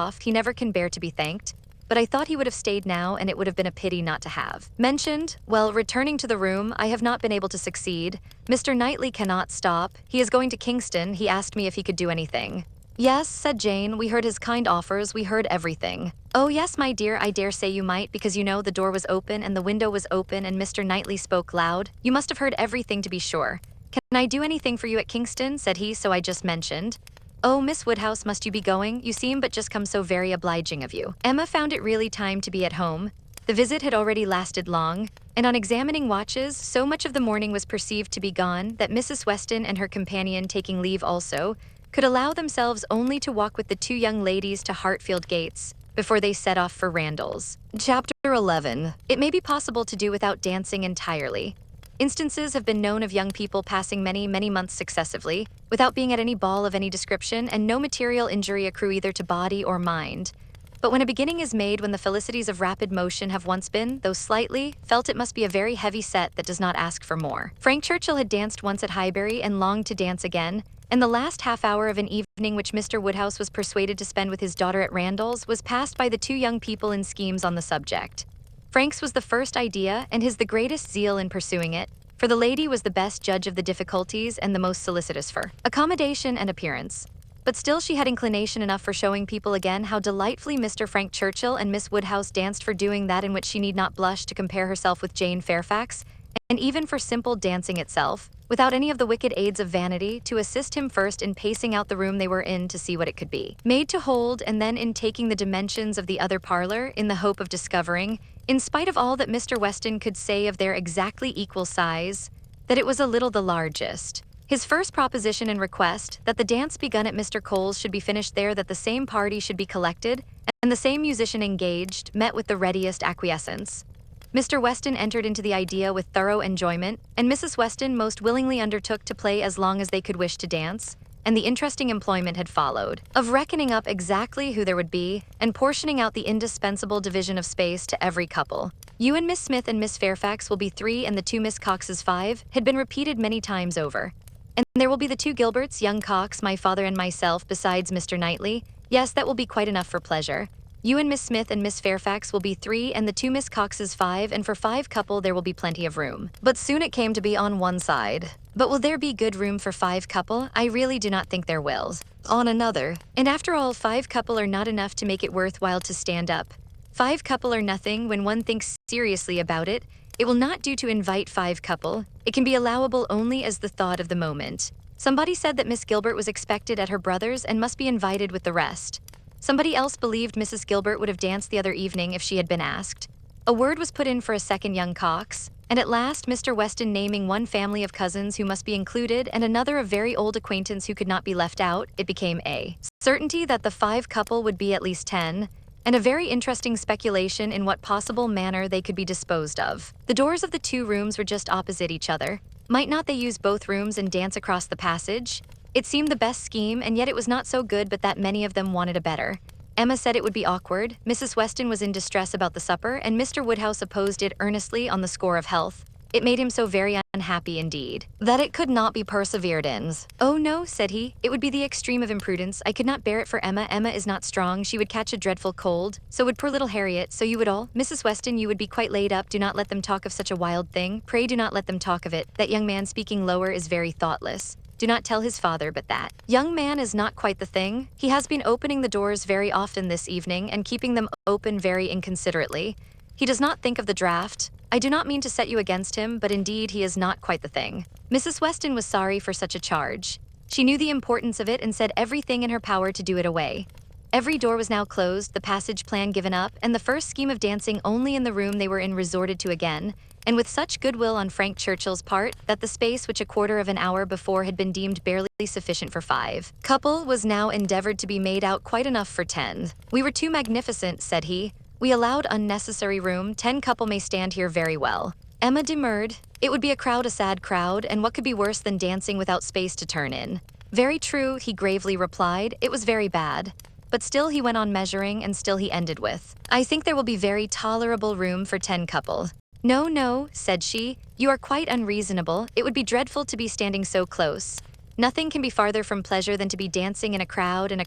off, he never can bear to be thanked. But I thought he would have stayed now, and it would have been a pity not to have. Mentioned, well, returning to the room, I have not been able to succeed. Mr. Knightley cannot stop. He is going to Kingston. He asked me if he could do anything. Yes, said Jane, we heard his kind offers, we heard everything. Oh yes, my dear, I dare say you might, because you know the door was open and the window was open and Mr. Knightley spoke loud. You must have heard everything to be sure. Can I do anything for you at Kingston, said he, so I just mentioned. Oh, Miss Woodhouse, must you be going? You seem but just come so very obliging of you. Emma found it really time to be at home. The visit had already lasted long, and on examining watches, so much of the morning was perceived to be gone that Mrs. Weston and her companion, taking leave also, could allow themselves only to walk with the two young ladies to Hartfield gates before they set off for Randalls. Chapter 11. It may be possible to do without dancing entirely. Instances have been known of young people passing many, many months successively without being at any ball of any description, and no material injury accrue either to body or mind. But when a beginning is made, when the felicities of rapid motion have once been, though slightly, felt, it must be a very heavy set that does not ask for more. Frank Churchill had danced once at Highbury and longed to dance again, and the last half hour of an evening which Mr. Woodhouse was persuaded to spend with his daughter at Randalls was passed by the two young people in schemes on the subject. Frank's was the first idea, and his the greatest zeal in pursuing it, for the lady was the best judge of the difficulties and the most solicitous for accommodation and appearance. But still she had inclination enough for showing people again how delightfully Mr. Frank Churchill and Miss Woodhouse danced, for doing that in which she need not blush to compare herself with Jane Fairfax, and even for simple dancing itself, without any of the wicked aids of vanity, to assist him first in pacing out the room they were in to see what it could be made to hold, and then in taking the dimensions of the other parlor in the hope of discovering, in spite of all that Mr. Weston could say of their exactly equal size, that it was a little the largest. His first proposition and request, that the dance begun at Mr. Cole's should be finished there, that the same party should be collected, and the same musician engaged, met with the readiest acquiescence. Mr. Weston entered into the idea with thorough enjoyment, and Mrs. Weston most willingly undertook to play as long as they could wish to dance, and the interesting employment had followed, of reckoning up exactly who there would be, and portioning out the indispensable division of space to every couple. You and Miss Smith and Miss Fairfax will be 3, and the 2 Miss Coxes 5, had been repeated many times over. And there will be the 2 Gilberts, young Cox, my father and myself, besides Mr. Knightley. Yes, that will be quite enough for pleasure. You and Miss Smith and Miss Fairfax will be 3, and the 2 Miss Coxes 5, and for 5 couple there will be plenty of room. But soon it came to be on one side. But will there be good room for 5 couple? I really do not think there will. On another. And after all, 5 couple are not enough to make it worthwhile to stand up. 5 couple are nothing when one thinks seriously about it. It will not do to invite 5 couple. It can be allowable only as the thought of the moment. Somebody said that Miss Gilbert was expected at her brother's and must be invited with the rest. Somebody else believed Mrs. Gilbert would have danced the other evening if she had been asked. A word was put in for a second young Cox, and at last Mr. Weston, naming one family of cousins who must be included and another a very old acquaintance who could not be left out, it became a certainty that the 5 couple would be at least 10, and a very interesting speculation in what possible manner they could be disposed of. The doors of the 2 rooms were just opposite each other. Might not they use both rooms and dance across the passage? It seemed the best scheme, and yet it was not so good but that many of them wanted a better. Emma said it would be awkward, Mrs. Weston was in distress about the supper, and Mr. Woodhouse opposed it earnestly on the score of health. It made him so very unhappy indeed, that it could not be persevered in. Oh no, said he, it would be the extreme of imprudence. I could not bear it for Emma. Emma is not strong, she would catch a dreadful cold. So would poor little Harriet, so you would all. Mrs. Weston, you would be quite laid up. Do not let them talk of such a wild thing. Pray do not let them talk of it. That young man, speaking lower, is very thoughtless. Do not tell his father, but that young man is not quite the thing. He has been opening the doors very often this evening and keeping them open very inconsiderately. He does not think of the draught. I do not mean to set you against him, but indeed he is not quite the thing. Mrs. Weston was sorry for such a charge. She knew the importance of it and said everything in her power to do it away. Every door was now closed, the passage plan given up, and the first scheme of dancing only in the room they were in resorted to again, and with such goodwill on Frank Churchill's part that the space which a quarter of an hour before had been deemed barely sufficient for 5 couple was now endeavored to be made out quite enough for 10. We were too magnificent, said he. We allowed unnecessary room. 10 couple may stand here very well. Emma demurred. It would be a sad crowd, and what could be worse than dancing without space to turn in? Very true, he gravely replied. It was very bad. But still he went on measuring, and still he ended with, I think there will be very tolerable room for 10 couple. No, no, said she, you are quite unreasonable. It would be dreadful to be standing so close. Nothing can be farther from pleasure than to be dancing in a crowd in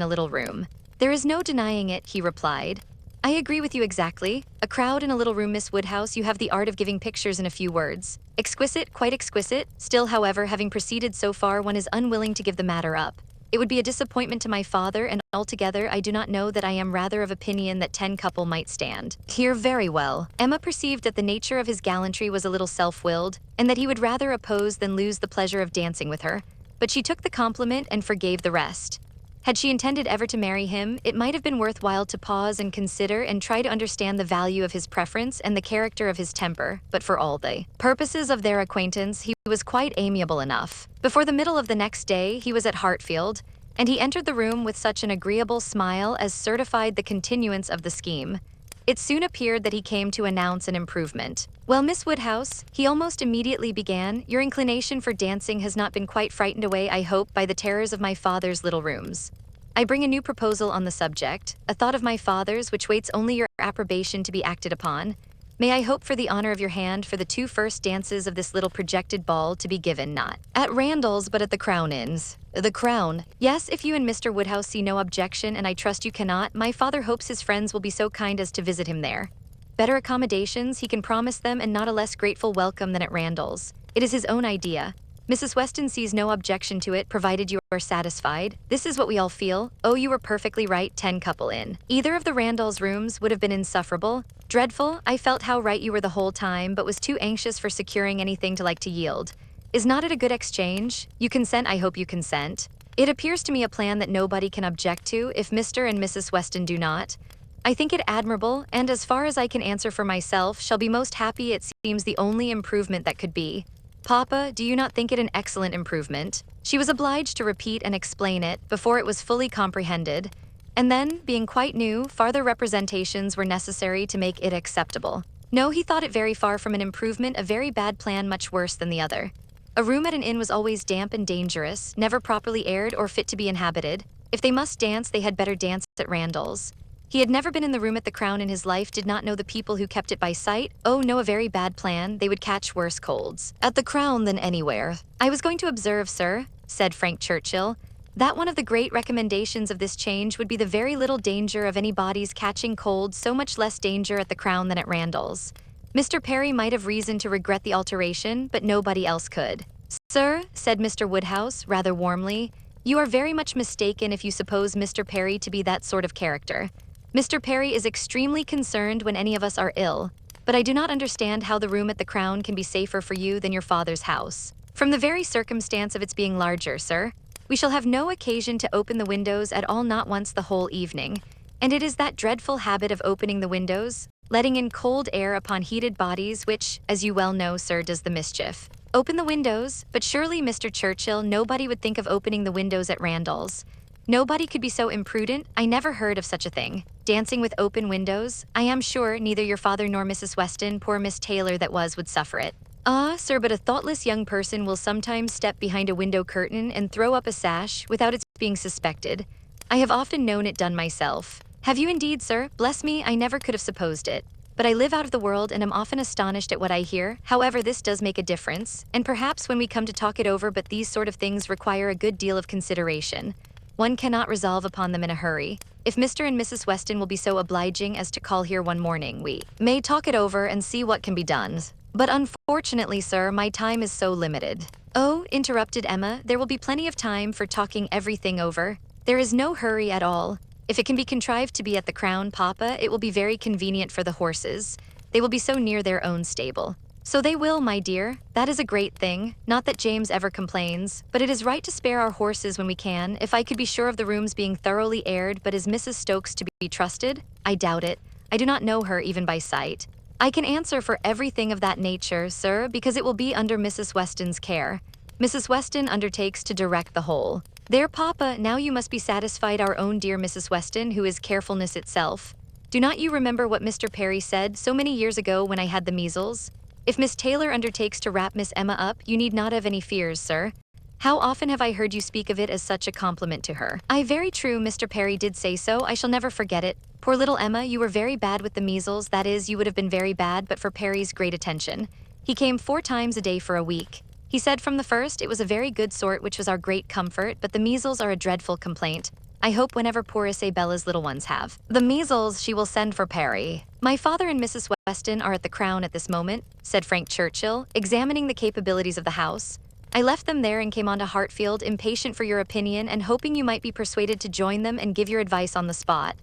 a little room. "There is no denying it," he replied. "I agree with you exactly. A crowd in a little room, Miss Woodhouse, you have the art of giving pictures in a few words. Exquisite, quite exquisite. Still, however, having proceeded so far, one is unwilling to give the matter up. It would be a disappointment to my father, and altogether I do not know that I am rather of opinion that 10 couple might stand." Here very well. Emma perceived that the nature of his gallantry was a little self-willed, and that he would rather oppose than lose the pleasure of dancing with her. But she took the compliment and forgave the rest. Had she intended ever to marry him, it might have been worthwhile to pause and consider and try to understand the value of his preference and the character of his temper, but for all the purposes of their acquaintance, he was quite amiable enough. Before the middle of the next day, he was at Hartfield, and he entered the room with such an agreeable smile as certified the continuance of the scheme. It soon appeared that he came to announce an improvement. "Well, Miss Woodhouse," he almost immediately began, "your inclination for dancing has not been quite frightened away, I hope, by the terrors of my father's little rooms. I bring a new proposal on the subject, a thought of my father's which waits only your approbation to be acted upon. May I hope for the honor of your hand for the 2 first dances of this little projected ball to be given not at Randall's but at the Crown Inns?" "The Crown? Yes, if you and Mr. Woodhouse see no objection, and I trust you cannot, my father hopes his friends will be so kind as to visit him there. Better accommodations he can promise them, and not a less grateful welcome than at Randall's. It is his own idea. Mrs. Weston sees no objection to it, provided you are satisfied. This is what we all feel. Oh, you were perfectly right, 10 couple in either of the Randalls' rooms would have been insufferable. Dreadful. I felt how right you were the whole time, but was too anxious for securing anything to yield. Is not it a good exchange? You consent, I hope you consent. It appears to me a plan that nobody can object to, if Mr. and Mrs. Weston do not. I think it admirable, and as far as I can answer for myself, shall be most happy. It seems the only improvement that could be. Papa, do you not think it an excellent improvement?" She was obliged to repeat and explain it before it was fully comprehended, and then, being quite new, farther representations were necessary to make it acceptable. No, he thought it very far from an improvement, a very bad plan, much worse than the other. A room at an inn was always damp and dangerous, never properly aired or fit to be inhabited. If they must dance, they had better dance at Randall's. He had never been in the room at the Crown in his life, did not know the people who kept it by sight. Oh no, a very bad plan. They would catch worse colds at the Crown than anywhere. "I was going to observe, sir," said Frank Churchill, "that one of the great recommendations of this change would be the very little danger of anybody's catching cold, so much less danger at the Crown than at Randall's. Mr. Perry might have reason to regret the alteration, but nobody else could." "Sir," said Mr. Woodhouse, rather warmly, "you are very much mistaken if you suppose Mr. Perry to be that sort of character. Mr. Perry is extremely concerned when any of us are ill, but I do not understand how the room at the Crown can be safer for you than your father's house. From the very circumstance of its being larger, sir. We shall have no occasion to open the windows at all, not once the whole evening, and it is that dreadful habit of opening the windows, letting in cold air upon heated bodies, which, as you well know, sir, does the mischief. Open the windows, but surely, Mr. Churchill, nobody would think of opening the windows at Randall's. Nobody could be so imprudent. I never heard of such a thing. Dancing with open windows. I am sure neither your father nor Mrs. Weston, poor Miss Taylor that was, would suffer it." "Ah, sir, but a thoughtless young person will sometimes step behind a window curtain and throw up a sash without its being suspected. I have often known it done myself." "Have you indeed, sir? Bless me, I never could have supposed it. But I live out of the world and am often astonished at what I hear. However, this does make a difference, and perhaps when we come to talk it over, but these sort of things require a good deal of consideration. One cannot resolve upon them in a hurry. If Mr. and Mrs. Weston will be so obliging as to call here one morning, we may talk it over and see what can be done. But unfortunately, sir, my time is so limited." "Oh," interrupted Emma, "there will be plenty of time for talking everything over. There is no hurry at all. If it can be contrived to be at the Crown, Papa, it will be very convenient for the horses. They will be so near their own stable." "So they will, my dear. That is a great thing. Not that James ever complains, but it is right to spare our horses when we can. If I could be sure of the rooms being thoroughly aired, but is Mrs. Stokes to be trusted? I doubt it. I do not know her even by sight. I can answer for everything of that nature, sir, because it will be under Mrs. Weston's care. Mrs. Weston undertakes to direct the whole." "There, Papa, now you must be satisfied, our own dear Mrs. Weston, who is carefulness itself. Do not you remember what Mr. Perry said so many years ago when I had the measles? If Miss Taylor undertakes to wrap Miss Emma up, you need not have any fears, sir. How often have I heard you speak of it as such a compliment to her?" "Aye, very true, Mr. Perry did say so. I shall never forget it. Poor little Emma, you were very bad with the measles, that is, you would have been very bad but for Perry's great attention. He came 4 times a day for a week. He said from the first it was a very good sort, which was our great comfort, but the measles are a dreadful complaint. I hope whenever poor Isabella's little ones have the measles, she will send for Perry. My father and Mrs. Weston are at the Crown at this moment, said Frank Churchill, examining the capabilities of the house. I left them there and came on to Hartfield, impatient for your opinion and hoping you might be persuaded to join them and give your advice on the spot.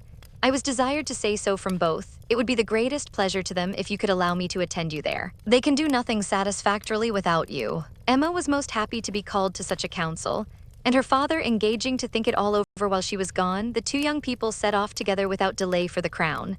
I was desired to say so from both. It would be the greatest pleasure to them if you could allow me to attend you there. They can do nothing satisfactorily without you. Emma was most happy to be called to such a council, and her father engaging to think it all over while she was gone, the two young people set off together without delay for the Crown.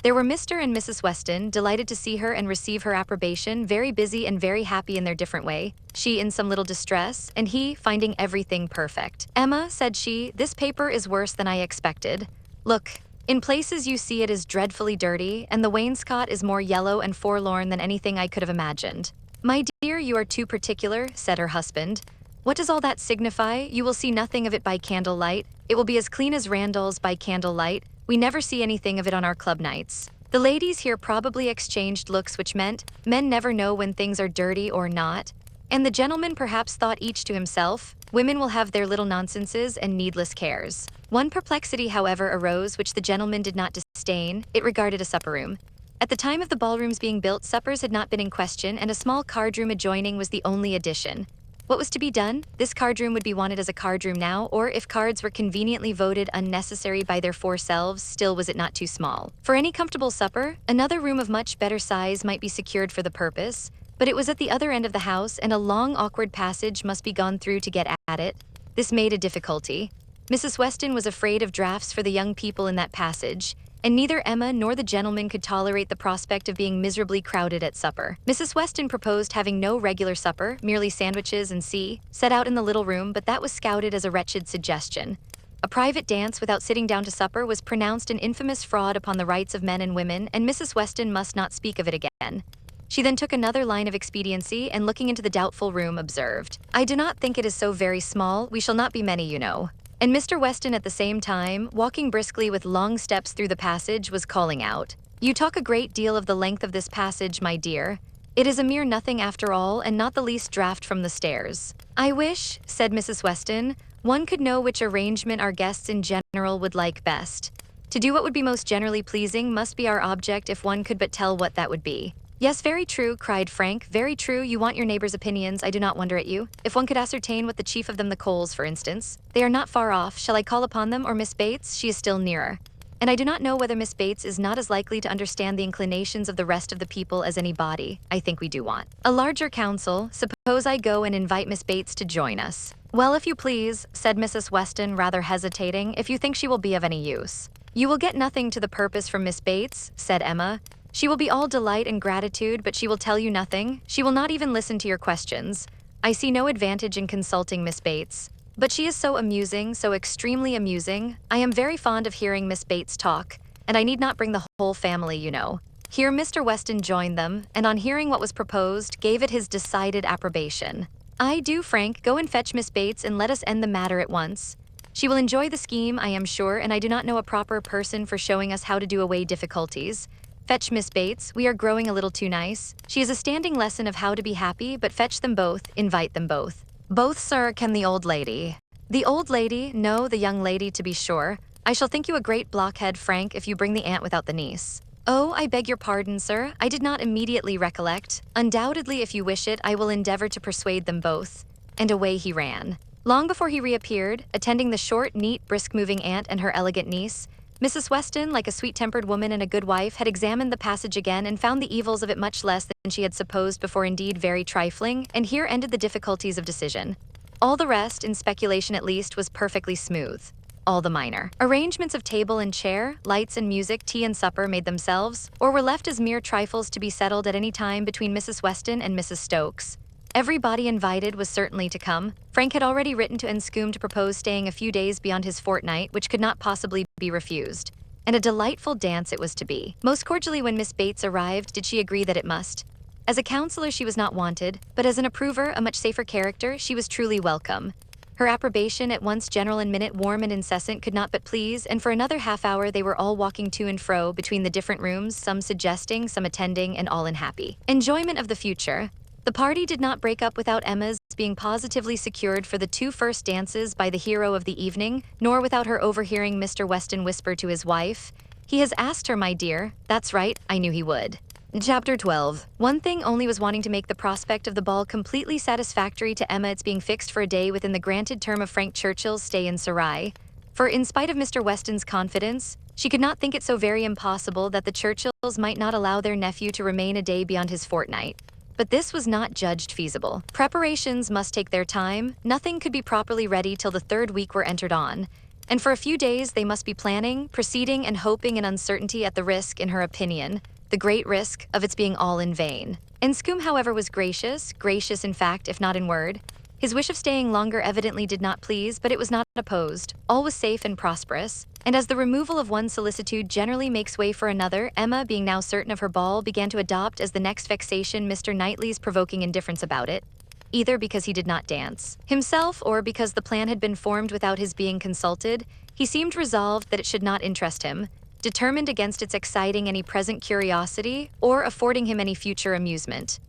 There were Mr. and Mrs. Weston, delighted to see her and receive her approbation, very busy and very happy in their different way, she in some little distress, and he finding everything perfect. Emma, said she, this paper is worse than I expected. Look, in places you see it is dreadfully dirty, and the wainscot is more yellow and forlorn than anything I could have imagined. My dear, you are too particular, said her husband. What does all that signify? You will see nothing of it by candlelight. It will be as clean as Randall's by candlelight. We never see anything of it on our club nights. The ladies here probably exchanged looks which meant, men never know when things are dirty or not. And the gentlemen perhaps thought each to himself, women will have their little nonsenses and needless cares. One perplexity, however, arose which the gentlemen did not disdain. It regarded a supper room. At the time of the ballrooms being built, suppers had not been in question, and a small card room adjoining was the only addition. What was to be done? This card room would be wanted as a card room now, or if cards were conveniently voted unnecessary by their four selves, still was it not too small. For any comfortable supper, another room of much better size might be secured for the purpose, but it was at the other end of the house, and a long awkward passage must be gone through to get at it. This made a difficulty. Mrs. Weston was afraid of draughts for the young people in that passage, and neither Emma nor the gentleman could tolerate the prospect of being miserably crowded at supper. Mrs. Weston proposed having no regular supper, merely sandwiches and set out in the little room, but that was scouted as a wretched suggestion. A private dance without sitting down to supper was pronounced an infamous fraud upon the rights of men and women, and Mrs. Weston must not speak of it again. She then took another line of expediency, and looking into the doubtful room, observed, I do not think it is so very small. We shall not be many, you know. And Mr. Weston at the same time, walking briskly with long steps through the passage, was calling out, You talk a great deal of the length of this passage, my dear. It is a mere nothing after all, and not the least draught from the stairs. I wish, said Mrs. Weston, one could know which arrangement our guests in general would like best. To do what would be most generally pleasing must be our object if one could but tell what that would be. Yes, very true, cried Frank, very true. You want your neighbors' opinions, I do not wonder at you. If one could ascertain what the chief of them, the Coles, for instance. They are not far off. Shall I call upon them, or Miss Bates? She is still nearer. And I do not know whether Miss Bates is not as likely to understand the inclinations of the rest of the people as any body. I think we do want a larger council. Suppose I go and invite Miss Bates to join us. Well, if you please, said Mrs. Weston, rather hesitating, if you think she will be of any use. You will get nothing to the purpose from Miss Bates, said Emma. She will be all delight and gratitude, but she will tell you nothing. She will not even listen to your questions. I see no advantage in consulting Miss Bates. But she is so amusing, so extremely amusing. I am very fond of hearing Miss Bates talk, and I need not bring the whole family, you know. Here Mr. Weston joined them, and on hearing what was proposed, gave it his decided approbation. I do, Frank. Go and fetch Miss Bates, and let us end the matter at once. She will enjoy the scheme, I am sure, and I do not know a proper person for showing us how to do away difficulties. Fetch Miss Bates, we are growing a little too nice. She is a standing lesson of how to be happy, but fetch them both, invite them both. Both, sir, can the old lady. The old lady? No, the young lady, to be sure. I shall think you a great blockhead, Frank, if you bring the aunt without the niece. Oh, I beg your pardon, sir. I did not immediately recollect. Undoubtedly, if you wish it, I will endeavor to persuade them both. And away he ran. Long before he reappeared, attending the short, neat, brisk-moving aunt and her elegant niece, Mrs. Weston, like a sweet-tempered woman and a good wife, had examined the passage again and found the evils of it much less than she had supposed before, indeed very trifling, and here ended the difficulties of decision. All the rest, in speculation at least, was perfectly smooth. All the minor arrangements of table and chair, lights and music, tea and supper made themselves, or were left as mere trifles to be settled at any time between Mrs. Weston and Mrs. Stokes. Everybody invited was certainly to come. Frank had already written to Enscombe to propose staying a few days beyond his fortnight, which could not possibly be refused. And a delightful dance it was to be. Most cordially when Miss Bates arrived did she agree that it must. As a counselor she was not wanted, but as an approver, a much safer character, she was truly welcome. Her approbation, at once general and minute, warm and incessant, could not but please, and for another half-hour they were all walking to and fro between the different rooms, some suggesting, some attending, and all in happy enjoyment of the future. The party did not break up without Emma's being positively secured for the two first dances by the hero of the evening, nor without her overhearing Mr. Weston whisper to his wife, "He has asked her, my dear." That's right, I knew he would. Chapter 12. One thing only was wanting to make the prospect of the ball completely satisfactory to Emma, its being fixed for a day within the granted term of Frank Churchill's stay in Sarai. For in spite of Mr. Weston's confidence, she could not think it so very impossible that the Churchills might not allow their nephew to remain a day beyond his fortnight. But this was not judged feasible. Preparations must take their time, nothing could be properly ready till the third week were entered on, and for a few days they must be planning, proceeding, and hoping in uncertainty at the risk, in her opinion, the great risk, of its being all in vain. Enscombe, however, was gracious in fact, if not in word. His wish of staying longer evidently did not please, but it was not opposed. All was safe and prosperous, and as the removal of one solicitude generally makes way for another, Emma, being now certain of her ball, began to adopt as the next vexation Mr. Knightley's provoking indifference about it, either because he did not dance himself or because the plan had been formed without his being consulted. He seemed resolved that it should not interest him, determined against its exciting any present curiosity or affording him any future amusement.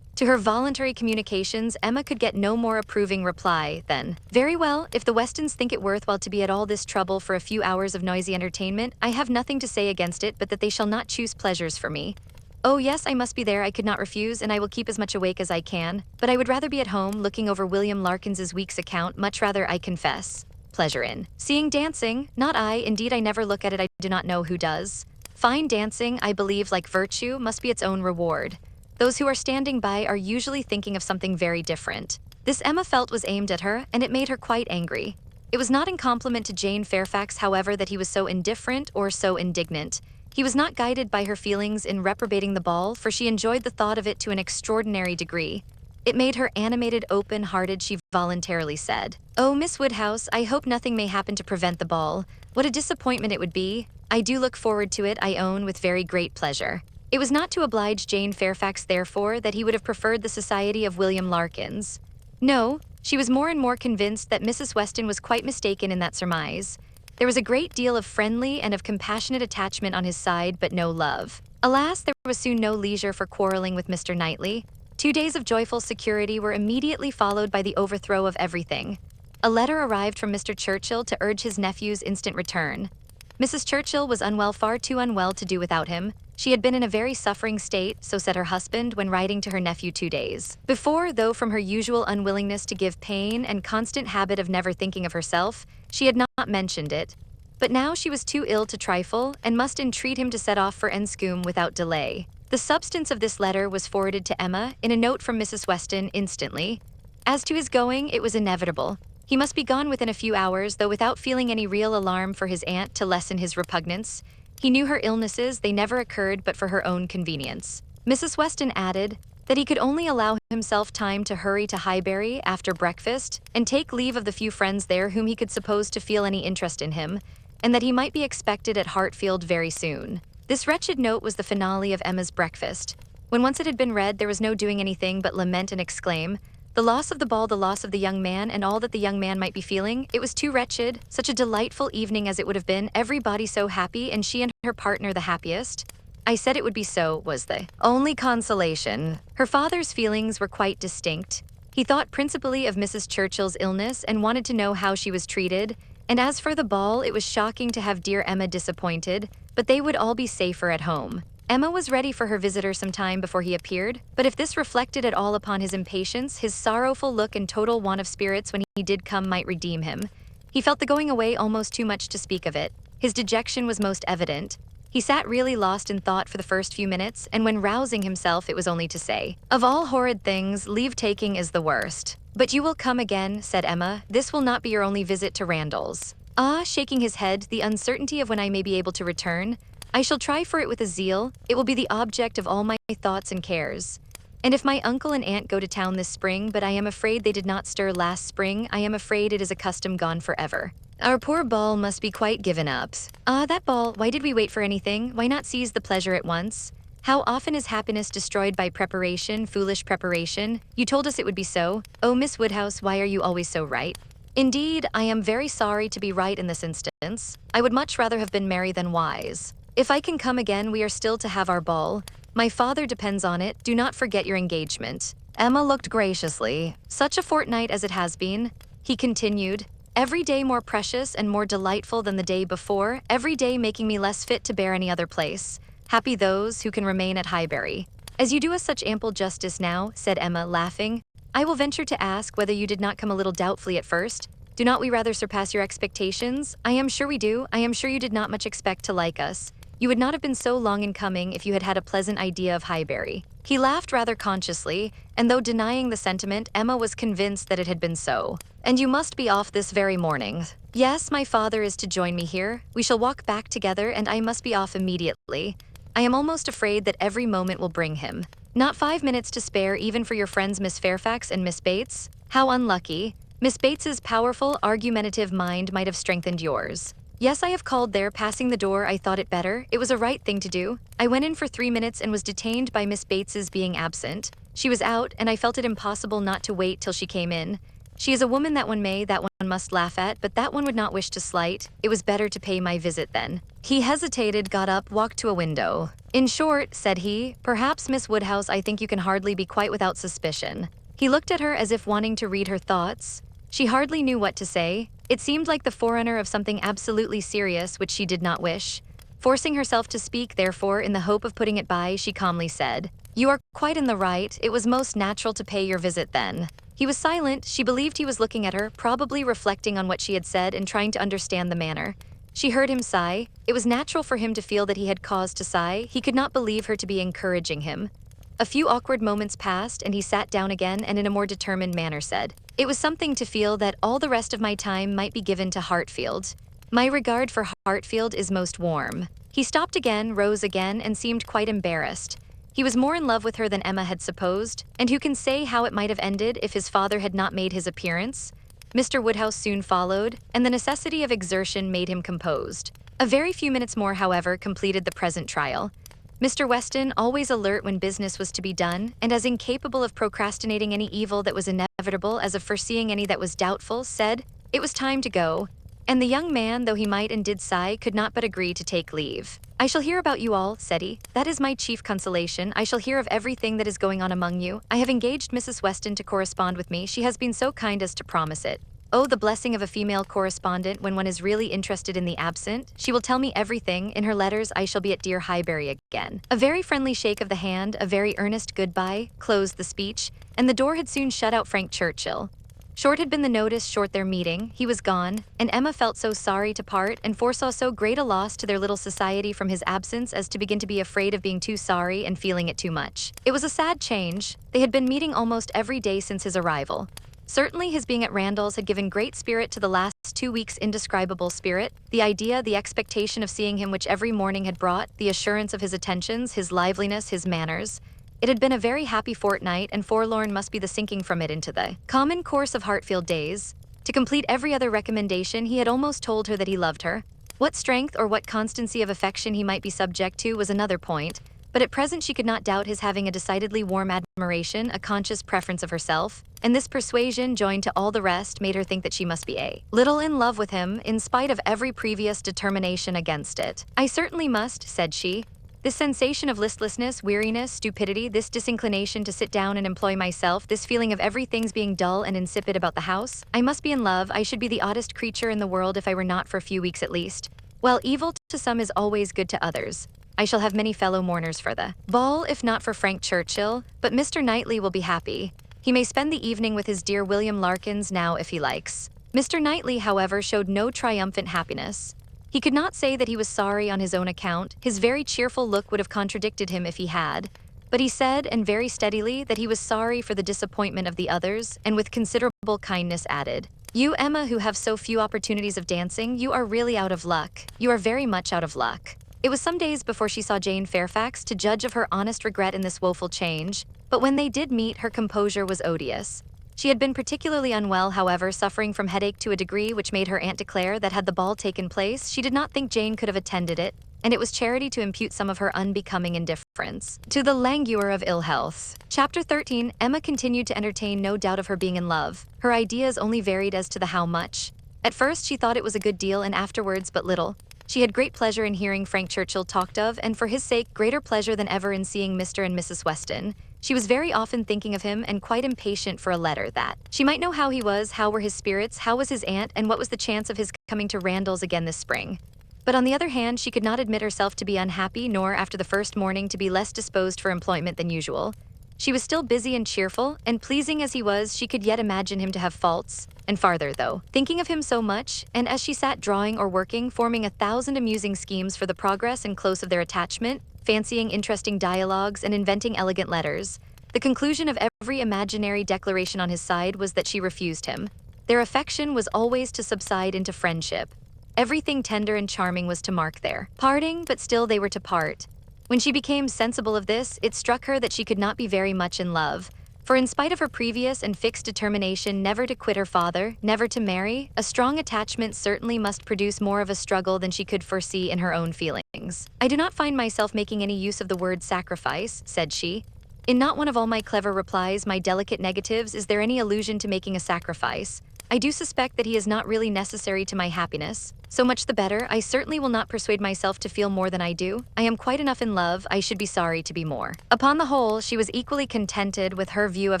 To her voluntary communications, Emma could get no more approving reply than, "Very well, if the Westons think it worthwhile to be at all this trouble for a few hours of noisy entertainment, I have nothing to say against it but that they shall not choose pleasures for me. Oh yes, I must be there, I could not refuse, and I will keep as much awake as I can, but I would rather be at home looking over William Larkins's week's account, much rather, I confess. Pleasure in seeing dancing, not I, indeed I never look at it, I do not know who does. Fine dancing, I believe, like virtue, must be its own reward. Those who are standing by are usually thinking of something very different." This Emma felt was aimed at her, and it made her quite angry. It was not in compliment to Jane Fairfax, however, that he was so indifferent or so indignant. He was not guided by her feelings in reprobating the ball, for she enjoyed the thought of it to an extraordinary degree. It made her animated, open-hearted, she voluntarily said, "Oh, Miss Woodhouse, I hope nothing may happen to prevent the ball. What a disappointment it would be. I do look forward to it, I own, with very great pleasure." It was not to oblige Jane Fairfax, therefore, that he would have preferred the society of William Larkins. No, she was more and more convinced that Mrs. Weston was quite mistaken in that surmise. There was a great deal of friendly and of compassionate attachment on his side, but no love. Alas, there was soon no leisure for quarreling with Mr. Knightley. 2 days of joyful security were immediately followed by the overthrow of everything. A letter arrived from Mr. Churchill to urge his nephew's instant return. Mrs. Churchill was unwell, far too unwell to do without him. She had been in a very suffering state, so said her husband when writing to her nephew 2 days before, though from her usual unwillingness to give pain and constant habit of never thinking of herself, she had not mentioned it. But now she was too ill to trifle, and must entreat him to set off for Enscombe without delay. The substance of this letter was forwarded to Emma in a note from Mrs. Weston instantly. As to his going, it was inevitable. He must be gone within a few hours, though without feeling any real alarm for his aunt to lessen his repugnance. He knew her illnesses, they never occurred but for her own convenience. Mrs. Weston added that he could only allow himself time to hurry to Highbury after breakfast and take leave of the few friends there whom he could suppose to feel any interest in him, and that he might be expected at Hartfield very soon. This wretched note was the finale of Emma's breakfast. When once it had been read, there was no doing anything but lament and exclaim, the loss of the ball, the loss of the young man, and all that the young man might be feeling. It was too wretched, such a delightful evening as it would have been, everybody so happy, and she and her partner the happiest. I said it would be so, was the only consolation. Her father's feelings were quite distinct. He thought principally of Mrs. Churchill's illness and wanted to know how she was treated, and as for the ball, it was shocking to have dear Emma disappointed, but they would all be safer at home. Emma was ready for her visitor some time before he appeared, but if this reflected at all upon his impatience, his sorrowful look and total want of spirits when he did come might redeem him. He felt the going away almost too much to speak of it. His dejection was most evident. He sat really lost in thought for the first few minutes, and when rousing himself, it was only to say, "Of all horrid things, leave-taking is the worst." "But you will come again," said Emma. "This will not be your only visit to Randalls." "Ah," shaking his head, "the uncertainty of when I may be able to return. I shall try for it with a zeal. It will be the object of all my thoughts and cares. And if my uncle and aunt go to town this spring, but I am afraid they did not stir last spring, I am afraid it is a custom gone forever. Our poor ball must be quite given up." "Ah, that ball, why did we wait for anything? Why not seize the pleasure at once? How often is happiness destroyed by preparation, foolish preparation? You told us it would be so. Oh, Miss Woodhouse, why are you always so right?" "Indeed, I am very sorry to be right in this instance. I would much rather have been merry than wise. If I can come again, we are still to have our ball. My father depends on it. Do not forget your engagement." Emma looked graciously. Such a fortnight as it has been, he continued. Every day more precious and more delightful than the day before, every day making me less fit to bear any other place. Happy those who can remain at Highbury. As you do us such ample justice now, said Emma, laughing, I will venture to ask whether you did not come a little doubtfully at first. Do not we rather surpass your expectations? I am sure we do. I am sure you did not much expect to like us. You would not have been so long in coming if you had had a pleasant idea of Highbury. He laughed rather consciously, and though denying the sentiment, Emma was convinced that it had been so. And you must be off this very morning. Yes, my father is to join me here. We shall walk back together, and I must be off immediately. I am almost afraid that every moment will bring him. Not 5 minutes to spare even for your friends Miss Fairfax and Miss Bates? How unlucky. Miss Bates's powerful, argumentative mind might have strengthened yours. Yes, I have called there. Passing the door, I thought it better. It was a right thing to do. I went in for 3 minutes and was detained by Miss Bates's being absent. She was out, and I felt it impossible not to wait till she came in. She is a woman that one may, that one must laugh at, but that one would not wish to slight. It was better to pay my visit then. He hesitated, got up, walked to a window. In short, said he, perhaps Miss Woodhouse, I think you can hardly be quite without suspicion. He looked at her as if wanting to read her thoughts. She hardly knew what to say. It seemed like the forerunner of something absolutely serious which she did not wish. Forcing herself to speak, therefore, in the hope of putting it by, she calmly said, You are quite in the right. It was most natural to pay your visit then. He was silent. She believed he was looking at her, probably reflecting on what she had said and trying to understand the manner. She heard him sigh. It was natural for him to feel that he had cause to sigh. He could not believe her to be encouraging him. A few awkward moments passed, and he sat down again and in a more determined manner said, It was something to feel that all the rest of my time might be given to Hartfield. My regard for Hartfield is most warm. He stopped again, rose again, and seemed quite embarrassed. He was more in love with her than Emma had supposed, and who can say how it might have ended if his father had not made his appearance? Mr. Woodhouse soon followed, and the necessity of exertion made him composed. A very few minutes more, however, completed the present trial. Mr. Weston, always alert when business was to be done, and as incapable of procrastinating any evil that was inevitable as of foreseeing any that was doubtful, said, It was time to go. And the young man, though he might and did sigh, could not but agree to take leave. I shall hear about you all, said he. That is my chief consolation. I shall hear of everything that is going on among you. I have engaged Mrs. Weston to correspond with me. She has been so kind as to promise it. Oh, the blessing of a female correspondent when one is really interested in the absent. She will tell me everything. In her letters, I shall be at dear Highbury again. A very friendly shake of the hand, a very earnest goodbye, closed the speech, and the door had soon shut out Frank Churchill. Short had been the notice, short their meeting. He was gone, and Emma felt so sorry to part and foresaw so great a loss to their little society from his absence as to begin to be afraid of being too sorry and feeling it too much. It was a sad change. They had been meeting almost every day since his arrival. Certainly his being at Randall's had given great spirit to the last 2 weeks, indescribable spirit. The idea, the expectation of seeing him which every morning had brought, the assurance of his attentions, his liveliness, his manners. It had been a very happy fortnight, and forlorn must be the sinking from it into the common course of Hartfield days. To complete every other recommendation, he had almost told her that he loved her. What strength or what constancy of affection he might be subject to was another point, but at present she could not doubt his having a decidedly warm admiration, a conscious preference of herself, and this persuasion, joined to all the rest, made her think that she must be a little in love with him, in spite of every previous determination against it. I certainly must, said she. This sensation of listlessness, weariness, stupidity, this disinclination to sit down and employ myself, this feeling of everything's being dull and insipid about the house. I must be in love. I should be the oddest creature in the world if I were not for a few weeks at least. Well, evil to some is always good to others. I shall have many fellow mourners for the ball, if not for Frank Churchill, but Mr. Knightley will be happy. He may spend the evening with his dear William Larkins now if he likes. Mr. Knightley, however, showed no triumphant happiness. He could not say that he was sorry on his own account. His very cheerful look would have contradicted him if he had. But he said, and very steadily, that he was sorry for the disappointment of the others, and with considerable kindness added, You, Emma, who have so few opportunities of dancing, you are really out of luck. You are very much out of luck. It was some days before she saw Jane Fairfax to judge of her honest regret in this woeful change, but when they did meet, her composure was odious. She had been particularly unwell, however, suffering from headache to a degree which made her aunt declare that had the ball taken place, she did not think Jane could have attended it, and it was charity to impute some of her unbecoming indifference to the languor of ill health. Chapter 13. Emma continued to entertain no doubt of her being in love. Her ideas only varied as to the how much. At first she thought it was a good deal, and afterwards but little. She had great pleasure in hearing Frank Churchill talked of, and for his sake greater pleasure than ever in seeing Mr. and Mrs. Weston. She was very often thinking of him and quite impatient for a letter that she might know how he was, how were his spirits, how was his aunt, and what was the chance of his coming to Randalls again this spring. But on the other hand, she could not admit herself to be unhappy, nor after the first morning to be less disposed for employment than usual. She was still busy and cheerful, and pleasing as he was, she could yet imagine him to have faults. And farther, though, thinking of him so much, and as she sat drawing or working, forming 1,000 amusing schemes for the progress and close of their attachment, fancying interesting dialogues and inventing elegant letters, the conclusion of every imaginary declaration on his side was that she refused him. Their affection was always to subside into friendship. Everything tender and charming was to mark their parting, but still they were to part. When she became sensible of this, it struck her that she could not be very much in love, for in spite of her previous and fixed determination never to quit her father, never to marry, a strong attachment certainly must produce more of a struggle than she could foresee in her own feelings. "I do not find myself making any use of the word sacrifice," said she. "In not one of all my clever replies, my delicate negatives, is there any allusion to making a sacrifice. I do suspect that he is not really necessary to my happiness. So much the better. I certainly will not persuade myself to feel more than I do. I am quite enough in love. I should be sorry to be more." Upon the whole, she was equally contented with her view of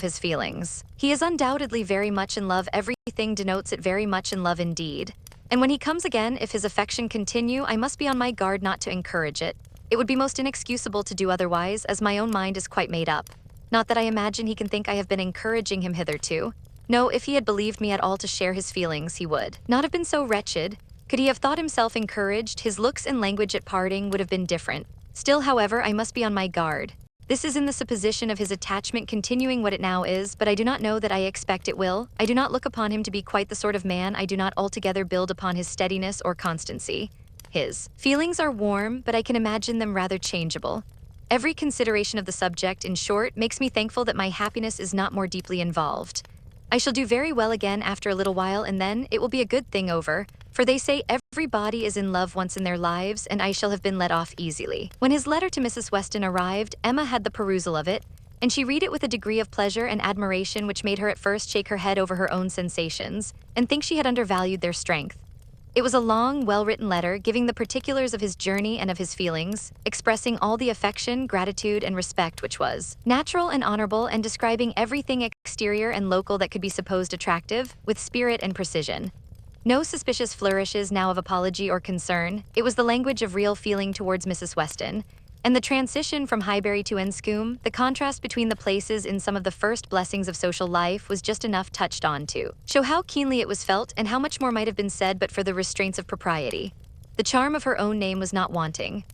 his feelings. He is undoubtedly very much in love. Everything denotes it very much in love indeed. And when he comes again, if his affection continue, I must be on my guard not to encourage it. It would be most inexcusable to do otherwise, as my own mind is quite made up. Not that I imagine he can think I have been encouraging him hitherto. No, if he had believed me at all to share his feelings, he would not have been so wretched. Could he have thought himself encouraged, his looks and language at parting would have been different. Still, however, I must be on my guard. This is in the supposition of his attachment continuing what it now is, but I do not know that I expect it will. I do not look upon him to be quite the sort of man. I do not altogether build upon his steadiness or constancy. His feelings are warm, but I can imagine them rather changeable. Every consideration of the subject, in short, makes me thankful that my happiness is not more deeply involved. I shall do very well again after a little while, and then it will be a good thing over, for they say everybody is in love once in their lives, and I shall have been let off easily. When his letter to Mrs. Weston arrived, Emma had the perusal of it, and she read it with a degree of pleasure and admiration which made her at first shake her head over her own sensations, and think she had undervalued their strength. It was a long, well-written letter, giving the particulars of his journey and of his feelings, expressing all the affection, gratitude, and respect which was natural and honorable, and describing everything exterior and local that could be supposed attractive, with spirit and precision. No suspicious flourishes now of apology or concern. It was the language of real feeling towards Mrs. Weston. And the transition from Highbury to Enscombe, the contrast between the places in some of the first blessings of social life, was just enough touched on to show how keenly it was felt, and how much more might have been said but for the restraints of propriety. The charm of her own name was not wanting.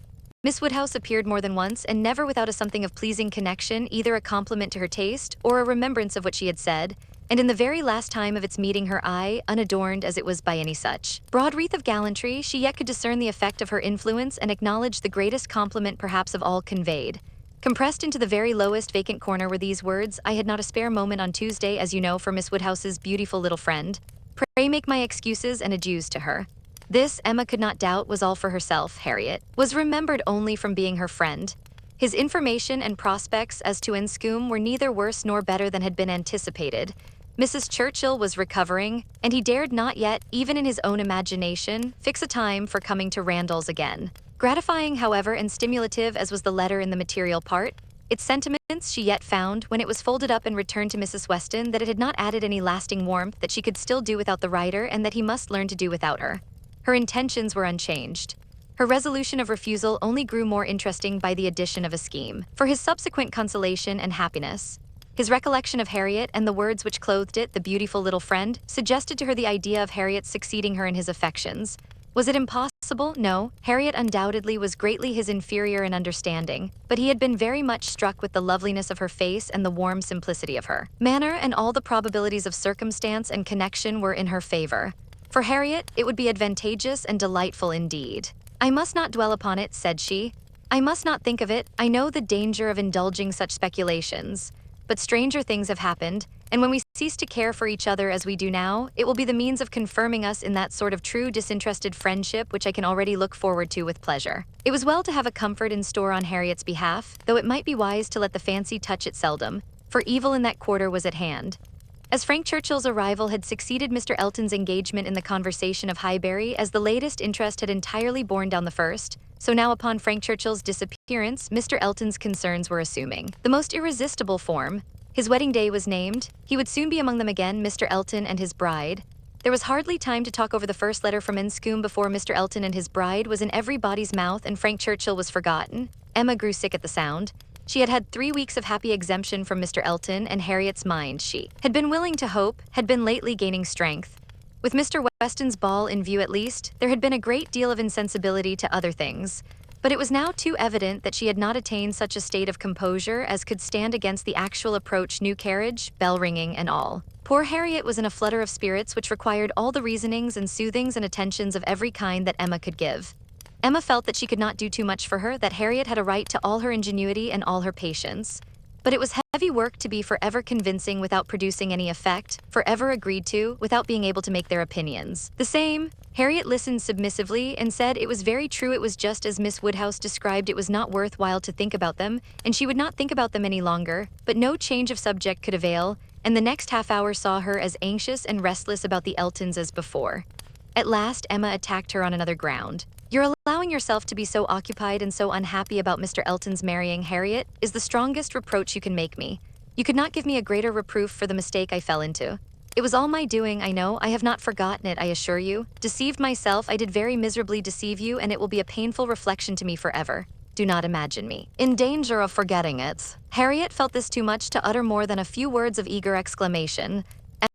Miss Woodhouse appeared more than once, and never without a something of pleasing connection, either a compliment to her taste, or a remembrance of what she had said, and in the very last time of its meeting her eye, unadorned as it was by any such broad wreath of gallantry, she yet could discern the effect of her influence, and acknowledge the greatest compliment perhaps of all conveyed. Compressed into the very lowest vacant corner were these words: "I had not a spare moment on Tuesday, as you know, for Miss Woodhouse's beautiful little friend. Pray make my excuses and adieus to her." This, Emma could not doubt, was all for herself. Harriet was remembered only from being her friend. His information and prospects as to Enscombe were neither worse nor better than had been anticipated. Mrs. Churchill was recovering, and he dared not yet, even in his own imagination, fix a time for coming to Randalls again. Gratifying, however, and stimulative as was the letter in the material part, its sentiments she yet found, when it was folded up and returned to Mrs. Weston, that it had not added any lasting warmth, that she could still do without the writer, and that he must learn to do without her. Her intentions were unchanged. Her resolution of refusal only grew more interesting by the addition of a scheme for his subsequent consolation and happiness. His recollection of Harriet, and the words which clothed it, the beautiful little friend, suggested to her the idea of Harriet's succeeding her in his affections. Was it impossible? No. Harriet undoubtedly was greatly his inferior in understanding, but he had been very much struck with the loveliness of her face and the warm simplicity of her manner, and all the probabilities of circumstance and connection were in her favor. For Harriet, it would be advantageous and delightful indeed. "I must not dwell upon it," said she. "I must not think of it. I know the danger of indulging such speculations. But stranger things have happened, and when we cease to care for each other as we do now, it will be the means of confirming us in that sort of true disinterested friendship which I can already look forward to with pleasure." It was well to have a comfort in store on Harriet's behalf, though it might be wise to let the fancy touch it seldom, for evil in that quarter was at hand. As Frank Churchill's arrival had succeeded Mr. Elton's engagement in the conversation of Highbury, as the latest interest had entirely borne down the first, so now upon Frank Churchill's disappearance, Mr. Elton's concerns were assuming the most irresistible form. His wedding day was named. He would soon be among them again, Mr. Elton and his bride. There was hardly time to talk over the first letter from Enscombe before Mr. Elton and his bride was in everybody's mouth and Frank Churchill was forgotten. Emma grew sick at the sound. She had had 3 weeks of happy exemption from Mr. Elton, and Harriet's mind, she had been willing to hope, had been lately gaining strength. With Mr. Weston's ball in view at least, there had been a great deal of insensibility to other things. But it was now too evident that she had not attained such a state of composure as could stand against the actual approach, new carriage, bell ringing, and all. Poor Harriet was in a flutter of spirits which required all the reasonings and soothings and attentions of every kind that Emma could give. Emma felt that she could not do too much for her, that Harriet had a right to all her ingenuity and all her patience. But it was heavy work to be forever convincing without producing any effect, forever agreed to without being able to make their opinions the same. Harriet listened submissively and said it was very true, it was just as Miss Woodhouse described, it was not worth while to think about them, and she would not think about them any longer, but no change of subject could avail, and the next half-hour saw her as anxious and restless about the Eltons as before. At last Emma attacked her on another ground. You're allowing yourself to be so occupied and so unhappy about Mr. Elton's marrying Harriet is the strongest reproach you can make me. You could not give me a greater reproof for the mistake I fell into. It was all my doing, I know. I have not forgotten it, I assure you. Deceived myself, I did very miserably deceive you, and it will be a painful reflection to me forever. Do not imagine me in danger of forgetting it. Harriet felt this too much to utter more than a few words of eager exclamation.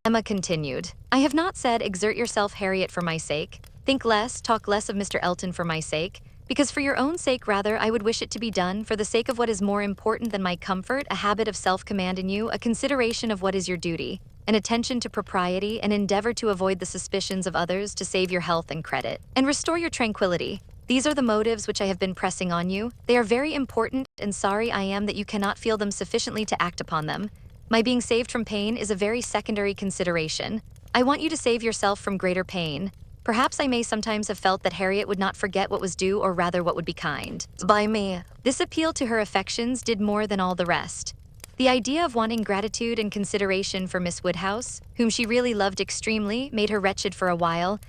Emma continued, I have not said exert yourself, Harriet, for my sake. Think less, talk less of Mr. Elton for my sake, because for your own sake rather I would wish it to be done, for the sake of what is more important than my comfort, a habit of self-command in you, a consideration of what is your duty, an attention to propriety, an endeavor to avoid the suspicions of others, to save your health and credit, and restore your tranquility. These are the motives which I have been pressing on you. They are very important, and sorry I am that you cannot feel them sufficiently to act upon them. My being saved from pain is a very secondary consideration. I want you to save yourself from greater pain. Perhaps I may sometimes have felt that Harriet would not forget what was due, or rather what would be kind by me. This appeal to her affections did more than all the rest. The idea of wanting gratitude and consideration for Miss Woodhouse, whom she really loved extremely, made her wretched for a while,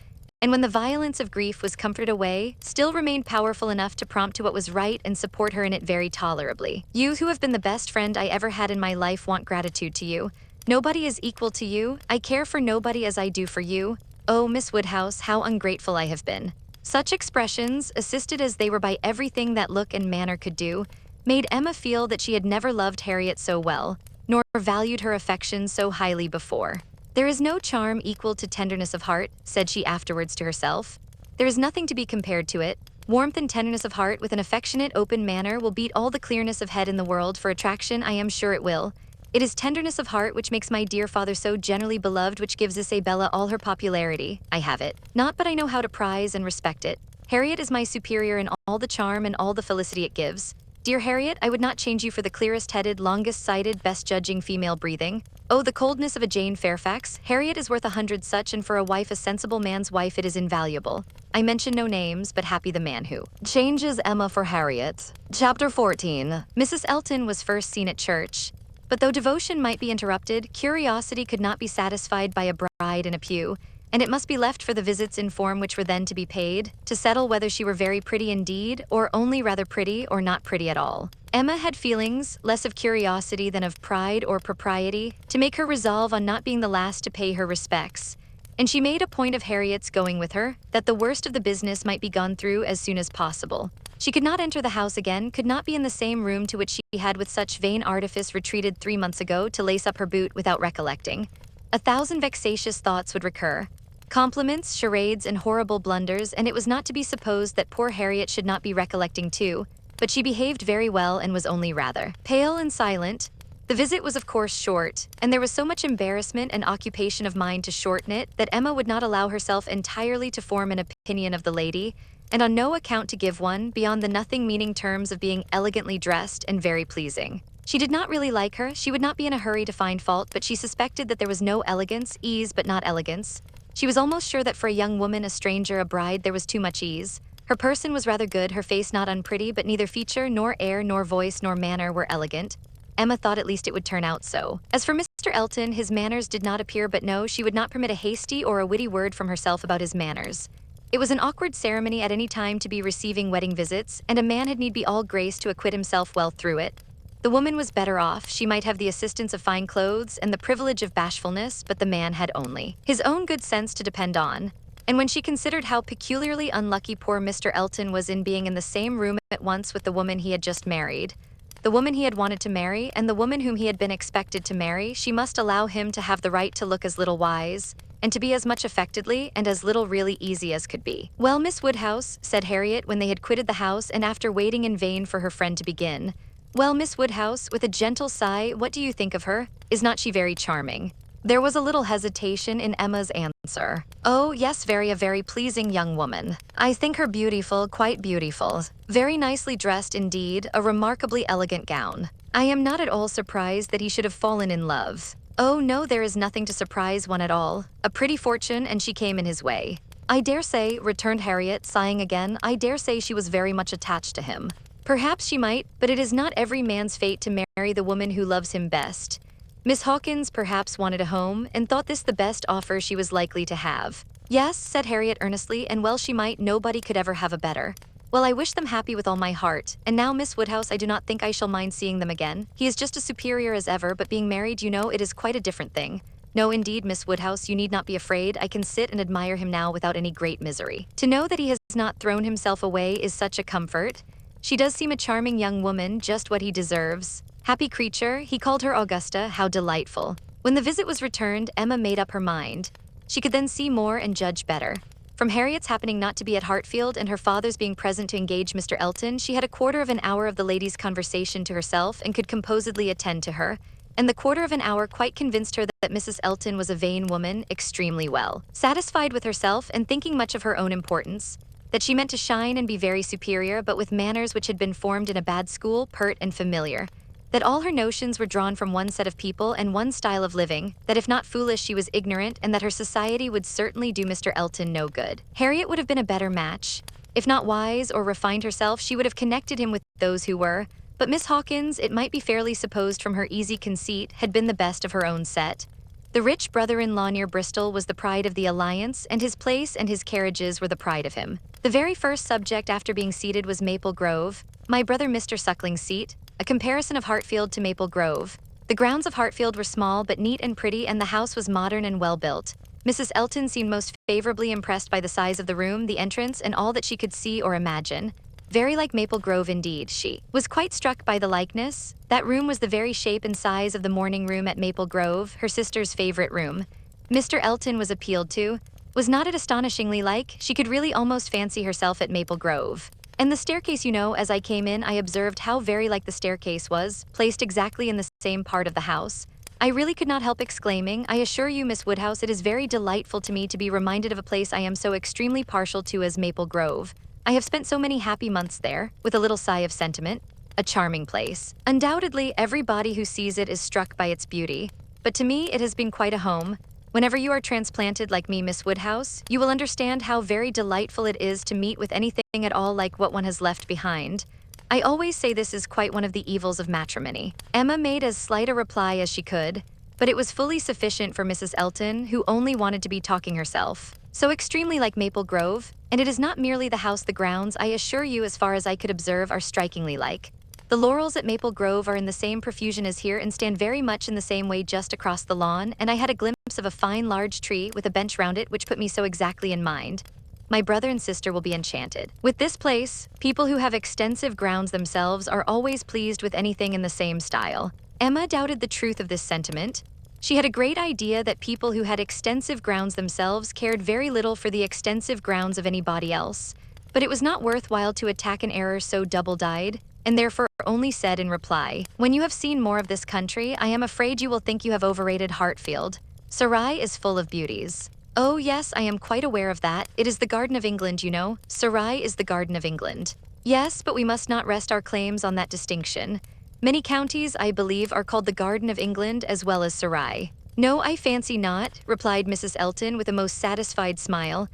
and when the violence of grief was comforted away, still remained powerful enough to prompt to what was right and support her in it very tolerably. You who have been the best friend I ever had in my life want gratitude to you. Nobody is equal to you. I care for nobody as I do for you. Oh, Miss Woodhouse, how ungrateful I have been. Such expressions, assisted as they were by everything that look and manner could do, made Emma feel that she had never loved Harriet so well, nor valued her affection so highly before. There is no charm equal to tenderness of heart, said she afterwards to herself. There is nothing to be compared to it. Warmth and tenderness of heart with an affectionate, open manner will beat all the clearness of head in the world for attraction, I am sure it will. It is tenderness of heart which makes my dear father so generally beloved, which gives Isabella all her popularity. I have it. Not but I know how to prize and respect it. Harriet is my superior in all the charm and all the felicity it gives. Dear Harriet, I would not change you for the clearest-headed, longest-sighted, best-judging female breathing. Oh, the coldness of a Jane Fairfax. Harriet is worth 100 such, and for a wife, a sensible man's wife, it is invaluable. I mention no names, but happy the man who changes Emma for Harriet. Chapter 14. Mrs. Elton was first seen at church. But though devotion might be interrupted, curiosity could not be satisfied by a bride in a pew, and it must be left for the visits in form which were then to be paid, to settle whether she were very pretty indeed, or only rather pretty, or not pretty at all. Emma had feelings, less of curiosity than of pride or propriety, to make her resolve on not being the last to pay her respects, and she made a point of Harriet's going with her, that the worst of the business might be gone through as soon as possible. She could not enter the house again, could not be in the same room to which she had with such vain artifice retreated 3 months ago to lace up her boot without recollecting. 1,000 vexatious thoughts would recur. Compliments, charades, and horrible blunders, and it was not to be supposed that poor Harriet should not be recollecting too, but she behaved very well and was only rather pale and silent. The visit was of course short, and there was so much embarrassment and occupation of mind to shorten it that Emma would not allow herself entirely to form an opinion of the lady, and on no account to give one beyond the nothing-meaning terms of being elegantly dressed and very pleasing. She did not really like her, she would not be in a hurry to find fault, but she suspected that there was no elegance, ease but not elegance. She was almost sure that for a young woman, a stranger, a bride, there was too much ease. Her person was rather good, her face not unpretty, but neither feature, nor air, nor voice, nor manner were elegant. Emma thought at least it would turn out so. As for Mr. Elton, his manners did not appear, but no, she would not permit a hasty or a witty word from herself about his manners. It was an awkward ceremony at any time to be receiving wedding visits, and a man had need be all grace to acquit himself well through it. The woman was better off. She might have the assistance of fine clothes and the privilege of bashfulness, but the man had only his own good sense to depend on. And when she considered how peculiarly unlucky poor Mr. Elton was in being in the same room at once with the woman he had just married, the woman he had wanted to marry, and the woman whom he had been expected to marry, she must allow him to have the right to look as little wise, and to be as much affectedly and as little really easy as could be. "Well, Miss Woodhouse," said Harriet when they had quitted the house and after waiting in vain for her friend to begin. "Well, Miss Woodhouse," with a gentle sigh, "what do you think of her? Is not she very charming?" There was a little hesitation in Emma's answer. "Oh, yes, a very pleasing young woman. I think her beautiful, quite beautiful. Very nicely dressed indeed, a remarkably elegant gown. I am not at all surprised that he should have fallen in love. Oh, no, there is nothing to surprise one at all. A pretty fortune, and she came in his way." "I dare say," returned Harriet, sighing again, "I dare say she was very much attached to him." "Perhaps she might, but it is not every man's fate to marry the woman who loves him best. Miss Hawkins perhaps wanted a home, and thought this the best offer she was likely to have." "Yes," said Harriet earnestly, "and well she might, nobody could ever have a better. Well, I wish them happy with all my heart, and now, Miss Woodhouse, I do not think I shall mind seeing them again. He is just as superior as ever, but being married, you know, it is quite a different thing. No, indeed, Miss Woodhouse, you need not be afraid. I can sit and admire him now without any great misery. To know that he has not thrown himself away is such a comfort. She does seem a charming young woman, just what he deserves. Happy creature," he called her Augusta, "how delightful." When the visit was returned, Emma made up her mind. She could then see more and judge better. From Harriet's happening not to be at Hartfield and her father's being present to engage Mr. Elton, she had a quarter of an hour of the lady's conversation to herself and could composedly attend to her, and the quarter of an hour quite convinced her that Mrs. Elton was a vain woman, extremely well satisfied with herself and thinking much of her own importance, that she meant to shine and be very superior, but with manners which had been formed in a bad school, pert and familiar, that all her notions were drawn from one set of people and one style of living, that if not foolish she was ignorant, and that her society would certainly do Mr. Elton no good. Harriet would have been a better match. If not wise or refined herself, she would have connected him with those who were, but Miss Hawkins, it might be fairly supposed from her easy conceit, had been the best of her own set. The rich brother-in-law near Bristol was the pride of the alliance, and his place and his carriages were the pride of him. The very first subject after being seated was Maple Grove, my brother Mr. Suckling's seat, a comparison of Hartfield to Maple Grove. The grounds of Hartfield were small but neat and pretty, and the house was modern and well built. Mrs. Elton seemed most favorably impressed by the size of the room, the entrance, and all that she could see or imagine. Very like Maple Grove indeed, she was quite struck by the likeness. That room was the very shape and size of the morning room at Maple Grove, her sister's favorite room. Mr. Elton was appealed to. Was not it astonishingly like? She could really almost fancy herself at Maple Grove. And the staircase, you know, as I came in, I observed how very like the staircase was, placed exactly in the same part of the house. I really could not help exclaiming, I assure you, Miss Woodhouse, it is very delightful to me to be reminded of a place I am so extremely partial to as Maple Grove. I have spent so many happy months there, with a little sigh of sentiment. A charming place. Undoubtedly, everybody who sees it is struck by its beauty, but to me it has been quite a home. Whenever you are transplanted like me, Miss Woodhouse, you will understand how very delightful it is to meet with anything at all like what one has left behind. I always say this is quite one of the evils of matrimony. Emma made as slight a reply as she could, but it was fully sufficient for Mrs. Elton, who only wanted to be talking herself. So extremely like Maple Grove, and it is not merely the house, the grounds, I assure you, as far as I could observe, are strikingly like. The laurels at Maple Grove are in the same profusion as here and stand very much in the same way just across the lawn, and I had a glimpse of a fine large tree with a bench round it which put me so exactly in mind. My brother and sister will be enchanted with this place. People who have extensive grounds themselves are always pleased with anything in the same style. Emma doubted the truth of this sentiment. She had a great idea that people who had extensive grounds themselves cared very little for the extensive grounds of anybody else, but it was not worthwhile to attack an error so double-dyed, and therefore only said in reply, "When you have seen more of this country, I am afraid you will think you have overrated Hartfield. Surrey is full of beauties." "Oh yes, I am quite aware of that. It is the Garden of England, you know. Surrey is the Garden of England." "Yes, but we must not rest our claims on that distinction. Many counties, I believe, are called the Garden of England as well as Surrey." "No, I fancy not," replied Mrs. Elton with a most satisfied smile.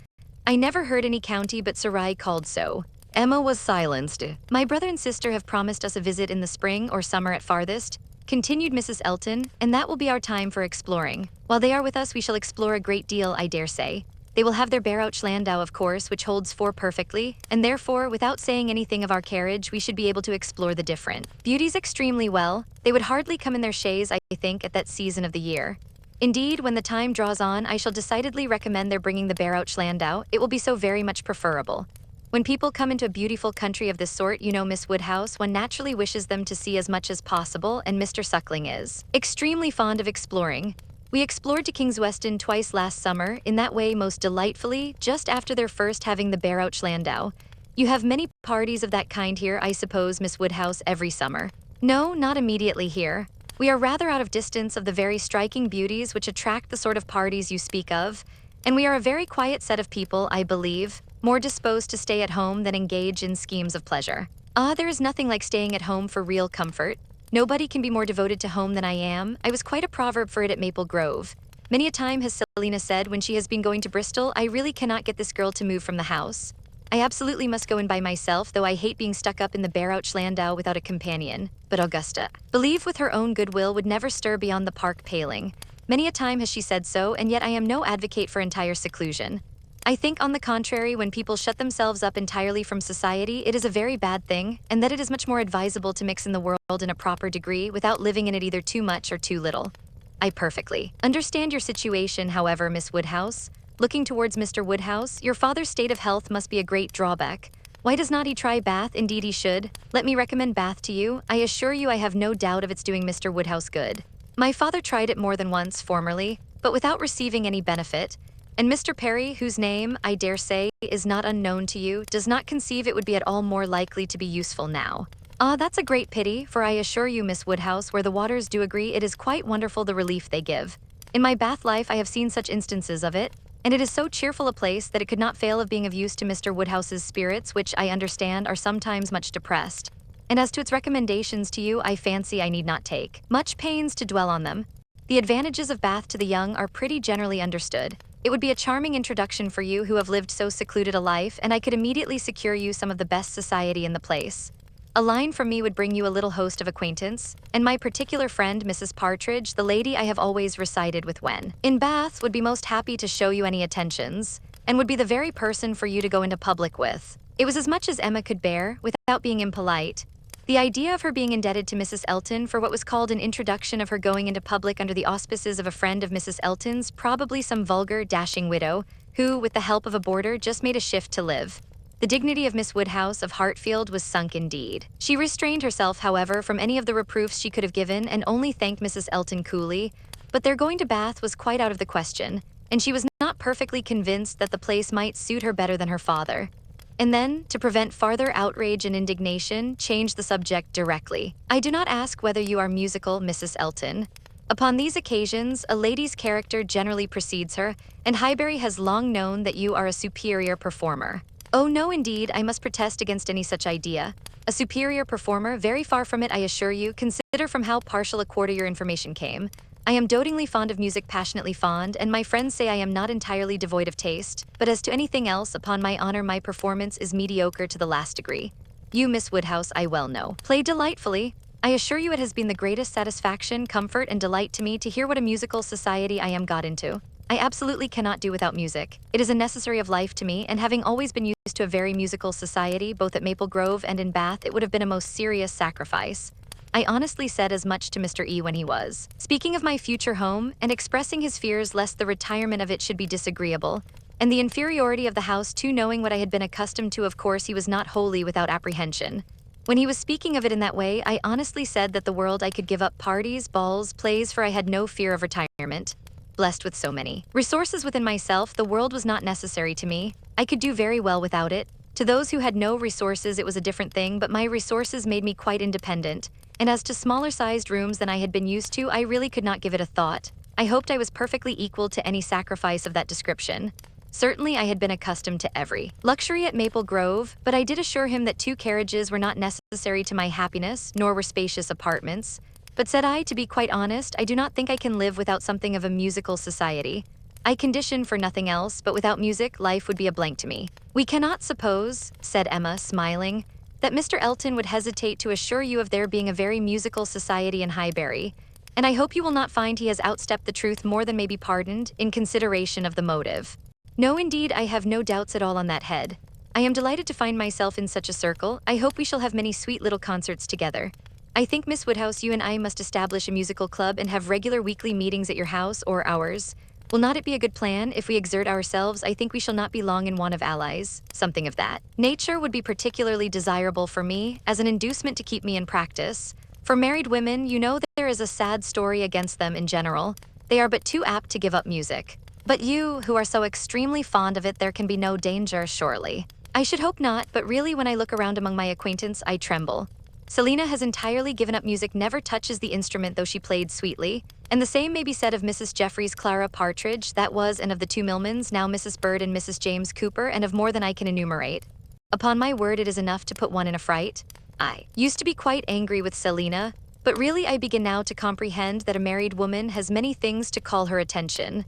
"I never heard any county but Surrey called so." Emma was silenced. "My brother and sister have promised us a visit in the spring or summer at farthest. continued Mrs. Elton, and that will be our time for exploring. While they are with us, we shall explore a great deal, I dare say. They will have their Barouch landau, of course, which holds 4 perfectly, and therefore, without saying anything of our carriage, we should be able to explore the different beauties extremely well. They would hardly come in their chaise, I think, at that season of the year. Indeed, when the time draws on, I shall decidedly recommend their bringing the Barouch landau. It will be so very much preferable. When people come into a beautiful country of this sort, you know, Miss Woodhouse, one naturally wishes them to see as much as possible, and Mr. Suckling is extremely fond of exploring. We explored to King's Weston twice last summer, in that way most delightfully, just after their first having the Barouch landau. You have many parties of that kind here, I suppose, Miss Woodhouse, every summer. No, not immediately here. We are rather out of distance of the very striking beauties which attract the sort of parties you speak of, and we are a very quiet set of people, I believe, more disposed to stay at home than engage in schemes of pleasure. There is nothing like staying at home for real comfort. Nobody can be more devoted to home than I am. I was quite a proverb for it at Maple Grove. Many a time has Selina said when she has been going to Bristol, I really cannot get this girl to move from the house. I absolutely must go in by myself, though I hate being stuck up in the Barouch landau without a companion. But Augusta, believe with her own goodwill, would never stir beyond the park paling. Many a time has she said so, and yet I am no advocate for entire seclusion. I think, on the contrary, when people shut themselves up entirely from society, it is a very bad thing, and that it is much more advisable to mix in the world in a proper degree without living in it either too much or too little. I perfectly understand your situation, however, Miss Woodhouse. Looking towards Mr. Woodhouse, your father's state of health must be a great drawback. Why does not he try Bath? Indeed he should. Let me recommend Bath to you. I assure you I have no doubt of its doing Mr. Woodhouse good. My father tried it more than once formerly, but without receiving any benefit. And Mr. Perry, whose name, I dare say, is not unknown to you, does not conceive it would be at all more likely to be useful now. That's a great pity, for I assure you, Miss Woodhouse, where the waters do agree, it is quite wonderful the relief they give. In my Bath life I have seen such instances of it, and it is so cheerful a place that it could not fail of being of use to Mr. Woodhouse's spirits, which, I understand, are sometimes much depressed. And as to its recommendations to you, I fancy I need not take much pains to dwell on them. The advantages of Bath to the young are pretty generally understood. It would be a charming introduction for you who have lived so secluded a life, and I could immediately secure you some of the best society in the place. A line from me would bring you a little host of acquaintance, and my particular friend, Mrs. Partridge, the lady I have always resided with when in Bath, would be most happy to show you any attentions, and would be the very person for you to go into public with. It was as much as Emma could bear, without being impolite. The idea of her being indebted to Mrs. Elton for what was called an introduction of her going into public under the auspices of a friend of Mrs. Elton's, probably some vulgar, dashing widow, who, with the help of a boarder, just made a shift to live. The dignity of Miss Woodhouse of Hartfield was sunk indeed. She restrained herself, however, from any of the reproofs she could have given, and only thanked Mrs. Elton coolly, but their going to Bath was quite out of the question, and she was not perfectly convinced that the place might suit her better than her father. And then, to prevent farther outrage and indignation, changed the subject directly. I do not ask whether you are musical, Mrs. Elton. Upon these occasions, a lady's character generally precedes her, and Highbury has long known that you are a superior performer. Oh no, indeed, I must protest against any such idea. A superior performer, very far from it, I assure you. Consider from how partial a quarter your information came. I am dotingly fond of music, passionately fond, and my friends say I am not entirely devoid of taste, but as to anything else, upon my honor, my performance is mediocre to the last degree. You, Miss Woodhouse, I well know, play delightfully. I assure you it has been the greatest satisfaction, comfort, and delight to me to hear what a musical society I am got into. I absolutely cannot do without music. It is a necessary of life to me, and having always been used to a very musical society, both at Maple Grove and in Bath, it would have been a most serious sacrifice. I honestly said as much to Mr. E when he was speaking of my future home, and expressing his fears lest the retirement of it should be disagreeable, and the inferiority of the house too, knowing what I had been accustomed to. Of course he was not wholly without apprehension. When he was speaking of it in that way, I honestly said that the world I could give up parties, balls, plays, for I had no fear of retirement. Blessed with so many resources within myself, the world was not necessary to me. I could do very well without it. To those who had no resources it was a different thing, but my resources made me quite independent. And as to smaller-sized rooms than I had been used to, I really could not give it a thought. I hoped I was perfectly equal to any sacrifice of that description. Certainly I had been accustomed to every luxury at Maple Grove, but I did assure him that 2 carriages were not necessary to my happiness, nor were spacious apartments. But said I, to be quite honest, I do not think I can live without something of a musical society. I condition for nothing else, but without music, life would be a blank to me. We cannot suppose, said Emma, smiling, that Mr. Elton would hesitate to assure you of there being a very musical society in Highbury, and I hope you will not find he has outstepped the truth more than may be pardoned in consideration of the motive. No, indeed, I have no doubts at all on that head. I am delighted to find myself in such a circle. I hope we shall have many sweet little concerts together. I think, Miss Woodhouse, you and I must establish a musical club and have regular weekly meetings at your house or ours. Will not it be a good plan? If we exert ourselves, I think we shall not be long in want of allies. Something of that nature would be particularly desirable for me, as an inducement to keep me in practice. For married women, you know that there is a sad story against them in general. They are but too apt to give up music. But you, who are so extremely fond of it, there can be no danger, surely. I should hope not, but really when I look around among my acquaintance, I tremble. Selina has entirely given up music, never touches the instrument though she played sweetly. And the same may be said of Mrs. Jeffreys Clara Partridge, that was, and of the two Milmans, now Mrs. Bird and Mrs. James Cooper, and of more than I can enumerate. Upon my word, it is enough to put one in a fright. I used to be quite angry with Selina, but really I begin now to comprehend that a married woman has many things to call her attention.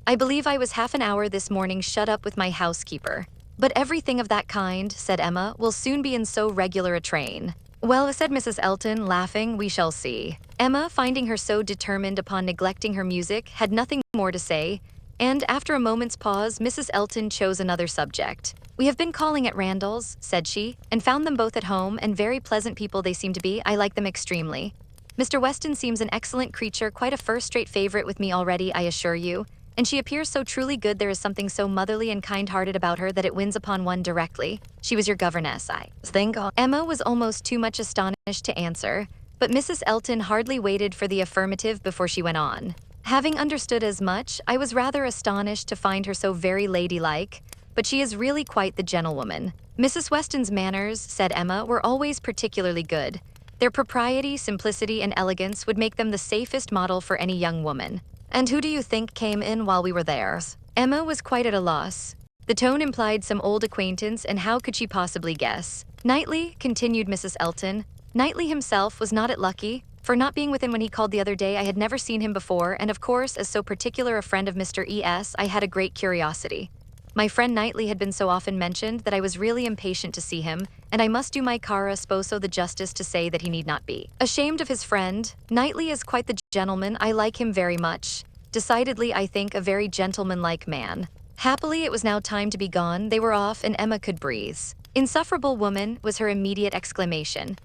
I believe I was half an hour this morning shut up with my housekeeper. But everything of that kind, said Emma, will soon be in so regular a train. Well, said Mrs. Elton, laughing, we shall see. Emma, finding her so determined upon neglecting her music, had nothing more to say, and after a moment's pause, Mrs. Elton chose another subject. We have been calling at Randall's, said she, and found them both at home, and very pleasant people they seem to be. I like them extremely. Mr. Weston seems an excellent creature, quite a first-rate favorite with me already, I assure you. And she appears so truly good, there is something so motherly and kind-hearted about her that it wins upon one directly. She was your governess, I think. Emma was almost too much astonished to answer, but Mrs. Elton hardly waited for the affirmative before she went on. Having understood as much, I was rather astonished to find her so very ladylike, but she is really quite the gentlewoman. Mrs. Weston's manners, said Emma, were always particularly good. Their propriety, simplicity, and elegance would make them the safest model for any young woman. And who do you think came in while we were there? Emma was quite at a loss. The tone implied some old acquaintance, and how could she possibly guess? Knightley, continued Mrs. Elton. Knightley himself was not at lucky, for not being with him when he called the other day, I had never seen him before, and of course, as so particular a friend of Mr. E.S., I had a great curiosity. My friend Knightley had been so often mentioned that I was really impatient to see him, and I must do my cara sposo the justice to say that he need not be ashamed of his friend. Knightley is quite the gentleman. I like him very much. Decidedly, I think, a very gentlemanlike man. Happily, it was now time to be gone. They were off, and Emma could breathe. Insufferable woman, was her immediate exclamation.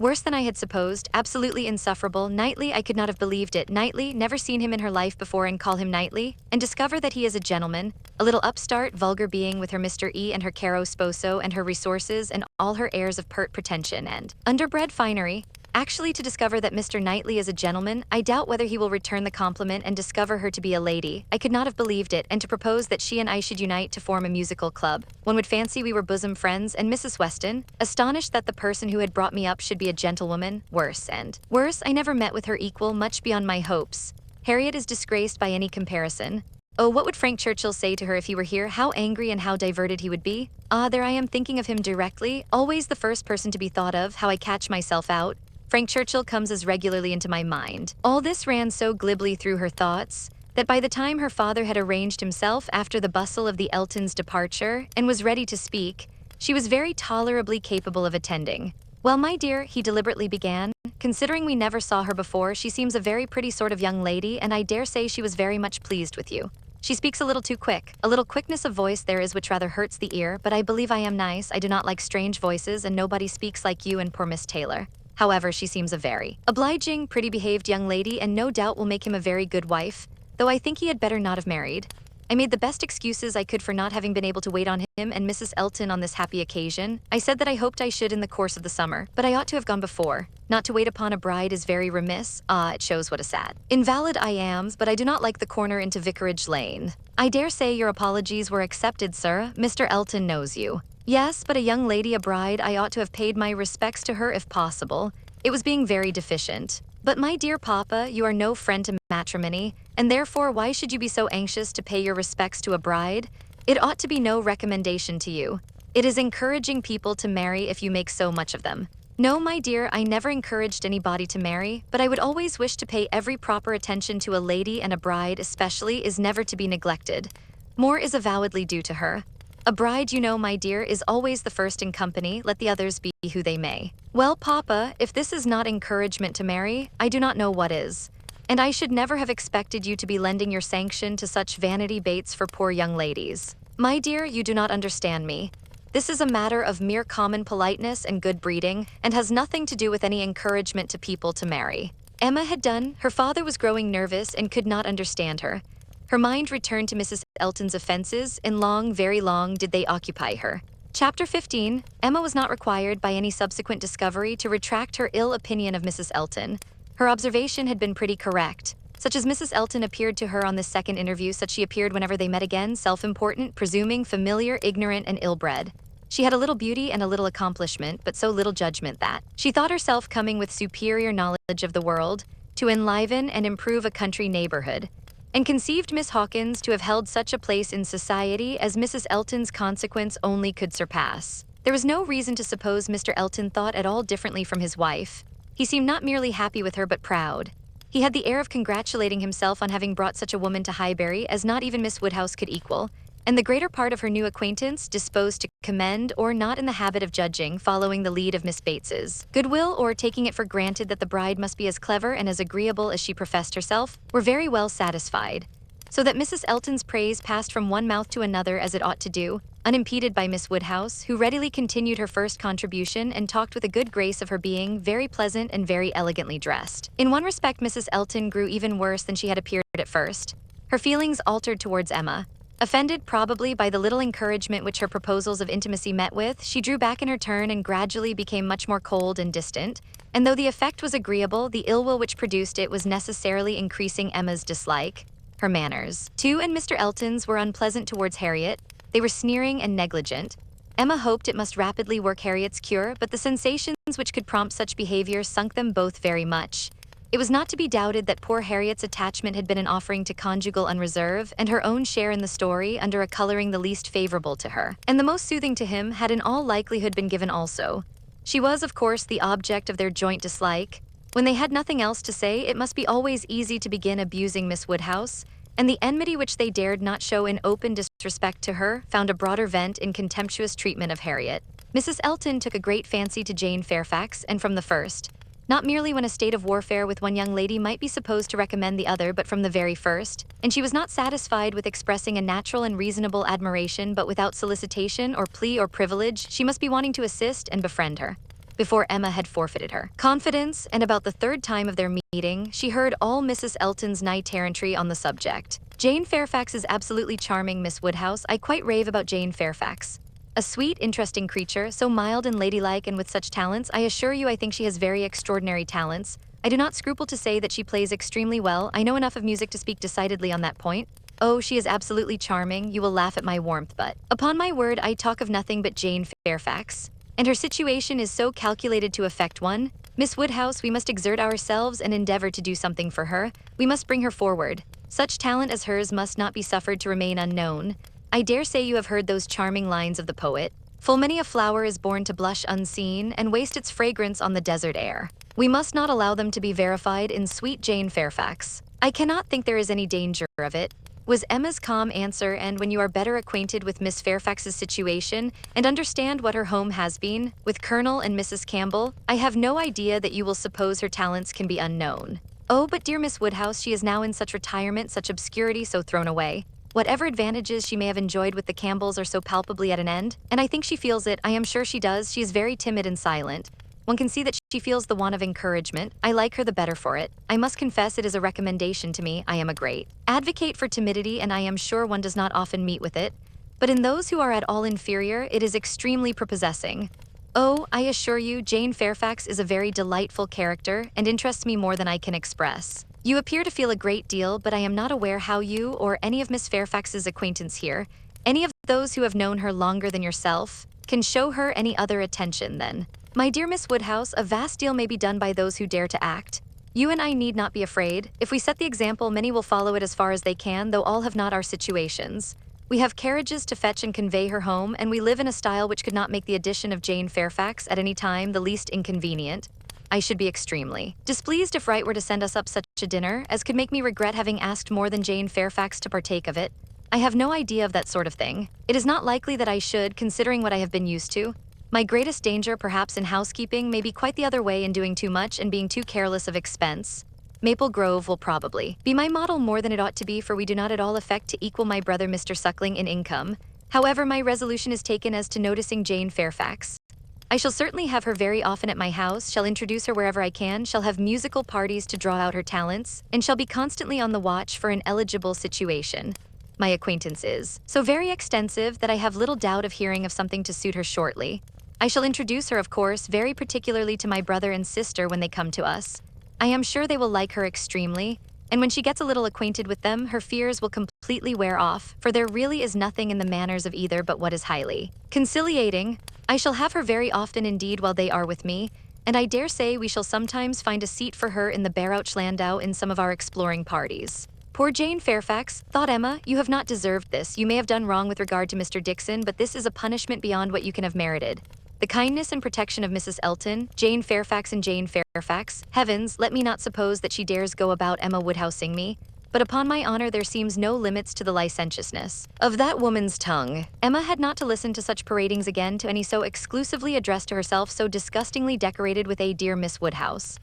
Worse than I had supposed, absolutely insufferable. Knightley, I could not have believed it. Knightley, never seen him in her life before, and call him Knightley, and discover that he is a gentleman, a little upstart, vulgar being with her Mr. E and her caro sposo and her resources and all her airs of pert pretension and underbred finery. Actually, to discover that Mr. Knightley is a gentleman, I doubt whether he will return the compliment and discover her to be a lady. I could not have believed it, and to propose that she and I should unite to form a musical club. One would fancy we were bosom friends, and Mrs. Weston, astonished that the person who had brought me up should be a gentlewoman, worse, I never met with her equal, much beyond my hopes. Harriet is disgraced by any comparison. Oh, what would Frank Churchill say to her if he were here? How angry and how diverted he would be. Ah, there I am thinking of him directly, always the first person to be thought of, how I catch myself out. Frank Churchill comes as regularly into my mind. All this ran so glibly through her thoughts that by the time her father had arranged himself after the bustle of the Eltons' departure and was ready to speak, she was very tolerably capable of attending. Well, my dear, he deliberately began, considering we never saw her before, she seems a very pretty sort of young lady, and I dare say she was very much pleased with you. She speaks a little too quick. A little quickness of voice there is which rather hurts the ear, but I believe I am nice. I do not like strange voices, and nobody speaks like you and poor Miss Taylor. However, she seems a very obliging, pretty-behaved young lady, and no doubt will make him a very good wife, though I think he had better not have married. I made the best excuses I could for not having been able to wait on him and Mrs. Elton on this happy occasion. I said that I hoped I should in the course of the summer, but I ought to have gone before. Not to wait upon a bride is very remiss. Ah, it shows what a sad invalid I am, but I do not like the corner into Vicarage Lane. I dare say your apologies were accepted, sir. Mr. Elton knows you. Yes, but a young lady, a bride, I ought to have paid my respects to her if possible. It was being very deficient. But my dear papa, you are no friend to matrimony, and therefore why should you be so anxious to pay your respects to a bride? It ought to be no recommendation to you. It is encouraging people to marry if you make so much of them. No, my dear, I never encouraged anybody to marry, but I would always wish to pay every proper attention to a lady, and a bride especially is never to be neglected. More is avowedly due to her. A bride, you know, my dear, is always the first in company, let the others be who they may. Well, Papa, if this is not encouragement to marry, I do not know what is. And I should never have expected you to be lending your sanction to such vanity baits for poor young ladies. My dear, you do not understand me. This is a matter of mere common politeness and good breeding, and has nothing to do with any encouragement to people to marry. Emma had done. Her father was growing nervous and could not understand her. Her mind returned to Mrs. Elton's offenses, and long, very long, did they occupy her. Chapter 15. Emma was not required by any subsequent discovery to retract her ill opinion of Mrs. Elton. Her observation had been pretty correct. Such as Mrs. Elton appeared to her on this second interview, such she appeared whenever they met again, self-important, presuming, familiar, ignorant, and ill-bred. She had a little beauty and a little accomplishment, but so little judgment that she thought herself coming with superior knowledge of the world to enliven and improve a country neighborhood, and conceived Miss Hawkins to have held such a place in society as Mrs. Elton's consequence only could surpass. There was no reason to suppose Mr. Elton thought at all differently from his wife. He seemed not merely happy with her but proud. He had the air of congratulating himself on having brought such a woman to Highbury as not even Miss Woodhouse could equal, and the greater part of her new acquaintance disposed to commend or not in the habit of judging, following the lead of Miss Bates's goodwill or taking it for granted that the bride must be as clever and as agreeable as she professed herself, were very well satisfied. So that Mrs. Elton's praise passed from one mouth to another as it ought to do, unimpeded by Miss Woodhouse, who readily continued her first contribution and talked with a good grace of her being very pleasant and very elegantly dressed. In one respect, Mrs. Elton grew even worse than she had appeared at first. Her feelings altered towards Emma. Offended probably by the little encouragement which her proposals of intimacy met with, she drew back in her turn and gradually became much more cold and distant, and though the effect was agreeable, the ill will which produced it was necessarily increasing Emma's dislike. Her manners, too, and Mr. Elton's were unpleasant towards Harriet. They were sneering and negligent. Emma hoped it must rapidly work Harriet's cure, but the sensations which could prompt such behavior sunk them both very much. It was not to be doubted that poor Harriet's attachment had been an offering to conjugal unreserve, and her own share in the story under a coloring the least favorable to her, and the most soothing to him, had in all likelihood been given also. She was, of course, the object of their joint dislike. When they had nothing else to say, it must be always easy to begin abusing Miss Woodhouse, and the enmity which they dared not show in open disrespect to her found a broader vent in contemptuous treatment of Harriet. Mrs. Elton took a great fancy to Jane Fairfax, and from the first. Not merely when a state of warfare with one young lady might be supposed to recommend the other, but from the very first, and she was not satisfied with expressing a natural and reasonable admiration, but without solicitation or plea or privilege, she must be wanting to assist and befriend her, before Emma had forfeited her confidence, and about the third time of their meeting, she heard all Mrs. Elton's knight-errantry on the subject. Jane Fairfax is absolutely charming, Miss Woodhouse. I quite rave about Jane Fairfax. A sweet, interesting creature, so mild and ladylike and with such talents. I assure you I think she has very extraordinary talents. I do not scruple to say that she plays extremely well. I know enough of music to speak decidedly on that point. Oh, she is absolutely charming. You will laugh at my warmth, but upon my word, I talk of nothing but Jane Fairfax. And her situation is so calculated to affect one. Miss Woodhouse, we must exert ourselves and endeavor to do something for her. We must bring her forward. Such talent as hers must not be suffered to remain unknown. I dare say you have heard those charming lines of the poet. Full many a flower is born to blush unseen and waste its fragrance on the desert air. We must not allow them to be verified in sweet Jane Fairfax. I cannot think there is any danger of it, was Emma's calm answer, and when you are better acquainted with Miss Fairfax's situation and understand what her home has been, with Colonel and Mrs. Campbell, I have no idea that you will suppose her talents can be unknown. Oh, but dear Miss Woodhouse, she is now in such retirement, such obscurity, so thrown away. Whatever advantages she may have enjoyed with the Campbells are so palpably at an end, and I think she feels it. I am sure she does. She is very timid and silent. One can see that she feels the want of encouragement. I like her the better for it. I must confess it is a recommendation to me. I am a great advocate for timidity, and I am sure one does not often meet with it. But in those who are at all inferior, it is extremely prepossessing. Oh, I assure you, Jane Fairfax is a very delightful character and interests me more than I can express. You appear to feel a great deal, but I am not aware how you or any of Miss Fairfax's acquaintance here, any of those who have known her longer than yourself, can show her any other attention than. My dear Miss Woodhouse, a vast deal may be done by those who dare to act. You and I need not be afraid. If we set the example, many will follow it as far as they can, though all have not our situations. We have carriages to fetch and convey her home, and we live in a style which could not make the addition of Jane Fairfax at any time the least inconvenient. I should be extremely displeased if Wright were to send us up such a dinner as could make me regret having asked more than Jane Fairfax to partake of it. I have no idea of that sort of thing. It is not likely that I should, considering what I have been used to. My greatest danger, perhaps in housekeeping, may be quite the other way in doing too much and being too careless of expense. Maple Grove will probably be my model more than it ought to be, for we do not at all affect to equal my brother Mr. Suckling in income. However, my resolution is taken as to noticing Jane Fairfax. I shall certainly have her very often at my house, shall introduce her wherever I can, shall have musical parties to draw out her talents, and shall be constantly on the watch for an eligible situation. My acquaintance is so very extensive that I have little doubt of hearing of something to suit her shortly. I shall introduce her, of course, very particularly to my brother and sister when they come to us. I am sure they will like her extremely, and when she gets a little acquainted with them, her fears will completely wear off, for there really is nothing in the manners of either but what is highly conciliating. I shall have her very often indeed while they are with me, and I dare say we shall sometimes find a seat for her in the Barouch landau in some of our exploring parties. Poor Jane Fairfax, thought Emma, you have not deserved this. You may have done wrong with regard to Mr. Dixon, but this is a punishment beyond what you can have merited. The kindness and protection of Mrs. Elton, Jane Fairfax and Jane Fairfax. Heavens, let me not suppose that she dares go about Emma Woodhousing me. But upon my honor there seems no limits to the licentiousness of that woman's tongue. Emma had not to listen to such paradings again, to any so exclusively addressed to herself, so disgustingly decorated with a dear Miss Woodhouse.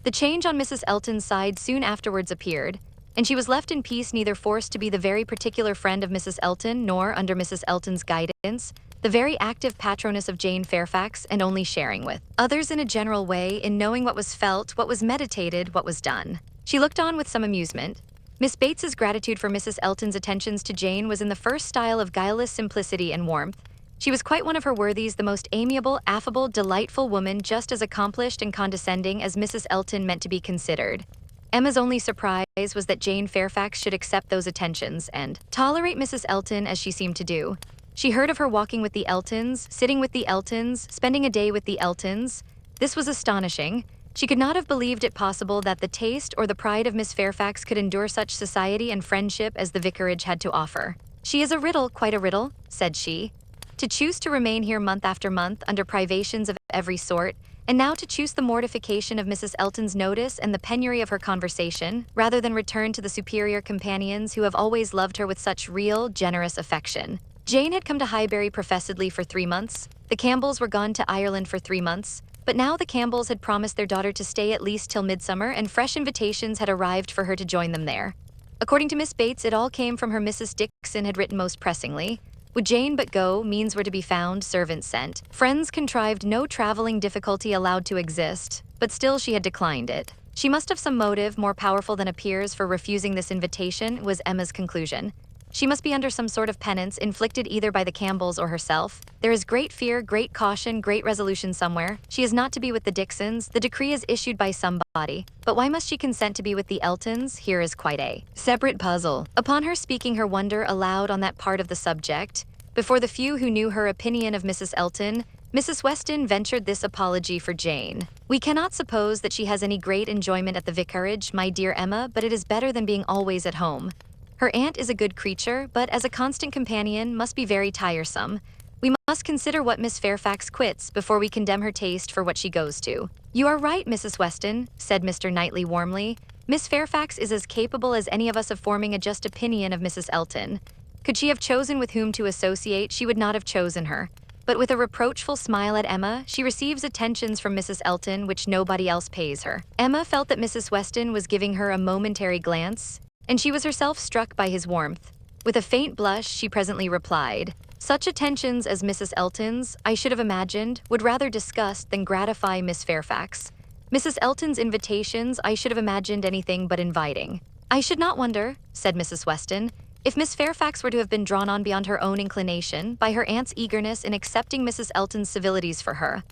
The change on Mrs. Elton's side soon afterwards appeared, and she was left in peace, neither forced to be the very particular friend of Mrs. Elton, nor, under Mrs. Elton's guidance, the very active patroness of Jane Fairfax, and only sharing with others in a general way in knowing what was felt, what was meditated, what was done. She looked on with some amusement. Miss Bates's gratitude for Mrs. Elton's attentions to Jane was in the first style of guileless simplicity and warmth. She was quite one of her worthies, the most amiable, affable, delightful woman, just as accomplished and condescending as Mrs. Elton meant to be considered. Emma's only surprise was that Jane Fairfax should accept those attentions and tolerate Mrs. Elton as she seemed to do. She heard of her walking with the Eltons, sitting with the Eltons, spending a day with the Eltons. This was astonishing. She could not have believed it possible that the taste or the pride of Miss Fairfax could endure such society and friendship as the vicarage had to offer. She is a riddle, quite a riddle, said she. To choose to remain here month after month under privations of every sort, and now to choose the mortification of Mrs. Elton's notice and the penury of her conversation, rather than return to the superior companions who have always loved her with such real, generous affection. Jane had come to Highbury professedly for 3 months. The Campbells were gone to Ireland for 3 months. But now the Campbells had promised their daughter to stay at least till midsummer, and fresh invitations had arrived for her to join them there. According to Miss Bates, it all came from her Mrs. Dixon had written most pressingly. Would Jane but go, means were to be found, servants sent. Friends contrived, no traveling difficulty allowed to exist, but still she had declined it. She must have some motive more powerful than appears for refusing this invitation, was Emma's conclusion. She must be under some sort of penance, inflicted either by the Campbells or herself. There is great fear, great caution, great resolution somewhere. She is not to be with the Dixons. The decree is issued by somebody. But why must she consent to be with the Eltons? Here is quite a separate puzzle. Upon her speaking her wonder aloud on that part of the subject, before the few who knew her opinion of Mrs. Elton, Mrs. Weston ventured this apology for Jane. We cannot suppose that she has any great enjoyment at the vicarage, my dear Emma, but it is better than being always at home. Her aunt is a good creature, but as a constant companion must be very tiresome. We must consider what Miss Fairfax quits before we condemn her taste for what she goes to. You are right, Mrs. Weston, said Mr. Knightley warmly. Miss Fairfax is as capable as any of us of forming a just opinion of Mrs. Elton. Could she have chosen with whom to associate, she would not have chosen her. But with a reproachful smile at Emma, she receives attentions from Mrs. Elton which nobody else pays her. Emma felt that Mrs. Weston was giving her a momentary glance, and she was herself struck by his warmth. With a faint blush, she presently replied, "Such attentions as Mrs. Elton's, I should have imagined, would rather disgust than gratify Miss Fairfax. Mrs. Elton's invitations I should have imagined anything but inviting." "I should not wonder," said Mrs. Weston, "if Miss Fairfax were to have been drawn on beyond her own inclination by her aunt's eagerness in accepting Mrs. Elton's civilities for her.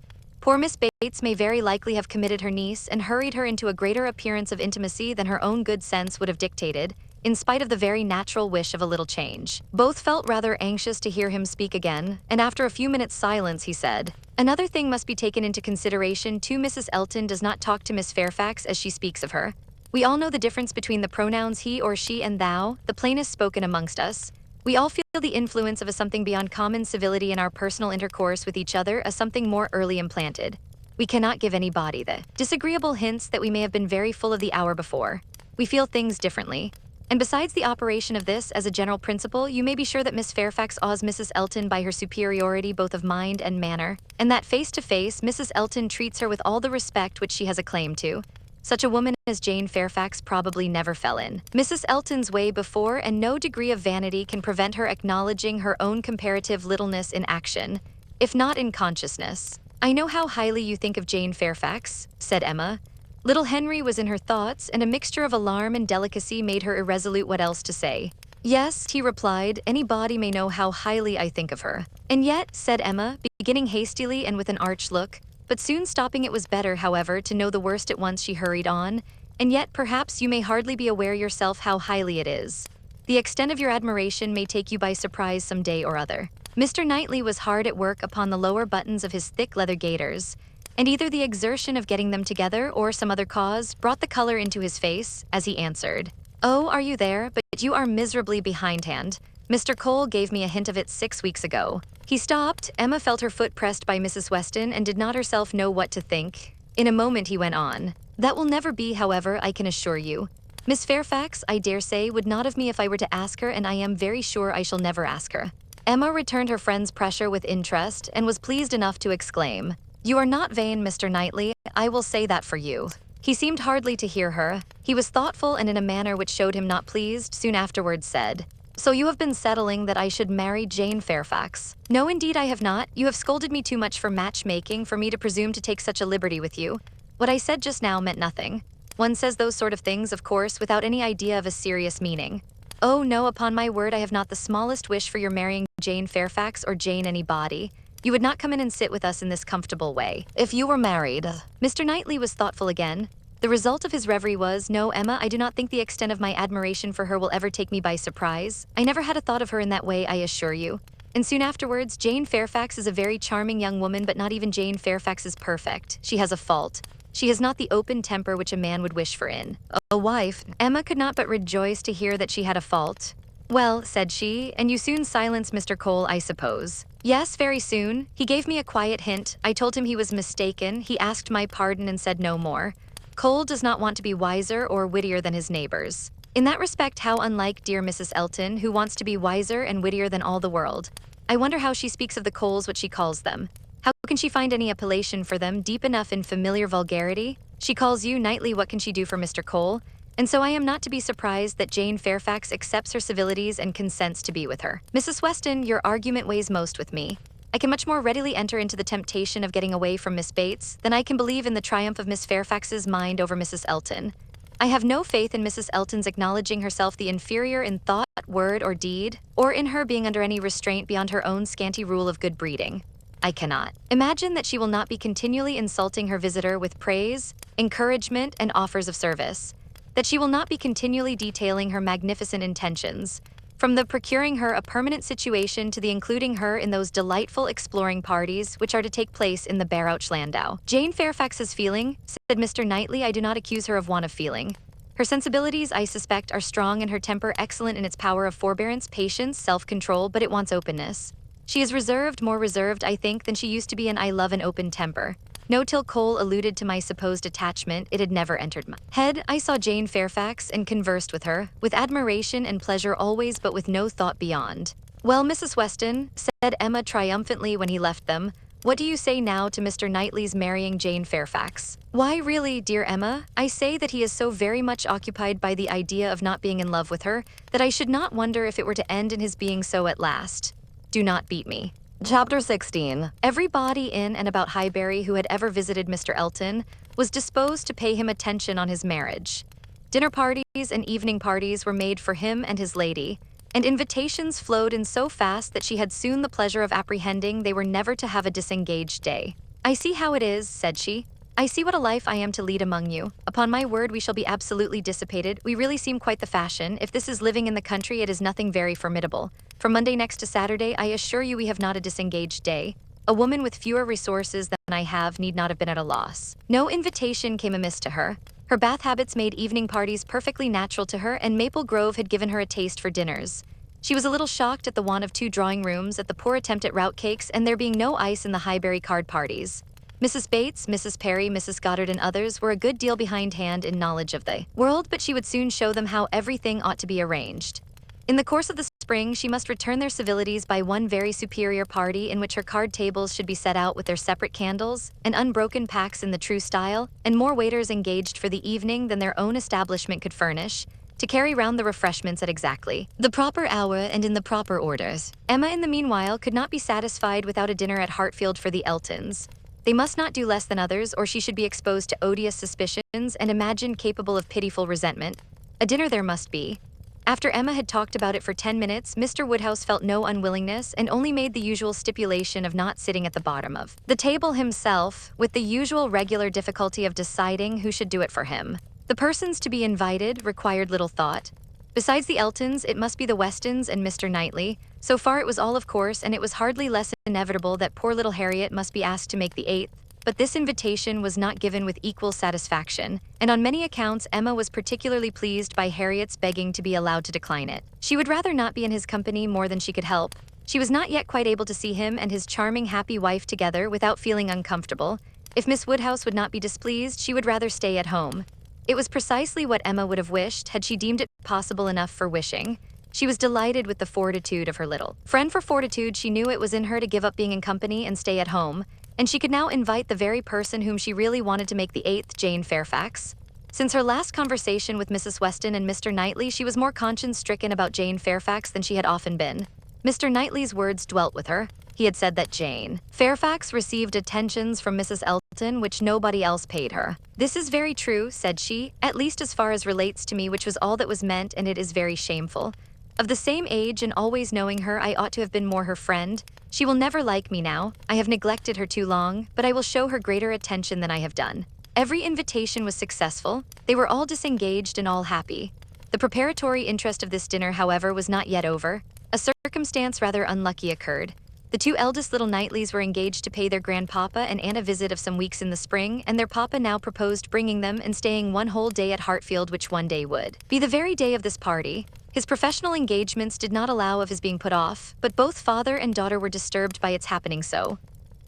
Poor Miss Bates may very likely have committed her niece and hurried her into a greater appearance of intimacy than her own good sense would have dictated, in spite of the very natural wish of a little change." Both felt rather anxious to hear him speak again, and after a few minutes' silence he said, "Another thing must be taken into consideration too. Mrs. Elton does not talk to Miss Fairfax as she speaks of her. We all know the difference between the pronouns he or she and thou, the plainest spoken amongst us. We all feel the influence of a something beyond common civility in our personal intercourse with each other, as something more early implanted. We cannot give anybody the disagreeable hints that we may have been very full of the hour before. We feel things differently. And besides the operation of this as a general principle, you may be sure that Miss Fairfax awes Mrs. Elton by her superiority both of mind and manner, and that face to face Mrs. Elton treats her with all the respect which she has a claim to. Such a woman as Jane Fairfax probably never fell in Mrs. Elton's way before, and no degree of vanity can prevent her acknowledging her own comparative littleness in action, if not in consciousness. "I know how highly you think of Jane Fairfax," said Emma. Little Henry was in her thoughts, and a mixture of alarm and delicacy made her irresolute what else to say. "Yes," he replied, "any body may know how highly I think of her." "And yet," said Emma, beginning hastily and with an arch look, but soon stopping. It was better, however, to know the worst at once. She hurried on, "And yet perhaps you may hardly be aware yourself how highly it is. The extent of your admiration may take you by surprise some day or other." Mr. Knightley was hard at work upon the lower buttons of his thick leather gaiters, and either the exertion of getting them together or some other cause brought the color into his face as he answered, "Oh, are you there? But you are miserably behindhand. Mr. Cole gave me a hint of it 6 weeks ago." He stopped. Emma felt her foot pressed by Mrs. Weston and did not herself know what to think. In a moment he went on, "That will never be, however, I can assure you. Miss Fairfax, I dare say, would not of me if I were to ask her, and I am very sure I shall never ask her." Emma returned her friend's pressure with interest and was pleased enough to exclaim, "You are not vain, Mr. Knightley, I will say that for you." He seemed hardly to hear her. He was thoughtful, and in a manner which showed him not pleased, soon afterwards said, "So you have been settling that I should marry Jane Fairfax?" "No, indeed I have not. You have scolded me too much for matchmaking for me to presume to take such a liberty with you. What I said just now meant nothing. One says those sort of things, of course, without any idea of a serious meaning. Oh no, upon my word, I have not the smallest wish for your marrying Jane Fairfax or Jane anybody. You would not come in and sit with us in this comfortable way. If you were married—" Mr. Knightley was thoughtful again. The result of his reverie was, "No, Emma, I do not think the extent of my admiration for her will ever take me by surprise. I never had a thought of her in that way, I assure you." And soon afterwards, "Jane Fairfax is a very charming young woman, but not even Jane Fairfax is perfect. She has a fault. She has not the open temper which a man would wish for in a wife." Emma could not but rejoice to hear that she had a fault. "Well," said she, "and you soon silenced Mr. Cole, I suppose?" "Yes, very soon. He gave me a quiet hint. I told him he was mistaken. He asked my pardon and said no more. Cole does not want to be wiser or wittier than his neighbors. In that respect, how unlike dear Mrs. Elton, who wants to be wiser and wittier than all the world. I wonder how she speaks of the Coles, what she calls them. How can she find any appellation for them deep enough in familiar vulgarity? She calls you Knightley, what can she do for Mr. Cole? And so I am not to be surprised that Jane Fairfax accepts her civilities and consents to be with her. Mrs. Weston, your argument weighs most with me. I can much more readily enter into the temptation of getting away from Miss Bates than I can believe in the triumph of Miss Fairfax's mind over Mrs. Elton. I have no faith in Mrs. Elton's acknowledging herself the inferior in thought, word, or deed, or in her being under any restraint beyond her own scanty rule of good breeding. I cannot imagine that she will not be continually insulting her visitor with praise, encouragement, and offers of service, that she will not be continually detailing her magnificent intentions, from the procuring her a permanent situation to the including her in those delightful exploring parties which are to take place in the Barouch landau. Jane Fairfax's feeling, said Mr. Knightley, I do not accuse her of want of feeling. Her sensibilities, I suspect, are strong and her temper excellent in its power of forbearance, patience, self-control, but it wants openness. She is reserved, more reserved, I think, than she used to be, and I love an open temper. No, till Cole alluded to my supposed attachment, it had never entered my head. I saw Jane Fairfax and conversed with her, with admiration and pleasure always, but with no thought beyond. Well, Mrs. Weston, said Emma triumphantly when he left them, what do you say now to Mr. Knightley's marrying Jane Fairfax? Why, really, dear Emma, I say that he is so very much occupied by the idea of not being in love with her, that I should not wonder if it were to end in his being so at last. Do not beat me. Chapter 16. Everybody in and about Highbury who had ever visited Mr. Elton was disposed to pay him attention on his marriage. Dinner parties and evening parties were made for him and his lady, and invitations flowed in so fast that she had soon the pleasure of apprehending they were never to have a disengaged day. I see how it is, said she. I see what a life I am to lead among you. Upon my word, we shall be absolutely dissipated. We really seem quite the fashion. If this is living in the country, it is nothing very formidable. From Monday next to Saturday, I assure you we have not a disengaged day. A woman with fewer resources than I have need not have been at a loss. No invitation came amiss to her. Her bath habits made evening parties perfectly natural to her, and Maple Grove had given her a taste for dinners. She was a little shocked at the want of 2 drawing rooms, at the poor attempt at rout cakes, and there being no ice in the Highbury card parties. Mrs. Bates, Mrs. Perry, Mrs. Goddard, and others were a good deal behindhand in knowledge of the world, but she would soon show them how everything ought to be arranged. In the course of the spring, she must return their civilities by one very superior party in which her card tables should be set out with their separate candles, and unbroken packs in the true style, and more waiters engaged for the evening than their own establishment could furnish, to carry round the refreshments at exactly the proper hour and in the proper orders. Emma, in the meanwhile, could not be satisfied without a dinner at Hartfield for the Eltons. They must not do less than others, or she should be exposed to odious suspicions and imagined capable of pitiful resentment. A dinner there must be. After Emma had talked about it for 10 minutes, Mr. Woodhouse felt no unwillingness and only made the usual stipulation of not sitting at the bottom of the table himself, with the usual regular difficulty of deciding who should do it for him. The persons to be invited required little thought. Besides the Eltons, it must be the Westons and Mr. Knightley. So far it was all of course, and it was hardly less inevitable that poor little Harriet must be asked to make the eighth. But this invitation was not given with equal satisfaction, and on many accounts Emma was particularly pleased by Harriet's begging to be allowed to decline it. She would rather not be in his company more than she could help. She was not yet quite able to see him and his charming, happy wife together without feeling uncomfortable. If Miss Woodhouse would not be displeased, she would rather stay at home. It was precisely what Emma would have wished had she deemed it possible enough for wishing. She was delighted with the fortitude of her little friend. For fortitude, she knew it was in her to give up being in company and stay at home, and she could now invite the very person whom she really wanted to make the eighth, Jane Fairfax. Since her last conversation with Mrs. Weston and Mr. Knightley, she was more conscience-stricken about Jane Fairfax than she had often been. Mr. Knightley's words dwelt with her. He had said that Jane Fairfax received attentions from Mrs. Elton which nobody else paid her. "This is very true," said she, "at least as far as relates to me, which was all that was meant, and it is very shameful. Of the same age and always knowing her, I ought to have been more her friend. She will never like me now. I have neglected her too long, but I will show her greater attention than I have done." Every invitation was successful. They were all disengaged and all happy. The preparatory interest of this dinner, however, was not yet over. A circumstance rather unlucky occurred. The two eldest little Knightleys were engaged to pay their grandpapa and aunt a visit of some weeks in the spring, and their papa now proposed bringing them and staying one whole day at Hartfield, which one day would be the very day of this party. His professional engagements did not allow of his being put off, but both father and daughter were disturbed by its happening so.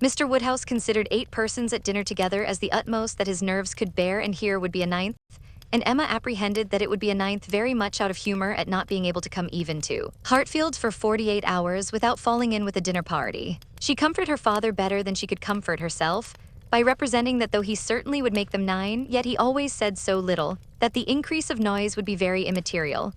Mr. Woodhouse considered 8 persons at dinner together as the utmost that his nerves could bear, and here would be a 9th, and Emma apprehended that it would be a 9th, very much out of humor at not being able to come even to Hartfield for 48 hours without falling in with a dinner party. She comforted her father better than she could comfort herself, by representing that though he certainly would make them 9, yet he always said so little, that the increase of noise would be very immaterial.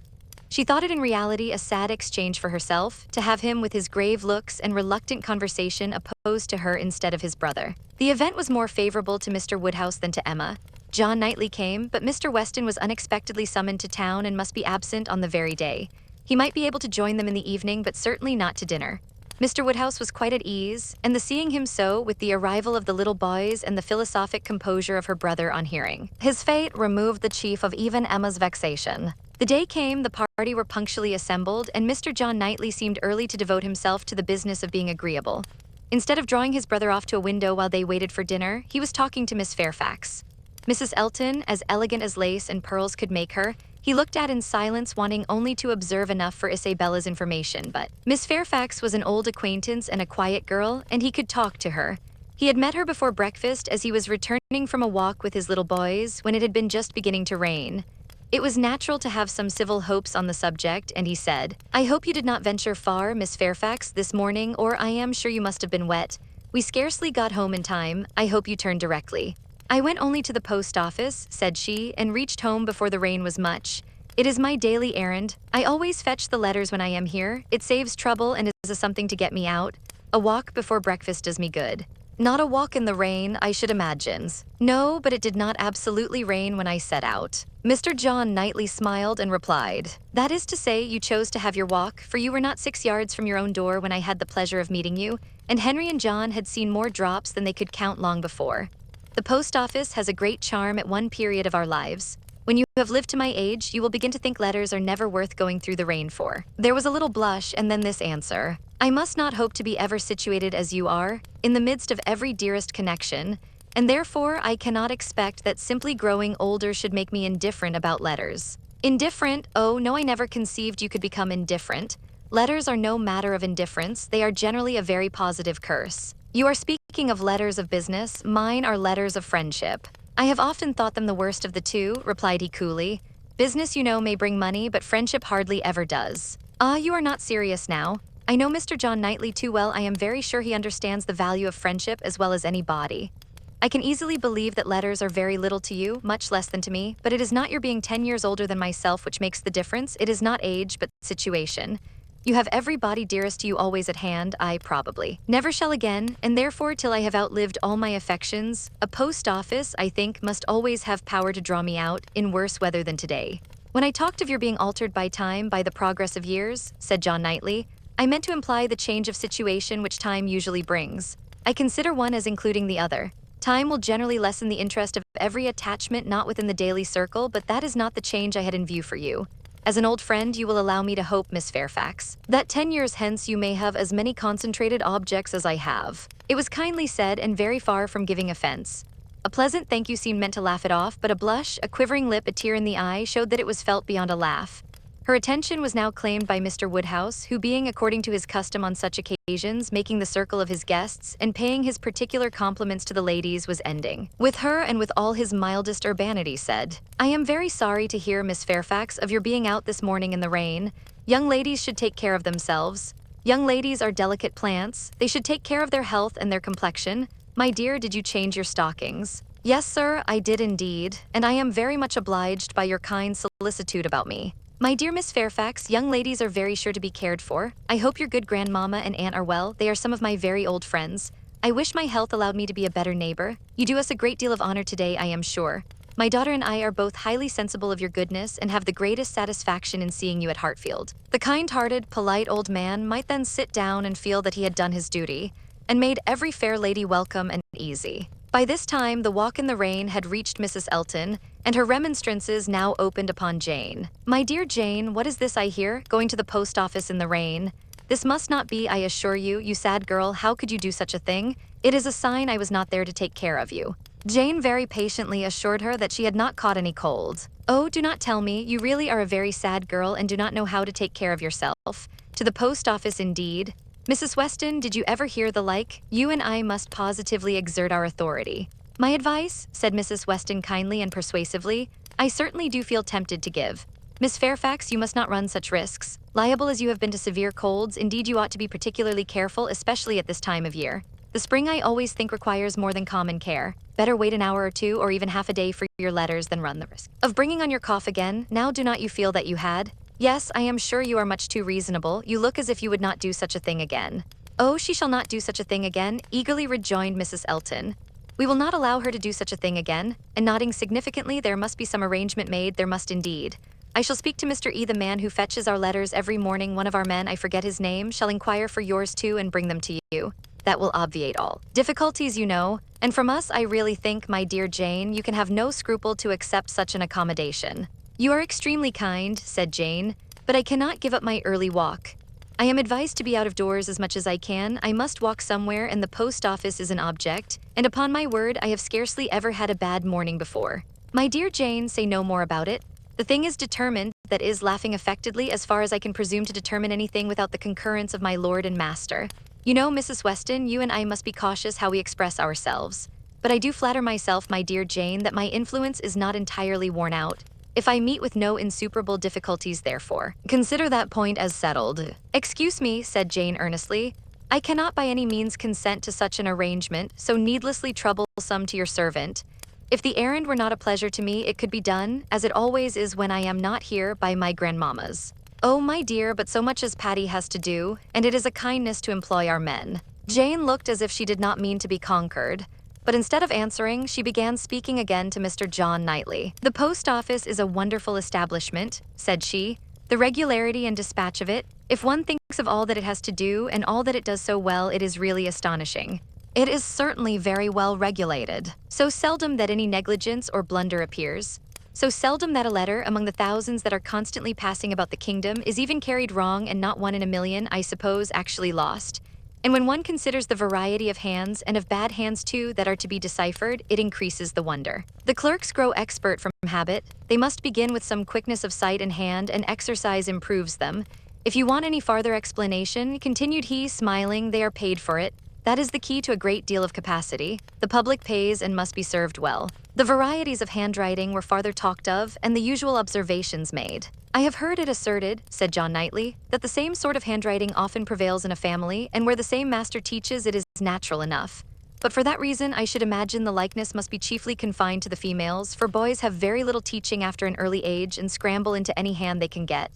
She thought it in reality a sad exchange for herself, to have him with his grave looks and reluctant conversation opposed to her instead of his brother. The event was more favorable to Mr. Woodhouse than to Emma. John Knightley came, but Mr. Weston was unexpectedly summoned to town and must be absent on the very day. He might be able to join them in the evening, but certainly not to dinner. Mr. Woodhouse was quite at ease, and the seeing him so, with the arrival of the little boys and the philosophic composure of her brother on hearing his fate, removed the chief of even Emma's vexation. The day came, the party were punctually assembled, and Mr. John Knightley seemed early to devote himself to the business of being agreeable. Instead of drawing his brother off to a window while they waited for dinner, he was talking to Miss Fairfax. Mrs. Elton, as elegant as lace and pearls could make her, he looked at in silence, wanting only to observe enough for Isabella's information, but Miss Fairfax was an old acquaintance and a quiet girl, and he could talk to her. He had met her before breakfast as he was returning from a walk with his little boys, when it had been just beginning to rain. It was natural to have some civil hopes on the subject, and he said, "I hope you did not venture far, Miss Fairfax, this morning, or I am sure you must have been wet. We scarcely got home in time. I hope you turned directly." "I went only to the post office," said she, "and reached home before the rain was much. It is my daily errand. I always fetch the letters when I am here. It saves trouble and is a something to get me out. A walk before breakfast does me good." "Not a walk in the rain, I should imagine." "No, but it did not absolutely rain when I set out." Mr. John Knightley smiled and replied, "That is to say, you chose to have your walk, for you were not 6 yards from your own door when I had the pleasure of meeting you, and Henry and John had seen more drops than they could count long before. The post office has a great charm at one period of our lives. When you have lived to my age, you will begin to think letters are never worth going through the rain for." There was a little blush, and then this answer, "I must not hope to be ever situated as you are, in the midst of every dearest connection, and therefore I cannot expect that simply growing older should make me indifferent about letters." "Indifferent? Oh, no, I never conceived you could become indifferent. Letters are no matter of indifference, they are generally a very positive curse." "You are speaking Speaking of letters of business, mine are letters of friendship. I have often thought them the worst of the two, replied he coolly. Business, you know, may bring money, but friendship hardly ever does. Ah, you are not serious now. I know Mr. John Knightley too well. I am very sure he understands the value of friendship as well as anybody. I can easily believe that letters are very little to you, much less than to me, but it is not your being 10 years older than myself which makes the difference. It is not age, but situation. You have everybody dearest to you always at hand. I probably never shall again, and therefore till I have outlived all my affections, a post office, I think, must always have power to draw me out, in worse weather than today. When I talked of your being altered by time, by the progress of years, said John Knightley, I meant to imply the change of situation which time usually brings. I consider one as including the other. Time will generally lessen the interest of every attachment not within the daily circle, but that is not the change I had in view for you. As an old friend, you will allow me to hope, Miss Fairfax, that 10 years hence you may have as many concentrated objects as I have. It was kindly said and very far from giving offense. A pleasant thank you seemed meant to laugh it off, but a blush, a quivering lip, a tear in the eye showed that it was felt beyond a laugh. Her attention was now claimed by Mr. Woodhouse, who being, according to his custom on such occasions, making the circle of his guests and paying his particular compliments to the ladies, was ending. With her and with all his mildest urbanity said, I am very sorry to hear, Miss Fairfax, of your being out this morning in the rain. Young ladies should take care of themselves. Young ladies are delicate plants. They should take care of their health and their complexion. My dear, did you change your stockings? Yes, sir, I did indeed, and I am very much obliged by your kind solicitude about me. My dear Miss Fairfax, young ladies are very sure to be cared for. I hope your good grandmamma and aunt are well. They are some of my very old friends. I wish my health allowed me to be a better neighbor. You do us a great deal of honor today, I am sure. My daughter and I are both highly sensible of your goodness and have the greatest satisfaction in seeing you at Hartfield. The kind-hearted, polite old man might then sit down and feel that he had done his duty, and made every fair lady welcome and easy. By this time, the walk in the rain had reached Mrs. Elton, and her remonstrances now opened upon Jane. My dear Jane, what is this I hear? Going to the post office in the rain? This must not be, I assure you, you sad girl, how could you do such a thing? It is a sign I was not there to take care of you. Jane very patiently assured her that she had not caught any cold. Oh, do not tell me, you really are a very sad girl and do not know how to take care of yourself. To the post office indeed. Mrs. Weston, did you ever hear the like? You and I must positively exert our authority. My advice, said Mrs. Weston kindly and persuasively, I certainly do feel tempted to give. Miss Fairfax, you must not run such risks. Liable as you have been to severe colds, indeed you ought to be particularly careful, especially at this time of year. The spring I always think requires more than common care. Better wait an hour or two or even half a day for your letters than run the risk of bringing on your cough again. Now do not you feel that you had? Yes, I am sure you are much too reasonable. You look as if you would not do such a thing again. Oh, she shall not do such a thing again, eagerly rejoined Mrs. Elton. We will not allow her to do such a thing again, and nodding significantly, there must be some arrangement made, there must indeed. I shall speak to Mr. E, the man who fetches our letters every morning. One of our men, I forget his name, shall inquire for yours too and bring them to you. That will obviate all difficulties, you know, and from us I really think, my dear Jane, you can have no scruple to accept such an accommodation. You are extremely kind, said Jane, but I cannot give up my early walk. I am advised to be out of doors as much as I can. I must walk somewhere, and the post office is an object, and upon my word, I have scarcely ever had a bad morning before. My dear Jane, say no more about it. The thing is determined, that is, laughing affectedly, as far as I can presume to determine anything without the concurrence of my lord and master. You know, Mrs. Weston, you and I must be cautious how we express ourselves. But I do flatter myself, my dear Jane, that my influence is not entirely worn out. If I meet with no insuperable difficulties, therefore, consider that point as settled. Excuse me, said Jane earnestly. I cannot by any means consent to such an arrangement, so needlessly troublesome to your servant. If the errand were not a pleasure to me, it could be done, as it always is when I am not here, by my grandmammas. Oh, my dear, but so much as Patty has to do, and it is a kindness to employ our men. Jane looked as if she did not mean to be conquered. But instead of answering, she began speaking again to Mr. John Knightley. The post office is a wonderful establishment, said she. The regularity and dispatch of it, if one thinks of all that it has to do and all that it does so well, it is really astonishing. It is certainly very well regulated. So seldom that any negligence or blunder appears. So seldom that a letter, among the thousands that are constantly passing about the kingdom, is even carried wrong, and not one in a million, I suppose, actually lost. And when one considers the variety of hands, and of bad hands too, that are to be deciphered, it increases the wonder. The clerks grow expert from habit. They must begin with some quickness of sight and hand, and exercise improves them. If you want any farther explanation, continued he, smiling, they are paid for it. That is the key to a great deal of capacity. The public pays and must be served well. The varieties of handwriting were farther talked of, and the usual observations made. I have heard it asserted, said John Knightley, that the same sort of handwriting often prevails in a family, and where the same master teaches it is natural enough. But for that reason, I should imagine the likeness must be chiefly confined to the females, for boys have very little teaching after an early age and scramble into any hand they can get.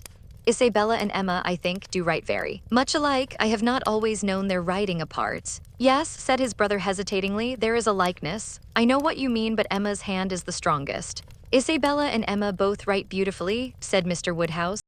Isabella and Emma, I think, do write very much alike. I have not always known their writing apart. Yes, said his brother hesitatingly, there is a likeness. I know what you mean, but Emma's hand is the strongest. Isabella and Emma both write beautifully, said Mr. Woodhouse,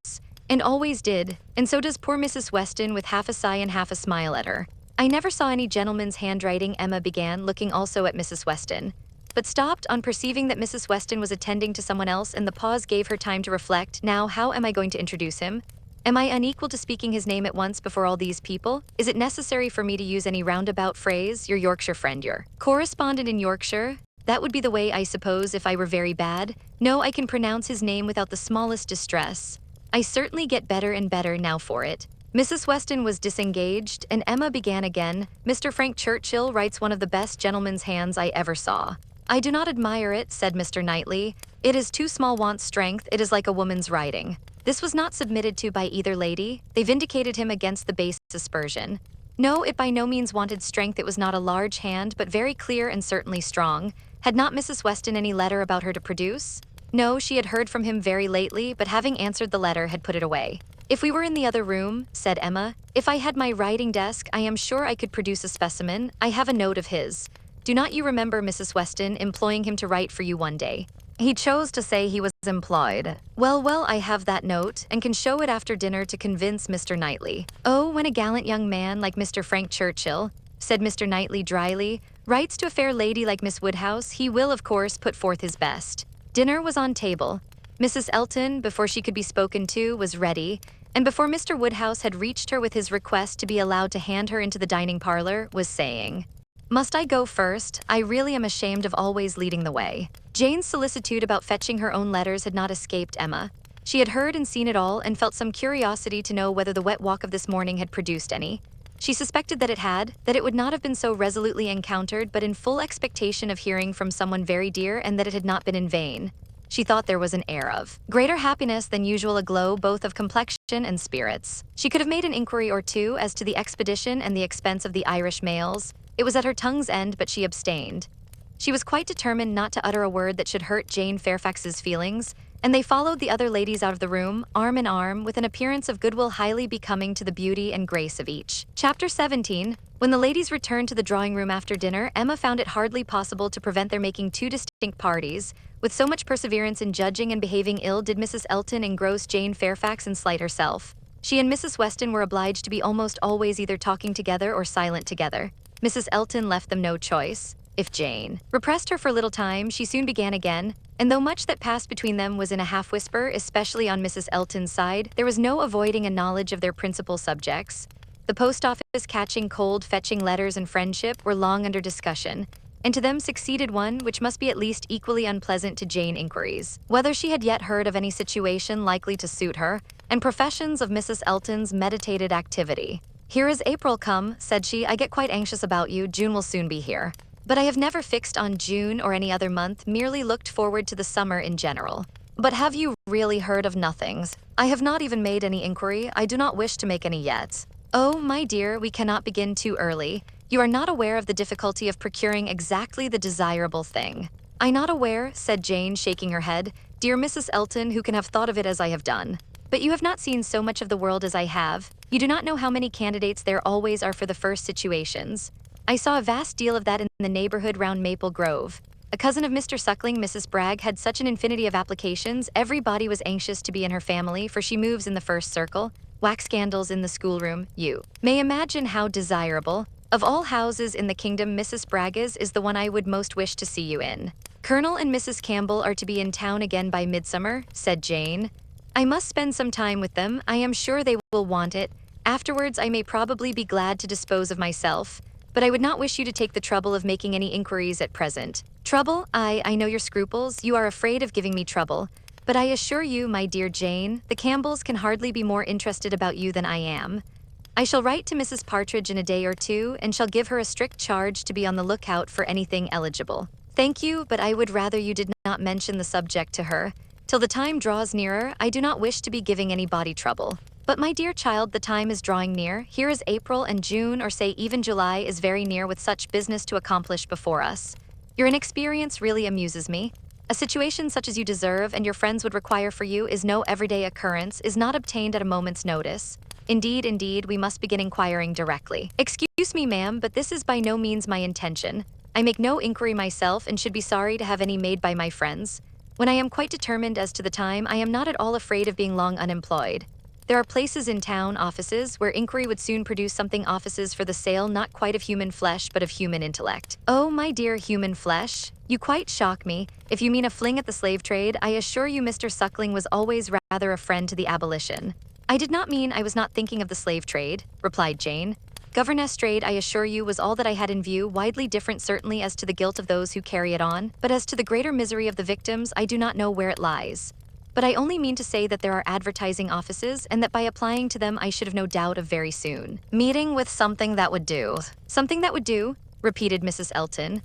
and always did, and so does poor Mrs. Weston, with half a sigh and half a smile at her. I never saw any gentleman's handwriting, Emma began, looking also at Mrs. Weston, but stopped on perceiving that Mrs. Weston was attending to someone else, and the pause gave her time to reflect. Now, how am I going to introduce him? Am I unequal to speaking his name at once before all these people? Is it necessary for me to use any roundabout phrase? Your Yorkshire friend, your correspondent in Yorkshire? That would be the way, I suppose, if I were very bad. No, I can pronounce his name without the smallest distress. I certainly get better and better now for it. Mrs. Weston was disengaged, and Emma began again. Mr. Frank Churchill writes one of the best gentleman's hands I ever saw. I do not admire it, said Mr. Knightley. It is too small, wants strength, it is like a woman's writing. This was not submitted to by either lady. They vindicated him against the base aspersion. No, it by no means wanted strength. It was not a large hand, but very clear and certainly strong. Had not Mrs. Weston any letter about her to produce? No, she had heard from him very lately, but having answered the letter, had put it away. If we were in the other room, said Emma, if I had my writing desk, I am sure I could produce a specimen. I have a note of his. Do not you remember, Mrs. Weston, employing him to write for you one day? He chose to say he was employed. Well, I have that note, and can show it after dinner to convince Mr. Knightley. Oh, when a gallant young man like Mr. Frank Churchill, said Mr. Knightley dryly, writes to a fair lady like Miss Woodhouse, he will, of course, put forth his best. Dinner was on table. Mrs. Elton, before she could be spoken to, was ready, and before Mr. Woodhouse had reached her with his request to be allowed to hand her into the dining parlor, was saying, "Must I go first? I really am ashamed of always leading the way." Jane's solicitude about fetching her own letters had not escaped Emma. She had heard and seen it all, and felt some curiosity to know whether the wet walk of this morning had produced any. She suspected that it had, that it would not have been so resolutely encountered, but in full expectation of hearing from someone very dear, and that it had not been in vain. She thought there was an air of greater happiness than usual aglow both of complexion and spirits. She could have made an inquiry or two as to the expedition and the expense of the Irish mails. It was at her tongue's end, but she abstained. She was quite determined not to utter a word that should hurt Jane Fairfax's feelings, and they followed the other ladies out of the room, arm in arm, with an appearance of goodwill highly becoming to the beauty and grace of each. Chapter 17. When the ladies returned to the drawing-room after dinner, Emma found it hardly possible to prevent their making two distinct parties. With so much perseverance in judging and behaving ill did Mrs. Elton engross Jane Fairfax and slight herself. She and Mrs. Weston were obliged to be almost always either talking together or silent together. Mrs. Elton left them no choice. If Jane repressed her for a little time, she soon began again, and though much that passed between them was in a half-whisper, especially on Mrs. Elton's side, there was no avoiding a knowledge of their principal subjects. The post office, catching cold, fetching letters, and friendship were long under discussion, and to them succeeded one which must be at least equally unpleasant to Jane inquiries, whether she had yet heard of any situation likely to suit her, and professions of Mrs. Elton's meditated activity. "Here is April come," said she. "I get quite anxious about you. June will soon be here. But I have never fixed on June or any other month, merely looked forward to the summer in general. But have you really heard of nothings? I have not even made any inquiry. I do not wish to make any yet." "Oh, my dear, we cannot begin too early. You are not aware of the difficulty of procuring exactly the desirable thing." "I'm not aware," said Jane, shaking her head. "Dear Mrs. Elton, who can have thought of it as I have done? But you have not seen so much of the world as I have. You do not know how many candidates there always are for the first situations. I saw a vast deal of that in the neighborhood round Maple Grove. A cousin of Mr. Suckling, Mrs. Bragg, had such an infinity of applications. Everybody was anxious to be in her family, for she moves in the first circle. Wax scandals in the schoolroom. You may imagine how desirable. Of all houses in the kingdom, Mrs. Bragg's is the one I would most wish to see you in. Colonel and Mrs. Campbell are to be in town again by midsummer," said Jane. "I must spend some time with them. I am sure they will want it. Afterwards, I may probably be glad to dispose of myself. But I would not wish you to take the trouble of making any inquiries at present." "Trouble? I know your scruples. You are afraid of giving me trouble. But I assure you, my dear Jane, the Campbells can hardly be more interested about you than I am. I shall write to Mrs. Partridge in a day or two and shall give her a strict charge to be on the lookout for anything eligible. Thank you, but I would rather you did not mention the subject to her. Till the time draws nearer, I do not wish to be giving anybody trouble. But my dear child, the time is drawing near. Here is April and June, or say even July, is very near with such business to accomplish before us. Your inexperience really amuses me. A situation such as you deserve and your friends would require for you is no everyday occurrence, is not obtained at a moment's notice. Indeed, we must begin inquiring directly. Excuse me, ma'am, but this is by no means my intention. I make no inquiry myself and should be sorry to have any made by my friends. When I am quite determined as to the time, I am not at all afraid of being long unemployed. There are places in town, offices, where inquiry would soon produce something, offices for the sale not quite of human flesh but of human intellect. Oh, my dear, human flesh? You quite shock me. If you mean a fling at the slave trade, I assure you Mr. Suckling was always rather a friend to the abolition. I did not mean I was not thinking of the slave trade, replied Jane. Governess trade, I assure you, was all that I had in view, widely different certainly as to the guilt of those who carry it on, but as to the greater misery of the victims, I do not know where it lies. But I only mean to say that there are advertising offices, and that by applying to them I should have no doubt of very soon meeting with something that would do. Something that would do, repeated Mrs. Elton.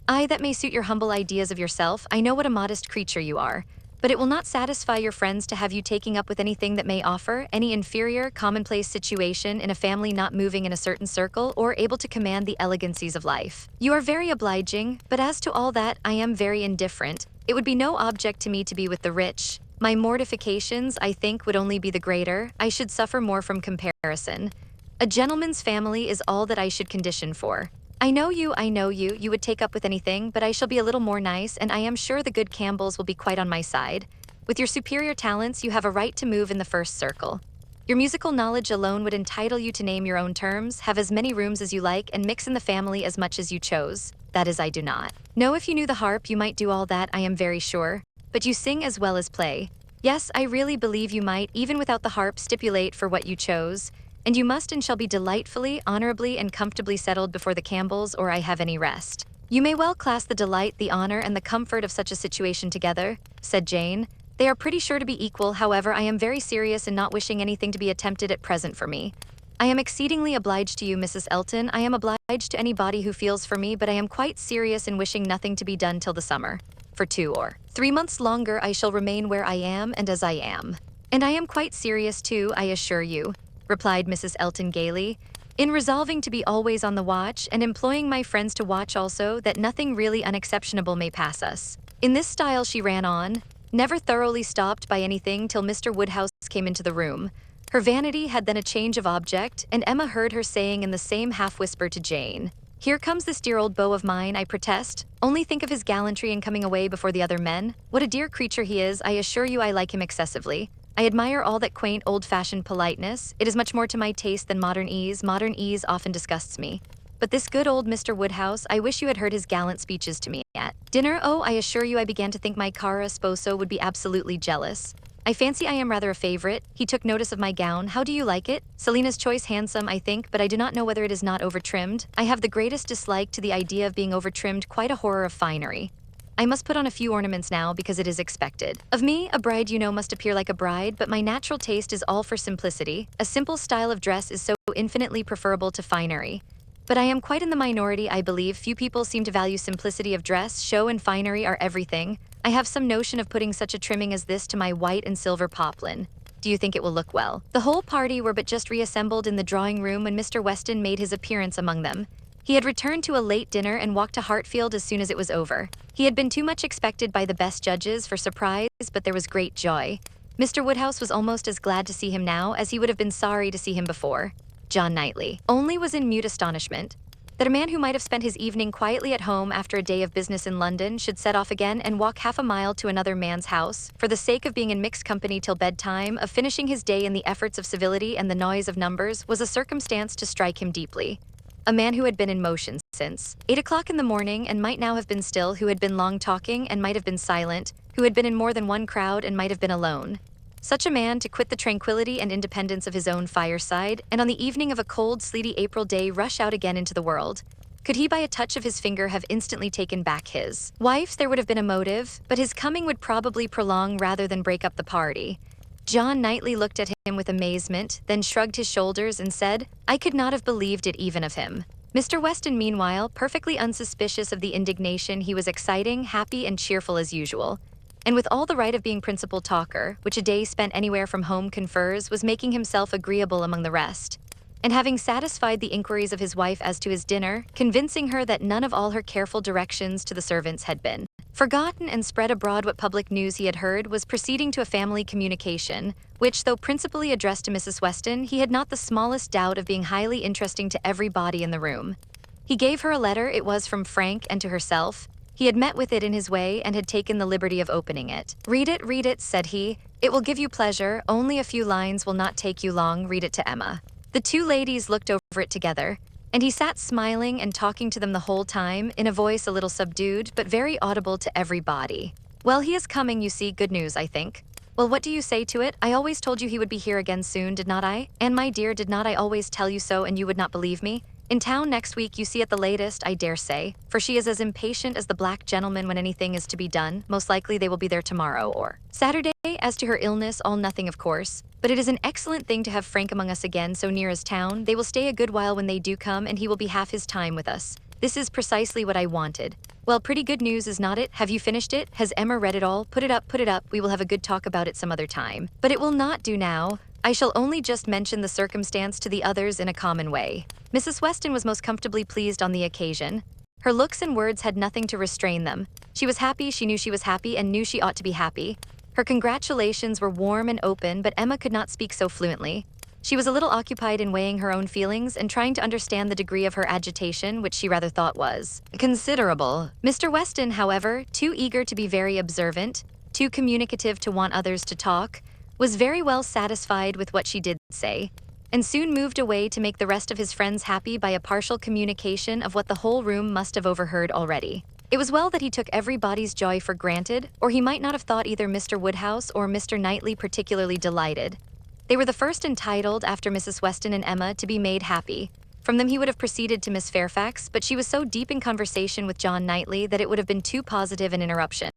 Aye, that may suit your humble ideas of yourself. I know what a modest creature you are. But it will not satisfy your friends to have you taking up with anything that may offer any inferior, commonplace situation in a family not moving in a certain circle or able to command the elegancies of life. You are very obliging, but as to all that, I am very indifferent. It would be no object to me to be with the rich. My mortifications, I think, would only be the greater. I should suffer more from comparison. A gentleman's family is all that I should condition for. I know you would take up with anything, but I shall be a little more nice, and I am sure the good Campbells will be quite on my side. With your superior talents, you have a right to move in the first circle. Your musical knowledge alone would entitle you to name your own terms, have as many rooms as you like, and mix in the family as much as you chose. That is, I do not. No, if you knew the harp, you might do all that, I am very sure. But you sing as well as play. Yes, I really believe you might, even without the harp, stipulate for what you chose. And you must and shall be delightfully, honorably, and comfortably settled before the Campbells, or I have any rest. You may well class the delight, the honor, and the comfort of such a situation together, said Jane. They are pretty sure to be equal. However, I am very serious in not wishing anything to be attempted at present for me. I am exceedingly obliged to you, Mrs. Elton. I am obliged to anybody who feels for me, but I am quite serious in wishing nothing to be done till the summer. For 2 or 3 months longer I shall remain where I am and as I am. And I am quite serious too, I assure you, replied Mrs. Elton gaily, in resolving to be always on the watch and employing my friends to watch also, that nothing really unexceptionable may pass us. In this style she ran on, never thoroughly stopped by anything till Mr. Woodhouse came into the room. Her vanity had then a change of object, and Emma heard her saying in the same half-whisper to Jane, "Here comes this dear old beau of mine, I protest. Only think of his gallantry in coming away before the other men. What a dear creature he is, I assure you I like him excessively. I admire all that quaint, old-fashioned politeness. It is much more to my taste than modern ease. Modern ease often disgusts me. But this good old Mr. Woodhouse, I wish you had heard his gallant speeches to me at dinner. Oh, I assure you I began to think my cara sposo would be absolutely jealous. I fancy I am rather a favorite. He took notice of my gown. How do you like it? Selina's choice, handsome, I think, but I do not know whether it is not over-trimmed. I have the greatest dislike to the idea of being over-trimmed, quite a horror of finery. I must put on a few ornaments now because it is expected. Of me, a bride, you know, must appear like a bride, but my natural taste is all for simplicity. A simple style of dress is so infinitely preferable to finery. But I am quite in the minority, I believe. Few people seem to value simplicity of dress. Show and finery are everything. I have some notion of putting such a trimming as this to my white and silver poplin. Do you think it will look well? The whole party were but just reassembled in the drawing-room when Mr. Weston made his appearance among them. He had returned to a late dinner and walked to Hartfield as soon as it was over. He had been too much expected by the best judges for surprise, but there was great joy. Mr. Woodhouse was almost as glad to see him now as he would have been sorry to see him before. John Knightley only was in mute astonishment that a man who might have spent his evening quietly at home after a day of business in London should set off again and walk half a mile to another man's house, for the sake of being in mixed company till bedtime, of finishing his day in the efforts of civility and the noise of numbers, was a circumstance to strike him deeply. A man who had been in motion since 8 o'clock in the morning and might now have been still, who had been long talking and might have been silent, who had been in more than one crowd and might have been alone. Such a man to quit the tranquility and independence of his own fireside, and on the evening of a cold, sleety April day rush out again into the world. Could he by a touch of his finger have instantly taken back his wife, there would have been a motive, but his coming would probably prolong rather than break up the party. John Knightley looked at him with amazement, then shrugged his shoulders and said, "I could not have believed it even of him." Mr. Weston, meanwhile, perfectly unsuspicious of the indignation, he was exciting, happy, and cheerful as usual. And with all the right of being principal talker, which a day spent anywhere from home confers, was making himself agreeable among the rest. And having satisfied the inquiries of his wife as to his dinner, convincing her that none of all her careful directions to the servants had been forgotten, and spread abroad what public news he had heard, was proceeding to a family communication, which, though principally addressed to Mrs. Weston, he had not the smallest doubt of being highly interesting to everybody in the room. He gave her a letter. It was from Frank, and to herself. He had met with it in his way and had taken the liberty of opening it. Read it," said he. "It will give you pleasure. Only a few lines will not take you long. Read it to Emma." The two ladies looked over it together, and he sat smiling and talking to them the whole time, in a voice a little subdued, but very audible to everybody. "Well, he is coming, you see. Good news, I think. Well, what do you say to it? I always told you he would be here again soon, did not I? And my dear, did not I always tell you so, and you would not believe me? In town next week, you see, at the latest, I dare say, for she is as impatient as the black gentleman when anything is to be done. Most likely they will be there tomorrow or Saturday. As to her illness, all nothing, of course. But it is an excellent thing to have Frank among us again, so near as town. They will stay a good while when they do come, and he will be half his time with us. This is precisely what I wanted. Well, pretty good news, is not it? Have you finished it? Has Emma read it all? Put it up. We will have a good talk about it some other time. But it will not do now. I shall only just mention the circumstance to the others in a common way." Mrs. Weston was most comfortably pleased on the occasion. Her looks and words had nothing to restrain them. She was happy, she knew she was happy, and knew she ought to be happy. Her congratulations were warm and open, but Emma could not speak so fluently. She was a little occupied in weighing her own feelings and trying to understand the degree of her agitation, which she rather thought was considerable. Mr. Weston, however, too eager to be very observant, too communicative to want others to talk, was very well satisfied with what she did say, and soon moved away to make the rest of his friends happy by a partial communication of what the whole room must have overheard already. It was well that he took everybody's joy for granted, or he might not have thought either Mr. Woodhouse or Mr. Knightley particularly delighted. They were the first entitled, after Mrs. Weston and Emma, to be made happy. From them he would have proceeded to Miss Fairfax, but she was so deep in conversation with John Knightley that it would have been too positive an interruption.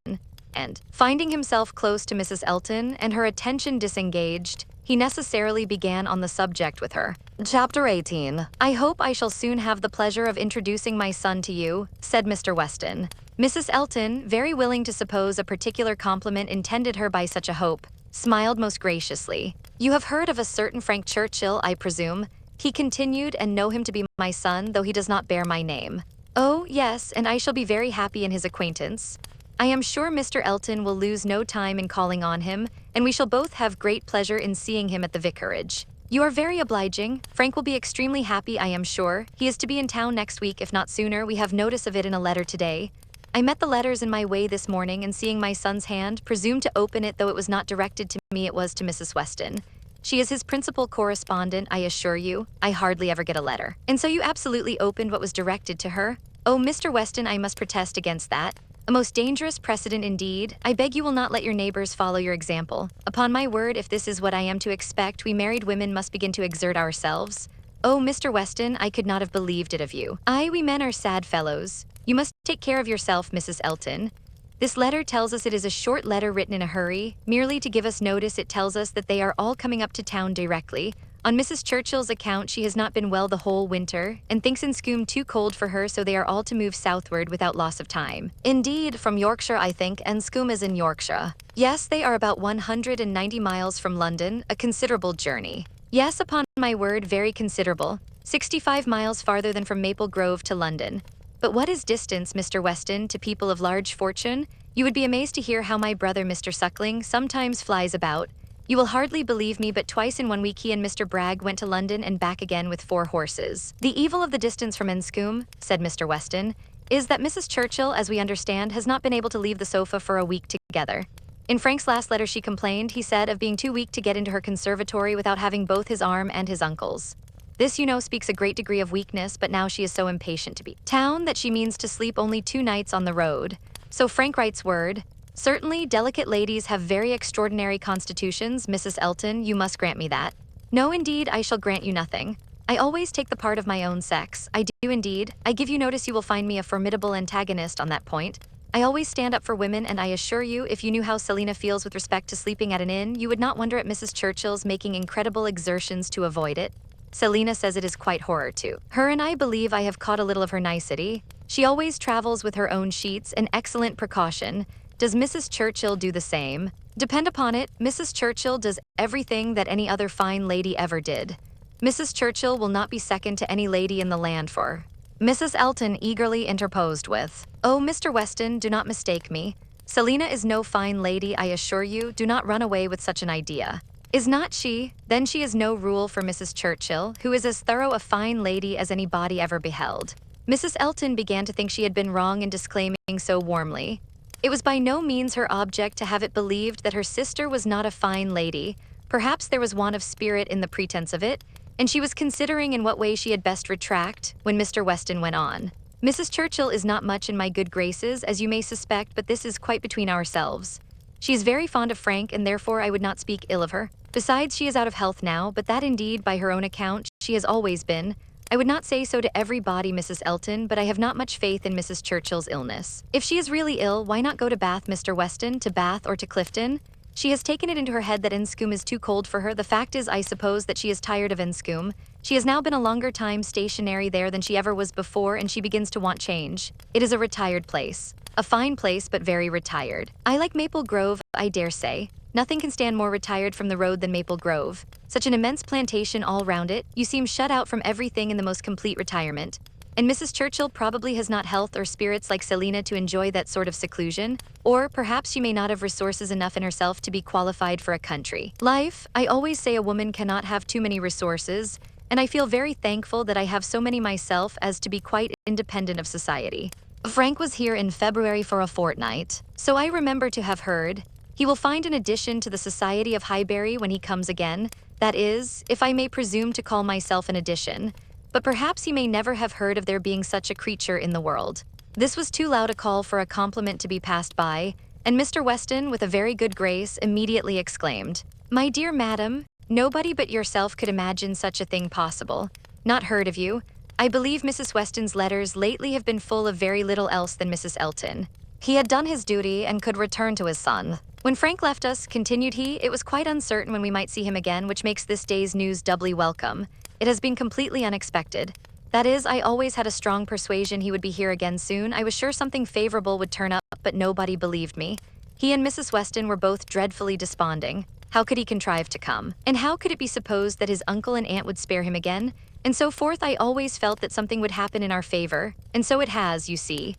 And, finding himself close to Mrs. Elton and her attention disengaged, he necessarily began on the subject with her. Chapter 18. "I hope I shall soon have the pleasure of introducing my son to you," said Mr. Weston. Mrs. Elton, very willing to suppose a particular compliment intended her by such a hope, smiled most graciously. "You have heard of a certain Frank Churchil, I presume," he continued, "and know him to be my son, though he does not bear my name." "Oh, yes, and I shall be very happy in his acquaintance. I am sure Mr. Elton will lose no time in calling on him, and we shall both have great pleasure in seeing him at the vicarage." "You are very obliging. Frank will be extremely happy, I am sure. He is to be in town next week, if not sooner. We have notice of it in a letter today. I met the letters in my way this morning, and seeing my son's hand, presumed to open it, though it was not directed to me, it was to Mrs. Weston. She is his principal correspondent, I assure you. I hardly ever get a letter." "And so you absolutely opened what was directed to her?" "Oh, Mr. Weston, I must protest against that. A most dangerous precedent indeed. I beg you will not let your neighbors follow your example. Upon my word, if this is what I am to expect, we married women must begin to exert ourselves. Oh, Mr. Weston, I could not have believed it of you. Aye, we men are sad fellows. You must take care of yourself, Mrs. Elton. This letter tells us it is a short letter written in a hurry. Merely to give us notice, it tells us that they are all coming up to town directly. On Mrs. Churchill's account, she has not been well the whole winter, and thinks Enscombe too cold for her, so they are all to move southward without loss of time. Indeed, from Yorkshire, I think. Enscombe is in Yorkshire. Yes, they are about 190 miles from London, a considerable journey. Yes, upon my word, very considerable. 65 miles farther than from Maple Grove to London. But what is distance, Mr. Weston, to people of large fortune? You would be amazed to hear how my brother, Mr. Suckling, sometimes flies about. You will hardly believe me, but twice in 1 week he and Mr. Bragg went to London and back again with 4 horses. The evil of the distance from Enscombe, said Mr. Weston, is that Mrs. Churchill, as we understand, has not been able to leave the sofa for a week together. In Frank's last letter she complained, he said, of being too weak to get into her conservatory without having both his arm and his uncle's. This, you know, speaks a great degree of weakness, but now she is so impatient to be town that she means to sleep only 2 nights on the road. So Frank writes word. Certainly, delicate ladies have very extraordinary constitutions, Mrs. Elton, you must grant me that. No, indeed, I shall grant you nothing. I always take the part of my own sex. I do indeed. I give you notice you will find me a formidable antagonist on that point. I always stand up for women, and I assure you, if you knew how Selina feels with respect to sleeping at an inn, you would not wonder at Mrs. Churchill's making incredible exertions to avoid it. Selina says it is quite horror too. Her and I believe I have caught a little of her nicety. She always travels with her own sheets, an excellent precaution. Does Mrs. Churchill do the same? Depend upon it, Mrs. Churchill does everything that any other fine lady ever did. Mrs. Churchill will not be second to any lady in the land for. Mrs. Elton eagerly interposed with, "Oh, Mr. Weston, do not mistake me. Selina is no fine lady, I assure you. Do not run away with such an idea. Is not she? Then she is no rule for Mrs. Churchill, who is as thorough a fine lady as any body ever beheld." Mrs. Elton began to think she had been wrong in disclaiming so warmly. It was by no means her object to have it believed that her sister was not a fine lady. Perhaps there was want of spirit in the pretense of it, and she was considering in what way she had best retract when Mr. Weston went on. "Mrs. Churchill is not much in my good graces, as you may suspect, but this is quite between ourselves. She is very fond of Frank, and therefore I would not speak ill of her. Besides, she is out of health now, but that indeed, by her own account, she has always been. I would not say so to everybody, Mrs. Elton, but I have not much faith in Mrs. Churchill's illness. If she is really ill, why not go to Bath, Mr. Weston, to Bath or to Clifton? She has taken it into her head that Enscombe is too cold for her. The fact is, I suppose, that she is tired of Enscombe. She has now been a longer time stationary there than she ever was before, and she begins to want change. It is a retired place. A fine place, but very retired. I like Maple Grove, I dare say. Nothing can stand more retired from the road than Maple Grove. Such an immense plantation all round it. You seem shut out from everything in the most complete retirement. And Mrs. Churchill probably has not health or spirits like Selina to enjoy that sort of seclusion. Or perhaps she may not have resources enough in herself to be qualified for a country life. I always say a woman cannot have too many resources, and I feel very thankful that I have so many myself as to be quite independent of society. Frank was here in February for a fortnight, so I remember to have heard. He will find an addition to the society of Highbury when he comes again. That is, if I may presume to call myself an addition. But perhaps he may never have heard of there being such a creature in the world. This was too loud a call for a compliment to be passed by, and Mr. Weston, with a very good grace, immediately exclaimed, "My dear madam, nobody but yourself could imagine such a thing possible. Not heard of you. I believe Mrs. Weston's letters lately have been full of very little else than Mrs. Elton." He had done his duty and could return to his son. "When Frank left us," continued he, "it was quite uncertain when we might see him again, which makes this day's news doubly welcome. It has been completely unexpected. That is, I always had a strong persuasion he would be here again soon. I was sure something favorable would turn up, but nobody believed me. He and Mrs. Weston were both dreadfully desponding. How could he contrive to come? And how could it be supposed that his uncle and aunt would spare him again? And so forth. I always felt that something would happen in our favor, and so it has, you see.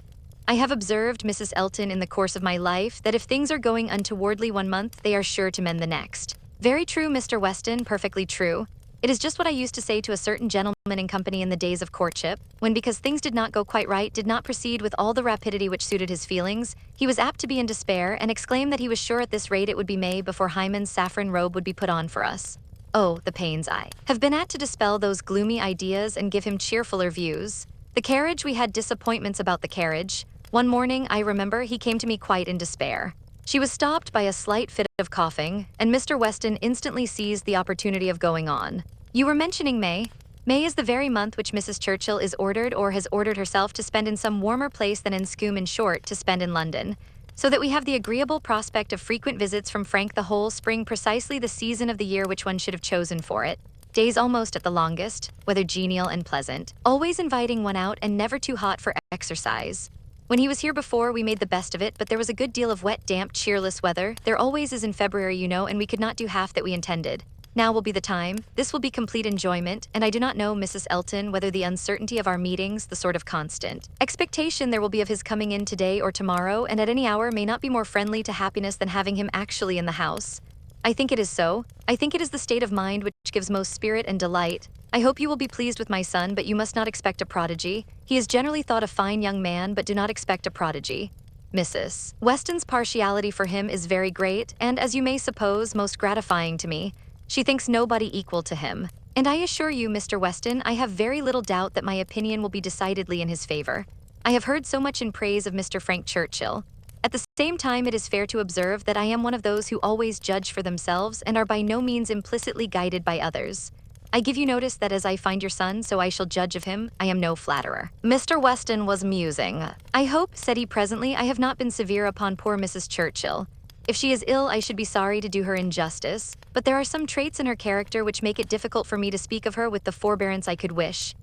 I have observed, Mrs. Elton, in the course of my life, that if things are going untowardly one month, they are sure to mend the next." "Very true, Mr. Weston, perfectly true. It is just what I used to say to a certain gentleman in company in the days of courtship, when, because things did not go quite right, did not proceed with all the rapidity which suited his feelings, he was apt to be in despair, and exclaim that he was sure at this rate it would be May before Hymen's saffron robe would be put on for us. Oh, the pains I have been at to dispel those gloomy ideas and give him cheerfuller views. The carriage, we had disappointments about the carriage. One morning, I remember, he came to me quite in despair." She was stopped by a slight fit of coughing, and Mr. Weston instantly seized the opportunity of going on. "You were mentioning May. May is the very month which Mrs. Churchill is ordered, or has ordered herself, to spend in some warmer place than Enscombe, in short, to spend in London. So that we have the agreeable prospect of frequent visits from Frank the whole spring, precisely the season of the year which one should have chosen for it. Days almost at the longest, weather genial and pleasant, always inviting one out, and never too hot for exercise. When he was here before, we made the best of it, but there was a good deal of wet, damp, cheerless weather. There always is in February, you know, and we could not do half that we intended. Now will be the time. This will be complete enjoyment, and I do not know, Mrs. Elton, whether the uncertainty of our meetings, the sort of constant expectation there will be of his coming in today or tomorrow, and at any hour, may not be more friendly to happiness than having him actually in the house. I think it is so. I think it is the state of mind which gives most spirit and delight. I hope you will be pleased with my son, but you must not expect a prodigy. He is generally thought a fine young man, but do not expect a prodigy. Mrs. Weston's partiality for him is very great, and, as you may suppose, most gratifying to me. She thinks nobody equal to him. And I assure you, Mr. Weston, I have very little doubt that my opinion will be decidedly in his favor. I have heard so much in praise of Mr. Frank Churchill. At the same time, it is fair to observe that I am one of those who always judge for themselves and are by no means implicitly guided by others. I give you notice that as I find your son, so I shall judge of him. I am no flatterer." Mr. Weston was musing. "I hope," said he presently, "I have not been severe upon poor Mrs. Churchill. If she is ill, I should be sorry to do her injustice, but there are some traits in her character which make it difficult for me to speak of her with the forbearance I could wish.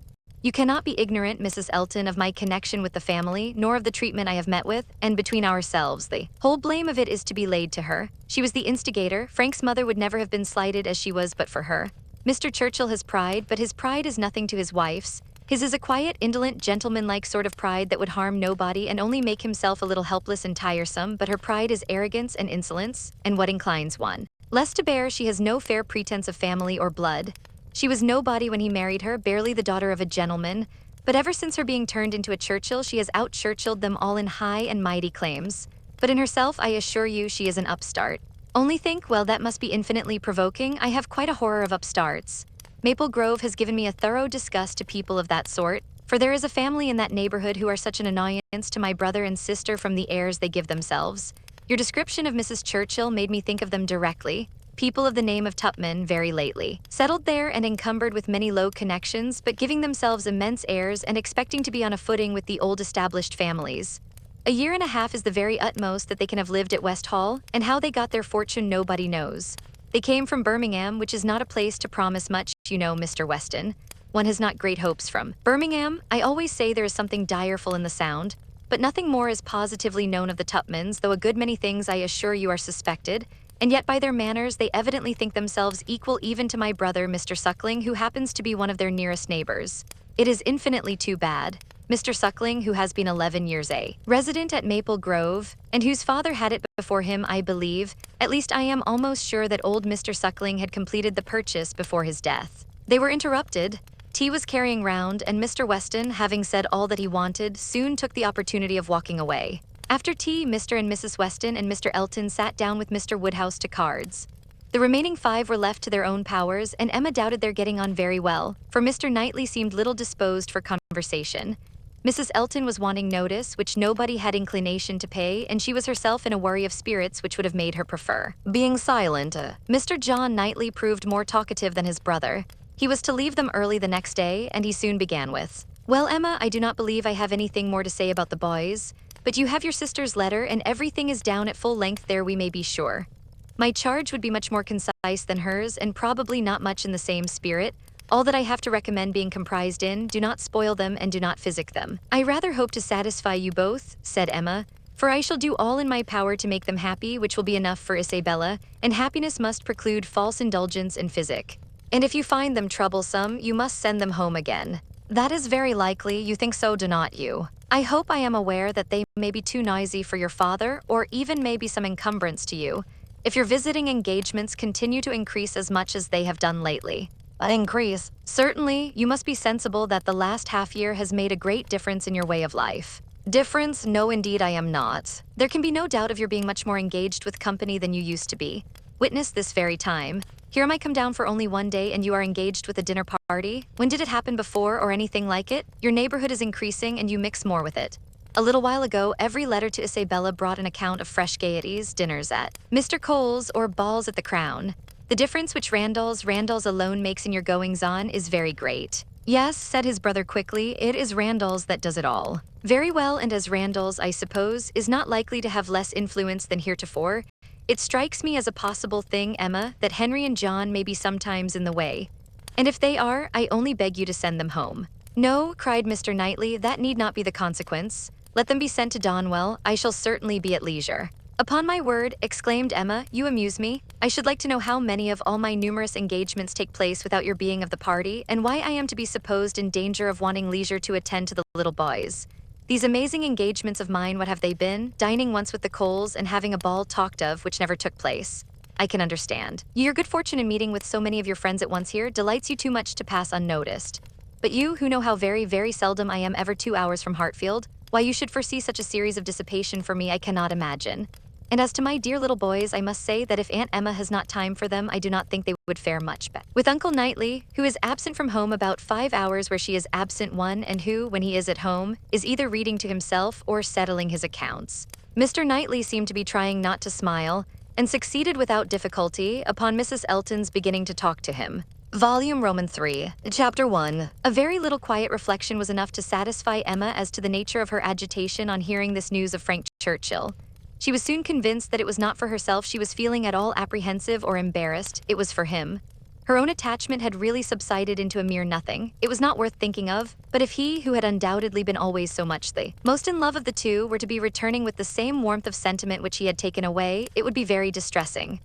You cannot be ignorant, Mrs. Elton, of my connection with the family, nor of the treatment I have met with, and between ourselves, the whole blame of it is to be laid to her. She was the instigator. Frank's mother would never have been slighted as she was but for her. Mr. Churchill has pride, but his pride is nothing to his wife's. His is a quiet, indolent, gentlemanlike sort of pride that would harm nobody and only make himself a little helpless and tiresome, but her pride is arrogance and insolence, and what inclines one. Less to bear, she has no fair pretense of family or blood. She was nobody when he married her, barely the daughter of a gentleman, but ever since her being turned into a Churchill, she has out-Churchilled them all in high and mighty claims. But in herself, I assure you, she is an upstart. Only think, well, that must be infinitely provoking. I have quite a horror of upstarts. Maple Grove has given me a thorough disgust to people of that sort, for there is a family in that neighborhood who are such an annoyance to my brother and sister from the airs they give themselves. Your description of Mrs. Churchill made me think of them directly. People of the name of Tupman very lately. Settled there and encumbered with many low connections, but giving themselves immense airs and expecting to be on a footing with the old established families. A year and a half is the very utmost that they can have lived at West Hall, and how they got their fortune nobody knows. They came from Birmingham, which is not a place to promise much, you know, Mr. Weston. One has not great hopes from Birmingham. I always say there is something direful in the sound, but nothing more is positively known of the Tupmans, though a good many things I assure you are suspected, and yet by their manners they evidently think themselves equal even to my brother, Mr. Suckling, who happens to be one of their nearest neighbors. It is infinitely too bad. Mr. Suckling, who has been 11 years a resident at Maple Grove, and whose father had it before him, I believe, at least I am almost sure that old Mr. Suckling had completed the purchase before his death. They were interrupted. Tea was carrying round, and Mr. Weston, having said all that he wanted, soon took the opportunity of walking away. After tea, Mr. and Mrs. Weston and Mr. Elton sat down with Mr. Woodhouse to cards. The remaining 5 were left to their own powers, and Emma doubted their getting on very well, for Mr. Knightley seemed little disposed for conversation. Mrs. Elton was wanting notice, which nobody had inclination to pay, and she was herself in a worry of spirits which would have made her prefer being silent. Mr. John Knightley proved more talkative than his brother. He was to leave them early the next day, and he soon began with, "Well, Emma, I do not believe I have anything more to say about the boys, but you have your sister's letter, and everything is down at full length there, we may be sure. My charge would be much more concise than hers, and probably not much in the same spirit. All that I have to recommend being comprised in, do not spoil them and do not physic them. I rather hope to satisfy you both," said Emma, "for I shall do all in my power to make them happy, which will be enough for Isabella, and happiness must preclude false indulgence in physic. And if you find them troublesome, you must send them home again." "That is very likely. You think so, do not you? I hope I am aware that they may be too noisy for your father, or even may be some encumbrance to you, if your visiting engagements continue to increase as much as they have done lately." "Increase? Certainly, you must be sensible that the last half-year has made a great difference in your way of life." "Difference? No, indeed I am not. There can be no doubt of your being much more engaged with company than you used to be. Witness this very time. Here am I come down for only 1 day, and you are engaged with a dinner party. When did it happen before, or anything like it? Your neighborhood is increasing, and you mix more with it. A little while ago, every letter to Isabella brought an account of fresh gaieties, dinners at Mr. Cole's, or balls at the Crown. The difference which Randall's alone makes in your goings-on is very great." "Yes," said his brother quickly, "it is Randall's that does it all." "Very well, and as Randall's, I suppose, is not likely to have less influence than heretofore, it strikes me as a possible thing, Emma, that Henry and John may be sometimes in the way. And if they are, I only beg you to send them home." "No," cried Mr. Knightley, "that need not be the consequence. Let them be sent to Donwell. I shall certainly be at leisure." "Upon my word," exclaimed Emma, "you amuse me. I should like to know how many of all my numerous engagements take place without your being of the party, and why I am to be supposed in danger of wanting leisure to attend to the little boys. These amazing engagements of mine, what have they been? Dining once with the Coles, and having a ball talked of, which never took place. I can understand. Your good fortune in meeting with so many of your friends at once here delights you too much to pass unnoticed. But you, who know how very, very seldom I am ever 2 hours from Hartfield, why you should foresee such a series of dissipation for me, I cannot imagine. And as to my dear little boys, I must say that if Aunt Emma has not time for them, I do not think they would fare much better. With Uncle Knightley, who is absent from home about 5 hours where she is absent one, and who, when he is at home, is either reading to himself or settling his accounts." Mr. Knightley seemed to be trying not to smile, and succeeded without difficulty upon Mrs. Elton's beginning to talk to him. Volume Roman 3, Chapter 1. A very little quiet reflection was enough to satisfy Emma as to the nature of her agitation on hearing this news of Frank Churchill. She was soon convinced that it was not for herself she was feeling at all apprehensive or embarrassed, it was for him. Her own attachment had really subsided into a mere nothing. It was not worth thinking of, but if he, who had undoubtedly been always so much the most in love of the two, were to be returning with the same warmth of sentiment which he had taken away, it would be very distressing.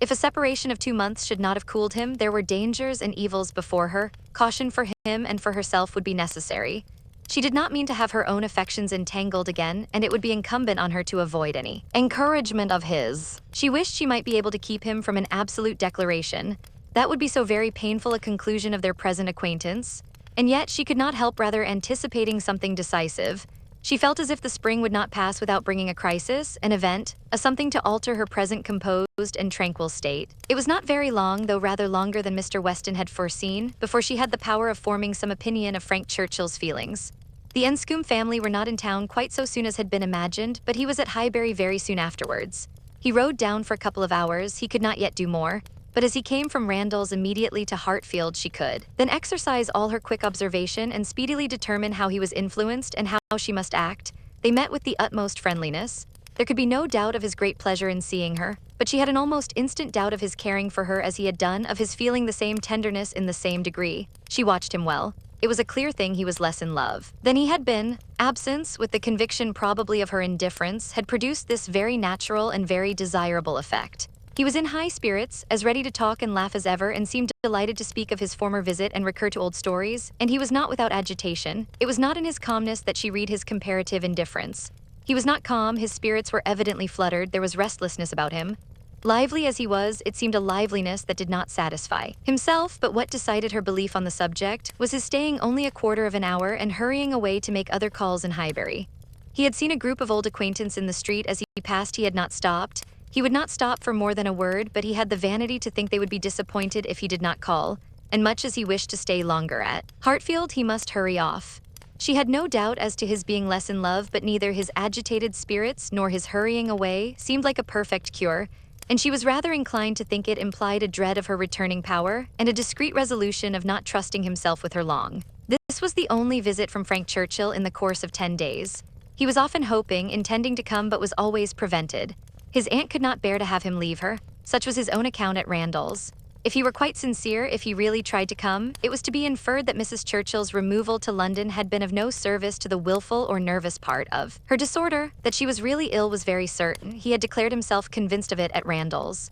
If a separation of 2 months should not have cooled him, there were dangers and evils before her. Caution for him and for herself would be necessary. She did not mean to have her own affections entangled again, and it would be incumbent on her to avoid any encouragement of his. She wished she might be able to keep him from an absolute declaration. That would be so very painful a conclusion of their present acquaintance. And yet she could not help rather anticipating something decisive. She felt as if the spring would not pass without bringing a crisis, an event, a something to alter her present composed and tranquil state. It was not very long, though rather longer than Mr. Weston had foreseen, before she had the power of forming some opinion of Frank Churchill's feelings. The Enscombe family were not in town quite so soon as had been imagined, but he was at Highbury very soon afterwards. He rode down for a couple of hours, he could not yet do more. But as he came from Randalls immediately to Hartfield, she could then exercise all her quick observation and speedily determine how he was influenced and how she must act. They met with the utmost friendliness. There could be no doubt of his great pleasure in seeing her, but she had an almost instant doubt of his caring for her as he had done, of his feeling the same tenderness in the same degree. She watched him well. It was a clear thing he was less in love than he had been. Absence, with the conviction probably of her indifference, had produced this very natural and very desirable effect. He was in high spirits, as ready to talk and laugh as ever, and seemed delighted to speak of his former visit and recur to old stories, and he was not without agitation. It was not in his calmness that she read his comparative indifference. He was not calm, his spirits were evidently fluttered, there was restlessness about him. Lively as he was, it seemed a liveliness that did not satisfy himself, but what decided her belief on the subject was his staying only a quarter of an hour and hurrying away to make other calls in Highbury. He had seen a group of old acquaintances in the street as he passed. He had not stopped. He would not stop for more than a word, but he had the vanity to think they would be disappointed if he did not call, and much as he wished to stay longer at Hartfield, he must hurry off. She had no doubt as to his being less in love, but neither his agitated spirits nor his hurrying away seemed like a perfect cure, and she was rather inclined to think it implied a dread of her returning power and a discreet resolution of not trusting himself with her long. This was the only visit from Frank Churchill in the course of 10 days. He was often hoping, intending to come, but was always prevented. His aunt could not bear to have him leave her. Such was his own account at Randalls. If he were quite sincere, if he really tried to come, it was to be inferred that Mrs. Churchill's removal to London had been of no service to the willful or nervous part of her disorder. That she was really ill was very certain. He had declared himself convinced of it at Randalls.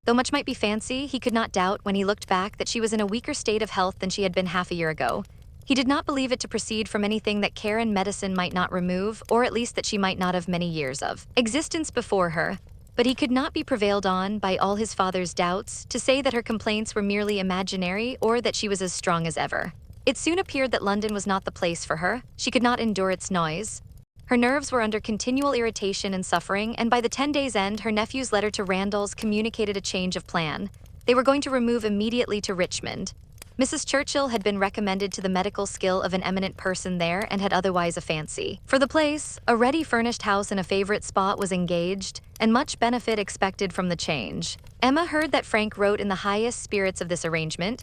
Though much might be fancy, he could not doubt, when he looked back, that she was in a weaker state of health than she had been half a year ago. He did not believe it to proceed from anything that care and medicine might not remove, or at least that she might not have many years of existence before her. But he could not be prevailed on, by all his father's doubts, to say that her complaints were merely imaginary or that she was as strong as ever. It soon appeared that London was not the place for her. She could not endure its noise. Her nerves were under continual irritation and suffering, and by the 10 days' end, her nephew's letter to Randalls communicated a change of plan. They were going to remove immediately to Richmond. Mrs. Churchill had been recommended to the medical skill of an eminent person there and had otherwise a fancy for the place. A ready-furnished house in a favorite spot was engaged, and much benefit expected from the change. Emma heard that Frank wrote in the highest spirits of this arrangement,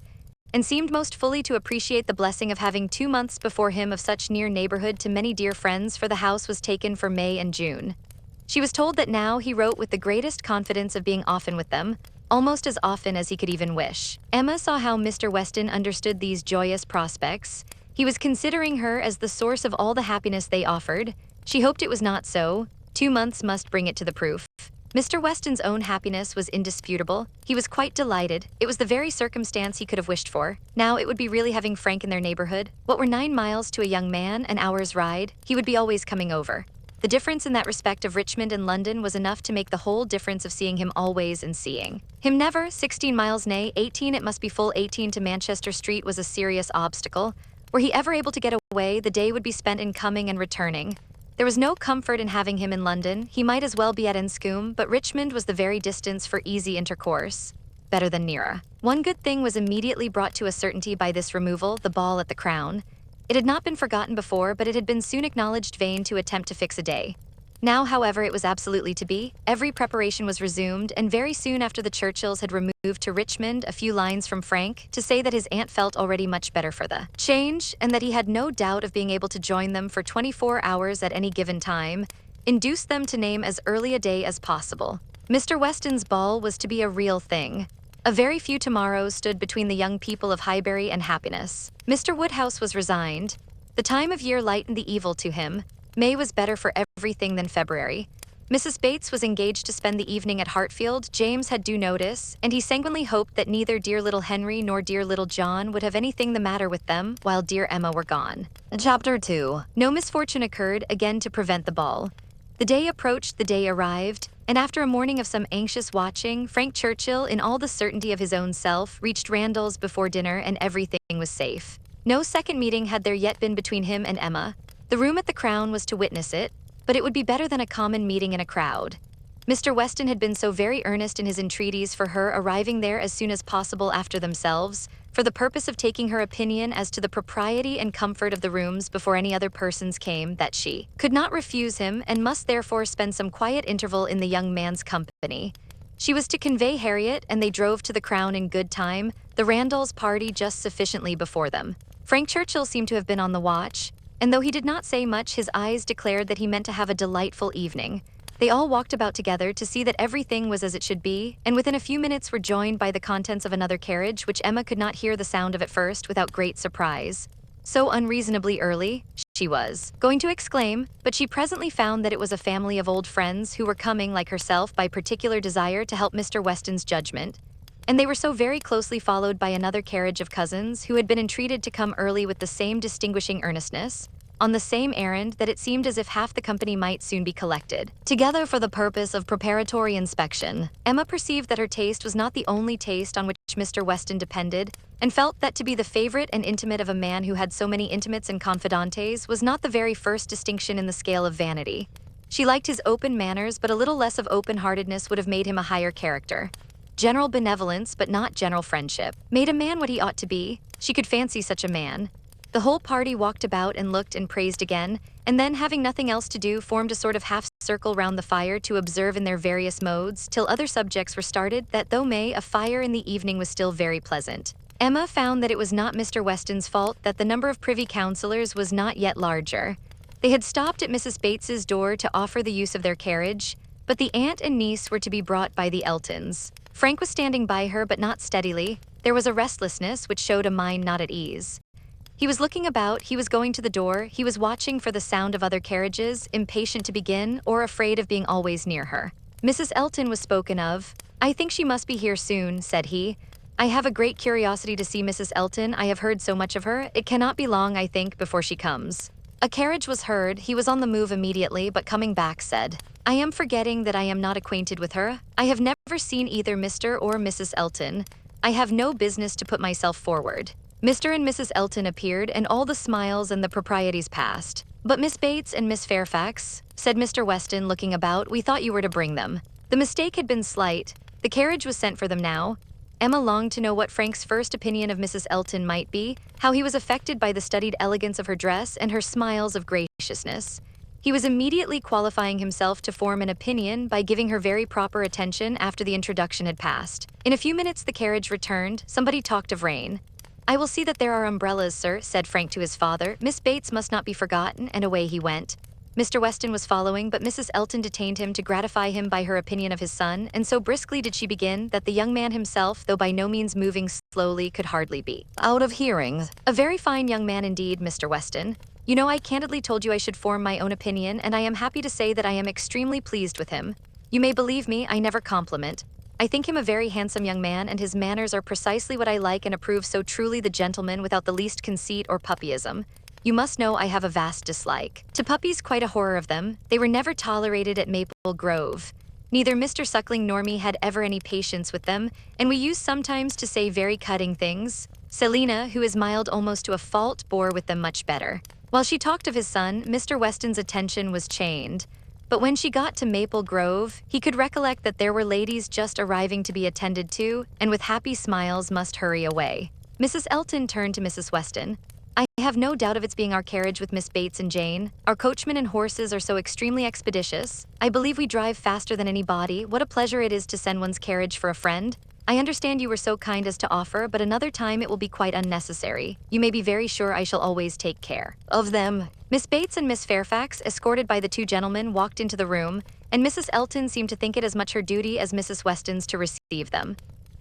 and seemed most fully to appreciate the blessing of having 2 months before him of such near neighborhood to many dear friends, for the house was taken for May and June. She was told that now he wrote with the greatest confidence of being often with them, almost as often as he could even wish. Emma saw how Mr. Weston understood these joyous prospects. He was considering her as the source of all the happiness they offered. She hoped it was not so. 2 months must bring it to the proof. Mr. Weston's own happiness was indisputable. He was quite delighted. It was the very circumstance he could have wished for. Now it would be really having Frank in their neighborhood. What were 9 miles to a young man, an hour's ride? He would be always coming over. The difference in that respect of Richmond and London was enough to make the whole difference of seeing him always and seeing him never. 16 miles, nay, 18, it must be full 18 to Manchester Street was a serious obstacle. Were he ever able to get away, the day would be spent in coming and returning. There was no comfort in having him in London. He might as well be at Enscombe, but Richmond was the very distance for easy intercourse. Better than nearer. One good thing was immediately brought to a certainty by this removal, the ball at the Crown. It had not been forgotten before, but it had been soon acknowledged vain to attempt to fix a day. Now, however, it was absolutely to be. Every preparation was resumed, and very soon after the Churchills had removed to Richmond a few lines from Frank to say that his aunt felt already much better for the change, and that he had no doubt of being able to join them for 24 hours at any given time, induced them to name as early a day as possible. Mr. Weston's ball was to be a real thing. A very few tomorrows stood between the young people of Highbury and happiness. Mr. Woodhouse was resigned. The time of year lightened the evil to him. May was better for everything than February. Mrs. Bates was engaged to spend the evening at Hartfield. James had due notice, and he sanguinely hoped that neither dear little Henry nor dear little John would have anything the matter with them while dear Emma were gone. Chapter 2. No misfortune occurred again to prevent the ball. The day approached, the day arrived, and after a morning of some anxious watching, Frank Churchill, in all the certainty of his own self, reached Randall's before dinner, and everything was safe. No second meeting had there yet been between him and Emma. The room at the Crown was to witness it, but it would be better than a common meeting in a crowd. Mr. Weston had been so very earnest in his entreaties for her arriving there as soon as possible after themselves, for the purpose of taking her opinion as to the propriety and comfort of the rooms before any other persons came, that she could not refuse him and must therefore spend some quiet interval in the young man's company. She was to convey Harriet, and they drove to the Crown in good time, the Randalls' party just sufficiently before them. Frank Churchill seemed to have been on the watch, and though he did not say much, his eyes declared that he meant to have a delightful evening. They all walked about together to see that everything was as it should be, and within a few minutes were joined by the contents of another carriage, which Emma could not hear the sound of at first without great surprise. So unreasonably early, she was going to exclaim, but she presently found that it was a family of old friends who were coming, like herself, by particular desire to help Mr. Weston's judgment. And they were so very closely followed by another carriage of cousins who had been entreated to come early with the same distinguishing earnestness, on the same errand, that it seemed as if half the company might soon be collected together for the purpose of preparatory inspection. Emma perceived that her taste was not the only taste on which Mr. Weston depended, and felt that to be the favorite and intimate of a man who had so many intimates and confidantes was not the very first distinction in the scale of vanity. She liked his open manners, but a little less of open-heartedness would have made him a higher character. General benevolence, but not general friendship, made a man what he ought to be. She could fancy such a man. The whole party walked about and looked and praised again, and then, having nothing else to do, formed a sort of half-circle round the fire to observe in their various modes, till other subjects were started, that though a fire in the evening was still very pleasant. Emma found that it was not Mr. Weston's fault that the number of privy councillors was not yet larger. They had stopped at Mrs. Bates's door to offer the use of their carriage, but the aunt and niece were to be brought by the Eltons. Frank was standing by her, but not steadily. There was a restlessness which showed a mind not at ease. He was looking about, he was going to the door, he was watching for the sound of other carriages, impatient to begin, or afraid of being always near her. Mrs. Elton was spoken of. "I think she must be here soon," said he. "I have a great curiosity to see Mrs. Elton. I have heard so much of her. It cannot be long, I think, before she comes." A carriage was heard. He was on the move immediately, but coming back said, "I am forgetting that I am not acquainted with her. I have never seen either Mr. or Mrs. Elton. I have no business to put myself forward." Mr. and Mrs. Elton appeared, and all the smiles and the proprieties passed. "But Miss Bates and Miss Fairfax," said Mr. Weston, looking about, "we thought you were to bring them." The mistake had been slight. The carriage was sent for them now. Emma longed to know what Frank's first opinion of Mrs. Elton might be, how he was affected by the studied elegance of her dress and her smiles of graciousness. He was immediately qualifying himself to form an opinion by giving her very proper attention after the introduction had passed. In a few minutes the carriage returned. Somebody talked of rain. "I will see that there are umbrellas, sir," said Frank to his father. "Miss Bates must not be forgotten," and away he went. Mr. Weston was following, but Mrs. Elton detained him to gratify him by her opinion of his son, and so briskly did she begin that the young man himself, though by no means moving slowly, could hardly be out of hearing. "A very fine young man indeed, Mr. Weston. You know, I candidly told you I should form my own opinion, and I am happy to say that I am extremely pleased with him. You may believe me, I never compliment. I think him a very handsome young man, and his manners are precisely what I like and approve, so truly the gentleman without the least conceit or puppyism. You must know I have a vast dislike to puppies, quite a horror of them. They were never tolerated at Maple Grove. Neither Mr. Suckling nor me had ever any patience with them, and we used sometimes to say very cutting things. Selina, who is mild almost to a fault, bore with them much better." While she talked of his son, Mr. Weston's attention was chained. But when she got to Maple Grove, he could recollect that there were ladies just arriving to be attended to, and with happy smiles must hurry away. Mrs. Elton turned to Mrs. Weston. I have no doubt of its being our carriage with Miss Bates and Jane. Our coachman and horses are so extremely expeditious. I believe we drive faster than any body. What a pleasure it is to send one's carriage for a friend. I understand you were so kind as to offer, but another time it will be quite unnecessary. You may be very sure I shall always take care of them. Miss Bates and Miss Fairfax, escorted by the two gentlemen, walked into the room, and Mrs. Elton seemed to think it as much her duty as Mrs. Weston's to receive them.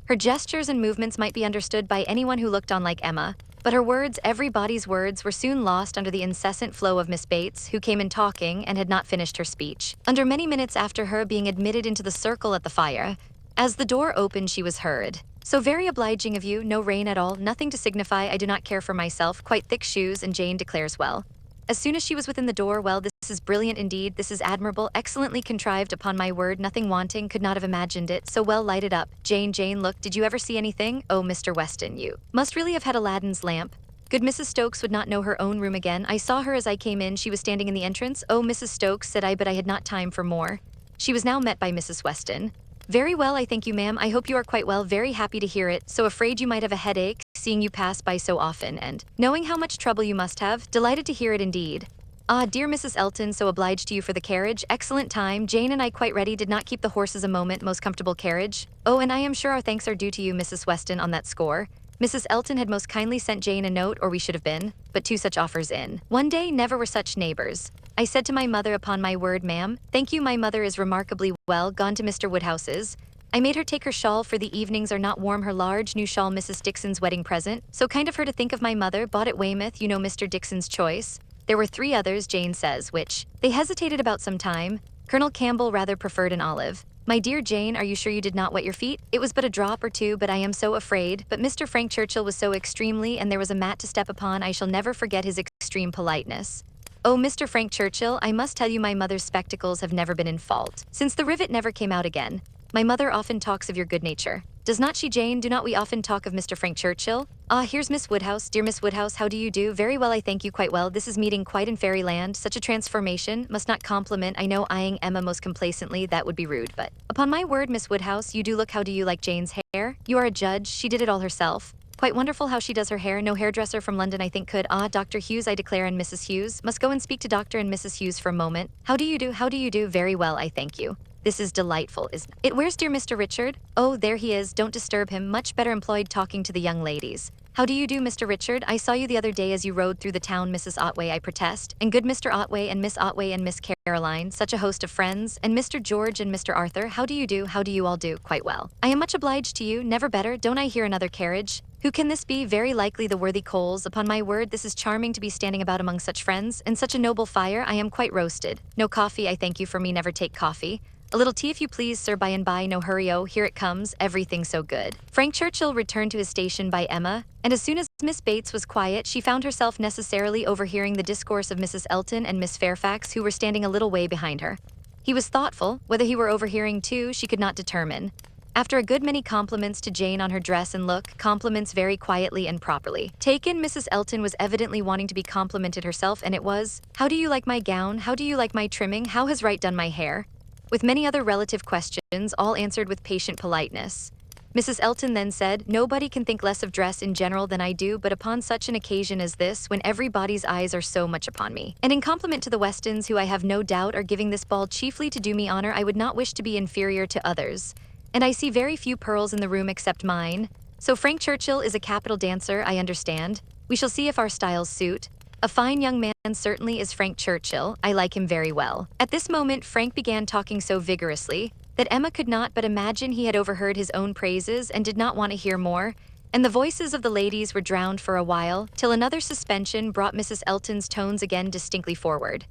Her gestures and movements might be understood by anyone who looked on like Emma, but her words, everybody's words, were soon lost under the incessant flow of Miss Bates, who came in talking and had not finished her speech. Under many minutes after her being admitted into the circle at the fire, as the door opened she was heard. So very obliging of you, no rain at all, nothing to signify, I do not care for myself, quite thick shoes, and Jane declares well. As soon as she was within the door, well, this is brilliant indeed, this is admirable, excellently contrived, upon my word, nothing wanting, could not have imagined it, so well lighted up. Jane, look, did you ever see anything? Oh, Mr. Weston, you must really have had Aladdin's lamp. Good Mrs. Stokes would not know her own room again. I saw her as I came in, she was standing in the entrance. Oh, Mrs. Stokes, said I, but I had not time for more. She was now met by Mrs. Weston. Very well, I thank you, ma'am. I hope you are quite well, very happy to hear it, so afraid you might have a headache, seeing you pass by so often, and knowing how much trouble you must have, delighted to hear it indeed. Ah, dear Mrs. Elton, so obliged to you for the carriage, excellent time, Jane and I quite ready, did not keep the horses a moment, most comfortable carriage. Oh, and I am sure our thanks are due to you, Mrs. Weston, on that score. Mrs. Elton had most kindly sent Jane a note, or we should have been, but two such offers in one day never were such neighbors. I said to my mother, upon my word, ma'am, thank you, my mother is remarkably well, gone to Mr. Woodhouse's. I made her take her shawl, for the evenings are not warm, her large new shawl, Mrs. Dixon's wedding present, so kind of her to think of my mother, bought at Weymouth, you know, Mr. Dixon's choice. There were 3 others, Jane says, which they hesitated about some time. Colonel Campbell rather preferred an olive. My dear Jane, are you sure you did not wet your feet? It was but a drop or two, but I am so afraid. But Mr. Frank Churchill was so extremely, and there was a mat to step upon, I shall never forget his extreme politeness. Oh, Mr. Frank Churchill, I must tell you my mother's spectacles have never been in fault. Since the rivet never came out again. My mother often talks of your good nature. Does not she, Jane? Do not we often talk of Mr. Frank Churchill? Ah, here's Miss Woodhouse. Dear Miss Woodhouse, how do you do? Very well, I thank you, quite well. This is meeting quite in fairyland. Such a transformation. Must not compliment, I know, eyeing Emma most complacently. That would be rude, but upon my word, Miss Woodhouse, you do look. How do you like Jane's hair? You are a judge. She did it all herself. Quite wonderful how she does her hair. No hairdresser from London I think could. Ah, Dr. Hughes, I declare, and Mrs. Hughes. Must go and speak to Dr. and Mrs. Hughes for a moment. How do you do? How do you do? Very well, I thank you. This is delightful, isn't it? Where's dear Mr. Richard? Oh, there he is. Don't disturb him. Much better employed talking to the young ladies. How do you do, Mr. Richard? I saw you the other day as you rode through the town, Mrs. Otway, I protest. And good Mr. Otway and Miss Otway and Miss Caroline, such a host of friends. And Mr. George and Mr. Arthur, how do you do? How do you all do? Quite well. I am much obliged to you. Never better. Don't I hear another carriage? Who can this be? Very likely the worthy Coles. Upon my word, this is charming to be standing about among such friends. And such a noble fire. I am quite roasted. No coffee, I thank you, for me never take coffee. A little tea if you please, sir, by and by, no hurry, oh, here it comes, everything so good. Frank Churchill returned to his station by Emma, and as soon as Miss Bates was quiet, she found herself necessarily overhearing the discourse of Mrs. Elton and Miss Fairfax, who were standing a little way behind her. He was thoughtful. Whether he were overhearing too, she could not determine. After a good many compliments to Jane on her dress and look, compliments very quietly and properly taken, Mrs. Elton was evidently wanting to be complimented herself, and it was, how do you like my gown? How do you like my trimming? How has Wright done my hair? With many other relative questions, all answered with patient politeness. Mrs. Elton then said, nobody can think less of dress in general than I do, but upon such an occasion as this, when everybody's eyes are so much upon me. And in compliment to the Westons, who I have no doubt are giving this ball chiefly to do me honor, I would not wish to be inferior to others. And I see very few pearls in the room except mine. So Frank Churchill is a capital dancer, I understand. We shall see if our styles suit. A fine young man certainly is Frank Churchill. I like him very well. At this moment, Frank began talking so vigorously that Emma could not but imagine he had overheard his own praises and did not want to hear more, and the voices of the ladies were drowned for a while, till another suspension brought Mrs. Elton's tones again distinctly forward.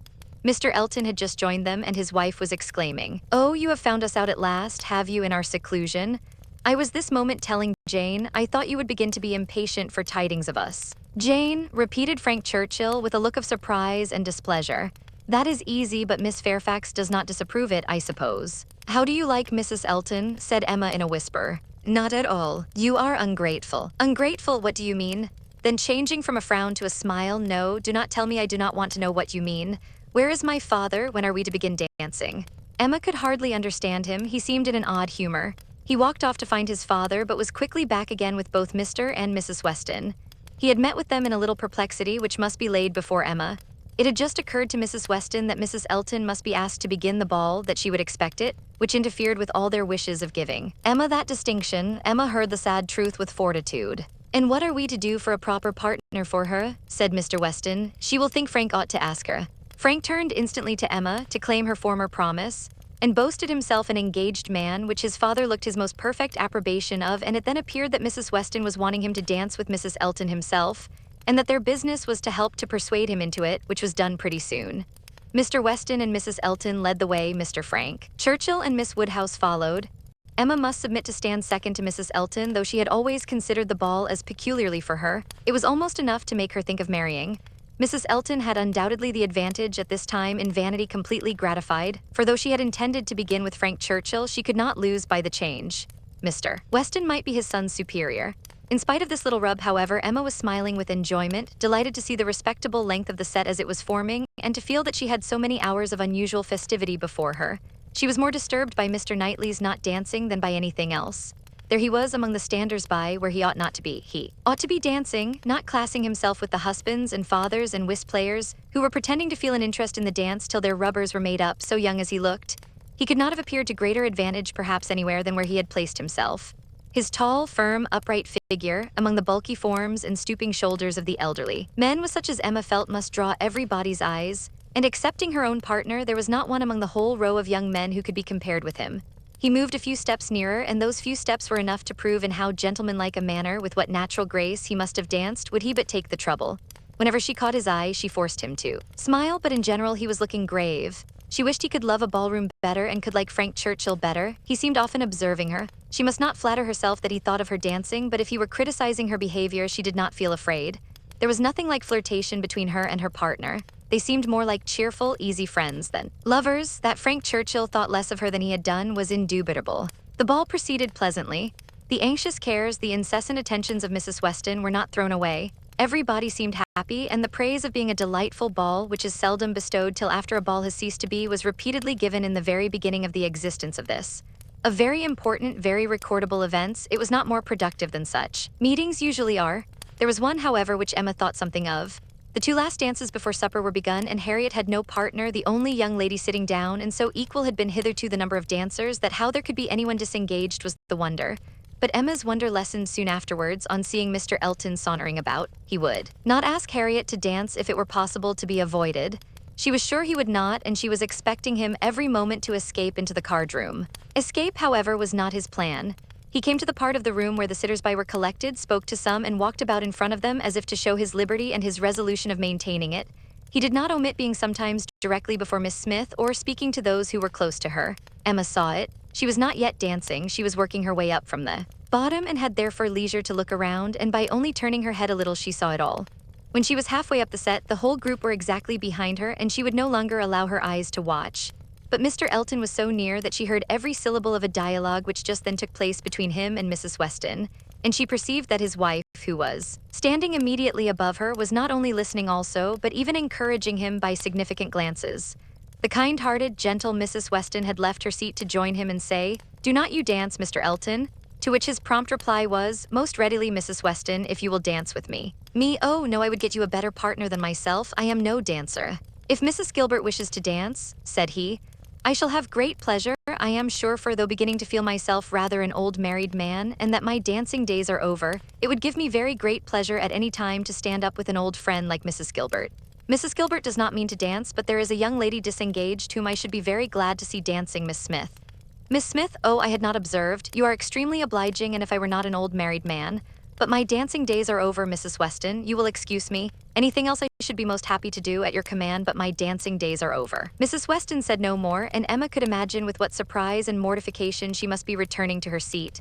Mr. Elton had just joined them, and his wife was exclaiming, "Oh, you have found us out at last, have you, in our seclusion? I was this moment telling Jane, I thought you would begin to be impatient for tidings of us." "Jane," repeated Frank Churchill with a look of surprise and displeasure. "That is easy, but Miss Fairfax does not disapprove it, I suppose." "How do you like Mrs. Elton?" said Emma in a whisper. "Not at all. You are ungrateful." "Ungrateful, what do you mean?" Then changing from a frown to a smile, "No, do not tell me, I do not want to know what you mean. Where is my father? When are we to begin dancing?" Emma could hardly understand him. He seemed in an odd humor. He walked off to find his father, but was quickly back again with both Mr. and Mrs. Weston. He had met with them in a little perplexity which must be laid before Emma. It had just occurred to Mrs. Weston that Mrs. Elton must be asked to begin the ball, that she would expect it, which interfered with all their wishes of giving Emma that distinction. Emma heard the sad truth with fortitude. "And what are we to do for a proper partner for her?" said Mr. Weston. "She will think Frank ought to ask her." Frank turned instantly to Emma to claim her former promise, and boasted himself an engaged man, which his father looked his most perfect approbation of, and it then appeared that Mrs. Weston was wanting him to dance with Mrs. Elton himself, and that their business was to help to persuade him into it, which was done pretty soon. Mr. Weston and Mrs. Elton led the way, Mr. Frank. Churchil and Miss Woodhouse followed. Emma must submit to stand second to Mrs. Elton, though she had always considered the ball as peculiarly for her. It was almost enough to make her think of marrying. Mrs. Elton had undoubtedly the advantage at this time in vanity completely gratified, for though she had intended to begin with Frank Churchil, she could not lose by the change. Mr. Weston might be his son's superior. In spite of this little rub, however, Emma was smiling with enjoyment, delighted to see the respectable length of the set as it was forming, and to feel that she had so many hours of unusual festivity before her. She was more disturbed by Mr. Knightley's not dancing than by anything else. There he was among the standers-by where he ought not to be. He ought to be dancing, not classing himself with the husbands and fathers and whist players who were pretending to feel an interest in the dance till their rubbers were made up, so young as he looked. He could not have appeared to greater advantage perhaps anywhere than where he had placed himself. His tall, firm, upright figure, among the bulky forms and stooping shoulders of the elderly men was such as Emma felt must draw everybody's eyes, and excepting her own partner, there was not one among the whole row of young men who could be compared with him. He moved a few steps nearer, and those few steps were enough to prove in how gentlemanlike a manner, with what natural grace he must have danced, would he but take the trouble. Whenever she caught his eye, she forced him to smile, but in general he was looking grave. She wished he could love a ballroom better and could like Frank Churchil better. He seemed often observing her. She must not flatter herself that he thought of her dancing, but if he were criticizing her behavior, she did not feel afraid. There was nothing like flirtation between her and her partner. They seemed more like cheerful, easy friends than lovers. That Frank Churchil thought less of her than he had done was indubitable. The ball proceeded pleasantly. The anxious cares, the incessant attentions of Mrs. Weston were not thrown away. Everybody seemed happy, and the praise of being a delightful ball, which is seldom bestowed till after a ball has ceased to be, was repeatedly given in the very beginning of the existence of this. Of very important, very recordable events, it was not more productive than such meetings usually are. There was one, however, which Emma thought something of. The two last dances before supper were begun, and Harriet had no partner, the only young lady sitting down, and so equal had been hitherto the number of dancers that how there could be anyone disengaged was the wonder. But Emma's wonder lessened soon afterwards on seeing Mr. Elton sauntering about. He would not ask Harriet to dance if it were possible to be avoided. She was sure he would not, and she was expecting him every moment to escape into the card-room. Escape, however, was not his plan. He came to the part of the room where the sitters-by were collected, spoke to some, and walked about in front of them as if to show his liberty and his resolution of maintaining it. He did not omit being sometimes directly before Miss Smith or speaking to those who were close to her. Emma saw it. She was not yet dancing, she was working her way up from the bottom and had therefore leisure to look around, and by only turning her head a little she saw it all. When she was halfway up the set, the whole group were exactly behind her, and she would no longer allow her eyes to watch. But Mr. Elton was so near that she heard every syllable of a dialogue which just then took place between him and Mrs. Weston, and she perceived that his wife, who was standing immediately above her, was not only listening also, but even encouraging him by significant glances. The kind-hearted, gentle Mrs. Weston had left her seat to join him and say, "Do not you dance, Mr. Elton?" To which his prompt reply was, "Most readily, Mrs. Weston, if you will dance with me." "Me? Oh, no, I would get you a better partner than myself. I am no dancer." "If Mrs. Gilbert wishes to dance," said he, "I shall have great pleasure. I am sure, for though beginning to feel myself rather an old married man, and that my dancing days are over, it would give me very great pleasure at any time to stand up with an old friend like Mrs. Gilbert. Mrs. Gilbert does not mean to dance, but there is a young lady disengaged whom I should be very glad to see dancing, Miss Smith." "Miss Smith? Oh, I had not observed. You are extremely obliging, and if I were not an old married man. But my dancing days are over, Mrs. Weston. You will excuse me. Anything else I should be most happy to do at your command, but my dancing days are over." Mrs. Weston said no more, and Emma could imagine with what surprise and mortification she must be returning to her seat.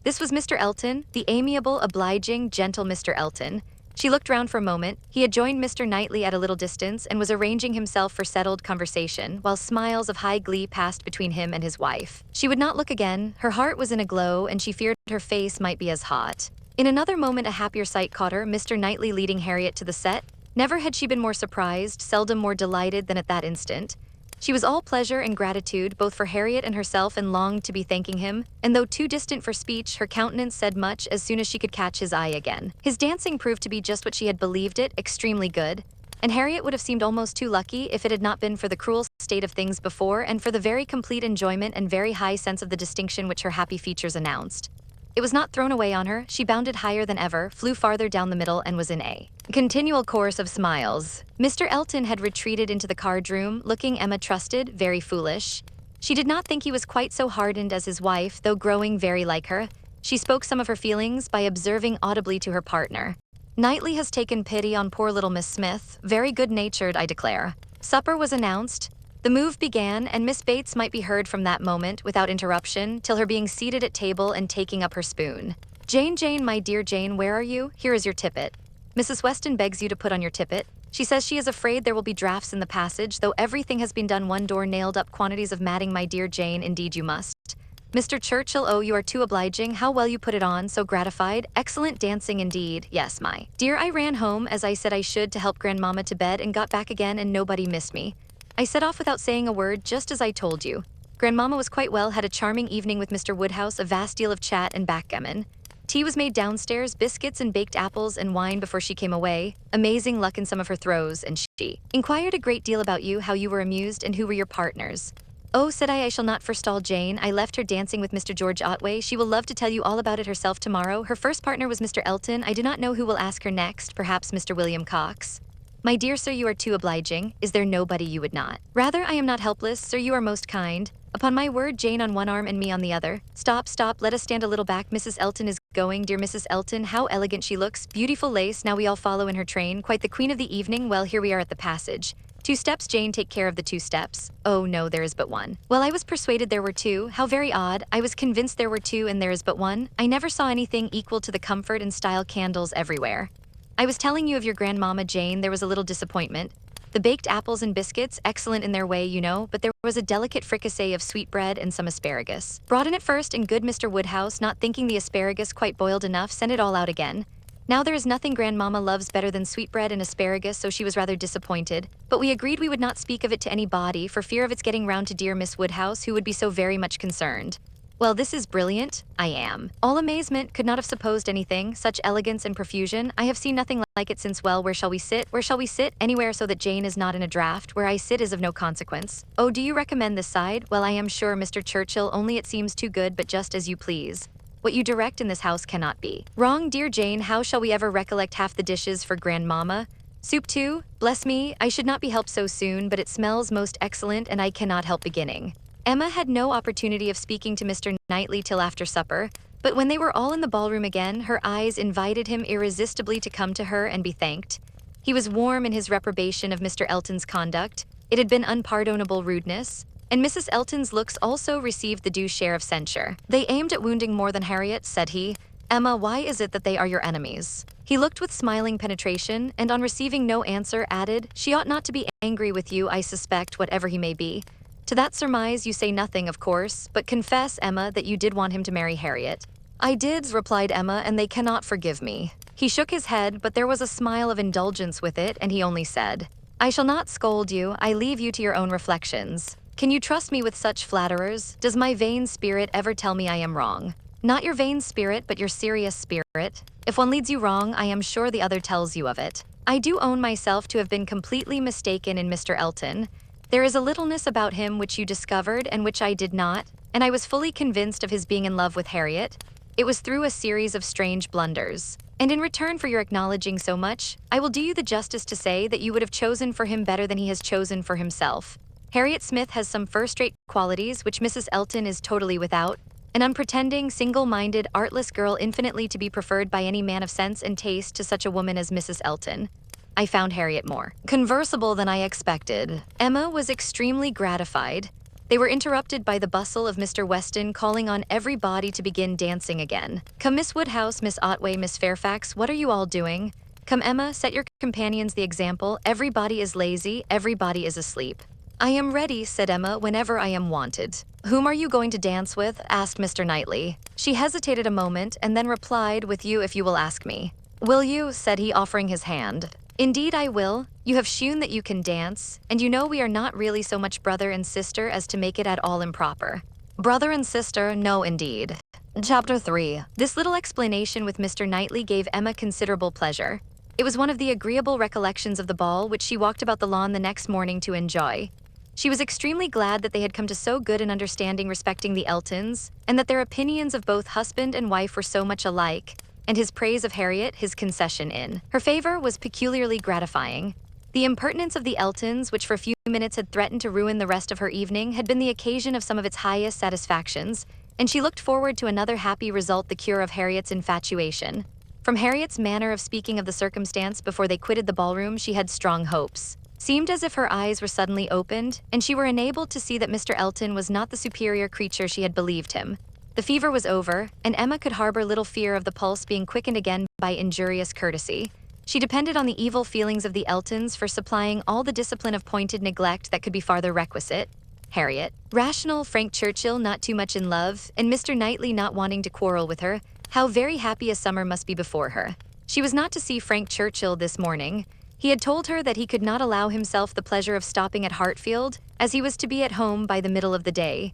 This was Mr. Elton, the amiable, obliging, gentle Mr. Elton. She looked round for a moment. He had joined Mr. Knightley at a little distance and was arranging himself for settled conversation, while smiles of high glee passed between him and his wife. She would not look again. Her heart was in a glow, and she feared her face might be as hot. In another moment a happier sight caught her, Mr. Knightley leading Harriet to the set. Never had she been more surprised, seldom more delighted than at that instant. She was all pleasure and gratitude both for Harriet and herself and longed to be thanking him, and though too distant for speech, her countenance said much as soon as she could catch his eye again. His dancing proved to be just what she had believed it, extremely good, and Harriet would have seemed almost too lucky if it had not been for the cruel state of things before and for the very complete enjoyment and very high sense of the distinction which her happy features announced. It was not thrown away on her. She bounded higher than ever, flew farther down the middle, and was in a continual chorus of smiles. Mr. Elton had retreated into the card room, looking, Emma trusted, very foolish. She did not think he was quite so hardened as his wife, though growing very like her. She spoke some of her feelings by observing audibly to her partner, Knightley has taken pity on poor little Miss Smith, very good-natured, I declare. Supper was announced. The move began, and Miss Bates might be heard from that moment, without interruption, till her being seated at table and taking up her spoon. Jane, my dear Jane, where are you? Here is your tippet. Mrs. Weston begs you to put on your tippet. She says she is afraid there will be draughts in the passage, though everything has been done one door nailed up quantities of matting, my dear Jane, indeed you must. Mr. Churchil, oh, you are too obliging. How well you put it on, so gratified. Excellent dancing indeed. Yes, my dear, I ran home, as I said I should, to help Grandmama to bed, and got back again, and nobody missed me. I set off without saying a word, just as I told you. Grandmama was quite well, had a charming evening with Mr. Woodhouse, a vast deal of chat and backgammon. Tea was made downstairs, biscuits and baked apples and wine before she came away. Amazing luck in some of her throws, and she inquired a great deal about you, how you were amused, and who were your partners. Oh, said I shall not forestall Jane. I left her dancing with Mr. George Otway. She will love to tell you all about it herself tomorrow. Her first partner was Mr. Elton. I do not know who will ask her next, perhaps Mr. William Cox. My dear sir, you are too obliging. Is there nobody you would not? Rather, I am not helpless, sir, you are most kind. Upon my word, Jane on one arm and me on the other. Stop, let us stand a little back. Mrs. Elton is going. Dear Mrs. Elton, how elegant she looks. Beautiful lace, now we all follow in her train. Quite the queen of the evening. Well, here we are at the passage. 2 steps, Jane, take care of the 2 steps. Oh, no, there is but one. Well, I was persuaded there were 2. How very odd. I was convinced there were 2 and there is but one. I never saw anything equal to the comfort and style, candles everywhere. I was telling you of your grandmama, Jane. There was a little disappointment. The baked apples and biscuits, excellent in their way, you know, but there was a delicate fricassee of sweetbread and some asparagus. Brought in at first, and good Mr. Woodhouse, not thinking the asparagus quite boiled enough, sent it all out again. Now there is nothing grandmama loves better than sweetbread and asparagus, so she was rather disappointed. But we agreed we would not speak of it to anybody, for fear of its getting round to dear Miss Woodhouse, who would be so very much concerned. Well, this is brilliant. I am all amazement, could not have supposed anything, such elegance and profusion. I have seen nothing like it since, well, where shall we sit? Where shall we sit? Anywhere so that Jane is not in a draught. Where I sit is of no consequence. Oh, do you recommend this side? Well, I am sure, Mr. Churchil, only it seems too good, but just as you please. What you direct in this house cannot be wrong, dear Jane. How shall we ever recollect half the dishes for grandmama? Soup too? Bless me, I should not be helped so soon, but it smells most excellent, and I cannot help beginning. Emma had no opportunity of speaking to Mr. Knightley till after supper, but when they were all in the ballroom again, her eyes invited him irresistibly to come to her and be thanked. He was warm in his reprobation of Mr. Elton's conduct. It had been unpardonable rudeness, and Mrs. Elton's looks also received the due share of censure. They aimed at wounding more than Harriet, said he. Emma, why is it that they are your enemies? He looked with smiling penetration, and on receiving no answer added, she ought not to be angry with you, I suspect, whatever he may be. To that surmise you say nothing, of course, but confess, Emma, that you did want him to marry Harriet. I did, replied Emma, and they cannot forgive me. He shook his head, but there was a smile of indulgence with it, and he only said, I shall not scold you, I leave you to your own reflections. Can you trust me with such flatterers? Does my vain spirit ever tell me I am wrong? Not your vain spirit, but your serious spirit. If one leads you wrong, I am sure the other tells you of it. I do own myself to have been completely mistaken in Mr. Elton. There is a littleness about him which you discovered and which I did not, and I was fully convinced of his being in love with Harriet. It was through a series of strange blunders. And in return for your acknowledging so much, I will do you the justice to say that you would have chosen for him better than he has chosen for himself. Harriet Smith has some first-rate qualities which Mrs. Elton is totally without, an unpretending, single-minded, artless girl infinitely to be preferred by any man of sense and taste to such a woman as Mrs. Elton. I found Harriet more conversable than I expected. Emma was extremely gratified. They were interrupted by the bustle of Mr. Weston calling on everybody to begin dancing again. Come, Miss Woodhouse, Miss Otway, Miss Fairfax, what are you all doing? Come, Emma, set your companions the example. Everybody is lazy, everybody is asleep. I am ready, said Emma, whenever I am wanted. Whom are you going to dance with? Asked Mr. Knightley. She hesitated a moment and then replied, with you if you will ask me. Will you? Said he, offering his hand. Indeed I will. You have shewn that you can dance, and you know we are not really so much brother and sister as to make it at all improper. Brother and sister, no indeed. Chapter 3. This little explanation with Mr. Knightley gave Emma considerable pleasure. It was one of the agreeable recollections of the ball which she walked about the lawn the next morning to enjoy. She was extremely glad that they had come to so good an understanding respecting the Eltons, and that their opinions of both husband and wife were so much alike, and his praise of Harriet his concession in her favor was peculiarly gratifying. The impertinence of the Eltons, which for a few minutes had threatened to ruin the rest of her evening, had been the occasion of some of its highest satisfactions, and she looked forward to another happy result, the cure of Harriet's infatuation. From Harriet's manner of speaking of the circumstance before they quitted the ballroom, she had strong hopes. Seemed as if her eyes were suddenly opened, and she were enabled to see that Mr. Elton was not the superior creature she had believed him. The fever was over, and Emma could harbor little fear of the pulse being quickened again by injurious courtesy. She depended on the evil feelings of the Eltons for supplying all the discipline of pointed neglect that could be farther requisite. Harriet, rational, frank Churchill not too much in love, and Mr. Knightley not wanting to quarrel with her, how very happy a summer must be before her. She was not to see Frank Churchill this morning. He had told her that he could not allow himself the pleasure of stopping at Hartfield, as he was to be at home by the middle of the day.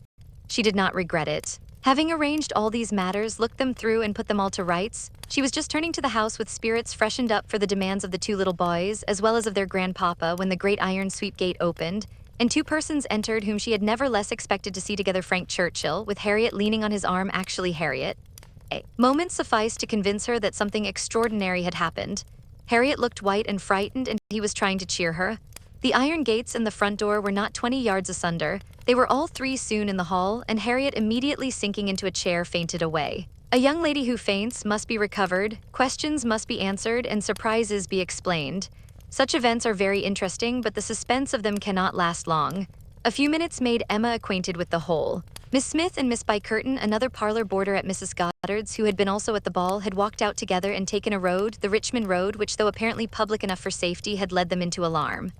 She did not regret it. Having arranged all these matters, looked them through and put them all to rights, she was just turning to the house with spirits freshened up for the demands of the two little boys, as well as of their grandpapa, when the great iron sweep gate opened, and two persons entered whom she had never less expected to see together: Frank Churchill, with Harriet leaning on his arm, actually Harriet. A moment sufficed to convince her that something extraordinary had happened. Harriet looked white and frightened, and he was trying to cheer her. The iron gates and the front door were not 20 yards asunder. They were all three soon in the hall, and Harriet, immediately sinking into a chair, fainted away. A young lady who faints must be recovered, questions must be answered, and surprises be explained. Such events are very interesting, but the suspense of them cannot last long. A few minutes made Emma acquainted with the whole. Miss Smith and Miss Bycurtain, another parlor boarder at Mrs. Goddard's, who had been also at the ball, had walked out together and taken a road, the Richmond road, which, though apparently public enough for safety, had led them into alarm.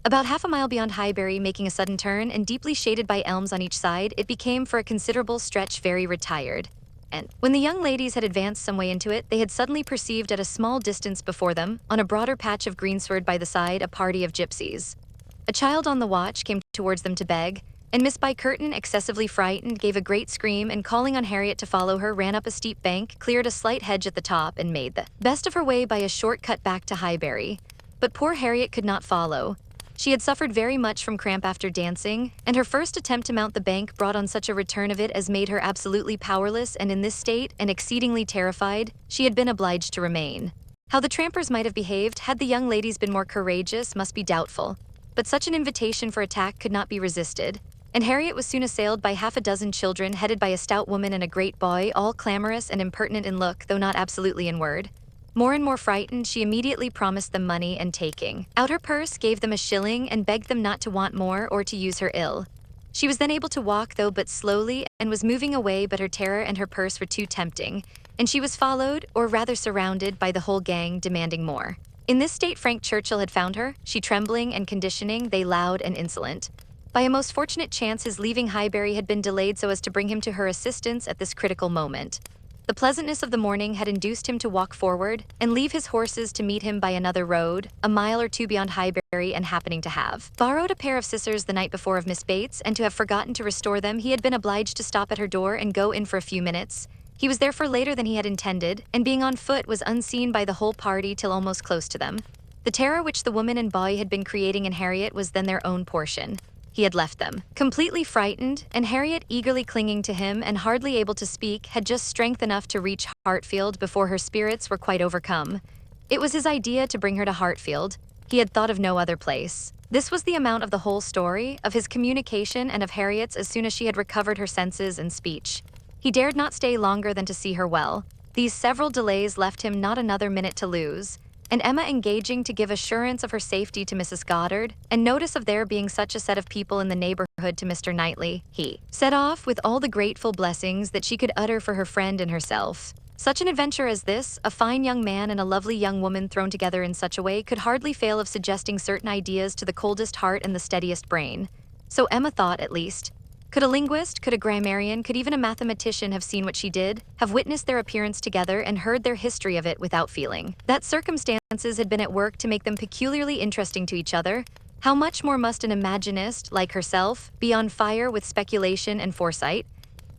About half a mile beyond Highbury, making a sudden turn, and deeply shaded by elms on each side, it became for a considerable stretch very retired. And when the young ladies had advanced some way into it, they had suddenly perceived at a small distance before them, on a broader patch of greensward by the side, a party of gypsies. A child on the watch came towards them to beg, and Miss Bycurtain, excessively frightened, gave a great scream, and calling on Harriet to follow her, ran up a steep bank, cleared a slight hedge at the top, and made the best of her way by a short cut back to Highbury. But poor Harriet could not follow. She had suffered very much from cramp after dancing, and her first attempt to mount the bank brought on such a return of it as made her absolutely powerless, and in this state, and exceedingly terrified, she had been obliged to remain. How the trampers might have behaved had the young ladies been more courageous must be doubtful, but such an invitation for attack could not be resisted, and Harriet was soon assailed by half a dozen children headed by a stout woman and a great boy, all clamorous and impertinent in look, though not absolutely in word. More and more frightened, she immediately promised them money, and taking out her purse, gave them a shilling, and begged them not to want more or to use her ill. She was then able to walk, though but slowly, and was moving away, but her terror and her purse were too tempting, and she was followed, or rather surrounded, by the whole gang, demanding more. In this state Frank Churchill had found her, she trembling and conditioning, they loud and insolent. By a most fortunate chance, his leaving Highbury had been delayed so as to bring him to her assistance at this critical moment. The pleasantness of the morning had induced him to walk forward and leave his horses to meet him by another road, a mile or two beyond Highbury, and happening to have borrowed a pair of scissors the night before of Miss Bates, and to have forgotten to restore them, he had been obliged to stop at her door and go in for a few minutes. He was therefore later than he had intended, and being on foot was unseen by the whole party till almost close to them. The terror which the woman and boy had been creating in Harriet was then their own portion. He had left them, completely frightened, and Harriet, eagerly clinging to him and hardly able to speak, had just strength enough to reach Hartfield before her spirits were quite overcome. It was his idea to bring her to Hartfield. He had thought of no other place. This was the amount of the whole story, of his communication and of Harriet's as soon as she had recovered her senses and speech. He dared not stay longer than to see her well. These several delays left him not another minute to lose, and Emma engaging to give assurance of her safety to Mrs. Goddard, and notice of there being such a set of people in the neighborhood to Mr. Knightley, he set off with all the grateful blessings that she could utter for her friend and herself. Such an adventure as this, a fine young man and a lovely young woman thrown together in such a way, could hardly fail of suggesting certain ideas to the coldest heart and the steadiest brain. So Emma thought, at least. Could a linguist, could a grammarian, could even a mathematician have seen what she did, have witnessed their appearance together and heard their history of it without feeling that circumstances had been at work to make them peculiarly interesting to each other? How much more must an imaginist, like herself, be on fire with speculation and foresight,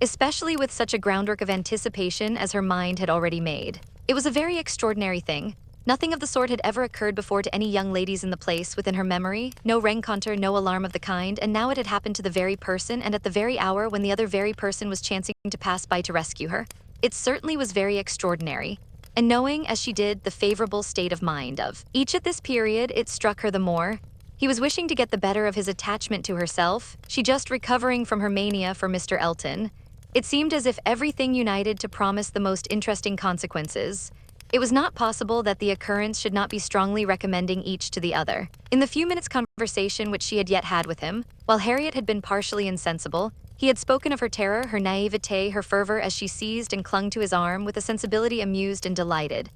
especially with such a groundwork of anticipation as her mind had already made? It was a very extraordinary thing. Nothing of the sort had ever occurred before to any young ladies in the place within her memory, no rencounter, no alarm of the kind, and now it had happened to the very person and at the very hour when the other very person was chancing to pass by to rescue her. It certainly was very extraordinary. And knowing, as she did, the favorable state of mind of each at this period, it struck her the more. He was wishing to get the better of his attachment to herself, she just recovering from her mania for Mr. Elton. It seemed as if everything united to promise the most interesting consequences. It was not possible that the occurrence should not be strongly recommending each to the other. In the few minutes' conversation which she had yet had with him, while Harriet had been partially insensible, he had spoken of her terror, her naivete, her fervor as she seized and clung to his arm with a sensibility amused and delighted.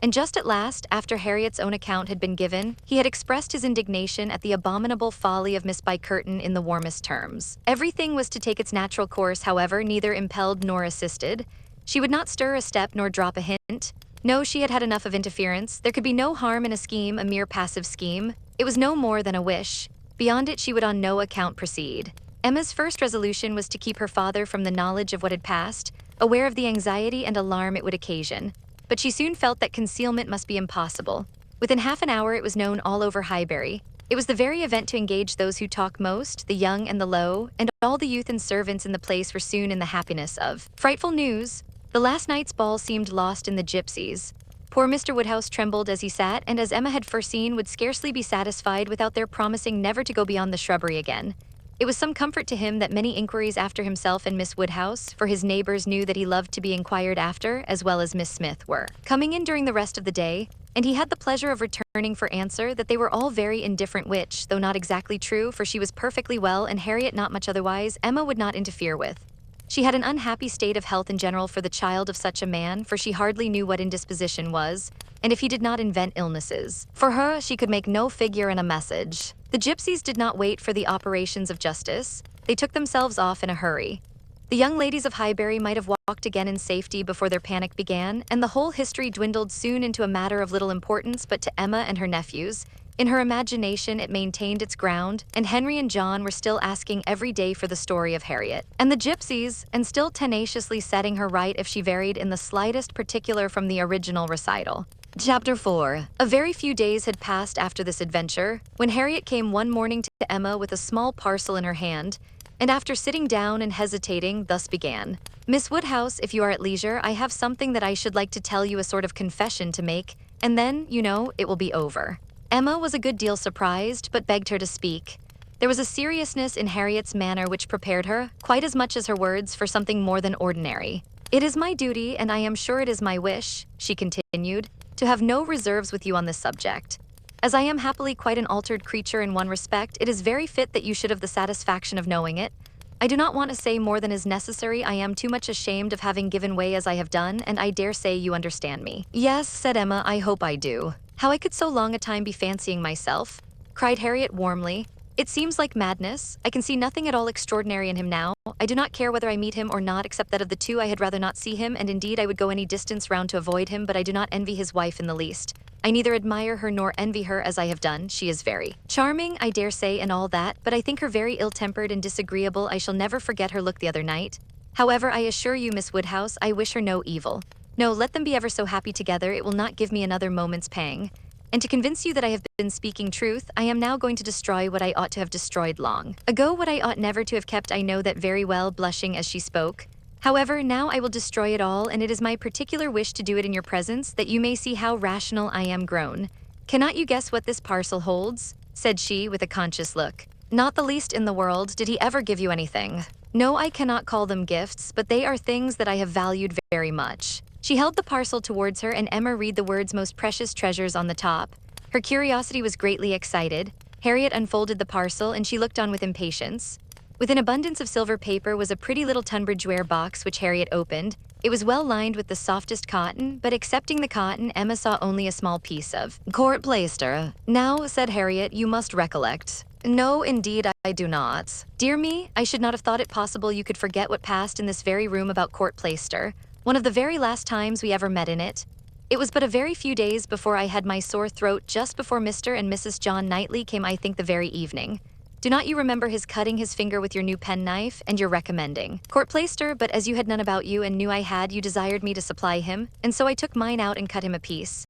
And just at last, after Harriet's own account had been given, he had expressed his indignation at the abominable folly of Miss Bicurton in the warmest terms. Everything was to take its natural course, however, neither impelled nor assisted. She would not stir a step nor drop a hint. No, she had had enough of interference. There could be no harm in a scheme, a mere passive scheme. It was no more than a wish. Beyond it she would on no account proceed. Emma's first resolution was to keep her father from the knowledge of what had passed, aware of the anxiety and alarm it would occasion. But she soon felt that concealment must be impossible. Within half an hour it was known all over Highbury. It was the very event to engage those who talk most, the young and the low, and all the youth and servants in the place were soon in the happiness of frightful news. The last night's ball seemed lost in the gypsies. Poor Mr. Woodhouse trembled as he sat, and as Emma had foreseen, would scarcely be satisfied without their promising never to go beyond the shrubbery again. It was some comfort to him that many inquiries after himself and Miss Woodhouse, for his neighbors knew that he loved to be inquired after, as well as Miss Smith, were coming in during the rest of the day, and he had the pleasure of returning for answer that they were all very indifferent, which, though not exactly true, for she was perfectly well and Harriet not much otherwise, Emma would not interfere with. She had an unhappy state of health in general for the child of such a man, for she hardly knew what indisposition was, and if he did not invent illnesses. For her, she could make no figure in a message. The gypsies did not wait for the operations of justice. They took themselves off in a hurry. The young ladies of Highbury might have walked again in safety before their panic began, and the whole history dwindled soon into a matter of little importance but to Emma and her nephews. In her imagination it maintained its ground, and Henry and John were still asking every day for the story of Harriet. And the gypsies, and still tenaciously setting her right if she varied in the slightest particular from the original recital. Chapter 4. A very few days had passed after this adventure, when Harriet came one morning to Emma with a small parcel in her hand, and after sitting down and hesitating, thus began. Miss Woodhouse, if you are at leisure, I have something that I should like to tell you, a sort of confession to make, and then, you know, it will be over. Emma was a good deal surprised, but begged her to speak. There was a seriousness in Harriet's manner which prepared her, quite as much as her words, for something more than ordinary. It is my duty, and I am sure it is my wish, she continued, to have no reserves with you on this subject. As I am happily quite an altered creature in one respect, it is very fit that you should have the satisfaction of knowing it. I do not want to say more than is necessary. I am too much ashamed of having given way as I have done, and I dare say you understand me. Yes, said Emma, I hope I do. How I could so long a time be fancying myself, cried Harriet warmly. It seems like madness. I can see nothing at all extraordinary in him now. I do not care whether I meet him or not, except that of the two I had rather not see him, and indeed I would go any distance round to avoid him, but I do not envy his wife in the least. I neither admire her nor envy her as I have done. She is very charming, I dare say, and all that, but I think her very ill-tempered and disagreeable. I shall never forget her look the other night. However, I assure you, Miss Woodhouse, I wish her no evil. No, let them be ever so happy together, it will not give me another moment's pang. And to convince you that I have been speaking truth, I am now going to destroy what I ought to have destroyed long ago, what I ought never to have kept. I know that very well, blushing as she spoke. However, now I will destroy it all, and it is my particular wish to do it in your presence, that you may see how rational I am grown. Cannot you guess what this parcel holds? Said she with a conscious look. Not the least in the world. Did he ever give you anything? No, I cannot call them gifts, but they are things that I have valued very much. She held the parcel towards her, and Emma read the words most precious treasures on the top. Her curiosity was greatly excited. Harriet unfolded the parcel, and she looked on with impatience. With an abundance of silver paper was a pretty little Tunbridge ware box which Harriet opened. It was well lined with the softest cotton, but excepting the cotton, Emma saw only a small piece of court plaister. "Now," said Harriet, "you must recollect." "No, indeed, I do not." "Dear me, I should not have thought it possible you could forget what passed in this very room about court plaister, one of the very last times we ever met in it. It was but a very few days before I had my sore throat, just before Mr. and Mrs. John Knightley came, I think the very evening. Do not you remember his cutting his finger with your new penknife, and your recommending court plaister? But as you had none about you and knew I had, you desired me to supply him, and so I took mine out and cut him a piece.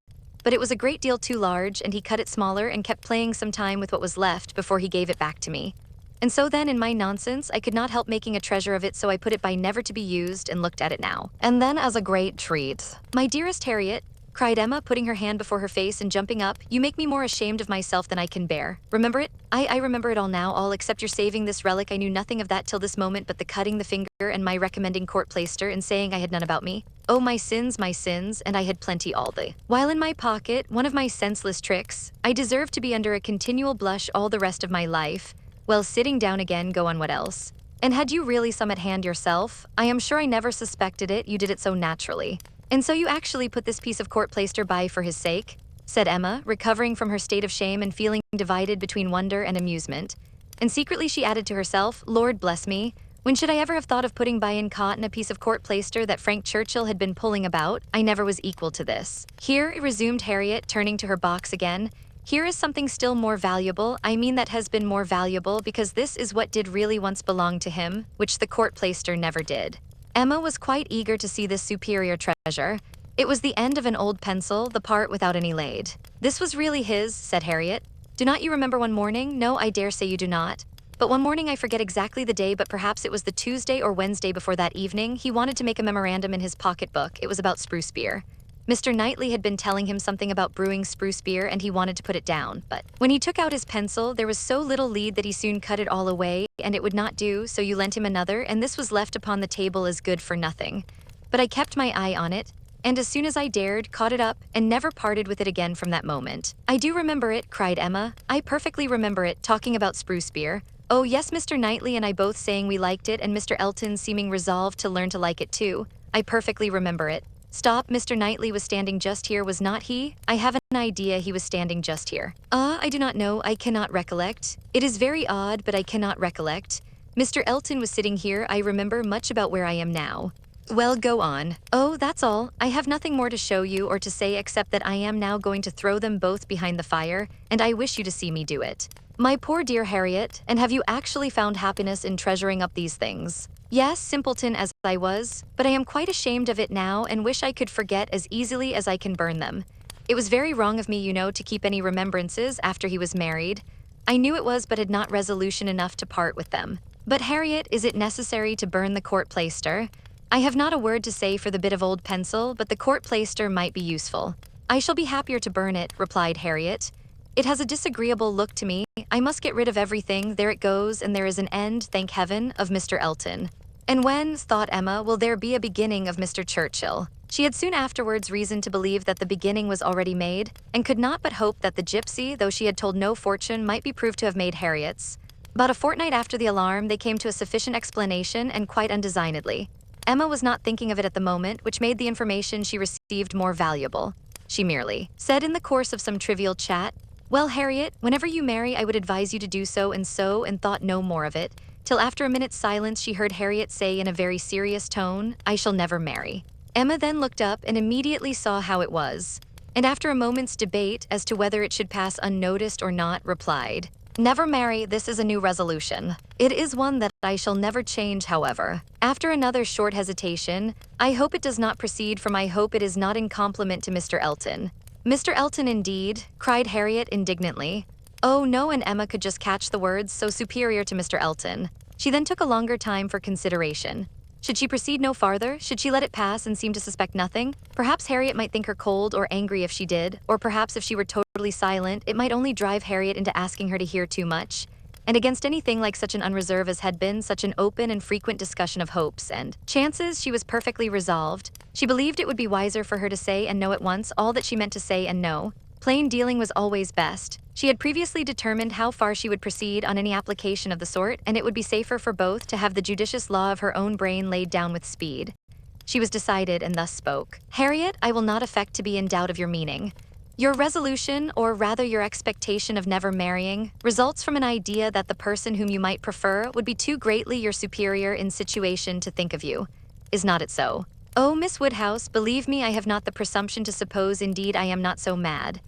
But it was a great deal too large, and he cut it smaller and kept playing some time with what was left before he gave it back to me. And so then, in my nonsense, I could not help making a treasure of it, so I put it by never to be used and looked at it now. And then as a great treat." "My dearest Harriet," cried Emma, putting her hand before her face and jumping up, "you make me more ashamed of myself than I can bear. Remember it? I remember it all now, all except your saving this relic. I knew nothing of that till this moment, but the cutting the finger and my recommending court plaister and saying I had none about me. Oh, my sins, and I had plenty all the while in my pocket, one of my senseless tricks. I deserve to be under a continual blush all the rest of my life. Well, sitting down again, go on, what else? And had you really some at hand yourself? I am sure I never suspected it, you did it so naturally. And so you actually put this piece of court plaister by for his sake?" said Emma, recovering from her state of shame and feeling divided between wonder and amusement. And secretly she added to herself, "Lord bless me, when should I ever have thought of putting by in cotton a piece of court plaister that Frank Churchill had been pulling about? I never was equal to this. Here," resumed Harriet, turning to her box again, "here is something still more valuable. I mean that has been more valuable, because this is what did really once belong to him, which the court plaister never did." Emma was quite eager to see this superior treasure. It was the end of an old pencil, the part without any laid. "This was really his," said Harriet. "Do not you remember one morning? No, I dare say you do not. But one morning, I forget exactly the day, but perhaps it was the Tuesday or Wednesday before that evening, he wanted to make a memorandum in his pocketbook. It was about spruce beer. Mr. Knightley had been telling him something about brewing spruce beer, and he wanted to put it down, but when he took out his pencil, there was so little lead that he soon cut it all away, and it would not do, so you lent him another, and this was left upon the table as good for nothing. But I kept my eye on it, and as soon as I dared, caught it up, and never parted with it again from that moment." "I do remember it," cried Emma. "I perfectly remember it, talking about spruce beer. Oh yes, Mr. Knightley and I both saying we liked it, and Mr. Elton seeming resolved to learn to like it too. I perfectly remember it. Stop, Mr. Knightley was standing just here, was not he? I have an idea he was standing just here. I do not know, I cannot recollect. It is very odd, but I cannot recollect. Mr. Elton was sitting here, I remember much about where I am now." "Well, go on." "Oh, that's all. I have nothing more to show you or to say except that I am now going to throw them both behind the fire, and I wish you to see me do it." "My poor dear Harriet, and have you actually found happiness in treasuring up these things?" "Yes, simpleton as I was, but I am quite ashamed of it now and wish I could forget as easily as I can burn them. It was very wrong of me, you know, to keep any remembrances after he was married. I knew it was, but had not resolution enough to part with them. But Harriet, is it necessary to burn the court plaister? I have not a word to say for the bit of old pencil, but the court plaister might be useful." "I shall be happier to burn it," replied Harriet. "It has a disagreeable look to me. I must get rid of everything, there it goes, and there is an end, thank heaven, of Mr. Elton. And when, thought Emma, will there be a beginning of Mr. Churchill?" She had soon afterwards reason to believe that the beginning was already made, and could not but hope that the gypsy, though she had told no fortune, might be proved to have made Harriet's. About a fortnight after the alarm, they came to a sufficient explanation, and quite undesignedly. Emma was not thinking of it at the moment, which made the information she received more valuable. She merely said in the course of some trivial chat, "Well, Harriet, whenever you marry, I would advise you to do so, and thought no more of it, till after a minute's silence she heard Harriet say in a very serious tone, 'I shall never marry.' Emma then looked up and immediately saw how it was, and after a moment's debate as to whether it should pass unnoticed or not, replied, 'Never marry, this is a new resolution. It is one that I shall never change, however.' After another short hesitation, 'I hope it does not proceed from I hope it is not in compliment to Mr. Elton.' "Mr. Elton indeed," cried Harriet indignantly. "Oh no," and Emma could just catch the words, "so superior to Mr. Elton." She then took a longer time for consideration. Should she proceed no farther? Should she let it pass and seem to suspect nothing? Perhaps Harriet might think her cold or angry if she did, or perhaps if she were totally silent, it might only drive Harriet into asking her to hear too much. And against anything like such an unreserve as had been such an open and frequent discussion of hopes and chances, she was perfectly resolved. She believed it would be wiser for her to say and know at once all that she meant to say and know. Plain dealing was always best. She had previously determined how far she would proceed on any application of the sort, and it would be safer for both to have the judicious law of her own brain laid down with speed. She was decided and thus spoke. Harriet, I will not affect to be in doubt of your meaning. Your resolution, or rather your expectation of never marrying, results from an idea that the person whom you might prefer would be too greatly your superior in situation to think of you. Is not it so? Oh, Miss Woodhouse, believe me, I have not the presumption to suppose indeed I am not so mad.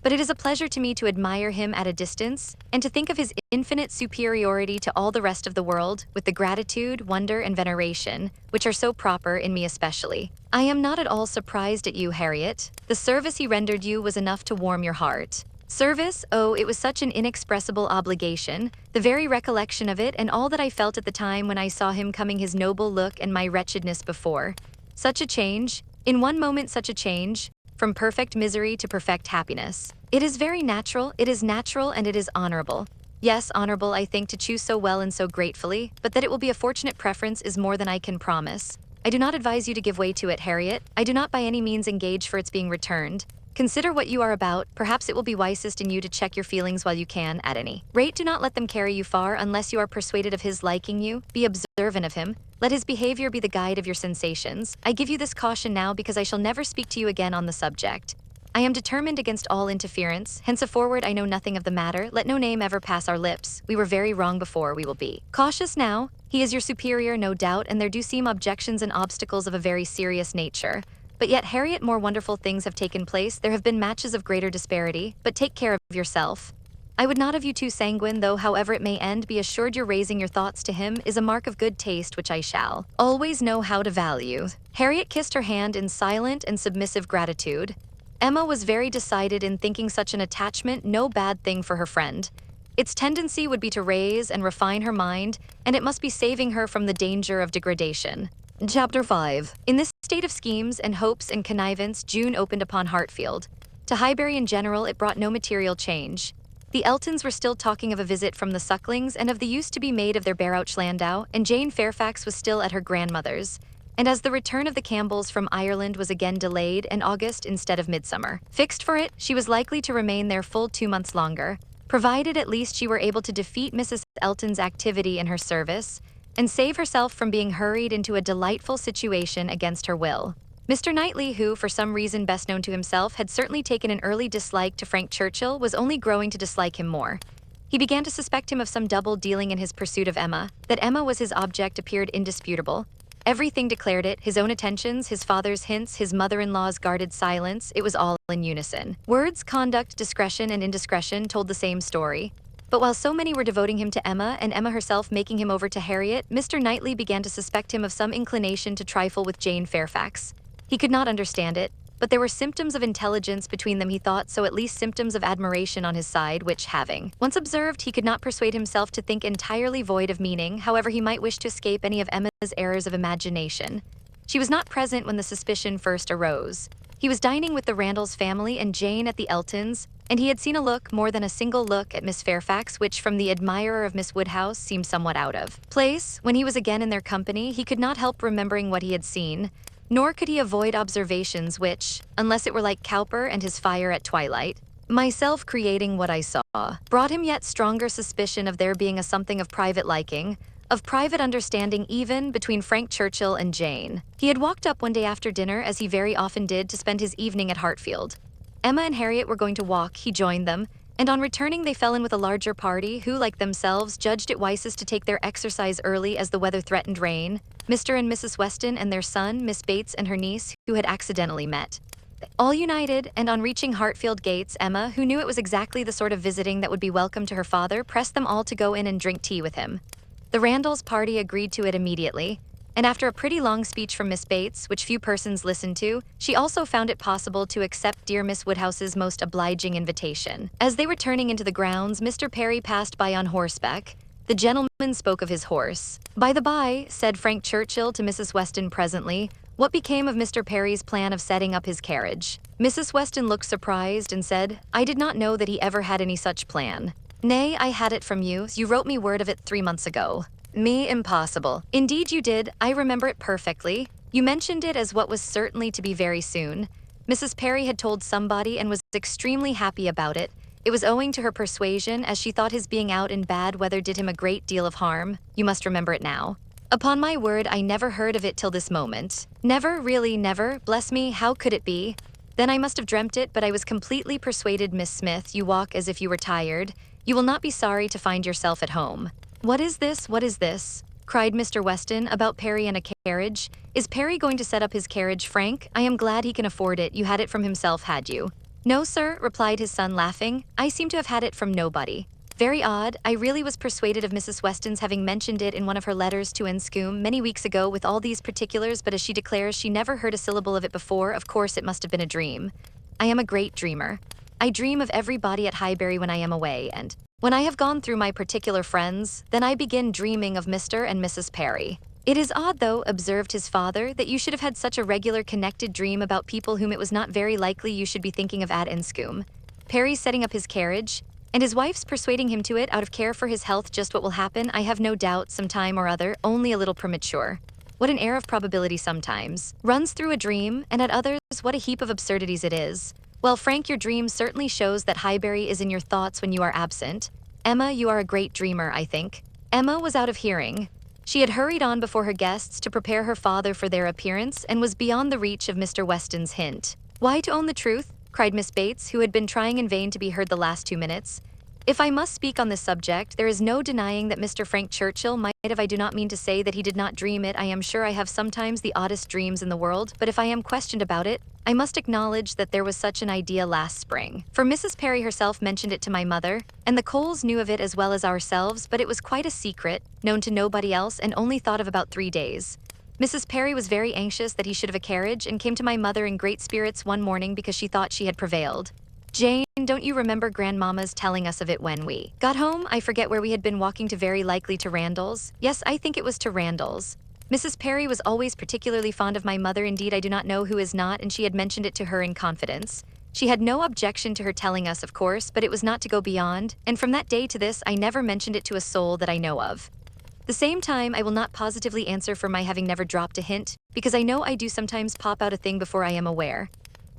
But it is a pleasure to me to admire him at a distance, and to think of his infinite superiority to all the rest of the world, with the gratitude, wonder, and veneration, which are so proper in me especially. I am not at all surprised at you, Harriet. The service he rendered you was enough to warm your heart. Service? Oh, it was such an inexpressible obligation, the very recollection of it, and all that I felt at the time when I saw him coming, his noble look and my wretchedness before. Such a change, in one moment such a change, from perfect misery to perfect happiness. It is very natural, it is natural, and it is honorable. Yes, honorable, I think, to choose so well and so gratefully, but that it will be a fortunate preference is more than I can promise. I do not advise you to give way to it, Harriet. I do not by any means engage for its being returned. Consider what you are about. Perhaps it will be wisest in you to check your feelings while you can, at any rate. Do not let them carry you far unless you are persuaded of his liking you. Be observant of him. Let his behavior be the guide of your sensations. I give you this caution now because I shall never speak to you again on the subject. I am determined against all interference. Henceforward I know nothing of the matter. Let no name ever pass our lips. We were very wrong before, we will be cautious now. He is your superior, no doubt, and there do seem objections and obstacles of a very serious nature. But yet, Harriet, more wonderful things have taken place. There have been matches of greater disparity, but take care of yourself. I would not have you too sanguine, though however it may end, be assured your raising your thoughts to him is a mark of good taste which I shall always know how to value. Harriet kissed her hand in silent and submissive gratitude. Emma was very decided in thinking such an attachment no bad thing for her friend. Its tendency would be to raise and refine her mind, and it must be saving her from the danger of degradation. Chapter 5. In this state of schemes and hopes and connivance, June opened upon Hartfield. To Highbury in general it brought no material change. The Eltons were still talking of a visit from the Sucklings and of the use to be made of their Barouch landau, and Jane Fairfax was still at her grandmother's. And as the return of the Campbells from Ireland was again delayed in August instead of midsummer fixed for it, she was likely to remain there full 2 months longer, provided at least she were able to defeat Mrs. Elton's activity in her service, and save herself from being hurried into a delightful situation against her will. Mr. Knightley, who, for some reason best known to himself, had certainly taken an early dislike to Frank Churchill, was only growing to dislike him more. He began to suspect him of some double dealing in his pursuit of Emma. That Emma was his object appeared indisputable. Everything declared it, his own attentions, his father's hints, his mother-in-law's guarded silence, it was all in unison. Words, conduct, discretion, and indiscretion told the same story. But while so many were devoting him to Emma, and Emma herself making him over to Harriet, Mr. Knightley began to suspect him of some inclination to trifle with Jane Fairfax. He could not understand it, but there were symptoms of intelligence between them, he thought, so at least symptoms of admiration on his side, which, having once observed, he could not persuade himself to think entirely void of meaning, however he might wish to escape any of Emma's errors of imagination. She was not present when the suspicion first arose. He was dining with the Randalls family and Jane at the Eltons, and he had seen a look, more than a single look, at Miss Fairfax, which from the admirer of Miss Woodhouse seemed somewhat out of place. When he was again in their company, he could not help remembering what he had seen, nor could he avoid observations which, unless it were like Cowper and his fire at twilight, myself creating what I saw, brought him yet stronger suspicion of there being a something of private liking, of private understanding even, between Frank Churchill and Jane. He had walked up one day after dinner, as he very often did, to spend his evening at Hartfield. Emma and Harriet were going to walk, he joined them, and on returning they fell in with a larger party who, like themselves, judged it wisest to take their exercise early as the weather threatened rain, Mr. and Mrs. Weston and their son, Miss Bates and her niece, who had accidentally met. All united, and on reaching Hartfield gates, Emma, who knew it was exactly the sort of visiting that would be welcome to her father, pressed them all to go in and drink tea with him. The Randalls party agreed to it immediately, and after a pretty long speech from Miss Bates, which few persons listened to, she also found it possible to accept dear Miss Woodhouse's most obliging invitation. As they were turning into the grounds, Mr. Perry passed by on horseback. The gentleman spoke of his horse. "By the by," said Frank Churchill to Mrs. Weston presently, "what became of Mr. Perry's plan of setting up his carriage?" Mrs. Weston looked surprised and said, "I did not know that he ever had any such plan." "Nay, I had it from you. You wrote me word of it 3 months ago." "Me, impossible." "Indeed you did. I remember it perfectly. You mentioned it as what was certainly to be very soon. Mrs. Perry had told somebody and was extremely happy about it. It was owing to her persuasion, as she thought his being out in bad weather did him a great deal of harm. You must remember it now." Upon my word, I never heard of it till this moment. Never, really never, bless me, how could it be? Then I must have dreamt it, but I was completely persuaded. Miss Smith, you walk as if you were tired. You will not be sorry to find yourself at home. What is this? What is this? Cried Mr. Weston, about Perry and a carriage. Is Perry going to set up his carriage, Frank? I am glad he can afford it. You had it from himself, had you? No, sir, replied his son, laughing. I seem to have had it from nobody. Very odd. I really was persuaded of Mrs. Weston's having mentioned it in one of her letters to Enscombe many weeks ago with all these particulars, but as she declares she never heard a syllable of it before, of course it must have been a dream. I am a great dreamer. I dream of everybody at Highbury when I am away, and when I have gone through my particular friends, then I begin dreaming of Mr. and Mrs. Perry. It is odd, though, observed his father, that you should have had such a regular connected dream about people whom it was not very likely you should be thinking of at Enscombe. Perry's setting up his carriage, and his wife's persuading him to it out of care for his health. Just what will happen, I have no doubt, some time or other, only a little premature. What an air of probability sometimes runs through a dream, and at others, what a heap of absurdities it is. Well, Frank, your dream certainly shows that Highbury is in your thoughts when you are absent. Emma, you are a great dreamer, I think. Emma was out of hearing. She had hurried on before her guests to prepare her father for their appearance, and was beyond the reach of Mr. Weston's hint. Why, to own the truth, cried Miss Bates, who had been trying in vain to be heard the last 2 minutes. If I must speak on this subject, there is no denying that Mr. Frank Churchill might have. I do not mean to say that he did not dream it. I am sure I have sometimes the oddest dreams in the world, but if I am questioned about it, I must acknowledge that there was such an idea last spring. For Mrs. Perry herself mentioned it to my mother, and the Coles knew of it as well as ourselves, but it was quite a secret, known to nobody else, and only thought of about 3 days. Mrs. Perry was very anxious that he should have a carriage, and came to my mother in great spirits one morning because she thought she had prevailed. Jane, don't you remember Grandmama's telling us of it when we got home? I forget where we had been walking to, very likely to Randall's. Yes, I think it was to Randall's. Mrs. Perry was always particularly fond of my mother, indeed I do not know who is not, and she had mentioned it to her in confidence. She had no objection to her telling us, of course, but it was not to go beyond, and from that day to this I never mentioned it to a soul that I know of. The same time, I will not positively answer for my having never dropped a hint, because I know I do sometimes pop out a thing before I am aware.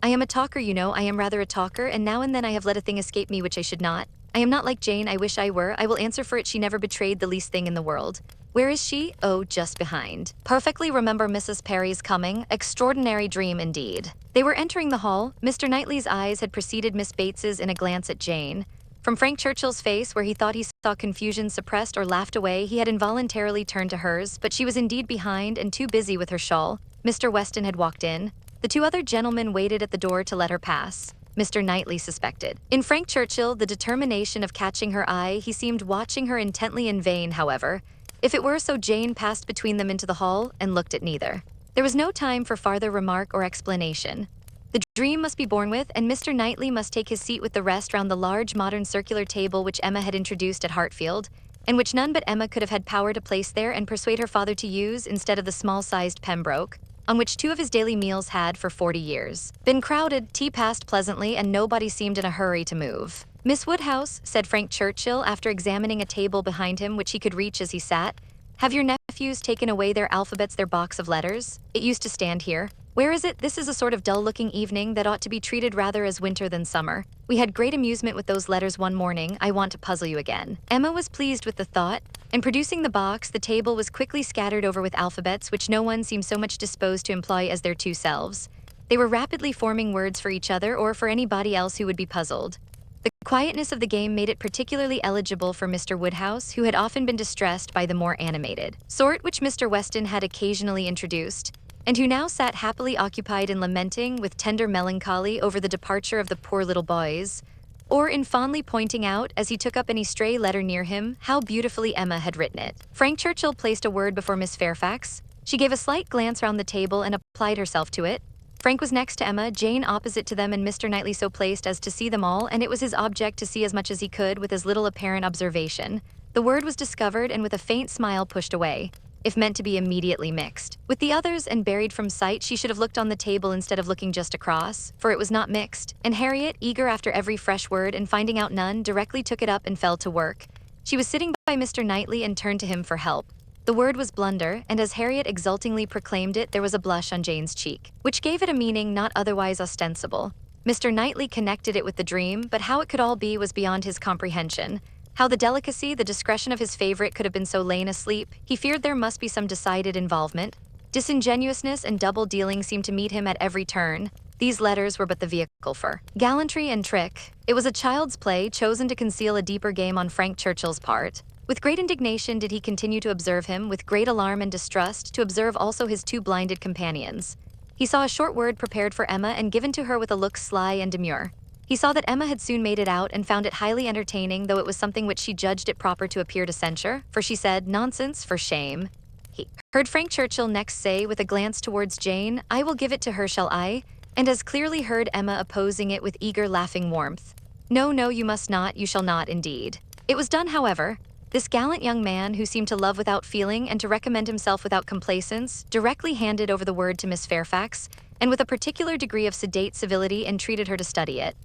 I am a talker, you know, I am rather a talker, and now and then I have let a thing escape me which I should not. I am not like Jane, I wish I were. I will answer for it she never betrayed the least thing in the world. Where is she? Oh, just behind. Perfectly remember Mrs. Perry's coming. Extraordinary dream indeed. They were entering the hall. Mr. Knightley's eyes had preceded Miss Bates's in a glance at Jane. From Frank Churchill's face, where he thought he saw confusion suppressed or laughed away, he had involuntarily turned to hers, but she was indeed behind and too busy with her shawl. Mr. Weston had walked in. The 2 other gentlemen waited at the door to let her pass. Mr. Knightley suspected. In Frank Churchill, the determination of catching her eye, he seemed watching her intently. In vain, however. If it were so, Jane passed between them into the hall and looked at neither. There was no time for farther remark or explanation. The dream must be borne with, and Mr. Knightley must take his seat with the rest round the large modern circular table which Emma had introduced at Hartfield, and which none but Emma could have had power to place there and persuade her father to use instead of the small-sized Pembroke, on which 2 of his daily meals had, for 40 years, been crowded. Tea passed pleasantly, and nobody seemed in a hurry to move. Miss Woodhouse, said Frank Churchill, after examining a table behind him which he could reach as he sat, have your nephews taken away their alphabets, their box of letters? It used to stand here. Where is it? This is a sort of dull-looking evening that ought to be treated rather as winter than summer. We had great amusement with those letters one morning. I want to puzzle you again. Emma was pleased with the thought, and producing the box, the table was quickly scattered over with alphabets which no one seemed so much disposed to employ as their 2 selves. They were rapidly forming words for each other or for anybody else who would be puzzled. The quietness of the game made it particularly eligible for Mr. Woodhouse, who had often been distressed by the more animated sort which Mr. Weston had occasionally introduced, and who now sat happily occupied in lamenting with tender melancholy over the departure of the poor little boys, or in fondly pointing out, as he took up any stray letter near him, how beautifully Emma had written it. Frank Churchill placed a word before Miss Fairfax. She gave a slight glance round the table and applied herself to it. Frank was next to Emma, Jane opposite to them, and Mr. Knightley so placed as to see them all, and it was his object to see as much as he could with as little apparent observation. The word was discovered and with a faint smile pushed away, if meant to be immediately mixed with the others and buried from sight. She should have looked on the table instead of looking just across, for it was not mixed, and Harriet, eager after every fresh word and finding out none, directly took it up and fell to work. She was sitting by Mr. Knightley and turned to him for help. The word was blunder, and as Harriet exultingly proclaimed it, there was a blush on Jane's cheek, which gave it a meaning not otherwise ostensible. Mr. Knightley connected it with the dream, but how it could all be was beyond his comprehension. How the delicacy, the discretion of his favorite could have been so lain asleep, he feared there must be some decided involvement. Disingenuousness and double-dealing seemed to meet him at every turn. These letters were but the vehicle for gallantry and trick. It was a child's play chosen to conceal a deeper game on Frank Churchill's part. With great indignation did he continue to observe him, with great alarm and distrust to observe also his two blinded companions. He saw a short word prepared for Emma and given to her with a look sly and demure. He saw that Emma had soon made it out and found it highly entertaining, though it was something which she judged it proper to appear to censure, for she said, "Nonsense, for shame." He heard Frank Churchill next say, with a glance towards Jane, "I will give it to her, shall I?" and as clearly heard Emma opposing it with eager laughing warmth. "No, no, you must not, you shall not, indeed." It was done, however. This gallant young man, who seemed to love without feeling and to recommend himself without complacence, directly handed over the word to Miss Fairfax, and with a particular degree of sedate civility entreated her to study it.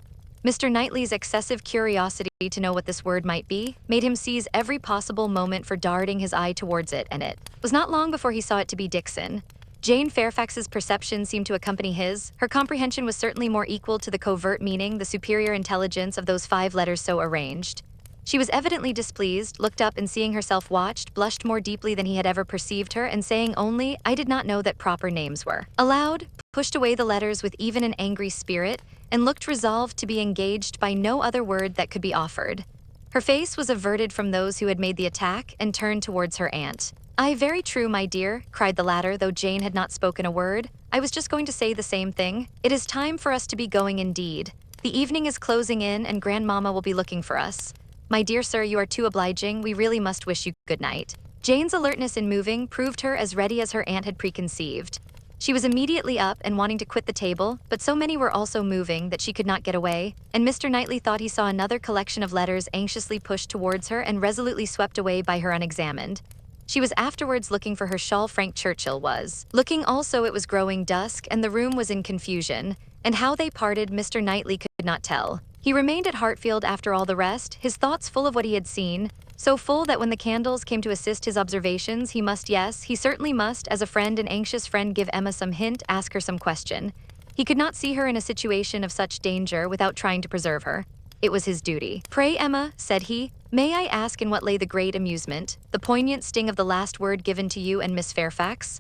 Mr. Knightley's excessive curiosity to know what this word might be made him seize every possible moment for darting his eye towards it, and it was not long before he saw it to be Dixon. Jane Fairfax's perception seemed to accompany his. Her comprehension was certainly more equal to the covert meaning, the superior intelligence of those 5 letters so arranged. She was evidently displeased, looked up, and seeing herself watched, blushed more deeply than he had ever perceived her, and saying only, "I did not know that proper names were allowed," pushed away the letters with even an angry spirit, and looked resolved to be engaged by no other word that could be offered. Her face was averted from those who had made the attack, and turned towards her aunt. "Aye, very true, my dear," cried the latter, though Jane had not spoken a word. "I was just going to say the same thing. It is time for us to be going indeed. The evening is closing in, and grandmamma will be looking for us. My dear sir, you are too obliging. We really must wish you good night." Jane's alertness in moving proved her as ready as her aunt had preconceived. She was immediately up and wanting to quit the table, but so many were also moving that she could not get away, and Mr. Knightley thought he saw another collection of letters anxiously pushed towards her and resolutely swept away by her unexamined. She was afterwards looking for her shawl. Frank Churchill was looking also. It was growing dusk, and the room was in confusion, and how they parted Mr. Knightley could not tell. He remained at Hartfield after all the rest, his thoughts full of what he had seen, so full that when the candles came to assist his observations, he must, yes, he certainly must, as a friend, an anxious friend, give Emma some hint, ask her some question. He could not see her in a situation of such danger without trying to preserve her. It was his duty. "Pray, Emma," said he, "may I ask in what lay the great amusement, the poignant sting of the last word given to you and Miss Fairfax?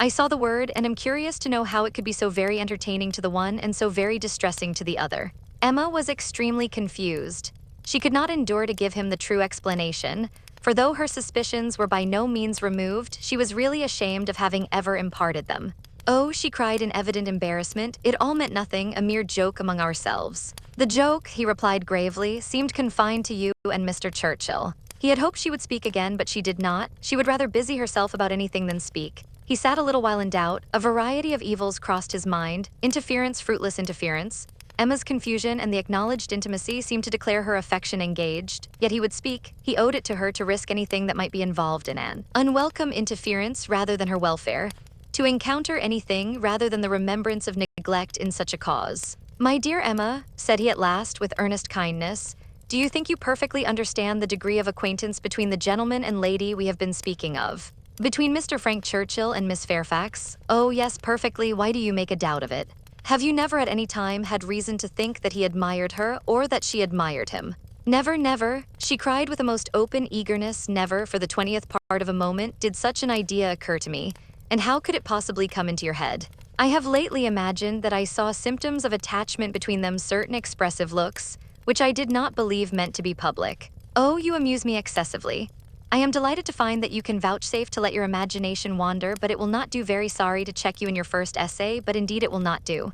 I saw the word, and am curious to know how it could be so very entertaining to the one and so very distressing to the other." Emma was extremely confused. She could not endure to give him the true explanation, for though her suspicions were by no means removed, she was really ashamed of having ever imparted them. "Oh," she cried in evident embarrassment, "it all meant nothing, a mere joke among ourselves." "The joke," he replied gravely, "seemed confined to you and Mr. Churchill." He had hoped she would speak again, but she did not. She would rather busy herself about anything than speak. He sat a little while in doubt. A variety of evils crossed his mind. Interference, fruitless interference. Emma's confusion and the acknowledged intimacy seemed to declare her affection engaged, yet he would speak. He owed it to her to risk anything that might be involved in an unwelcome interference rather than her welfare, to encounter anything rather than the remembrance of neglect in such a cause. "My dear Emma," said he at last with earnest kindness, "do you think you perfectly understand the degree of acquaintance between the gentleman and lady we have been speaking of? Between Mr. Frank Churchill and Miss Fairfax? Oh, yes, perfectly. Why do you make a doubt of it? Have you never at any time had reason to think that he admired her or that she admired him?" "Never, never," she cried with a most open eagerness. "Never, for the 20th part of a moment, did such an idea occur to me. And how could it possibly come into your head? I have lately imagined that I saw symptoms of attachment between them, certain expressive looks, which I did not believe meant to be public. Oh, you amuse me excessively. I am delighted to find that you can vouchsafe to let your imagination wander, but it will not do. Very sorry to check you in your first essay, but indeed it will not do.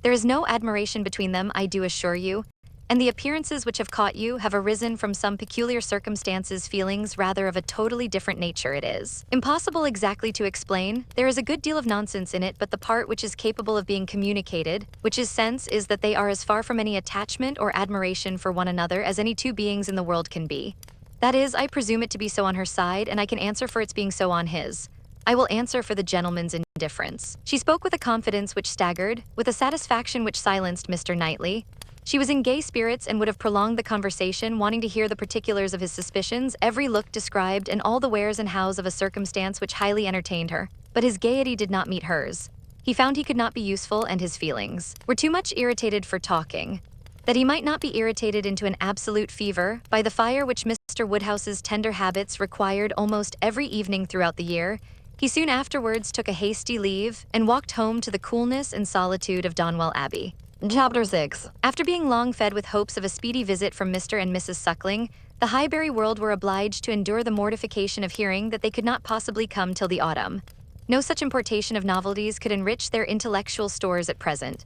There is no admiration between them, I do assure you, and the appearances which have caught you have arisen from some peculiar circumstances, feelings rather of a totally different nature. It is impossible exactly to explain. There is a good deal of nonsense in it, but the part which is capable of being communicated, which is sense, is that they are as far from any attachment or admiration for one another as any two beings in the world can be. That is, I presume it to be so on her side, and I can answer for its being so on his. I will answer for the gentleman's indifference." She spoke with a confidence which staggered, with a satisfaction which silenced Mr. Knightley. She was in gay spirits and would have prolonged the conversation, wanting to hear the particulars of his suspicions, every look described, and all the wheres and hows of a circumstance which highly entertained her. But his gaiety did not meet hers. He found he could not be useful, and his feelings were too much irritated for talking. That he might not be irritated into an absolute fever by the fire which Mr. Woodhouse's tender habits required almost every evening throughout the year, he soon afterwards took a hasty leave and walked home to the coolness and solitude of Donwell Abbey. Chapter 6. After being long fed with hopes of a speedy visit from Mr. and Mrs. Suckling, the Highbury world were obliged to endure the mortification of hearing that they could not possibly come till the autumn. No such importation of novelties could enrich their intellectual stores at present.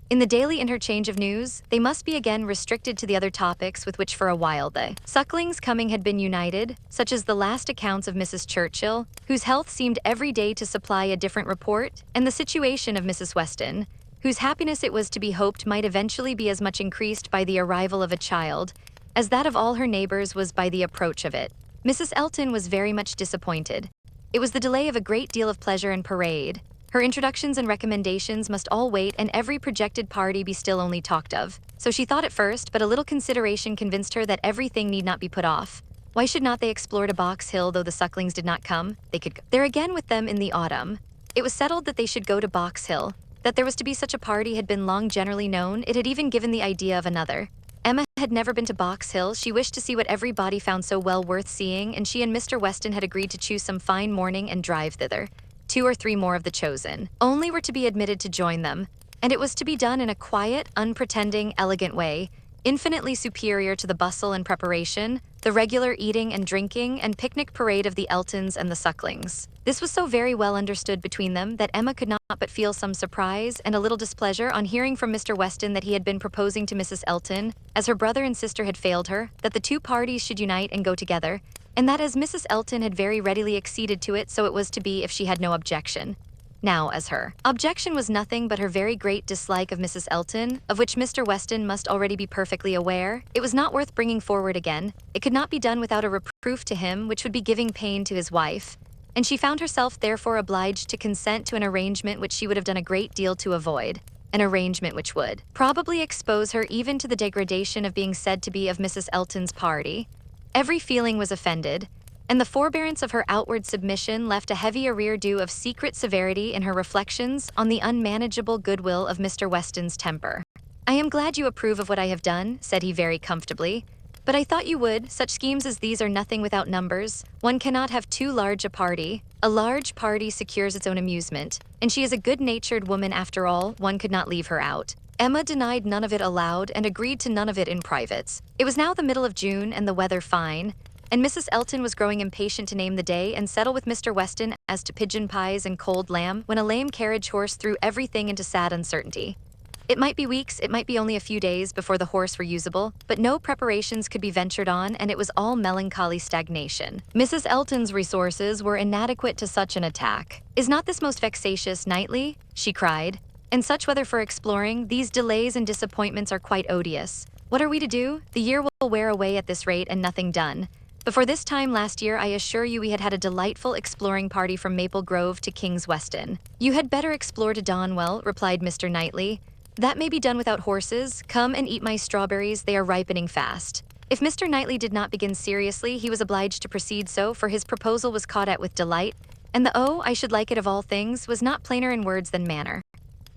In the daily interchange of news, they must be again restricted to the other topics with which for a while the Sucklings' coming had been united, such as the last accounts of Mrs. Churchil, whose health seemed every day to supply a different report, and the situation of Mrs. Weston, whose happiness it was to be hoped might eventually be as much increased by the arrival of a child as that of all her neighbors was by the approach of it. Mrs. Elton was very much disappointed. It was the delay of a great deal of pleasure and parade. Her introductions and recommendations must all wait and every projected party be still only talked of. So she thought at first, but a little consideration convinced her that everything need not be put off. Why should not they explore to Box Hill though the Sucklings did not come? They could go there again with them in the autumn. It was settled that they should go to Box Hill. That there was to be such a party had been long generally known. It had even given the idea of another. Emma had never been to Box Hill. She wished to see what everybody found so well worth seeing, and she and Mr. Weston had agreed to choose some fine morning and drive thither. 2 or 3 more of the chosen only were to be admitted to join them, and it was to be done in a quiet, unpretending, elegant way, infinitely superior to the bustle and preparation, the regular eating and drinking and picnic parade of the Eltons and the Sucklings. This was so very well understood between them that Emma could not but feel some surprise and a little displeasure on hearing from Mr. Weston that he had been proposing to Mrs. Elton, as her brother and sister had failed her, that the 2 parties should unite and go together, and that as Mrs. Elton had very readily acceded to it, so it was to be if she had no objection. Now, as her objection was nothing but her very great dislike of Mrs. Elton, of which Mr. Weston must already be perfectly aware, it was not worth bringing forward again. It could not be done without a reproof to him, which would be giving pain to his wife, and she found herself therefore obliged to consent to an arrangement which she would have done a great deal to avoid, an arrangement which would probably expose her even to the degradation of being said to be of Mrs. Elton's party. Every feeling was offended, and the forbearance of her outward submission left a heavy arrear-due of secret severity in her reflections on the unmanageable goodwill of Mr. Weston's temper. "I am glad you approve of what I have done," said he very comfortably, "but I thought you would. Such schemes as these are nothing without numbers. One cannot have too large a party. A large party secures its own amusement, and she is a good-natured woman after all. One could not leave her out." Emma denied none of it aloud and agreed to none of it in private. It was now the middle of June and the weather fine, and Mrs. Elton was growing impatient to name the day and settle with Mr. Weston as to pigeon pies and cold lamb, when a lame carriage horse threw everything into sad uncertainty. It might be weeks, it might be only a few days before the horse were usable, but no preparations could be ventured on, and it was all melancholy stagnation. Mrs. Elton's resources were inadequate to such an attack. "Is not this most vexatious, Knightley?" she cried. "And such weather for exploring, these delays and disappointments are quite odious. What are we to do? The year will wear away at this rate and nothing done. Before this time last year, I assure you we had had a delightful exploring party from Maple Grove to King's Weston." "You had better explore to Donwell," replied Mr. Knightley. "That may be done without horses. Come and eat my strawberries, they are ripening fast." If Mr. Knightley did not begin seriously, he was obliged to proceed so, for his proposal was caught at with delight, and the "oh, I should like it of all things" was not plainer in words than manner.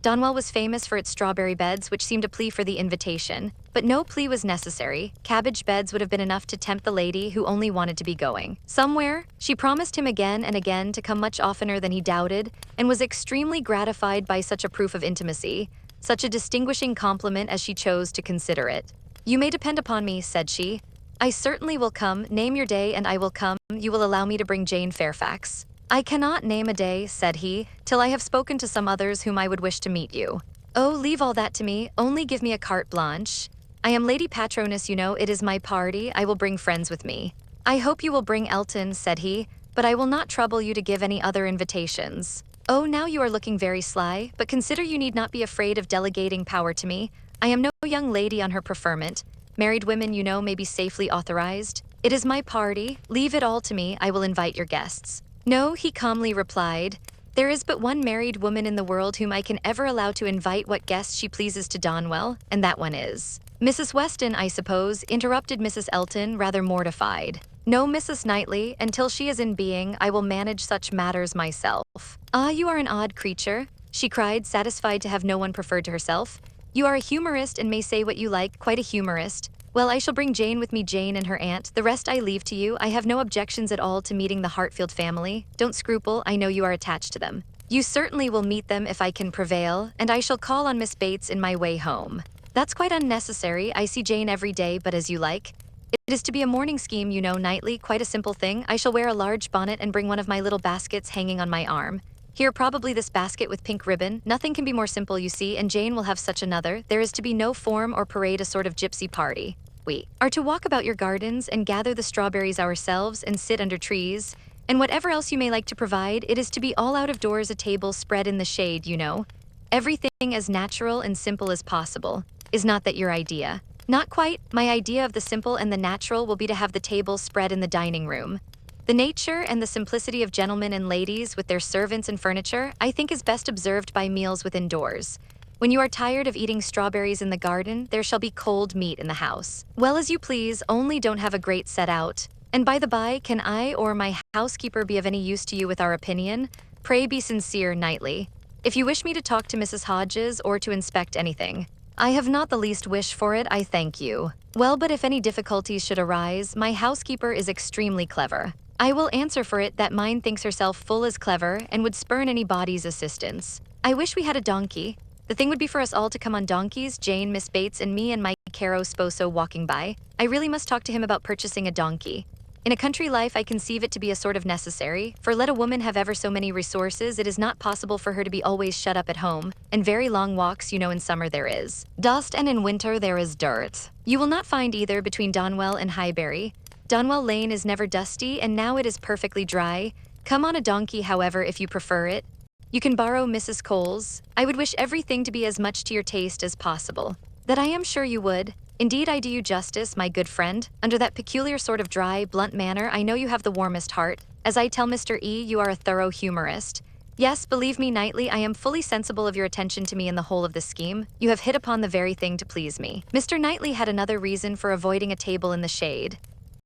Donwell was famous for its strawberry beds, which seemed a plea for the invitation, but no plea was necessary. Cabbage beds would have been enough to tempt the lady who only wanted to be going somewhere. She promised him again and again to come much oftener than he doubted, and was extremely gratified by such a proof of intimacy, such a distinguishing compliment as she chose to consider it. "You may depend upon me," said she. "I certainly will come. Name your day and I will come. You will allow me to bring Jane Fairfax." "I cannot name a day," said he, "till I have spoken to some others whom I would wish to meet you." "Oh, leave all that to me. Only give me a carte blanche. I am Lady Patroness, you know. It is my party. I will bring friends with me." "I hope you will bring Elton," said he, "but I will not trouble you to give any other invitations." "Oh, now you are looking very sly, but consider you need not be afraid of delegating power to me. I am no young lady on her preferment. Married women, you know, may be safely authorized. It is my party. Leave it all to me. I will invite your guests." "No," he calmly replied. "There is but one married woman in the world whom I can ever allow to invite what guests she pleases to Donwell, and that one is—" "Mrs. Weston, I suppose," interrupted Mrs. Elton, rather mortified. "No, Mrs. Knightley, until she is in being, I will manage such matters myself." "Ah, you are an odd creature," she cried, satisfied to have no one preferred to herself. You are a humorist and may say what you like, quite a humorist. Well, I shall bring Jane with me, Jane and her aunt. The rest I leave to you. I have no objections at all to meeting the Hartfield family. Don't scruple, I know you are attached to them. You certainly will meet them if I can prevail, and I shall call on Miss Bates in my way home. That's quite unnecessary. I see Jane every day, but as you like. It is to be a morning scheme, you know, Knightley, quite a simple thing. I shall wear a large bonnet and bring one of my little baskets hanging on my arm. Here, probably this basket with pink ribbon. Nothing can be more simple, you see, and Jane will have such another. There is to be no form or parade, a sort of gypsy party. We are to walk about your gardens and gather the strawberries ourselves and sit under trees. And whatever else you may like to provide, it is to be all out of doors, a table spread in the shade, you know. Everything as natural and simple as possible. Is not that your idea? Not quite. My idea of the simple and the natural will be to have the table spread in the dining room. The nature and the simplicity of gentlemen and ladies with their servants and furniture, I think, is best observed by meals within doors. When you are tired of eating strawberries in the garden, there shall be cold meat in the house. Well, as you please, only don't have a great set out. And by the by, can I or my housekeeper be of any use to you with our opinion? Pray be sincere, Knightley. If you wish me to talk to Mrs. Hodges or to inspect anything, I have not the least wish for it, I thank you. Well, but if any difficulties should arise, my housekeeper is extremely clever. I will answer for it that mine thinks herself full as clever and would spurn anybody's assistance. I wish we had a donkey. The thing would be for us all to come on donkeys, Jane, Miss Bates, and me and my caro sposo walking by. I really must talk to him about purchasing a donkey. In a country life, I conceive it to be a sort of necessary, for let a woman have ever so many resources, it is not possible for her to be always shut up at home, and very long walks, you know, in summer there is dust and in winter there is dirt. You will not find either between Donwell and Highbury. Donwell Lane is never dusty, and now it is perfectly dry. Come on a donkey, however, if you prefer it. You can borrow Mrs. Cole's. I would wish everything to be as much to your taste as possible. That I am sure you would. Indeed, I do you justice, my good friend. Under that peculiar sort of dry, blunt manner, I know you have the warmest heart. As I tell Mr. E, you are a thorough humorist. Yes, believe me, Knightley, I am fully sensible of your attention to me in the whole of this scheme. You have hit upon the very thing to please me. Mr. Knightley had another reason for avoiding a table in the shade.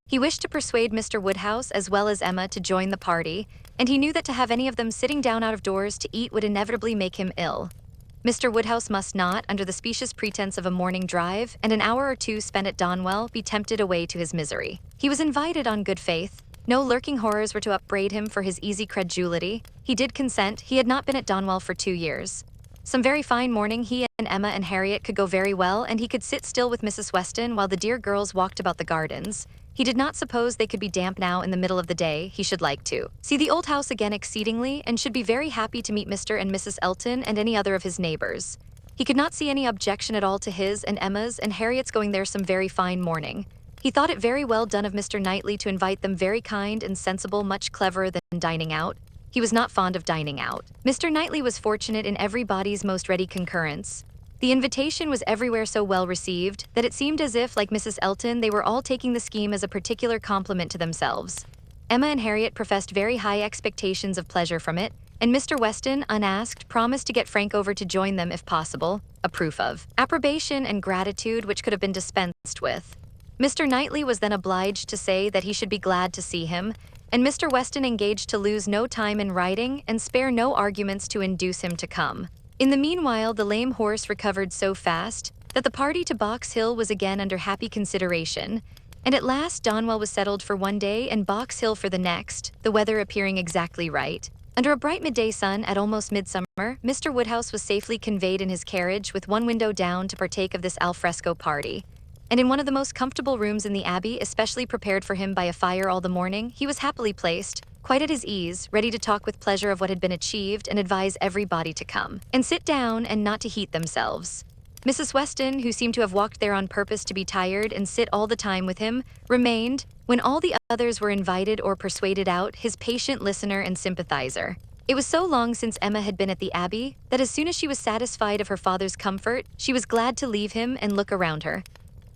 He wished to persuade Mr. Woodhouse as well as Emma to join the party, and he knew that to have any of them sitting down out of doors to eat would inevitably make him ill. Mr. Woodhouse must not, under the specious pretense of a morning drive and an hour or two spent at Donwell, be tempted away to his misery. He was invited on good faith. No lurking horrors were to upbraid him for his easy credulity. He did consent. He had not been at Donwell for 2 years. Some very fine morning he and Emma and Harriet could go very well, and he could sit still with Mrs. Weston while the dear girls walked about the gardens. He did not suppose they could be damp now in the middle of the day. He should like to see the old house again exceedingly, and should be very happy to meet Mr. and Mrs. Elton and any other of his neighbors. He could not see any objection at all to his and Emma's and Harriet's going there some very fine morning. He thought it very well done of Mr. Knightley to invite them, very kind and sensible, much cleverer than dining out. He was not fond of dining out. Mr. Knightley was fortunate in everybody's most ready concurrence. The invitation was everywhere so well received that it seemed as if, like Mrs. Elton, they were all taking the scheme as a particular compliment to themselves. Emma and Harriet professed very high expectations of pleasure from it, and Mr. Weston, unasked, promised to get Frank over to join them if possible, a proof of approbation and gratitude which could have been dispensed with. Mr. Knightley was then obliged to say that he should be glad to see him, and Mr. Weston engaged to lose no time in writing and spare no arguments to induce him to come. In the meanwhile, the lame horse recovered so fast that the party to Box Hill was again under happy consideration, and at last Donwell was settled for one day and Box Hill for the next, the weather appearing exactly right. Under a bright midday sun at almost midsummer, Mr. Woodhouse was safely conveyed in his carriage with one window down to partake of this alfresco party. And in one of the most comfortable rooms in the Abbey, especially prepared for him by a fire all the morning, he was happily placed, quite at his ease, ready to talk with pleasure of what had been achieved and advise everybody to come and sit down and not to heat themselves. Mrs. Weston, who seemed to have walked there on purpose to be tired and sit all the time with him, remained, when all the others were invited or persuaded out, his patient listener and sympathizer. It was so long since Emma had been at the Abbey that as soon as she was satisfied of her father's comfort, she was glad to leave him and look around her,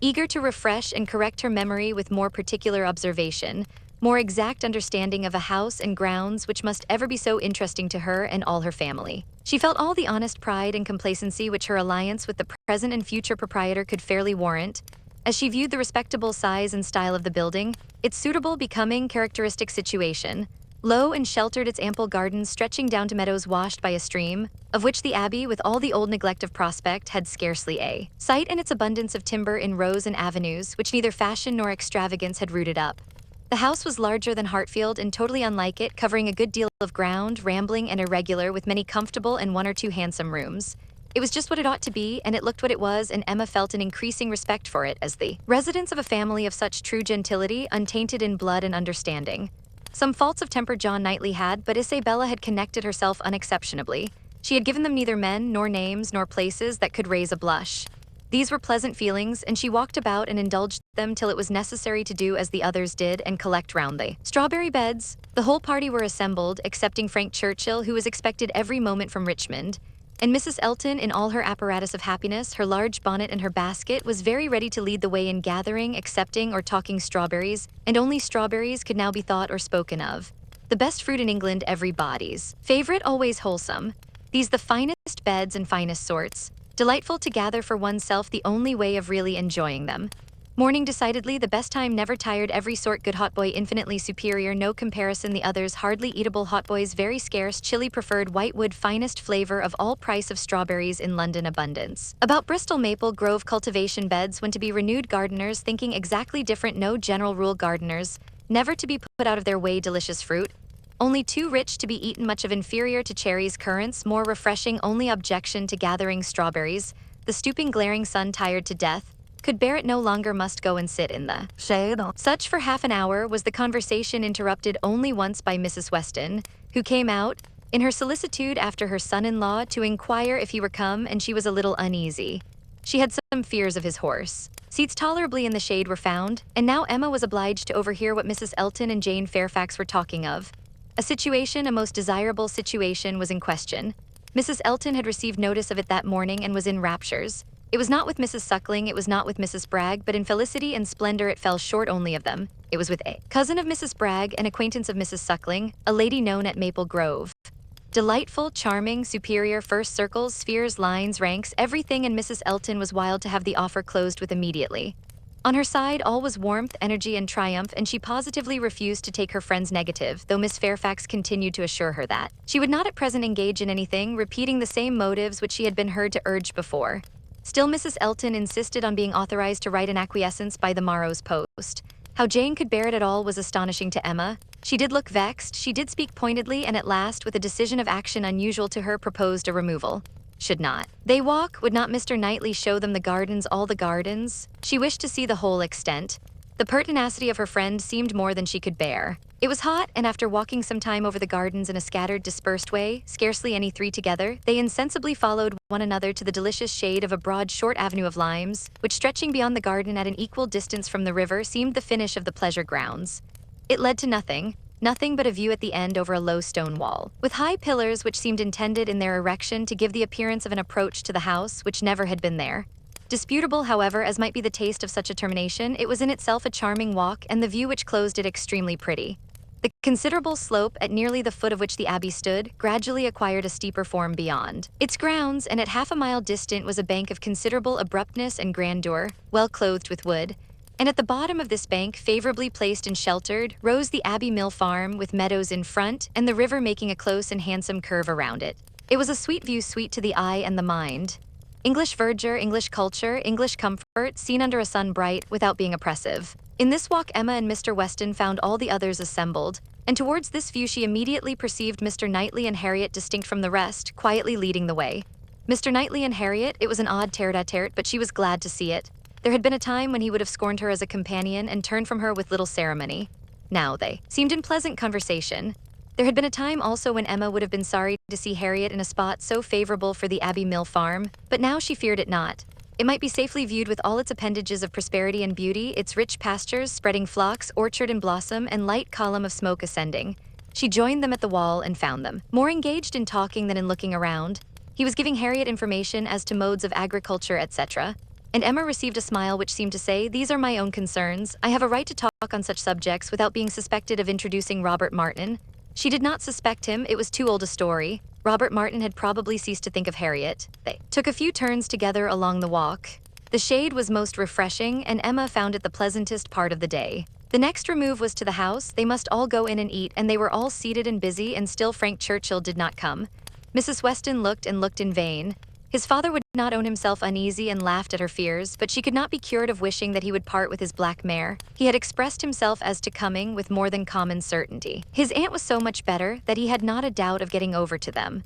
eager to refresh and correct her memory with more particular observation, more exact understanding of a house and grounds which must ever be so interesting to her and all her family. She felt all the honest pride and complacency which her alliance with the present and future proprietor could fairly warrant, as she viewed the respectable size and style of the building, its suitable, becoming, characteristic situation, low and sheltered, its ample gardens stretching down to meadows washed by a stream, of which the abbey, with all the old neglect of prospect, had scarcely a sight, and its abundance of timber in rows and avenues, which neither fashion nor extravagance had rooted up. The house was larger than Hartfield and totally unlike it, covering a good deal of ground, rambling and irregular, with many comfortable and one or two handsome rooms. It was just what it ought to be, and it looked what it was, and Emma felt an increasing respect for it as the residence of a family of such true gentility, untainted in blood and understanding. Some faults of temper John Knightley had, but Isabella had connected herself unexceptionably. She had given them neither men, nor names, nor places that could raise a blush. These were pleasant feelings, and she walked about and indulged them till it was necessary to do as the others did and collect round the strawberry beds. The whole party were assembled, excepting Frank Churchill, who was expected every moment from Richmond, and Mrs. Elton, in all her apparatus of happiness, her large bonnet and her basket, was very ready to lead the way in gathering, accepting, or talking strawberries, and only strawberries could now be thought or spoken of. The best fruit in England, everybody's favorite, always wholesome. These the finest beds and finest sorts, delightful to gather for oneself, the only way of really enjoying them. Morning decidedly the best time, never tired, every sort good, hot boy infinitely superior, no comparison, the others hardly eatable, hot boys very scarce, chili preferred, whitewood finest flavor, of all price of strawberries in London abundance. About Bristol maple grove cultivation beds, when to be renewed, gardeners thinking exactly different, no general rule, gardeners never to be put out of their way, delicious fruit, only too rich to be eaten, much of inferior to cherries, currants, more refreshing, only objection to gathering strawberries, the stooping glaring sun tired to death, could bear it no longer, must go and sit in the shade. Such for half an hour was the conversation, interrupted only once by Mrs. Weston, who came out, in her solicitude after her son-in-law, to inquire if he were come, and she was a little uneasy. She had some fears of his horse. Seats tolerably in the shade were found, and now Emma was obliged to overhear what Mrs. Elton and Jane Fairfax were talking of. A situation, a most desirable situation, was in question. Mrs. Elton had received notice of it that morning and was in raptures. It was not with Mrs. Suckling, it was not with Mrs. Bragg, but in felicity and splendor it fell short only of them. It was with a cousin of Mrs. Bragg, an acquaintance of Mrs. Suckling, a lady known at Maple Grove. Delightful, charming, superior, first circles, spheres, lines, ranks, everything, and Mrs. Elton was wild to have the offer closed with immediately. On her side all was warmth, energy, and triumph, and she positively refused to take her friend's negative, though Miss Fairfax continued to assure her that she would not at present engage in anything, repeating the same motives which she had been heard to urge before. Still Mrs. Elton insisted on being authorized to write an acquiescence by the morrow's post. How Jane could bear it at all was astonishing to Emma. She did look vexed, she did speak pointedly, and at last, with a decision of action unusual to her, proposed a removal. Should not they walk? Would not Mr. Knightley show them the gardens, all the gardens? She wished to see the whole extent. The pertinacity of her friend seemed more than she could bear. It was hot, and after walking some time over the gardens in a scattered, dispersed way, scarcely any three together, they insensibly followed one another to the delicious shade of a broad, short avenue of limes, which, stretching beyond the garden at an equal distance from the river, seemed the finish of the pleasure grounds. It led to nothing but a view at the end over a low stone wall, with high pillars which seemed intended in their erection to give the appearance of an approach to the house, which never had been there. Disputable, however, as might be the taste of such a termination, it was in itself a charming walk, and the view which closed it extremely pretty. The considerable slope, at nearly the foot of which the abbey stood, gradually acquired a steeper form beyond its grounds, and at half a mile distant was a bank of considerable abruptness and grandeur, well clothed with wood, and at the bottom of this bank, favorably placed and sheltered, rose the Abbey Mill Farm, with meadows in front, and the river making a close and handsome curve around it. It was a sweet view, sweet to the eye and the mind. English verdure, English culture, English comfort, seen under a sun bright, without being oppressive. In this walk Emma and Mr. Weston found all the others assembled, and towards this view she immediately perceived Mr. Knightley and Harriet, distinct from the rest, quietly leading the way. Mr. Knightley and Harriet, it was an odd tete-a-tete, but she was glad to see it. There had been a time when he would have scorned her as a companion and turned from her with little ceremony. Now they seemed in pleasant conversation. There had been a time also when Emma would have been sorry to see Harriet in a spot so favorable for the Abbey Mill Farm, but now she feared it not. It might be safely viewed with all its appendages of prosperity and beauty, its rich pastures, spreading flocks, orchard in blossom, and light column of smoke ascending. She joined them at the wall and found them more engaged in talking than in looking around. He was giving Harriet information as to modes of agriculture, etc., and Emma received a smile which seemed to say, "These are my own concerns. I have a right to talk on such subjects without being suspected of introducing Robert Martin." She did not suspect him, it was too old a story. Robert Martin had probably ceased to think of Harriet. They took a few turns together along the walk. The shade was most refreshing, and Emma found it the pleasantest part of the day. The next remove was to the house. They must all go in and eat, and they were all seated and busy, and still Frank Churchill did not come. Mrs. Weston looked and looked in vain. His father would not own himself uneasy and laughed at her fears, but she could not be cured of wishing that he would part with his black mare. He had expressed himself as to coming with more than common certainty. His aunt was so much better that he had not a doubt of getting over to them.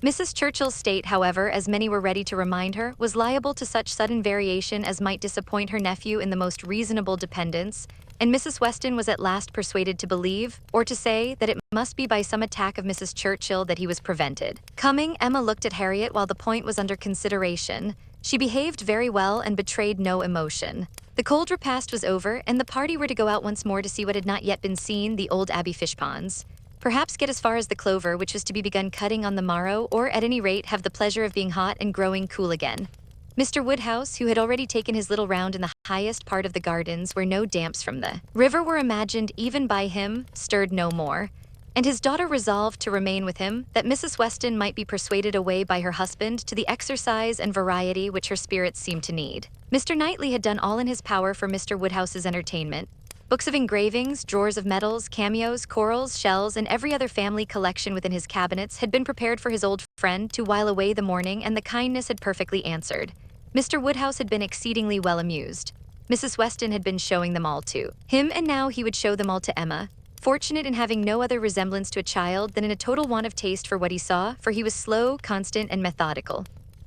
Mrs. Churchill's state, however, as many were ready to remind her, was liable to such sudden variation as might disappoint her nephew in the most reasonable dependence, and Mrs. Weston was at last persuaded to believe, or to say, that it must be by some attack of Mrs. Churchill that he was prevented. Coming, Emma looked at Harriet while the point was under consideration. She behaved very well and betrayed no emotion. The cold repast was over, and the party were to go out once more to see what had not yet been seen, the old Abbey fish ponds. Perhaps get as far as the clover, which was to be begun cutting on the morrow, or at any rate have the pleasure of being hot and growing cool again. Mr. Woodhouse, who had already taken his little round in the highest part of the gardens where no damps from the river were imagined even by him, stirred no more, and his daughter resolved to remain with him, that Mrs. Weston might be persuaded away by her husband to the exercise and variety which her spirits seemed to need. Mr. Knightley had done all in his power for Mr. Woodhouse's entertainment. Books of engravings, drawers of medals, cameos, corals, shells, and every other family collection within his cabinets had been prepared for his old friend to while away the morning, and the kindness had perfectly answered. Mr. Woodhouse had been exceedingly well amused. Mrs. Weston had been showing them all to him, and now he would show them all to Emma, fortunate in having no other resemblance to a child than in a total want of taste for what he saw, for he was slow, constant, and methodical.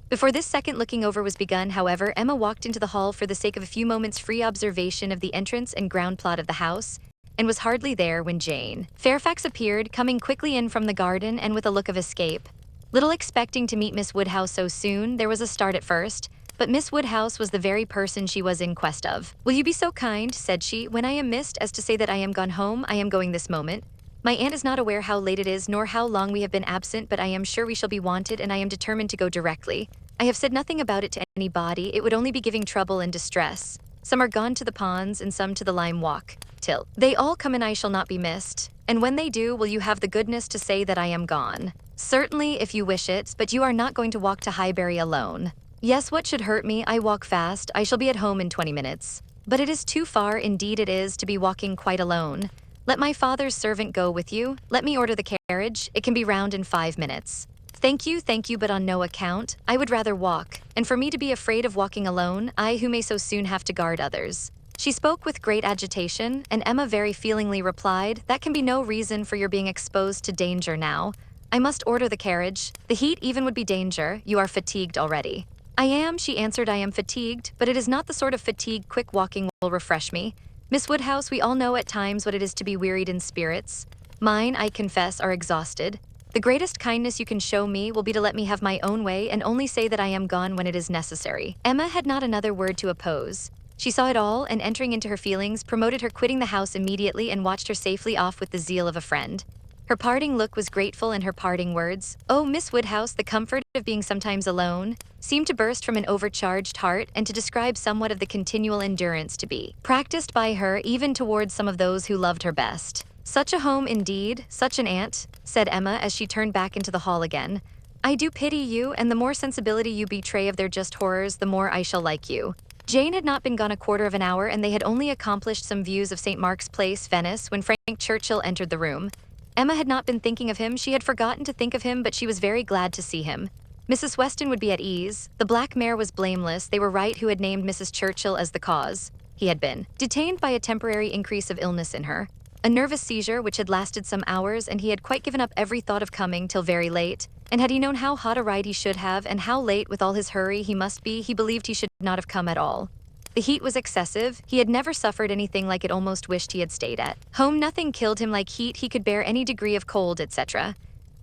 Before this second looking over was begun, however, Emma walked into the hall for the sake of a few moments' free observation of the entrance and ground plot of the house, and was hardly there when Jane Fairfax appeared, coming quickly in from the garden and with a look of escape. Little expecting to meet Miss Woodhouse so soon, there was a start at first, but Miss Woodhouse was the very person she was in quest of. "Will you be so kind," said she, "when I am missed, as to say that I am gone home? I am going this moment. My aunt is not aware how late it is, nor how long we have been absent, but I am sure we shall be wanted, and I am determined to go directly. I have said nothing about it to anybody. It would only be giving trouble and distress. Some are gone to the ponds, and some to the lime walk. Till they all come, and I shall not be missed. And when they do, will you have the goodness to say that I am gone?" "Certainly, if you wish it, but you are not going to walk to Highbury alone." "Yes, what should hurt me? I walk fast. I shall be at home in 20 minutes. But it is too far, indeed it is, to be walking quite alone. Let my father's servant go with you. Let me order the carriage. It can be round in 5 minutes." Thank you, but on no account. I would rather walk. And for me to be afraid of walking alone, I who may so soon have to guard others." She spoke with great agitation, and Emma very feelingly replied, "That can be no reason for your being exposed to danger now. I must order the carriage. The heat even would be danger. You are fatigued already." "I am," she answered, "I am fatigued, but it is not the sort of fatigue quick walking will refresh me. Miss Woodhouse, we all know at times what it is to be wearied in spirits. Mine, I confess, are exhausted. The greatest kindness you can show me will be to let me have my own way and only say that I am gone when it is necessary." Emma had not another word to oppose. She saw it all, and entering into her feelings, promoted her quitting the house immediately and watched her safely off with the zeal of a friend. Her parting look was grateful, and her parting words, "Oh, Miss Woodhouse, the comfort of being sometimes alone," seemed to burst from an overcharged heart and to describe somewhat of the continual endurance to be practiced by her even towards some of those who loved her best. "Such a home indeed, such an aunt," said Emma as she turned back into the hall again. "I do pity you, and the more sensibility you betray of their just horrors, the more I shall like you." Jane had not been gone a quarter of an hour, and they had only accomplished some views of St. Mark's Place, Venice, when Frank Churchill entered the room. Emma had not been thinking of him. She had forgotten to think of him, but she was very glad to see him. Mrs. Weston would be at ease. The black mare was blameless. They were right who had named Mrs. Churchill as the cause. He had been detained by a temporary increase of illness in her, a nervous seizure which had lasted some hours, and he had quite given up every thought of coming till very late. And had he known how hot a ride he should have, and how late with all his hurry he must be, he believed he should not have come at all. The heat was excessive. He had never suffered anything like it, almost wished he had stayed at home. Nothing killed him like heat. He could bear any degree of cold, etc.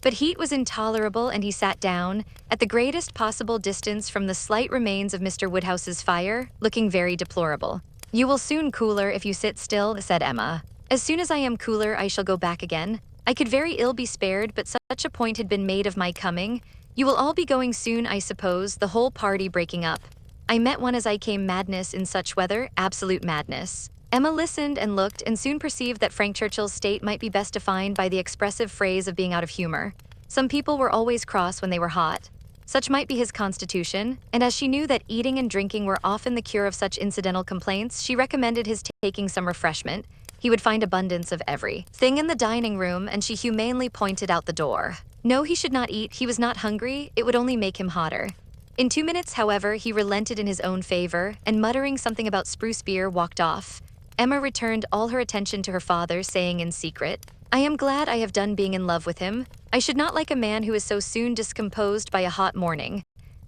But heat was intolerable, and he sat down, at the greatest possible distance from the slight remains of Mr. Woodhouse's fire, looking very deplorable. "You will soon cooler if you sit still," said Emma. "As soon as I am cooler, I shall go back again. I could very ill be spared, but such a point had been made of my coming. You will all be going soon, I suppose, the whole party breaking up. I met one as I came, madness in such weather, absolute madness." Emma listened and looked, and soon perceived that Frank Churchill's state might be best defined by the expressive phrase of being out of humor. Some people were always cross when they were hot. Such might be his constitution, and as she knew that eating and drinking were often the cure of such incidental complaints, she recommended his taking some refreshment. He would find abundance of every thing in the dining room, and she humanely pointed out the door. No, he should not eat, he was not hungry, it would only make him hotter. In 2 minutes, however, he relented in his own favor, and muttering something about spruce beer, walked off. Emma returned all her attention to her father, saying in secret, "I am glad I have done being in love with him. I should not like a man who is so soon discomposed by a hot morning.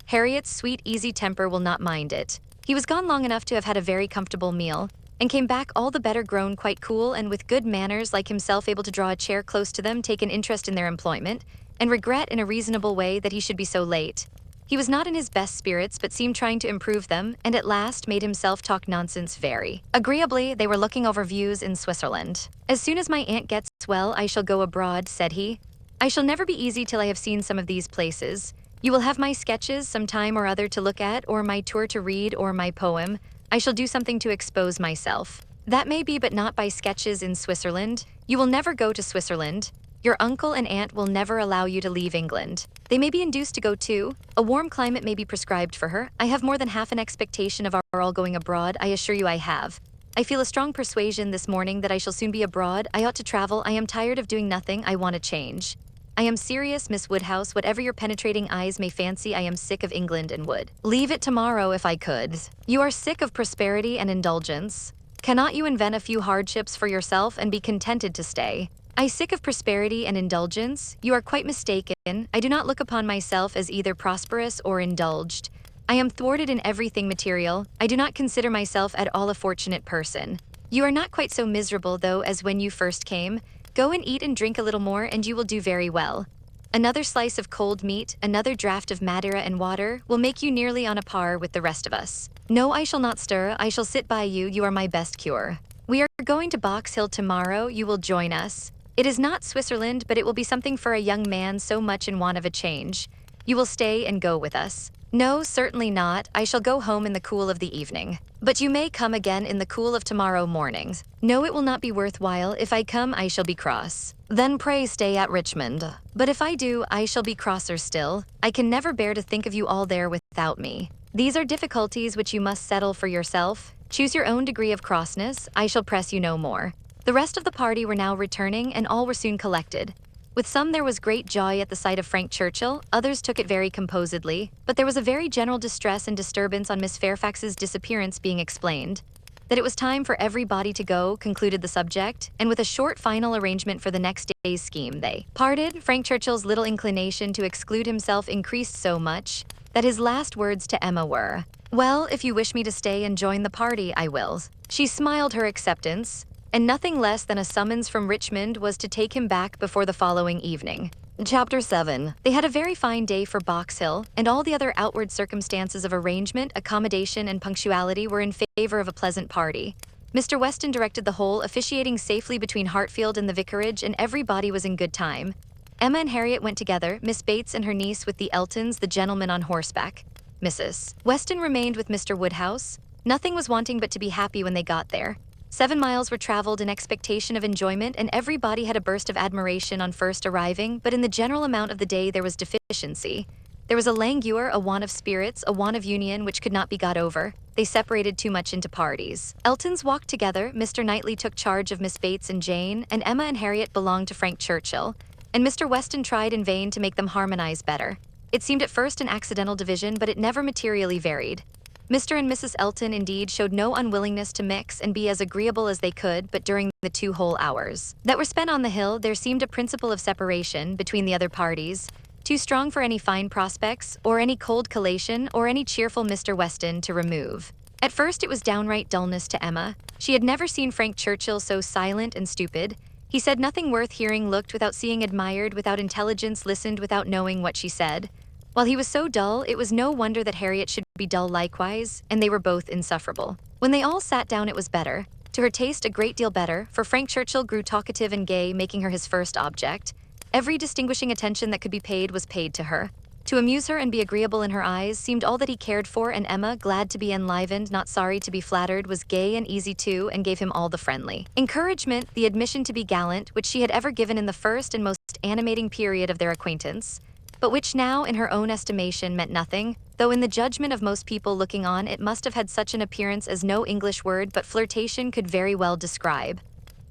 Harriet's sweet, easy temper will not mind it." He was gone long enough to have had a very comfortable meal, and came back all the better grown, quite cool, and with good manners like himself, able to draw a chair close to them, take an interest in their employment, and regret in a reasonable way that he should be so late. He was not in his best spirits, but seemed trying to improve them, and at last made himself talk nonsense very agreeably. They were looking over views in Switzerland. "As soon as my aunt gets well, I shall go abroad," said he. "I shall never be easy till I have seen some of these places. You will have my sketches some time or other to look at, or my tour to read, or my poem. I shall do something to expose myself." "That may be, but not by sketches in Switzerland. You will never go to Switzerland. Your uncle and aunt will never allow you to leave England. They may be induced to go too. A warm climate may be prescribed for her. I have more than half an expectation of our all going abroad, I assure you I have. I feel a strong persuasion this morning that I shall soon be abroad. I ought to travel. I am tired of doing nothing. I want a change. I am serious, Miss Woodhouse. Whatever your penetrating eyes may fancy, I am sick of England and would leave it tomorrow if I could. You are sick of prosperity and indulgence. Cannot you invent a few hardships for yourself and be contented to stay? I sick of prosperity and indulgence? You are quite mistaken. I do not look upon myself as either prosperous or indulged. I am thwarted in everything material. I do not consider myself at all a fortunate person. You are not quite so miserable, though, as when you first came. Go and eat and drink a little more, and you will do very well. Another slice of cold meat, another draught of Madeira and water, will make you nearly on a par with the rest of us. No, I shall not stir. I shall sit by you. You are my best cure. We are going to Box Hill tomorrow. You will join us. It is not Switzerland, but it will be something for a young man so much in want of a change. You will stay and go with us." "No, certainly not. I shall go home in the cool of the evening. But you may come again in the cool of tomorrow morning." "No, it will not be worthwhile. If I come, I shall be cross." "Then pray stay at Richmond." "But if I do, I shall be crosser still. I can never bear to think of you all there without me. These are difficulties which you must settle for yourself. Choose your own degree of crossness. I shall press you no more." The rest of the party were now returning, and all were soon collected. With some there was great joy at the sight of Frank Churchill, others took it very composedly, but there was a very general distress and disturbance on Miss Fairfax's disappearance being explained. That it was time for everybody to go concluded the subject, and with a short final arrangement for the next day's scheme they parted. Frank Churchill's little inclination to exclude himself increased so much that his last words to Emma were, "Well, if you wish me to stay and join the party, I will." She smiled her acceptance, and nothing less than a summons from Richmond was to take him back before the following evening. Chapter 7. They had a very fine day for Box Hill, and all the other outward circumstances of arrangement, accommodation, and punctuality were in favor of a pleasant party. Mr. Weston directed the whole, officiating safely between Hartfield and the vicarage, and everybody was in good time. Emma and Harriet went together, Miss Bates and her niece with the Eltons, the gentleman on horseback. Mrs. Weston remained with Mr. Woodhouse. Nothing was wanting but to be happy when they got there. 7 miles were traveled in expectation of enjoyment, and everybody had a burst of admiration on first arriving, but in the general amount of the day there was deficiency. There was a languor, a want of spirits, a want of union which could not be got over. They separated too much into parties. Eltons walked together, Mr. Knightley took charge of Miss Bates and Jane, and Emma and Harriet belonged to Frank Churchill, and Mr. Weston tried in vain to make them harmonize better. It seemed at first an accidental division, but it never materially varied. Mr. and Mrs. Elton indeed showed no unwillingness to mix and be as agreeable as they could, but during the 2 whole hours that were spent on the hill, there seemed a principle of separation between the other parties, too strong for any fine prospects, or any cold collation, or any cheerful Mr. Weston to remove. At first it was downright dullness to Emma. She had never seen Frank Churchill so silent and stupid. He said nothing worth hearing, looked without seeing, admired without intelligence, listened without knowing what she said. While he was so dull, it was no wonder that Harriet should be dull likewise, and they were both insufferable. When they all sat down it was better, to her taste a great deal better, for Frank Churchill grew talkative and gay, making her his first object. Every distinguishing attention that could be paid was paid to her. To amuse her and be agreeable in her eyes seemed all that he cared for, and Emma, glad to be enlivened, not sorry to be flattered, was gay and easy too, and gave him all the friendly encouragement, the admission to be gallant, which she had ever given in the first and most animating period of their acquaintance. but which now, in her own estimation, meant nothing, though in the judgment of most people looking on it must have had such an appearance as no English word but flirtation could very well describe.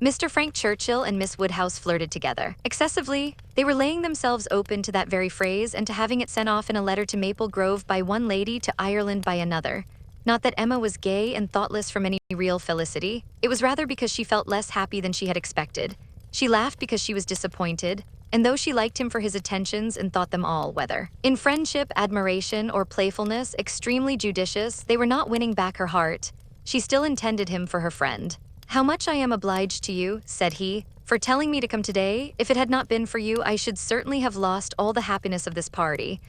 Mr. Frank Churchill and Miss Woodhouse flirted together. Excessively, they were laying themselves open to that very phrase and to having it sent off in a letter to Maple Grove by one lady, to Ireland by another. Not that Emma was gay and thoughtless from any real felicity, it was rather because she felt less happy than she had expected. She laughed because she was disappointed, and though she liked him for his attentions and thought them all, whether in friendship, admiration, or playfulness, extremely judicious, they were not winning back her heart, she still intended him for her friend. "How much I am obliged to you," said he, "for telling me to come today. If it had not been for you, I should certainly have lost all the happiness of this party.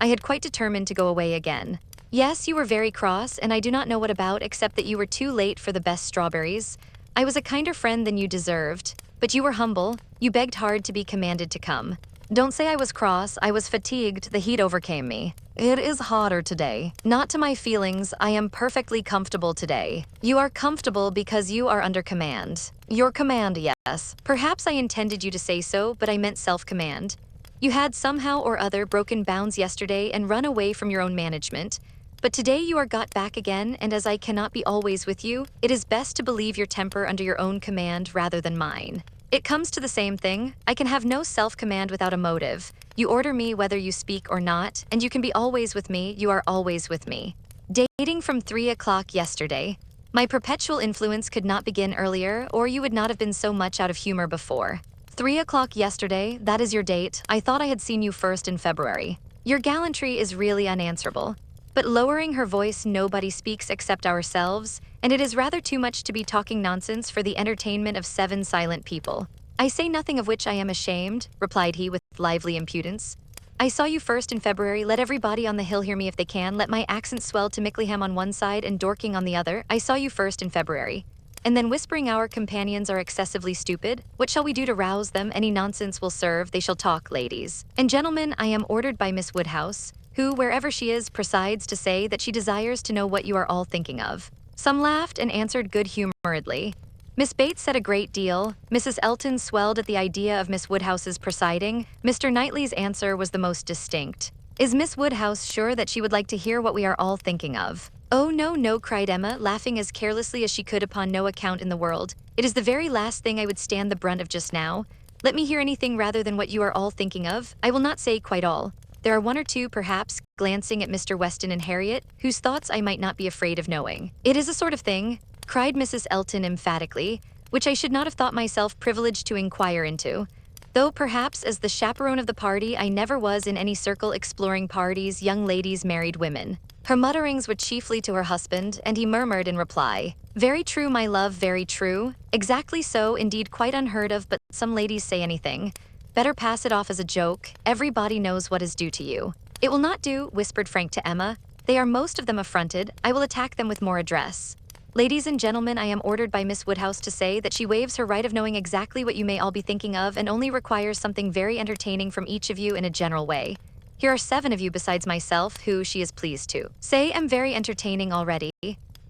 I had quite determined to go away again. Yes, you were very cross, and I do not know what about, except that you were too late for the best strawberries. I was a kinder friend than you deserved, but you were humble, you begged hard to be commanded to come. Don't say I was cross, I was fatigued, the heat overcame me. It is hotter today. Not to my feelings, I am perfectly comfortable today. You are comfortable because you are under command. Your command, yes. Perhaps I intended you to say so, but I meant self-command. You had somehow or other broken bounds yesterday and run away from your own management. But today you are got back again, and as I cannot be always with you, it is best to believe your temper under your own command rather than mine. It comes to the same thing. I can have no self-command without a motive. You order me whether you speak or not, and you can be always with me, you are always with me. Dating from 3 o'clock yesterday. My perpetual influence could not begin earlier, or you would not have been so much out of humor before. 3 o'clock yesterday, that is your date. I thought I had seen you first in February. Your gallantry is really unanswerable. But lowering her voice, nobody speaks except ourselves, and it is rather too much to be talking nonsense for the entertainment of 7 silent people. I say nothing of which I am ashamed, replied he with lively impudence. I saw you first in February. Let everybody on the hill hear me if they can. Let my accent swell to Mickleham on one side and Dorking on the other. I saw you first in February. And then whispering our companions are excessively stupid. What shall we do to rouse them? Any nonsense will serve. They shall talk, ladies. And gentlemen, I am ordered by Miss Woodhouse, who, wherever she is, presides, to say that she desires to know what you are all thinking of. Some laughed and answered good-humoredly. Miss Bates said a great deal. Mrs. Elton swelled at the idea of Miss Woodhouse's presiding. Mr. Knightley's answer was the most distinct. Is Miss Woodhouse sure that she would like to hear what we are all thinking of? Oh, no, no, cried Emma, laughing as carelessly as she could upon no account in the world. It is the very last thing I would stand the brunt of just now. Let me hear anything rather than what you are all thinking of. I will not say quite all. There are 1 or 2, perhaps, glancing at Mr. Weston and Harriet, whose thoughts I might not be afraid of knowing. It is a sort of thing, cried Mrs. Elton emphatically, which I should not have thought myself privileged to inquire into. Though perhaps as the chaperone of the party I never was in any circle exploring parties, young ladies, married women. Her mutterings were chiefly to her husband, and he murmured in reply, "Very true, my love, very true. Exactly so, indeed quite unheard of, but some ladies say anything. Better pass it off as a joke. Everybody knows what is due to you." "It will not do," whispered Frank to Emma. "They are most of them affronted. I will attack them with more address. Ladies and gentlemen, I am ordered by Miss Woodhouse to say that she waives her right of knowing exactly what you may all be thinking of and only requires something very entertaining from each of you in a general way. Here are 7 of you besides myself who, she is pleased to say, am very entertaining already.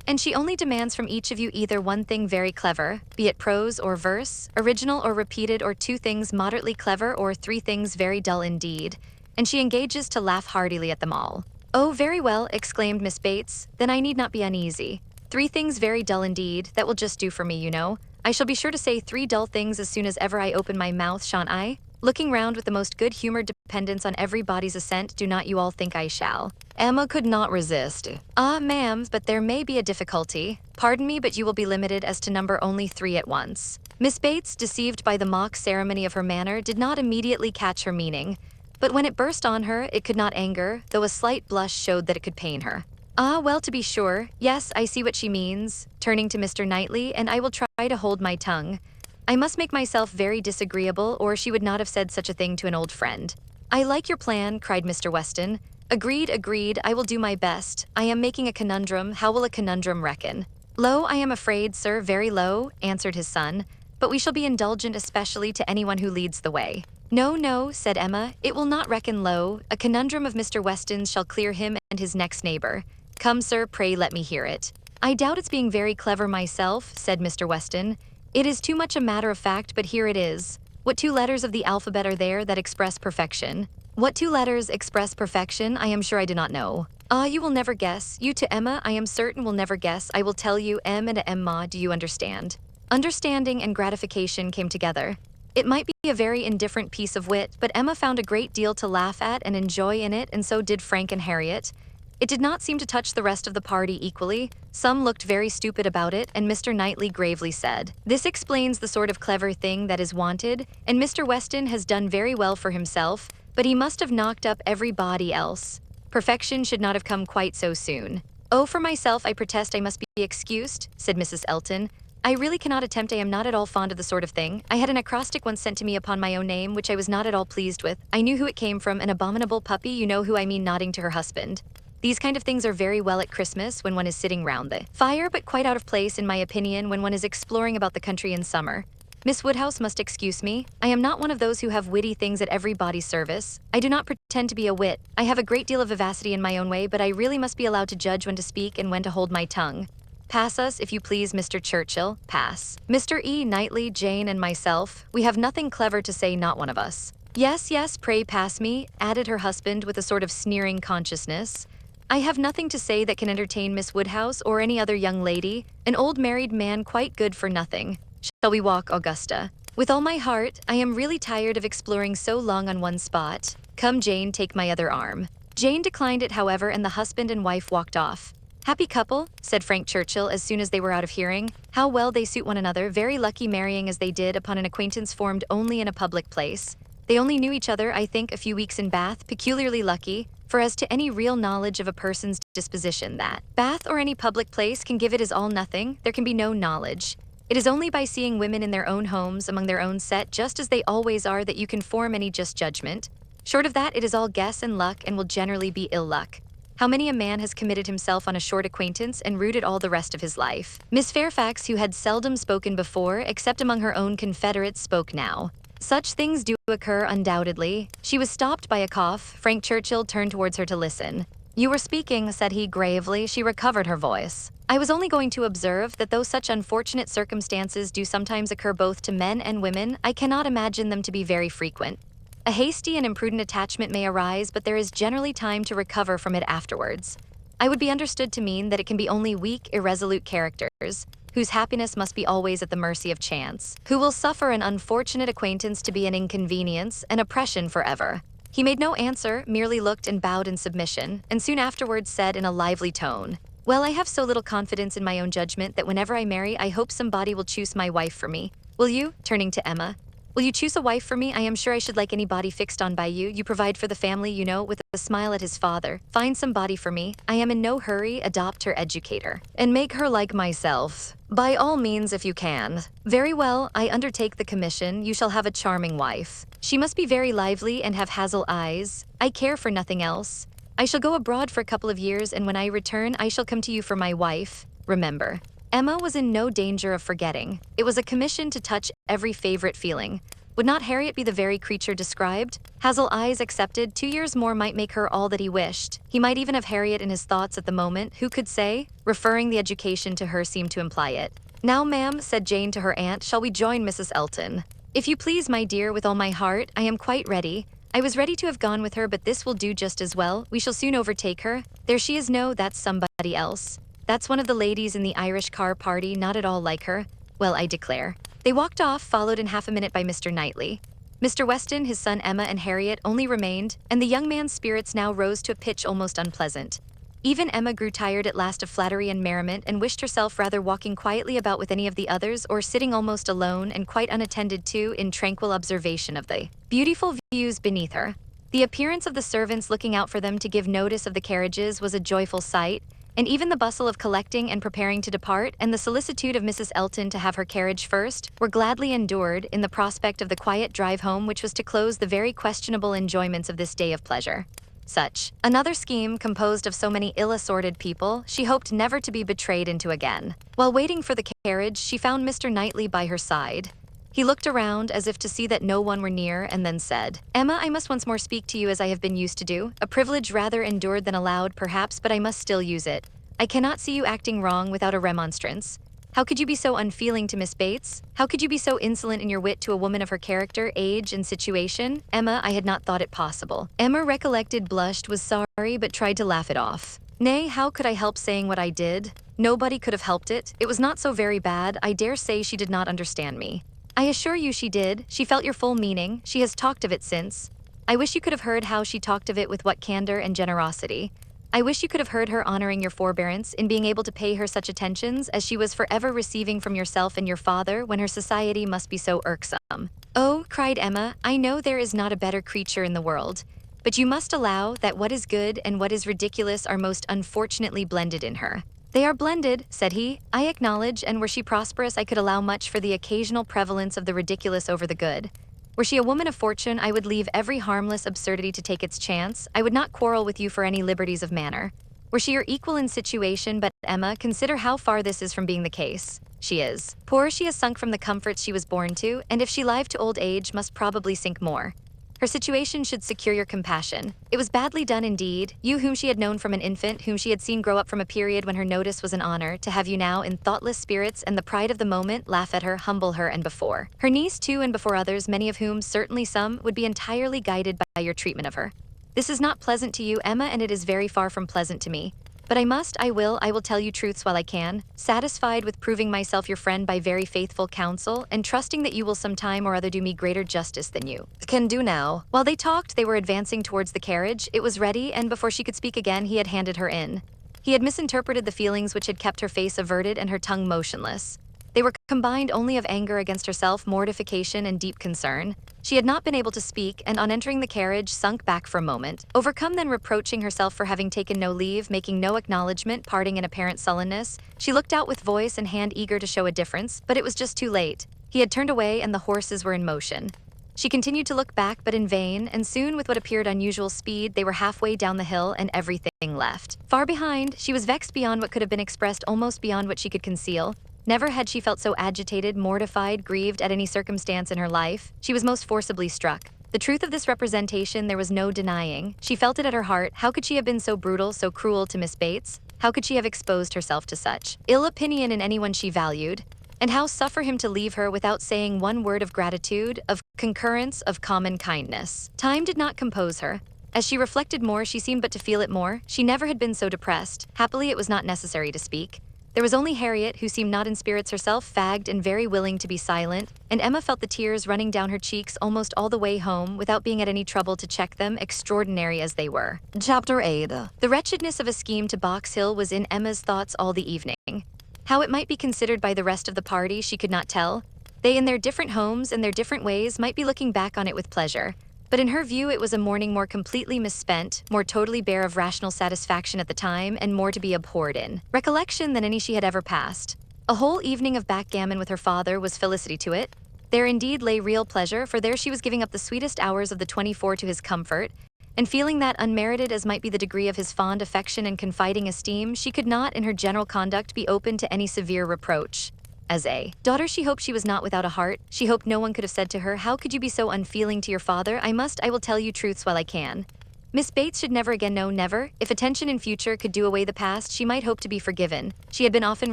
And she only demands from each of you either one thing very clever, be it prose or verse, original or repeated, or 2 things moderately clever, or 3 things very dull indeed, and she engages to laugh heartily at them all." "Oh, very well," exclaimed Miss Bates, "then I need not be uneasy. 3 things very dull indeed, that will just do for me, you know. I shall be sure to say 3 dull things as soon as ever I open my mouth, shan't I?" Looking round with the most good-humored dependence on everybody's assent, "Do not you all think I shall?" Emma could not resist. "Ah, ma'am, but there may be a difficulty. Pardon me, but you will be limited as to number only 3 at once." Miss Bates, deceived by the mock ceremony of her manner, did not immediately catch her meaning, but when it burst on her, it could not anger, though a slight blush showed that it could pain her. "Ah, well, to be sure. Yes, I see what she means," turning to Mr. Knightley, "and I will try to hold my tongue. I must make myself very disagreeable, or she would not have said such a thing to an old friend." "I like your plan," cried Mr. Weston. "Agreed, agreed, I will do my best. I am making a conundrum. How will a conundrum reckon?" "Low, I am afraid, sir, very low," answered his son, "but we shall be indulgent especially to anyone who leads the way." "No, no," said Emma, "it will not reckon low. A conundrum of Mr. Weston's shall clear him and his next neighbor. Come, sir, pray let me hear it." "I doubt its being very clever myself," said Mr. Weston. "It is too much a matter of fact, but here it is. What 2 letters of the alphabet are there that express perfection?" What two letters express perfection? I am sure I do not know. Ah, you will never guess. You to Emma, I am certain will never guess. I will tell you, M and Emma, do you understand? Understanding and gratification came together. It might be a very indifferent piece of wit, but Emma found a great deal to laugh at and enjoy in it, and so did Frank and Harriet. It did not seem to touch the rest of the party equally. Some looked very stupid about it, and Mr. Knightley gravely said, "This explains the sort of clever thing that is wanted, and Mr. Weston has done very well for himself, but he must have knocked up everybody else. Perfection should not have come quite so soon." "Oh, for myself, I protest I must be excused," said Mrs. Elton. "I really cannot attempt. I am not at all fond of the sort of thing. I had an acrostic once sent to me upon my own name, which I was not at all pleased with. I knew who it came from, an abominable puppy, you know who I mean," nodding to her husband. "These kind of things are very well at Christmas when one is sitting round the fire, but quite out of place, in my opinion, when one is exploring about the country in summer. Miss Woodhouse must excuse me. I am not one of those who have witty things at everybody's service. I do not pretend to be a wit. I have a great deal of vivacity in my own way, but I really must be allowed to judge when to speak and when to hold my tongue. Pass us, if you please, Mr. Churchil, pass. Mr. E. Knightley, Jane, and myself, we have nothing clever to say, not one of us." "Yes, yes, pray pass me," added her husband with a sort of sneering consciousness. "I have nothing to say that can entertain Miss Woodhouse or any other young lady, an old married man quite good for nothing. Shall we walk, Augusta?" "With all my heart. I am really tired of exploring so long on one spot. Come, Jane, take my other arm." Jane declined it, however, and the husband and wife walked off. "Happy couple," said Frank Churchill as soon as they were out of hearing. "How well they suit one another, very lucky marrying as they did upon an acquaintance formed only in a public place. They only knew each other, I think, a few weeks in Bath, peculiarly lucky, for as to any real knowledge of a person's disposition, that Bath or any public place can give it is all nothing. There can be no knowledge. It is only by seeing women in their own homes, among their own set, just as they always are, that you can form any just judgment. Short of that, it is all guess and luck, and will generally be ill luck. How many a man has committed himself on a short acquaintance and rooted all the rest of his life?" Miss Fairfax, who had seldom spoken before, except among her own confederates, spoke now. "Such things do occur, undoubtedly." She was stopped by a cough. Frank Churchill turned towards her to listen. "You were speaking," said he gravely. She recovered her voice. "I was only going to observe that though such unfortunate circumstances do sometimes occur both to men and women, I cannot imagine them to be very frequent. A hasty and imprudent attachment may arise, but there is generally time to recover from it afterwards. I would be understood to mean that it can be only weak, irresolute characters, whose happiness must be always at the mercy of chance, who will suffer an unfortunate acquaintance to be an inconvenience, an oppression forever." He made no answer, merely looked and bowed in submission, and soon afterwards said in a lively tone, "Well, I have so little confidence in my own judgment that whenever I marry, I hope somebody will choose my wife for me. Will you?" turning to Emma. "Will you choose a wife for me? I am sure I should like anybody fixed on by you. You provide for the family, you know," with a smile at his father. "Find somebody for me. I am in no hurry. Adopt her, educate her, and make her like myself. By all means, if you can." "Very well, I undertake the commission. You shall have a charming wife. She must be very lively and have hazel eyes. I care for nothing else. I shall go abroad for a couple of years, and when I return, I shall come to you for my wife. Remember." Emma was in no danger of forgetting. It was a commission to touch every favorite feeling. Would not Harriet be the very creature described? Hazel eyes accepted, 2 years more might make her all that he wished. He might even have Harriet in his thoughts at the moment, who could say? Referring the education to her seemed to imply it. "Now, ma'am," said Jane to her aunt, "shall we join Mrs. Elton?" "If you please, my dear, with all my heart. I am quite ready. I was ready to have gone with her, but this will do just as well. We shall soon overtake her. There she is. No, that's somebody else. That's one of the ladies in the Irish car party, not at all like her. Well, I declare." They walked off, followed in half a minute by Mr. Knightley. Mr. Weston, his son Emma, and Harriet only remained, and the young man's spirits now rose to a pitch almost unpleasant. Even Emma grew tired at last of flattery and merriment, and wished herself rather walking quietly about with any of the others, or sitting almost alone and quite unattended to in tranquil observation of the beautiful views beneath her. The appearance of the servants looking out for them to give notice of the carriages was a joyful sight, and even the bustle of collecting and preparing to depart, and the solicitude of Mrs. Elton to have her carriage first, were gladly endured in the prospect of the quiet drive home which was to close the very questionable enjoyments of this day of pleasure. Such another scheme, composed of so many ill-assorted people, she hoped never to be betrayed into again. While waiting for the carriage, she found Mr. Knightley by her side. He looked around as if to see that no one were near, and then said, "Emma, I must once more speak to you as I have been used to do, a privilege rather endured than allowed, perhaps, but I must still use it. I cannot see you acting wrong without a remonstrance. How could you be so unfeeling to Miss Bates? How could you be so insolent in your wit to a woman of her character, age, and situation? Emma, I had not thought it possible. Emma recollected, blushed, was sorry, but tried to laugh it off. Nay, how could I help saying what I did? Nobody could have helped it. It was not so very bad. I dare say she did not understand me. I assure you she did. She felt your full meaning. She has talked of it since. I wish you could have heard how she talked of it, with what candor and generosity. I wish you could have heard her honoring your forbearance in being able to pay her such attentions as she was forever receiving from yourself and your father, when her society must be so irksome. Oh, cried Emma, I know there is not a better creature in the world, but you must allow that what is good and what is ridiculous are most unfortunately blended in her. They are blended, said he, I acknowledge, and were she prosperous I could allow much for the occasional prevalence of the ridiculous over the good. Were she a woman of fortune, I would leave every harmless absurdity to take its chance. I would not quarrel with you for any liberties of manner. Were she your equal in situation, but Emma, consider how far this is from being the case. She is. Poor, she has sunk from the comforts she was born to, and if she live to old age must probably sink more. Her situation should secure your compassion. It was badly done indeed, you whom she had known from an infant, whom she had seen grow up from a period when her notice was an honor, to have you now in thoughtless spirits and the pride of the moment laugh at her, humble her, and before her niece too, and before others, many of whom, certainly some, would be entirely guided by your treatment of her. This is not pleasant to you, Emma, and it is very far from pleasant to me. But I will tell you truths while I can, satisfied with proving myself your friend by very faithful counsel, and trusting that you will some time or other do me greater justice than you can do now. While they talked, they were advancing towards the carriage. It was ready, and before she could speak again, he had handed her in. He had misinterpreted the feelings which had kept her face averted and her tongue motionless. They were combined only of anger against herself, mortification, and deep concern. She had not been able to speak, and on entering the carriage sunk back for a moment, overcome, then reproaching herself for having taken no leave, making no acknowledgement, parting in apparent sullenness. She looked out with voice and hand eager to show a difference, but it was just too late. He had turned away and the horses were in motion. She continued to look back, but in vain, and soon with what appeared unusual speed they were halfway down the hill and everything left far behind. She was vexed beyond what could have been expressed, almost beyond what she could conceal. Never had she felt so agitated, mortified, grieved at any circumstance in her life. She was most forcibly struck. The truth of this representation there was no denying. She felt it at her heart. How could she have been so brutal, so cruel to Miss Bates? How could she have exposed herself to such ill opinion in anyone she valued? And how suffer him to leave her without saying one word of gratitude, of concurrence, of common kindness? Time did not compose her. As she reflected more, she seemed but to feel it more. She never had been so depressed. Happily, it was not necessary to speak. There was only Harriet, who seemed not in spirits herself, fagged and very willing to be silent, and Emma felt the tears running down her cheeks almost all the way home without being at any trouble to check them, extraordinary as they were. Chapter 8. The wretchedness of a scheme to Box Hill was in Emma's thoughts all the evening. How it might be considered by the rest of the party she could not tell. They in their different homes and their different ways might be looking back on it with pleasure. But in her view it was a morning more completely misspent, more totally bare of rational satisfaction at the time, and more to be abhorred in recollection than any she had ever passed. A whole evening of backgammon with her father was felicity to it. There indeed lay real pleasure, for there she was giving up the sweetest hours of the 24 to his comfort, and feeling that, unmerited as might be the degree of his fond affection and confiding esteem, she could not in her general conduct be open to any severe reproach. As a daughter she hoped she was not without a heart. She hoped no one could have said to her, how could you be so unfeeling to your father? I will tell you truths while I can. Miss Bates should never again know, never. If attention in future could do away the past, she might hope to be forgiven. She had been often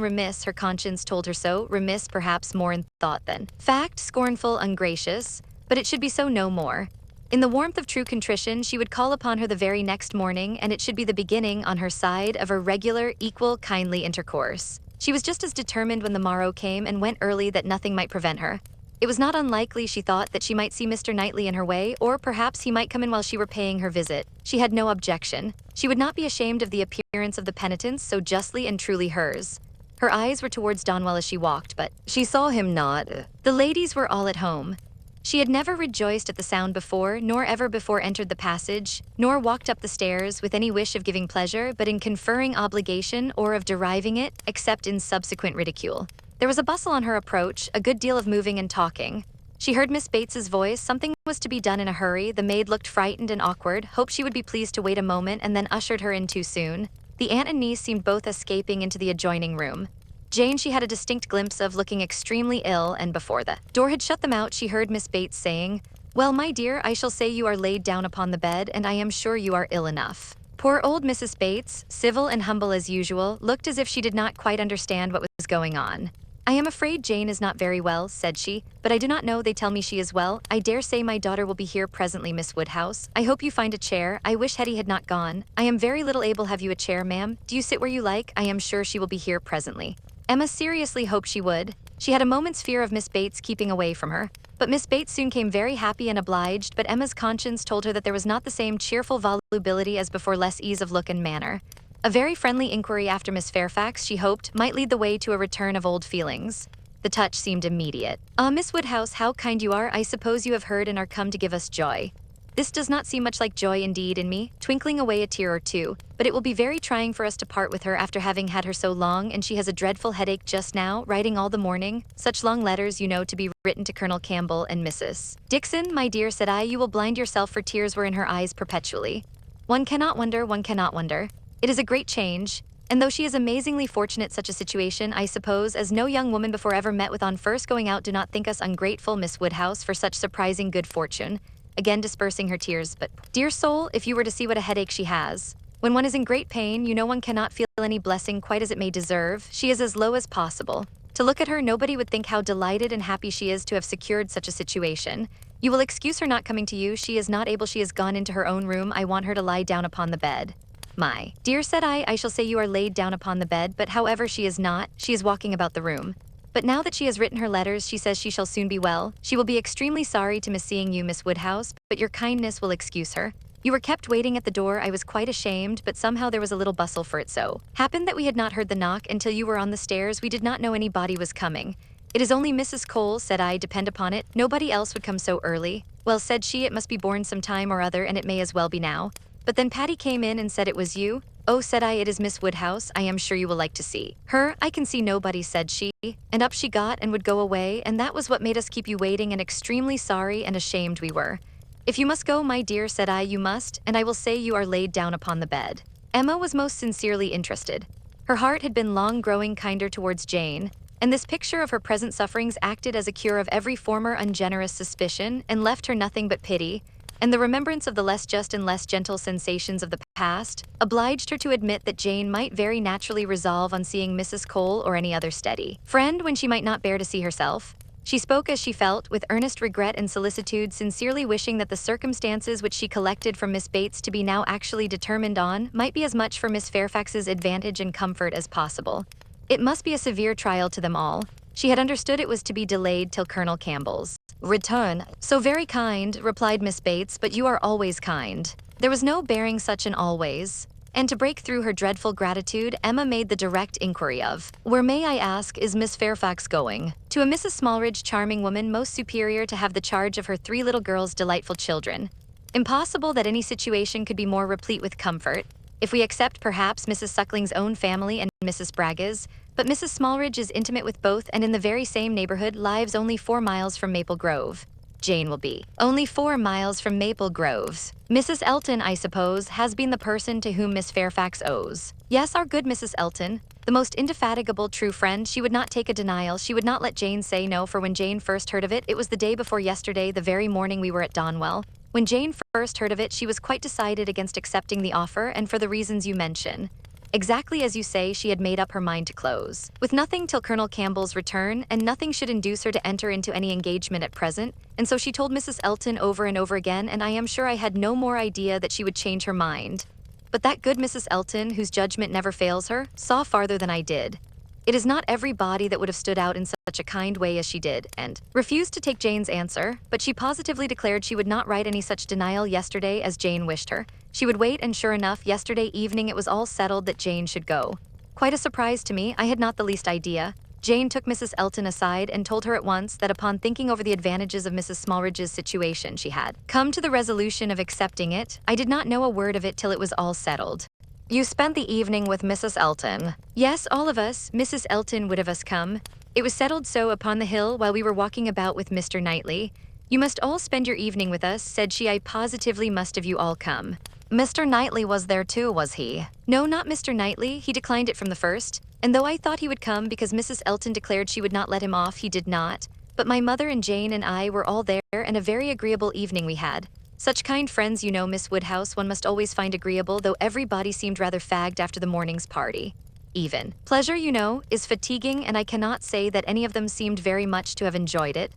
remiss, her conscience told her so, remiss perhaps more in thought than fact, scornful, ungracious, but it should be so no more. In the warmth of true contrition, she would call upon her the very next morning, and it should be the beginning, on her side, of a regular, equal, kindly intercourse. She was just as determined when the morrow came and went early that nothing might prevent her. It was not unlikely, she thought, that she might see Mr. Knightley in her way, or perhaps he might come in while she were paying her visit. She had no objection. She would not be ashamed of the appearance of the penitence so justly and truly hers. Her eyes were towards Donwell as she walked, but she saw him not. The ladies were all at home. She had never rejoiced at the sound before, nor ever before entered the passage, nor walked up the stairs with any wish of giving pleasure, but in conferring obligation or of deriving it, except in subsequent ridicule. There was a bustle on her approach, a good deal of moving and talking. She heard Miss Bates's voice. Something was to be done in a hurry. The maid looked frightened and awkward, hoped she would be pleased to wait a moment, and then ushered her in too soon. The aunt and niece seemed both escaping into the adjoining room. Jane she had a distinct glimpse of, looking extremely ill, and before the door had shut them out she heard Miss Bates saying, "Well, my dear, I shall say you are laid down upon the bed, and I am sure you are ill enough." Poor old Mrs. Bates, civil and humble as usual, looked as if she did not quite understand what was going on. "I am afraid Jane is not very well," said she, "but I do not know, they tell me she is well. I dare say my daughter will be here presently, Miss Woodhouse. I hope you find a chair. I wish Hetty had not gone. I am very little able. Have you a chair, ma'am? Do you sit where you like? I am sure she will be here presently." Emma seriously hoped she would. She had a moment's fear of Miss Bates keeping away from her. But Miss Bates soon came very happy and obliged, but Emma's conscience told her that there was not the same cheerful volubility as before, less ease of look and manner. A very friendly inquiry after Miss Fairfax, she hoped, might lead the way to a return of old feelings. The touch seemed immediate. "Ah, Miss Woodhouse, how kind you are. I suppose you have heard and are come to give us joy." "This does not seem much like joy indeed in me," twinkling away a tear or two, "but it will be very trying for us to part with her after having had her so long, and she has a dreadful headache just now, writing all the morning, such long letters, you know, to be written to Colonel Campbell and Mrs. Dixon. My dear," said I, "you will blind yourself, for tears were in her eyes perpetually. One cannot wonder, one cannot wonder. It is a great change. And though she is amazingly fortunate such a situation, I suppose, as no young woman before ever met with on first going out, do not think us ungrateful, Miss Woodhouse, for such surprising good fortune," again dispersing her tears. "But, dear soul, if you were to see what a headache she has. When one is in great pain, you know, one cannot feel any blessing quite as it may deserve. She is as low as possible. To look at her, nobody would think how delighted and happy she is to have secured such a situation. You will excuse her not coming to you. She is not able. She has gone into her own room. I want her to lie down upon the bed." "My dear," said I shall say you are laid down upon the bed, but however she is not, she is walking about the room. But now that she has written her letters, she says she shall soon be well. She will be extremely sorry to miss seeing you, Miss Woodhouse, but your kindness will excuse her. You were kept waiting at the door. I was quite ashamed, but somehow there was a little bustle, for it so happened that we had not heard the knock until you were on the stairs. We did not know anybody was coming. "It is only Mrs. Cole," said I, "depend upon it. Nobody else would come so early." "Well," said she, "it must be born some time or other, and it may as well be now." But then Patty came in and said it was you. "Oh," said I, "it is Miss Woodhouse. I am sure you will like to see her." "I can see nobody," said she, and up she got and would go away, and that was what made us keep you waiting, and extremely sorry and ashamed we were. "If you must go, my dear," said I, "you must, and I will say you are laid down upon the bed." Emma was most sincerely interested. Her heart had been long growing kinder towards Jane, and this picture of her present sufferings acted as a cure of every former ungenerous suspicion, and left her nothing but pity, and the remembrance of the less just and less gentle sensations of the past obliged her to admit that Jane might very naturally resolve on seeing Mrs. Cole or any other steady friend when she might not bear to see herself. She spoke as she felt, with earnest regret and solicitude, sincerely wishing that the circumstances which she collected from Miss Bates to be now actually determined on might be as much for Miss Fairfax's advantage and comfort as possible. It must be a severe trial to them all. She had understood it was to be delayed till Colonel Campbell's return. "So very kind," replied Miss Bates, "but you are always kind." There was no bearing such an always. And to break through her dreadful gratitude, Emma made the direct inquiry of, "Where, may I ask, is Miss Fairfax going?" "To a Mrs. Smallridge, charming woman, most superior, to have the charge of her 3 little girls, delightful children. Impossible that any situation could be more replete with comfort, if we except perhaps Mrs. Suckling's own family and Mrs. Bragg's, but Mrs. Smallridge is intimate with both, and in the very same neighborhood, lives only 4 miles from Maple Grove." Jane will be only 4 miles from Maple Groves. "Mrs. Elton, I suppose, has been the person to whom Miss Fairfax owes." "Yes, our good Mrs. Elton, the most indefatigable true friend. She would not take a denial. She would not let Jane say no, for when Jane first heard of it, it was the day before yesterday, the very morning we were at Donwell. When Jane first heard of it, she was quite decided against accepting the offer, and for the reasons you mention. Exactly as you say, she had made up her mind to close with nothing till Colonel Campbell's return, and nothing should induce her to enter into any engagement at present, and so she told Mrs. Elton over and over again, and I am sure I had no more idea that she would change her mind. But that good Mrs. Elton, whose judgment never fails her, saw farther than I did. It is not every body that would have stood out in such a kind way as she did, and refused to take Jane's answer, but she positively declared she would not write any such denial yesterday as Jane wished her. She would wait, and sure enough, yesterday evening it was all settled that Jane should go. Quite a surprise to me. I had not the least idea. Jane took Mrs. Elton aside and told her at once that upon thinking over the advantages of Mrs. Smallridge's situation, she had come to the resolution of accepting it. I did not know a word of it till it was all settled." "You spent the evening with Mrs. Elton?" "Yes, all of us. Mrs. Elton would have us come. It was settled so upon the hill while we were walking about with Mr. Knightley. 'You must all spend your evening with us,' said she. 'I positively must have you all come.'" "Mr. Knightley was there too, was he?" "No, not Mr. Knightley. He declined it from the first. And though I thought he would come because Mrs. Elton declared she would not let him off, he did not. But my mother and Jane and I were all there, and a very agreeable evening we had. Such kind friends, you know, Miss Woodhouse, one must always find agreeable, though everybody seemed rather fagged after the morning's party." even. Pleasure, you know, is fatiguing, and I cannot say that any of them seemed very much to have enjoyed it.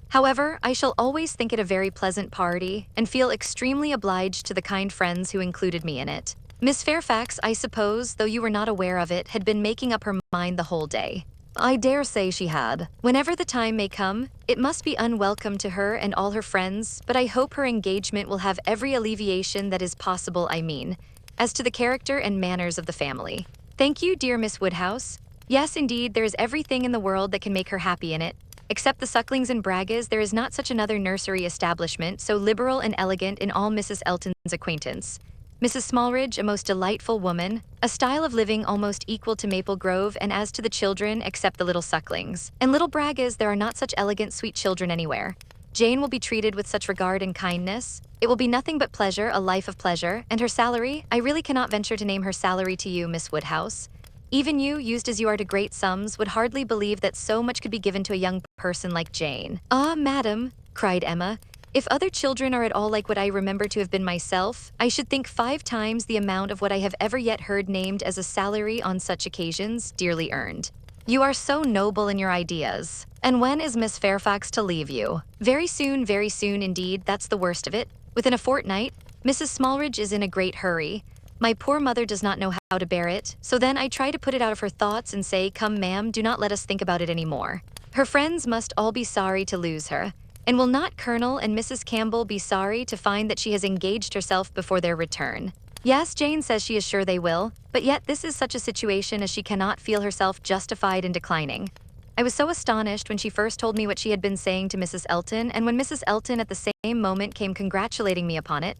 However, I shall always think it a very pleasant party, and feel extremely obliged to the kind friends who included me in it. Miss Fairfax, I suppose, though you were not aware of it, had been making up her mind the whole day. I dare say she had. Whenever the time may come, it must be unwelcome to her and all her friends, but I hope her engagement will have every alleviation that is possible, I mean, as to the character and manners of the family. Thank you, dear Miss Woodhouse. Yes, indeed, there is everything in the world that can make her happy in it. Except the Sucklings and Braggas, there is not such another nursery establishment so liberal and elegant in all Mrs. Elton's acquaintance. Mrs. Smallridge, a most delightful woman, a style of living almost equal to Maple Grove, and as to the children, except the little Sucklings and little Braggas, there are not such elegant, sweet children anywhere. Jane will be treated with such regard and kindness. It will be nothing but pleasure, a life of pleasure, and her salary, I really cannot venture to name her salary to you, Miss Woodhouse. Even you, used as you are to great sums, would hardly believe that so much could be given to a young person like Jane. Ah, madam, cried Emma, if other children are at all like what I remember to have been myself, I should think 5 times the amount of what I have ever yet heard named as a salary on such occasions, dearly earned. You are so noble in your ideas. And when is Miss Fairfax to leave you? Very soon indeed, that's the worst of it. Within a fortnight. Mrs. Smallridge is in a great hurry. My poor mother does not know how to bear it, so then I try to put it out of her thoughts and say, come ma'am, do not let us think about it any more. Her friends must all be sorry to lose her. And will not Colonel and Mrs. Campbell be sorry to find that she has engaged herself before their return? Yes, Jane says she is sure they will, but yet this is such a situation as she cannot feel herself justified in declining. I was so astonished when she first told me what she had been saying to Mrs. Elton, and when Mrs. Elton at the same moment came congratulating me upon it.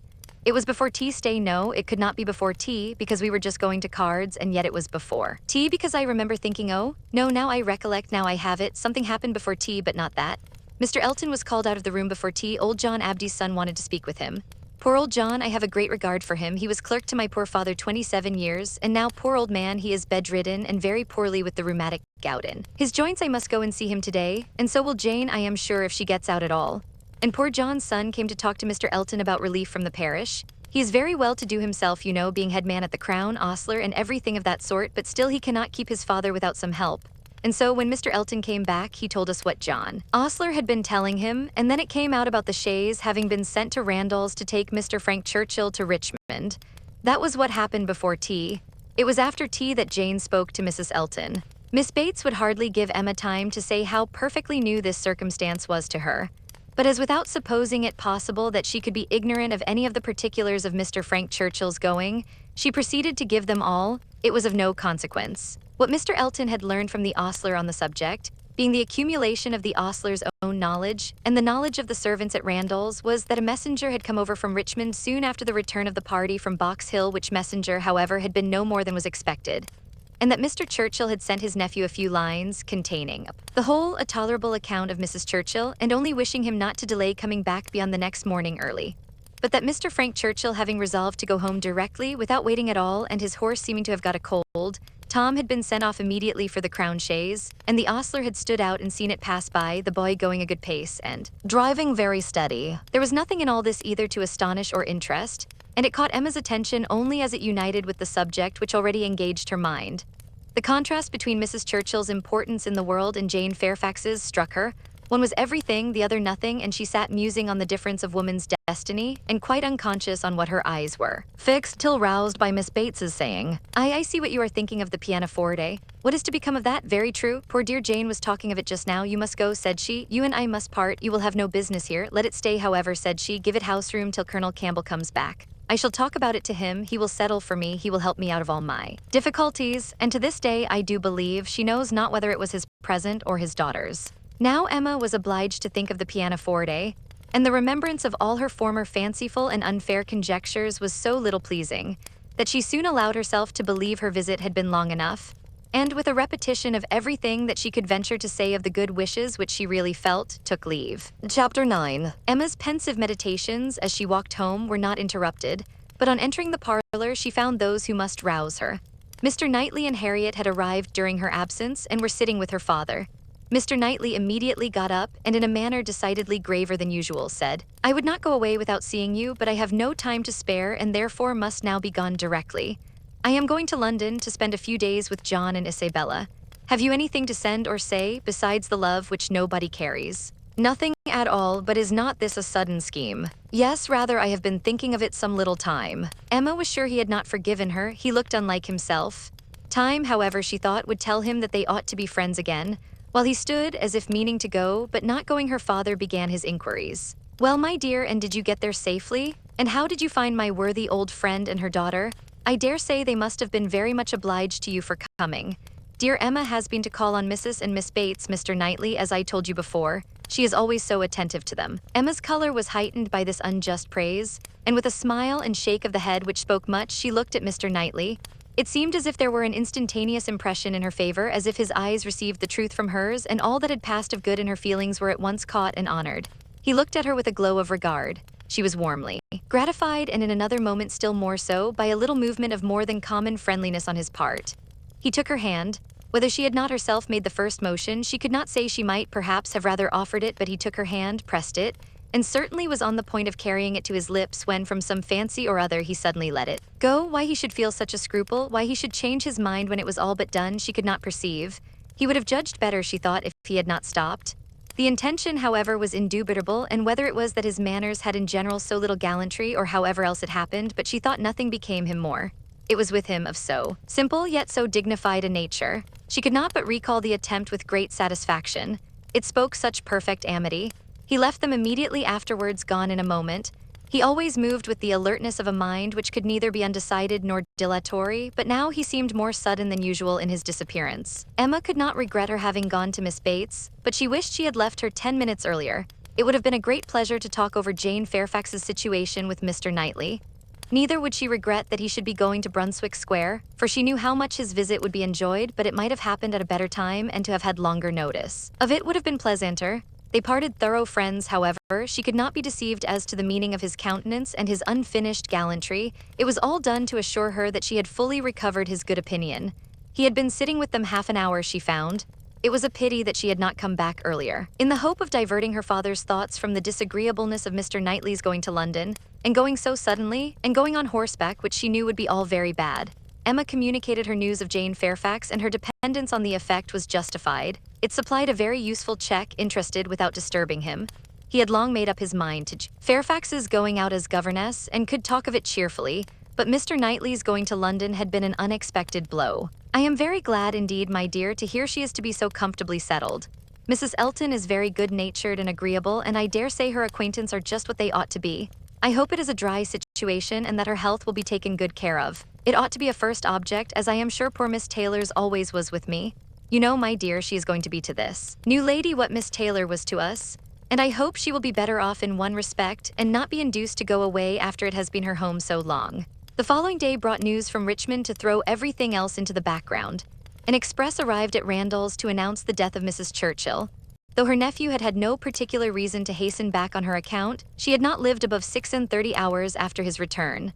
It was before tea, stay, no, it could not be before tea, because we were just going to cards, and yet it was before tea, because I remember thinking, oh, no, now I recollect, now I have it, something happened before tea, but not that. Mr. Elton was called out of the room before tea. Old John Abdy's son wanted to speak with him. Poor old John, I have a great regard for him. He was clerk to my poor father 27 years, and now, poor old man, he is bedridden and very poorly with the rheumatic gout in his joints. I must go and see him today, and so will Jane, I am sure, if she gets out at all. And poor John's son came to talk to Mr. Elton about relief from the parish. He is very well to do himself, you know, being head man at the Crown, ostler, and everything of that sort, but still he cannot keep his father without some help. And so when Mr. Elton came back, he told us what John Ostler had been telling him, and then it came out about the chaise having been sent to Randall's to take Mr. Frank Churchill to Richmond. That was what happened before tea. It was after tea that Jane spoke to Mrs. Elton. Miss Bates would hardly give Emma time to say how perfectly new this circumstance was to her. But as without supposing it possible that she could be ignorant of any of the particulars of Mr. Frank Churchill's going, she proceeded to give them all. It was of no consequence. What Mr. Elton had learned from the ostler on the subject, being the accumulation of the ostler's own knowledge and the knowledge of the servants at Randall's, was that a messenger had come over from Richmond soon after the return of the party from Box Hill, which messenger, however, had been no more than was expected, and that Mr. Churchill had sent his nephew a few lines containing the whole a tolerable account of Mrs. Churchill, and only wishing him not to delay coming back beyond the next morning early. But that Mr. Frank Churchill, having resolved to go home directly without waiting at all, and his horse seeming to have got a cold, Tom had been sent off immediately for the Crown chaise, and the ostler had stood out and seen it pass by, the boy going a good pace and driving very steady. There was nothing in all this either to astonish or interest, and it caught Emma's attention only as it united with the subject which already engaged her mind. The contrast between Mrs. Churchill's importance in the world and Jane Fairfax's struck her. One was everything, the other nothing, and she sat musing on the difference of woman's destiny, and quite unconscious on what her eyes were fixed till roused by Miss Bates's saying, I see what you are thinking of the pianoforte. What is to become of that? Very true. Poor dear Jane was talking of it just now. You must go, said she. You and I must part. You will have no business here. Let it stay, however, said she. Give it house room till Colonel Campbell comes back. I shall talk about it to him. He will settle for me. He will help me out of all my difficulties. And to this day, I do believe she knows not whether it was his present or his daughter's. Now Emma was obliged to think of the pianoforte, and the remembrance of all her former fanciful and unfair conjectures was so little pleasing, that she soon allowed herself to believe her visit had been long enough, and with a repetition of everything that she could venture to say of the good wishes which she really felt, took leave. Chapter 9. Emma's pensive meditations as she walked home were not interrupted, but on entering the parlor she found those who must rouse her. Mr. Knightley and Harriet had arrived during her absence and were sitting with her father. Mr. Knightley immediately got up, and in a manner decidedly graver than usual said, I would not go away without seeing you, but I have no time to spare, and therefore must now be gone directly. I am going to London to spend a few days with John and Isabella. Have you anything to send or say besides the love which nobody carries? Nothing at all, but is not this a sudden scheme? Yes, rather, I have been thinking of it some little time. Emma was sure he had not forgiven her. He looked unlike himself. Time, however, she thought, would tell him that they ought to be friends again. While he stood as if meaning to go, but not going, her father began his inquiries. Well, my dear, and did you get there safely? And how did you find my worthy old friend and her daughter? I dare say they must have been very much obliged to you for coming. Dear Emma has been to call on Mrs. and Miss Bates, Mr. Knightley, as I told you before. She is always so attentive to them. Emma's color was heightened by this unjust praise, and with a smile and shake of the head which spoke much, she looked at Mr. Knightley. It seemed as if there were an instantaneous impression in her favor, as if his eyes received the truth from hers, and all that had passed of good in her feelings were at once caught and honored. He looked at her with a glow of regard. She was warmly gratified, and in another moment still more so, by a little movement of more than common friendliness on his part. He took her hand. Whether she had not herself made the first motion, she could not say. She might perhaps have rather offered it, but he took her hand, pressed it, and certainly was on the point of carrying it to his lips when, from some fancy or other, he suddenly let it go. Why he should feel such a scruple, why he should change his mind when it was all but done, she could not perceive. He would have judged better, she thought, if he had not stopped. The intention, however, was indubitable, and whether it was that his manners had in general so little gallantry, or however else it happened, but she thought nothing became him more. It was with him of so simple yet so dignified a nature. She could not but recall the attempt with great satisfaction. It spoke such perfect amity. He left them immediately afterwards, gone in a moment. He always moved with the alertness of a mind which could neither be undecided nor dilatory, but now he seemed more sudden than usual in his disappearance. Emma could not regret her having gone to Miss Bates, but she wished she had left her 10 minutes earlier. It would have been a great pleasure to talk over Jane Fairfax's situation with Mr. Knightley. Neither would she regret that he should be going to Brunswick Square, for she knew how much his visit would be enjoyed, but it might have happened at a better time, and to have had longer notice of it would have been pleasanter. They parted thorough friends, however. She could not be deceived as to the meaning of his countenance and his unfinished gallantry. It was all done to assure her that she had fully recovered his good opinion. He had been sitting with them half an hour, she found. It was a pity that she had not come back earlier. In the hope of diverting her father's thoughts from the disagreeableness of Mr. Knightley's going to London, and going so suddenly, and going on horseback, which she knew would be all very bad, Emma communicated her news of Jane Fairfax, and her dependence on the effect was justified. It supplied a very useful check, interested without disturbing him. He had long made up his mind to Fairfax's going out as governess, and could talk of it cheerfully, but Mr. Knightley's going to London had been an unexpected blow. I am very glad indeed, my dear, to hear she is to be so comfortably settled. Mrs. Elton is very good-natured and agreeable, and I dare say her acquaintance are just what they ought to be. I hope it is a dry situation, and that her health will be taken good care of. It ought to be a first object, as I am sure poor Miss Taylor's always was with me. You know, my dear, she is going to be to this new lady what Miss Taylor was to us, and I hope she will be better off in one respect, and not be induced to go away after it has been her home so long. The following day brought news from Richmond to throw everything else into the background. An express arrived at Randalls to announce the death of Mrs. Churchill. Though her nephew had had no particular reason to hasten back on her account, she had not lived above 36 hours after his return.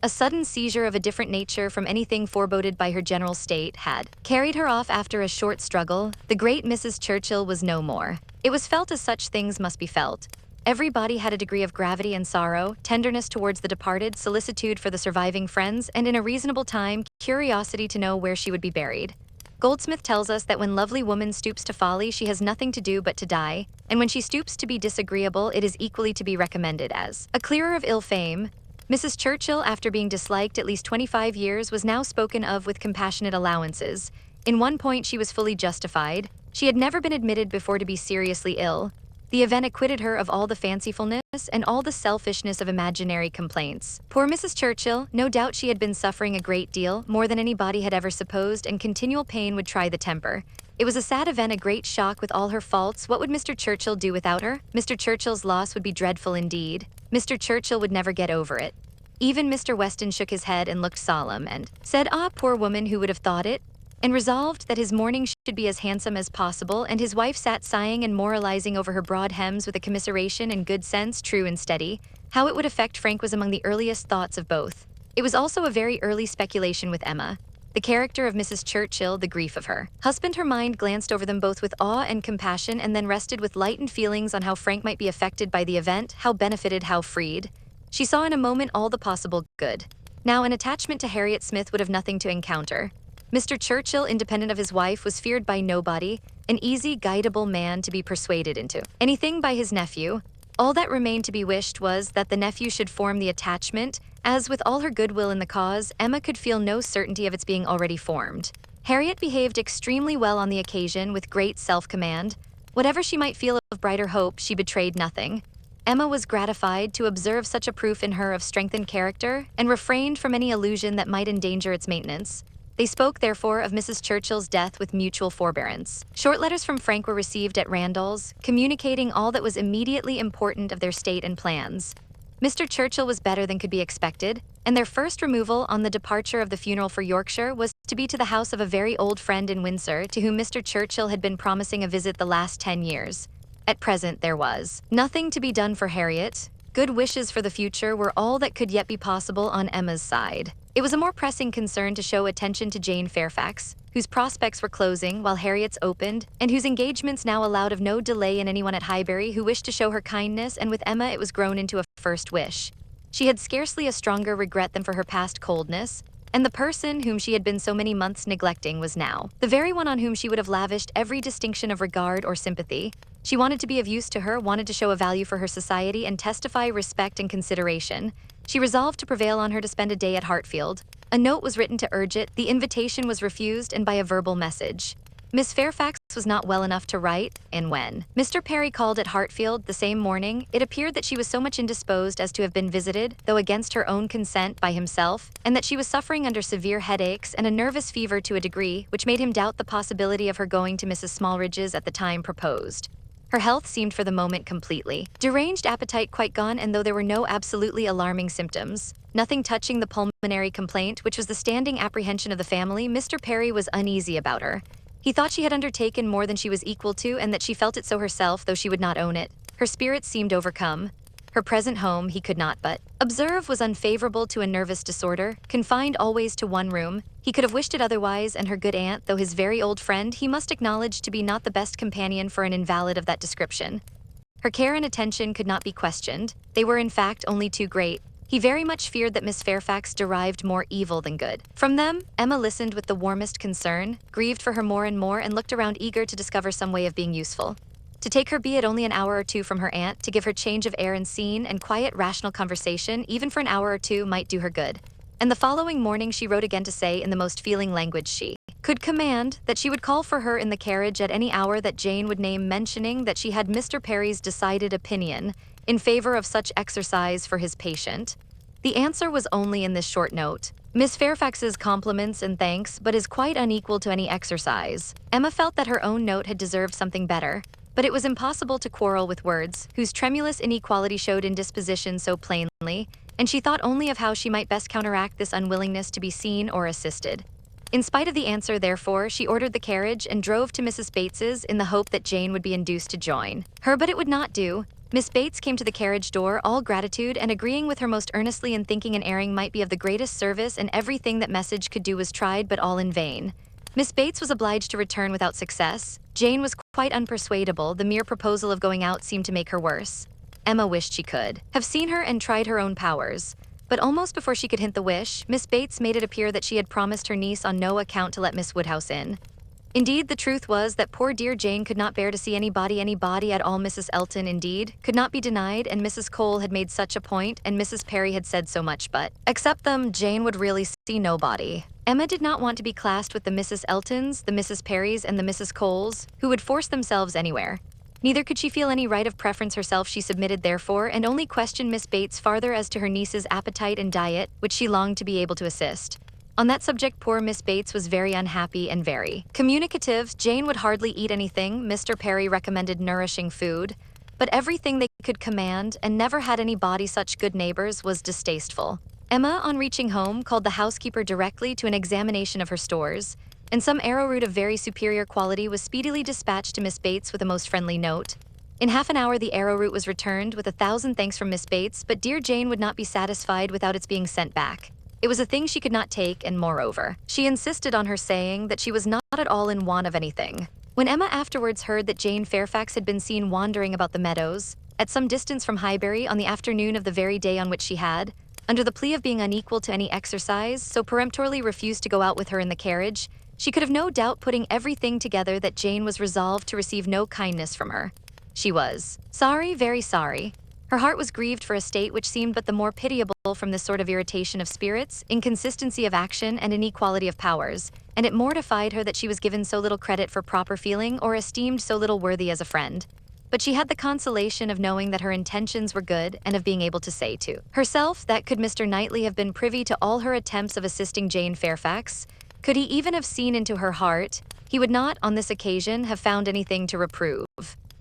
A sudden seizure of a different nature from anything foreboded by her general state had carried her off after a short struggle. The great Mrs. Churchill was no more. It was felt as such things must be felt. Everybody had a degree of gravity and sorrow, tenderness towards the departed, solicitude for the surviving friends, and in a reasonable time, curiosity to know where she would be buried. Goldsmith tells us that when lovely woman stoops to folly, she has nothing to do but to die, and when she stoops to be disagreeable, it is equally to be recommended as a clearer of ill fame. Mrs. Churchill, after being disliked at least 25 years, was now spoken of with compassionate allowances. In one point she was fully justified. She had never been admitted before to be seriously ill. The event acquitted her of all the fancifulness and all the selfishness of imaginary complaints. Poor Mrs. Churchill, no doubt she had been suffering a great deal, more than anybody had ever supposed, and continual pain would try the temper. It was a sad event, a great shock with all her faults. What would Mr. Churchill do without her? Mr. Churchill's loss would be dreadful indeed. Mr. Churchill would never get over it. Even Mr. Weston shook his head and looked solemn, and said, "Ah, poor woman, who would have thought it?" and resolved that his mourning should be as handsome as possible, and his wife sat sighing and moralizing over her broad hems with a commiseration and good sense true and steady. How it would affect Frank was among the earliest thoughts of both. It was also a very early speculation with Emma. The character of Mrs. Churchill, the grief of her husband, her mind glanced over them both with awe and compassion, and then rested with lightened feelings on how Frank might be affected by the event, how benefited, how freed. She saw in a moment all the possible good. Now, an attachment to Harriet Smith would have nothing to encounter. Mr. Churchill, independent of his wife, was feared by nobody, an easy, guidable man to be persuaded into anything by his nephew. All that remained to be wished was that the nephew should form the attachment, as with all her goodwill in the cause, Emma could feel no certainty of its being already formed. Harriet behaved extremely well on the occasion with great self-command. Whatever she might feel of brighter hope, she betrayed nothing. Emma was gratified to observe such a proof in her of strengthened character and refrained from any allusion that might endanger its maintenance. They spoke, therefore, of Mrs. Churchill's death with mutual forbearance. Short letters from Frank were received at Randall's, communicating all that was immediately important of their state and plans. Mr. Churchill was better than could be expected, and their first removal on the departure of the funeral for Yorkshire was to be to the house of a very old friend in Windsor, to whom Mr. Churchill had been promising a visit the last 10 years. At present there was nothing to be done for Harriet. Good wishes for the future were all that could yet be possible on Emma's side. It was a more pressing concern to show attention to Jane Fairfax, whose prospects were closing while Harriet's opened, and whose engagements now allowed of no delay in anyone at Highbury who wished to show her kindness, and with Emma it was grown into a first wish. She had scarcely a stronger regret than for her past coldness, and the person whom she had been so many months neglecting was now the very one on whom she would have lavished every distinction of regard or sympathy. She wanted to be of use to her, wanted to show a value for her society, and testify respect and consideration. She resolved to prevail on her to spend a day at Hartfield. A note was written to urge it, the invitation was refused, and by a verbal message. Miss Fairfax was not well enough to write, and when Mr. Perry called at Hartfield the same morning, it appeared that she was so much indisposed as to have been visited, though against her own consent, by himself, and that she was suffering under severe headaches and a nervous fever to a degree which made him doubt the possibility of her going to Mrs. Smallridge's at the time proposed. Her health seemed for the moment completely deranged, appetite quite gone, and though there were no absolutely alarming symptoms, nothing touching the pulmonary complaint, which was the standing apprehension of the family, Mr. Perry was uneasy about her. He thought she had undertaken more than she was equal to, and that she felt it so herself, though she would not own it. Her spirits seemed overcome. Her present home, he could not but observe, was unfavorable to a nervous disorder, confined always to one room. He could have wished it otherwise, and her good aunt, though his very old friend, he must acknowledge to be not the best companion for an invalid of that description. Her care and attention could not be questioned. They were, in fact, only too great. He very much feared that Miss Fairfax derived more evil than good from them. Emma listened with the warmest concern, grieved for her more and more, and looked around eager to discover some way of being useful. To take her, be it only an hour or two from her aunt, to give her change of air and scene, and quiet, rational conversation, even for an hour or two, might do her good. And the following morning she wrote again to say, in the most feeling language she could command, that she would call for her in the carriage at any hour that Jane would name, mentioning that she had Mr. Perry's decided opinion in favor of such exercise for his patient. The answer was only in this short note: Miss Fairfax's compliments and thanks, but is quite unequal to any exercise. Emma felt that her own note had deserved something better, but it was impossible to quarrel with words, whose tremulous inequality showed indisposition so plainly, and she thought only of how she might best counteract this unwillingness to be seen or assisted. In spite of the answer, therefore, she ordered the carriage and drove to Mrs. Bates's in the hope that Jane would be induced to join her, but it would not do. Miss Bates came to the carriage door, all gratitude, and agreeing with her most earnestly in thinking an airing might be of the greatest service, and everything that message could do was tried, but all in vain. Miss Bates was obliged to return without success. Jane was quite unpersuadable. The mere proposal of going out seemed to make her worse. Emma wished she could have seen her and tried her own powers. But almost before she could hint the wish, Miss Bates made it appear that she had promised her niece on no account to let Miss Woodhouse in. Indeed, the truth was that poor dear Jane could not bear to see anybody at all. Mrs. Elton, indeed, could not be denied, and Mrs. Cole had made such a point, and Mrs. Perry had said so much, but except them, Jane would really see nobody. Emma did not want to be classed with the Mrs. Eltons, the Mrs. Perrys, and the Mrs. Coles, who would force themselves anywhere. Neither could she feel any right of preference herself. She submitted, therefore, and only questioned Miss Bates farther as to her niece's appetite and diet, which she longed to be able to assist. On that subject, poor Miss Bates was very unhappy and very communicative. Jane would hardly eat anything. Mr. Perry recommended nourishing food, but everything they could command, and never had anybody such good neighbors, was distasteful. Emma, on reaching home, called the housekeeper directly to an examination of her stores, and some arrowroot of very superior quality was speedily dispatched to Miss Bates with a most friendly note. In half an hour the arrowroot was returned with 1,000 thanks from Miss Bates, but dear Jane would not be satisfied without its being sent back. It was a thing she could not take, and moreover, she insisted on her saying that she was not at all in want of anything. When Emma afterwards heard that Jane Fairfax had been seen wandering about the meadows, at some distance from Highbury, on the afternoon of the very day on which she had, under the plea of being unequal to any exercise, so peremptorily refused to go out with her in the carriage. She could have no doubt putting everything together that Jane was resolved to receive no kindness from her. She was sorry, very sorry. Her heart was grieved for a state which seemed but the more pitiable from this sort of irritation of spirits, inconsistency of action, and inequality of powers, and it mortified her that she was given so little credit for proper feeling or esteemed so little worthy as a friend. But she had the consolation of knowing that her intentions were good and of being able to say to herself that could Mr. Knightley have been privy to all her attempts of assisting Jane Fairfax, could he even have seen into her heart, he would not, on this occasion, have found anything to reprove.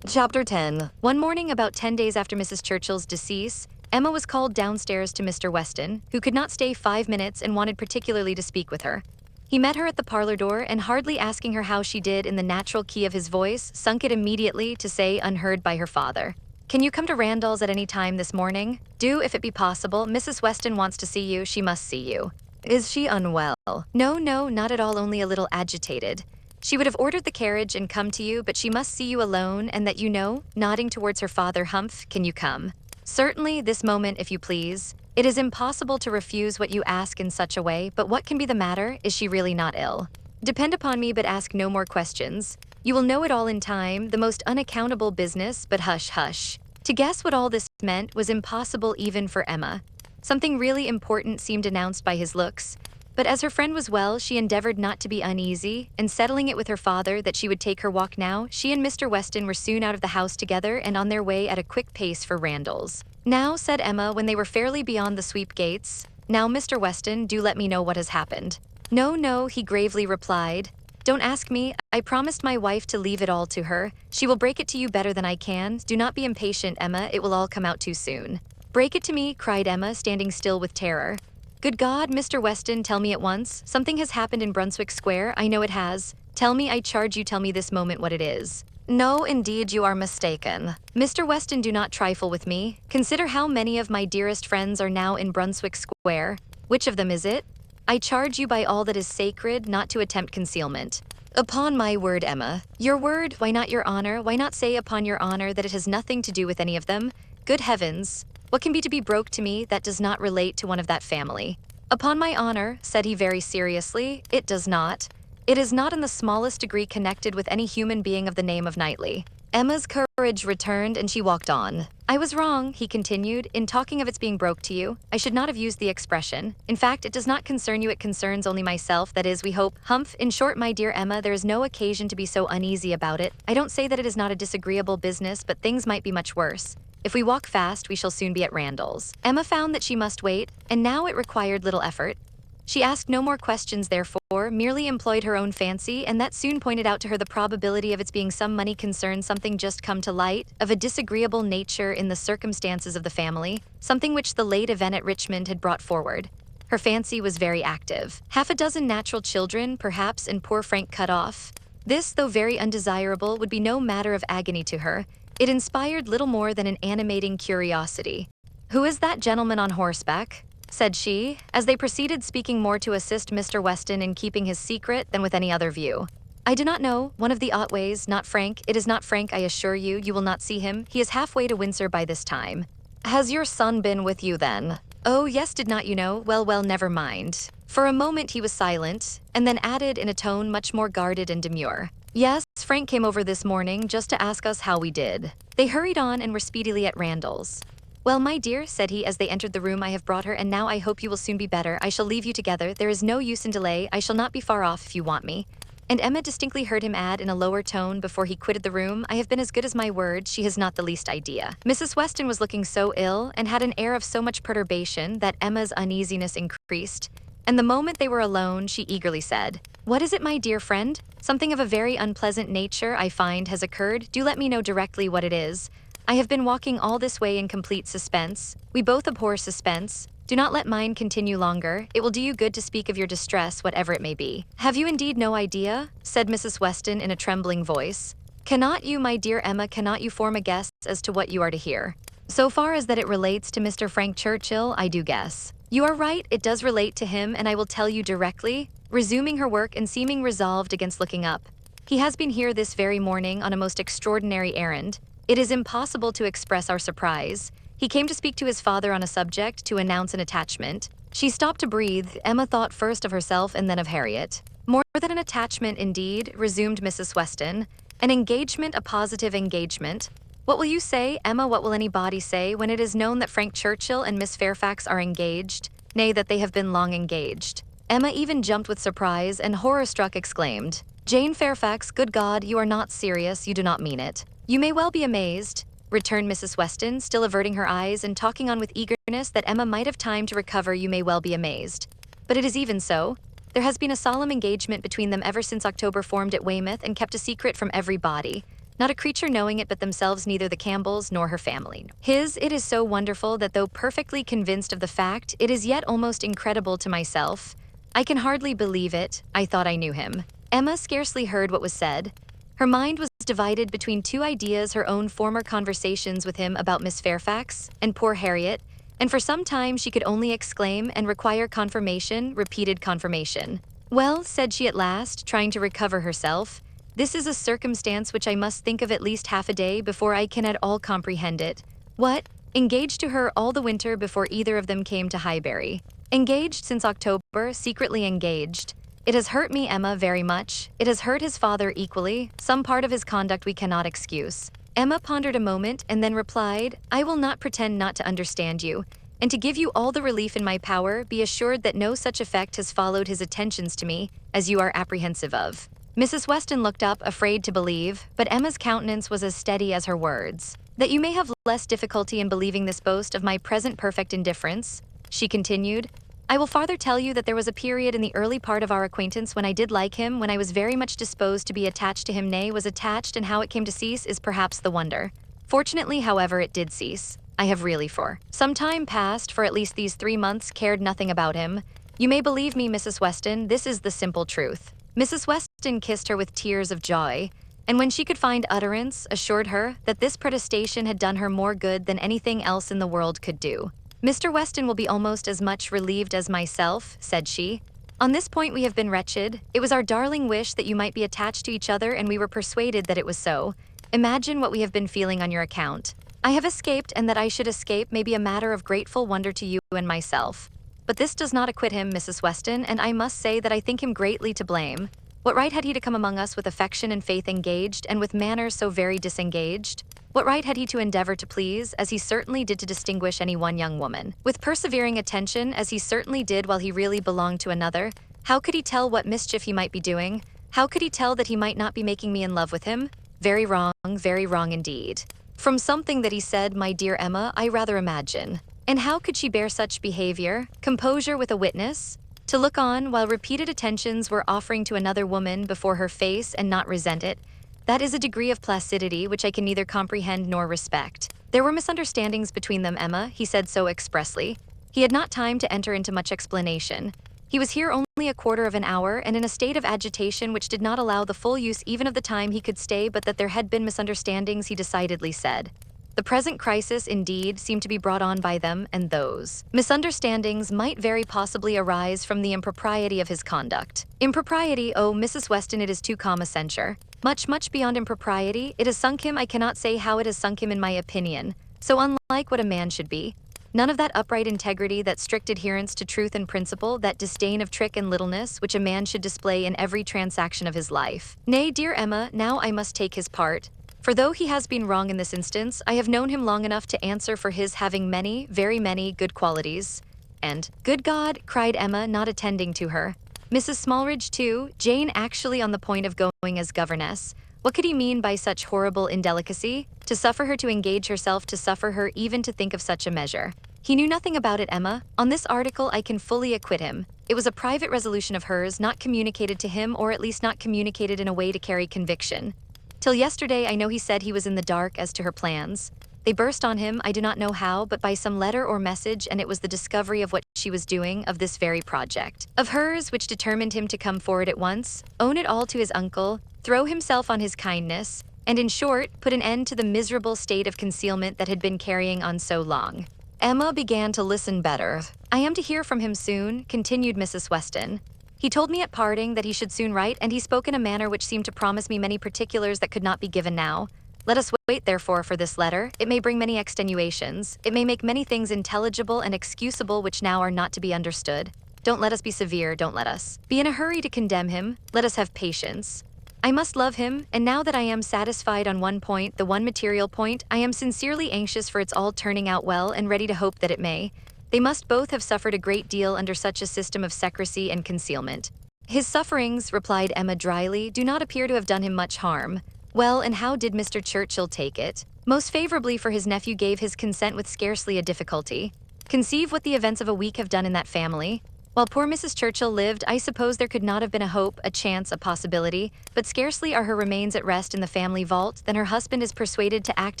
Chapter 10. One morning about 10 days after Mrs. Churchill's decease, Emma was called downstairs to Mr. Weston, who could not stay 5 minutes and wanted particularly to speak with her. He met her at the parlor door and, hardly asking her how she did in the natural key of his voice, sunk it immediately to say, unheard by her father, "Can you come to Randall's at any time this morning? Do, if it be possible. Mrs. Weston wants to see you. She must see you." "Is she unwell?" No, not at all, only a little agitated. She would have ordered the carriage and come to you, but she must see you alone, and that you know," nodding towards her father. "Humph, can you come?" "Certainly, this moment, if you please. It is impossible to refuse what you ask in such a way, but what can be the matter? Is she really not ill?" "Depend upon me, but ask no more questions. You will know it all in time, the most unaccountable business, but hush, hush." To guess what all this meant was impossible even for Emma. Something really important seemed announced by his looks. But as her friend was well, she endeavored not to be uneasy, and settling it with her father that she would take her walk now, she and Mr. Weston were soon out of the house together and on their way at a quick pace for Randall's. "Now," said Emma when they were fairly beyond the sweep gates, "now, Mr. Weston, do let me know what has happened." No, he gravely replied. "Don't ask me. I promised my wife to leave it all to her. She will break it to you better than I can. Do not be impatient, Emma. It will all come out too soon." "Break it to me," cried Emma, standing still with terror. "Good God, Mr. Weston, tell me at once. Something has happened in Brunswick Square. I know it has. Tell me, I charge you, tell me this moment what it is." "No, indeed, you are mistaken. Mr. Weston, do not trifle with me. Consider how many of my dearest friends are now in Brunswick Square. Which of them is it? I charge you by all that is sacred not to attempt concealment." "Upon my word, Emma." "Your word? Why not your honor? Why not say upon your honor that it has nothing to do with any of them? Good heavens! What can be to be broke to me that does not relate to one of that family?" "Upon my honor," said he very seriously, "it does not. It is not in the smallest degree connected with any human being of the name of Knightley." Emma's courage returned and she walked on. "I was wrong," he continued, "in talking of its being broke to you. I should not have used the expression. In fact, it does not concern you, it concerns only myself, that is, we hope. Humph, in short, my dear Emma, there is no occasion to be so uneasy about it. I don't say that it is not a disagreeable business, but things might be much worse. If we walk fast, we shall soon be at Randall's." Emma found that she must wait, and now it required little effort. She asked no more questions, therefore, merely employed her own fancy, and that soon pointed out to her the probability of its being some money concern, something just come to light, of a disagreeable nature in the circumstances of the family, something which the late event at Richmond had brought forward. Her fancy was very active. Half a dozen natural children, perhaps, and poor Frank cut off. This, though very undesirable, would be no matter of agony to her. It inspired little more than an animating curiosity. "Who is that gentleman on horseback?" said she, as they proceeded, speaking more to assist Mr. Weston in keeping his secret than with any other view. "I do not know. One of the Otways, not Frank. It is not Frank, I assure you. You will not see him. He is halfway to Windsor by this time." "Has your son been with you then?" "Oh, yes, did not you know? Well, never mind." For a moment he was silent, and then added in a tone much more guarded and demure, "Yes, Frank came over this morning just to ask us how we did." They hurried on and were speedily at Randall's. "Well, my dear," said he as they entered the room, "I have brought her, and now I hope you will soon be better. I shall leave you together. There is no use in delay. I shall not be far off if you want me." And Emma distinctly heard him add in a lower tone before he quitted the room, "I have been as good as my word. She has not the least idea." Mrs. Weston was looking so ill and had an air of so much perturbation that Emma's uneasiness increased, and the moment they were alone, she eagerly said, "What is it, my dear friend? Something of a very unpleasant nature, I find, has occurred. Do let me know directly what it is. I have been walking all this way in complete suspense. We both abhor suspense. Do not let mine continue longer. It will do you good to speak of your distress, whatever it may be." "Have you indeed no idea?" said Mrs. Weston in a trembling voice. "Cannot you, my dear Emma, cannot you form a guess as to what you are to hear?" "So far as that it relates to Mr. Frank Churchill, I do guess." "You are right, it does relate to him, and I will tell you directly," resuming her work and seeming resolved against looking up. "He has been here this very morning on a most extraordinary errand. It is impossible to express our surprise. He came to speak to his father on a subject, to announce an attachment. She stopped to breathe. Emma thought first of herself and then of Harriet. More than an attachment, indeed, resumed Mrs. Weston. An engagement, a positive engagement. What will you say, Emma, what will anybody say, when it is known that Frank Churchill and Miss Fairfax are engaged? Nay, that they have been long engaged. Emma even jumped with surprise and horror-struck exclaimed, "Jane Fairfax, good God, you are not serious, you do not mean it." "You may well be amazed," returned Mrs. Weston, still averting her eyes and talking on with eagerness that Emma might have time to recover. "You may well be amazed. But it is even so. There has been a solemn engagement between them ever since October, formed at Weymouth and kept a secret from everybody. Not a creature knowing it but themselves, neither the Campbells nor her family. It is so wonderful that though perfectly convinced of the fact, it is yet almost incredible to myself. I can hardly believe it. I thought I knew him." Emma scarcely heard what was said. Her mind was divided between two ideas: her own former conversations with him about Miss Fairfax and poor Harriet, and for some time she could only exclaim and require confirmation, repeated confirmation. "Well," said she at last, trying to recover herself, "this is a circumstance which I must think of at least half a day before I can at all comprehend it. What? Engaged to her all the winter before either of them came to Highbury. Engaged since October, secretly engaged. It has hurt me, Emma, very much. It has hurt his father equally. Some part of his conduct we cannot excuse." Emma pondered a moment and then replied, "I will not pretend not to understand you, and to give you all the relief in my power, be assured that no such effect has followed his attentions to me as you are apprehensive of." Mrs. Weston looked up, afraid to believe, but Emma's countenance was as steady as her words. "That you may have less difficulty in believing this boast of my present perfect indifference," she continued, "I will farther tell you that there was a period in the early part of our acquaintance when I did like him, when I was very much disposed to be attached to him, nay, was attached, and how it came to cease is perhaps the wonder. Fortunately, however, it did cease. I have really for some time past, for at least these 3 months, cared nothing about him. You may believe me, Mrs. Weston, this is the simple truth." Mrs. Weston kissed her with tears of joy, and when she could find utterance, assured her that this protestation had done her more good than anything else in the world could do. "Mr. Weston will be almost as much relieved as myself," said she. "On this point we have been wretched. It was our darling wish that you might be attached to each other, and we were persuaded that it was so. Imagine what we have been feeling on your account. I have escaped, and that I should escape may be a matter of grateful wonder to you and myself. But this does not acquit him, Mrs. Weston, and I must say that I think him greatly to blame. What right had he to come among us with affection and faith engaged, and with manners so very disengaged? What right had he to endeavor to please, as he certainly did, to distinguish any one young woman, with persevering attention, as he certainly did, while he really belonged to another? How could he tell what mischief he might be doing? How could he tell that he might not be making me in love with him? Very wrong indeed. From something that he said, my dear Emma, I rather imagine. And how could she bear such behavior? Composure with a witness? To look on while repeated attentions were offering to another woman before her face and not resent it? That is a degree of placidity which I can neither comprehend nor respect. There were misunderstandings between them, Emma, he said so expressly. He had not time to enter into much explanation. He was here only a quarter of an hour, and in a state of agitation which did not allow the full use even of the time he could stay, but that there had been misunderstandings, he decidedly said. The present crisis, indeed, seemed to be brought on by them, and those misunderstandings might very possibly arise from the impropriety of his conduct. Impropriety, oh, Mrs. Weston, it is too calm a censure. Much beyond impropriety. It has sunk him. I cannot say how it has sunk him, in my opinion. So unlike what a man should be. None of that upright integrity, that strict adherence to truth and principle, that disdain of trick and littleness, which a man should display in every transaction of his life. Nay, dear Emma, now I must take his part. For though he has been wrong in this instance, I have known him long enough to answer for his having many, very many, good qualities. And, good God, cried Emma, not attending to her. Mrs. Smallridge too, Jane actually on the point of going as governess. What could he mean by such horrible indelicacy? To suffer her to engage herself, to suffer her even to think of such a measure. He knew nothing about it, Emma. On this article I can fully acquit him. It was a private resolution of hers, not communicated to him, or at least not communicated in a way to carry conviction. Till yesterday I know he said he was in the dark as to her plans. They burst on him, I do not know how, but by some letter or message, and it was the discovery of what she was doing, of this very project of hers, which determined him to come forward at once, own it all to his uncle, throw himself on his kindness, and in short, put an end to the miserable state of concealment that had been carrying on so long. Emma began to listen better. I am to hear from him soon, continued Mrs. Weston. He told me at parting that he should soon write, and he spoke in a manner which seemed to promise me many particulars that could not be given now. Let us wait, therefore, for this letter. It may bring many extenuations. It may make many things intelligible and excusable which now are not to be understood. Don't let us be severe, don't let us be in a hurry to condemn him. Let us have patience. I must love him, and now that I am satisfied on one point, the one material point, I am sincerely anxious for its all turning out well and ready to hope that it may. They must both have suffered a great deal under such a system of secrecy and concealment. His sufferings, replied Emma dryly, do not appear to have done him much harm. Well, and how did Mr. Churchill take it? Most favorably, for his nephew gave his consent with scarcely a difficulty. Conceive what the events of a week have done in that family. While poor Mrs. Churchill lived, I suppose there could not have been a hope, a chance, a possibility, but scarcely are her remains at rest in the family vault than her husband is persuaded to act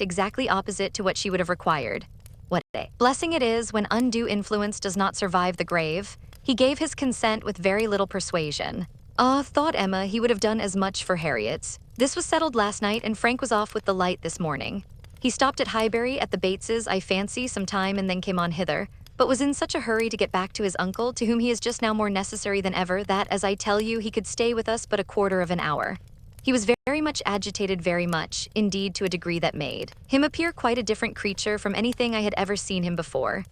exactly opposite to what she would have required. What a blessing it is when undue influence does not survive the grave. He gave his consent with very little persuasion. Ah, thought Emma, he would have done as much for Harriet. This was settled last night, and Frank was off with the light this morning. He stopped at Highbury at the Bateses, I fancy, some time and then came on hither, but was in such a hurry to get back to his uncle, to whom he is just now more necessary than ever, that, as I tell you, he could stay with us but a quarter of an hour. He was very much agitated, very much, indeed, to a degree that made him appear quite a different creature from anything I had ever seen him before.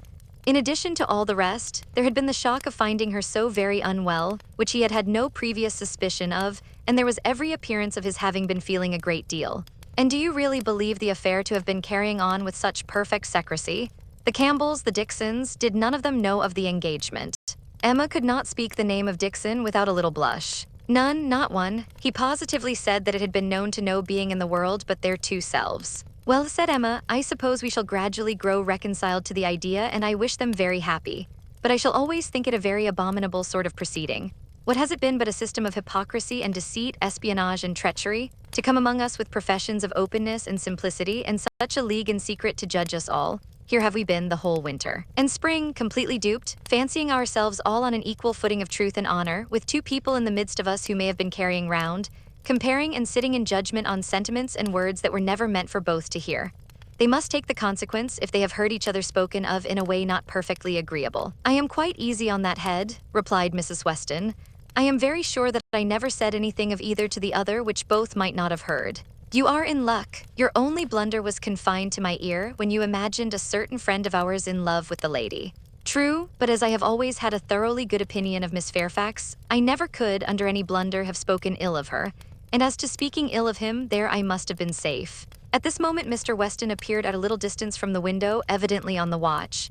In addition to all the rest, there had been the shock of finding her so very unwell, which he had had no previous suspicion of, and there was every appearance of his having been feeling a great deal. And do you really believe the affair to have been carrying on with such perfect secrecy? The Campbells, the Dixons, did none of them know of the engagement? Emma could not speak the name of Dixon without a little blush. None, not one. He positively said that it had been known to no being in the world but their two selves. Well, said Emma, I suppose we shall gradually grow reconciled to the idea, and I wish them very happy. But I shall always think it a very abominable sort of proceeding. What has it been but a system of hypocrisy and deceit, espionage and treachery, to come among us with professions of openness and simplicity, and such a league in secret to judge us all? Here have we been the whole winter and spring, completely duped, fancying ourselves all on an equal footing of truth and honor, with two people in the midst of us who may have been carrying round, comparing and sitting in judgment on sentiments and words that were never meant for both to hear. They must take the consequence if they have heard each other spoken of in a way not perfectly agreeable. I am quite easy on that head, replied Mrs. Weston. I am very sure that I never said anything of either to the other which both might not have heard. You are in luck. Your only blunder was confined to my ear when you imagined a certain friend of ours in love with the lady. True, but as I have always had a thoroughly good opinion of Miss Fairfax, I never could, under any blunder, have spoken ill of her. And as to speaking ill of him, there I must have been safe. At this moment Mr. Weston appeared at a little distance from the window, evidently on the watch.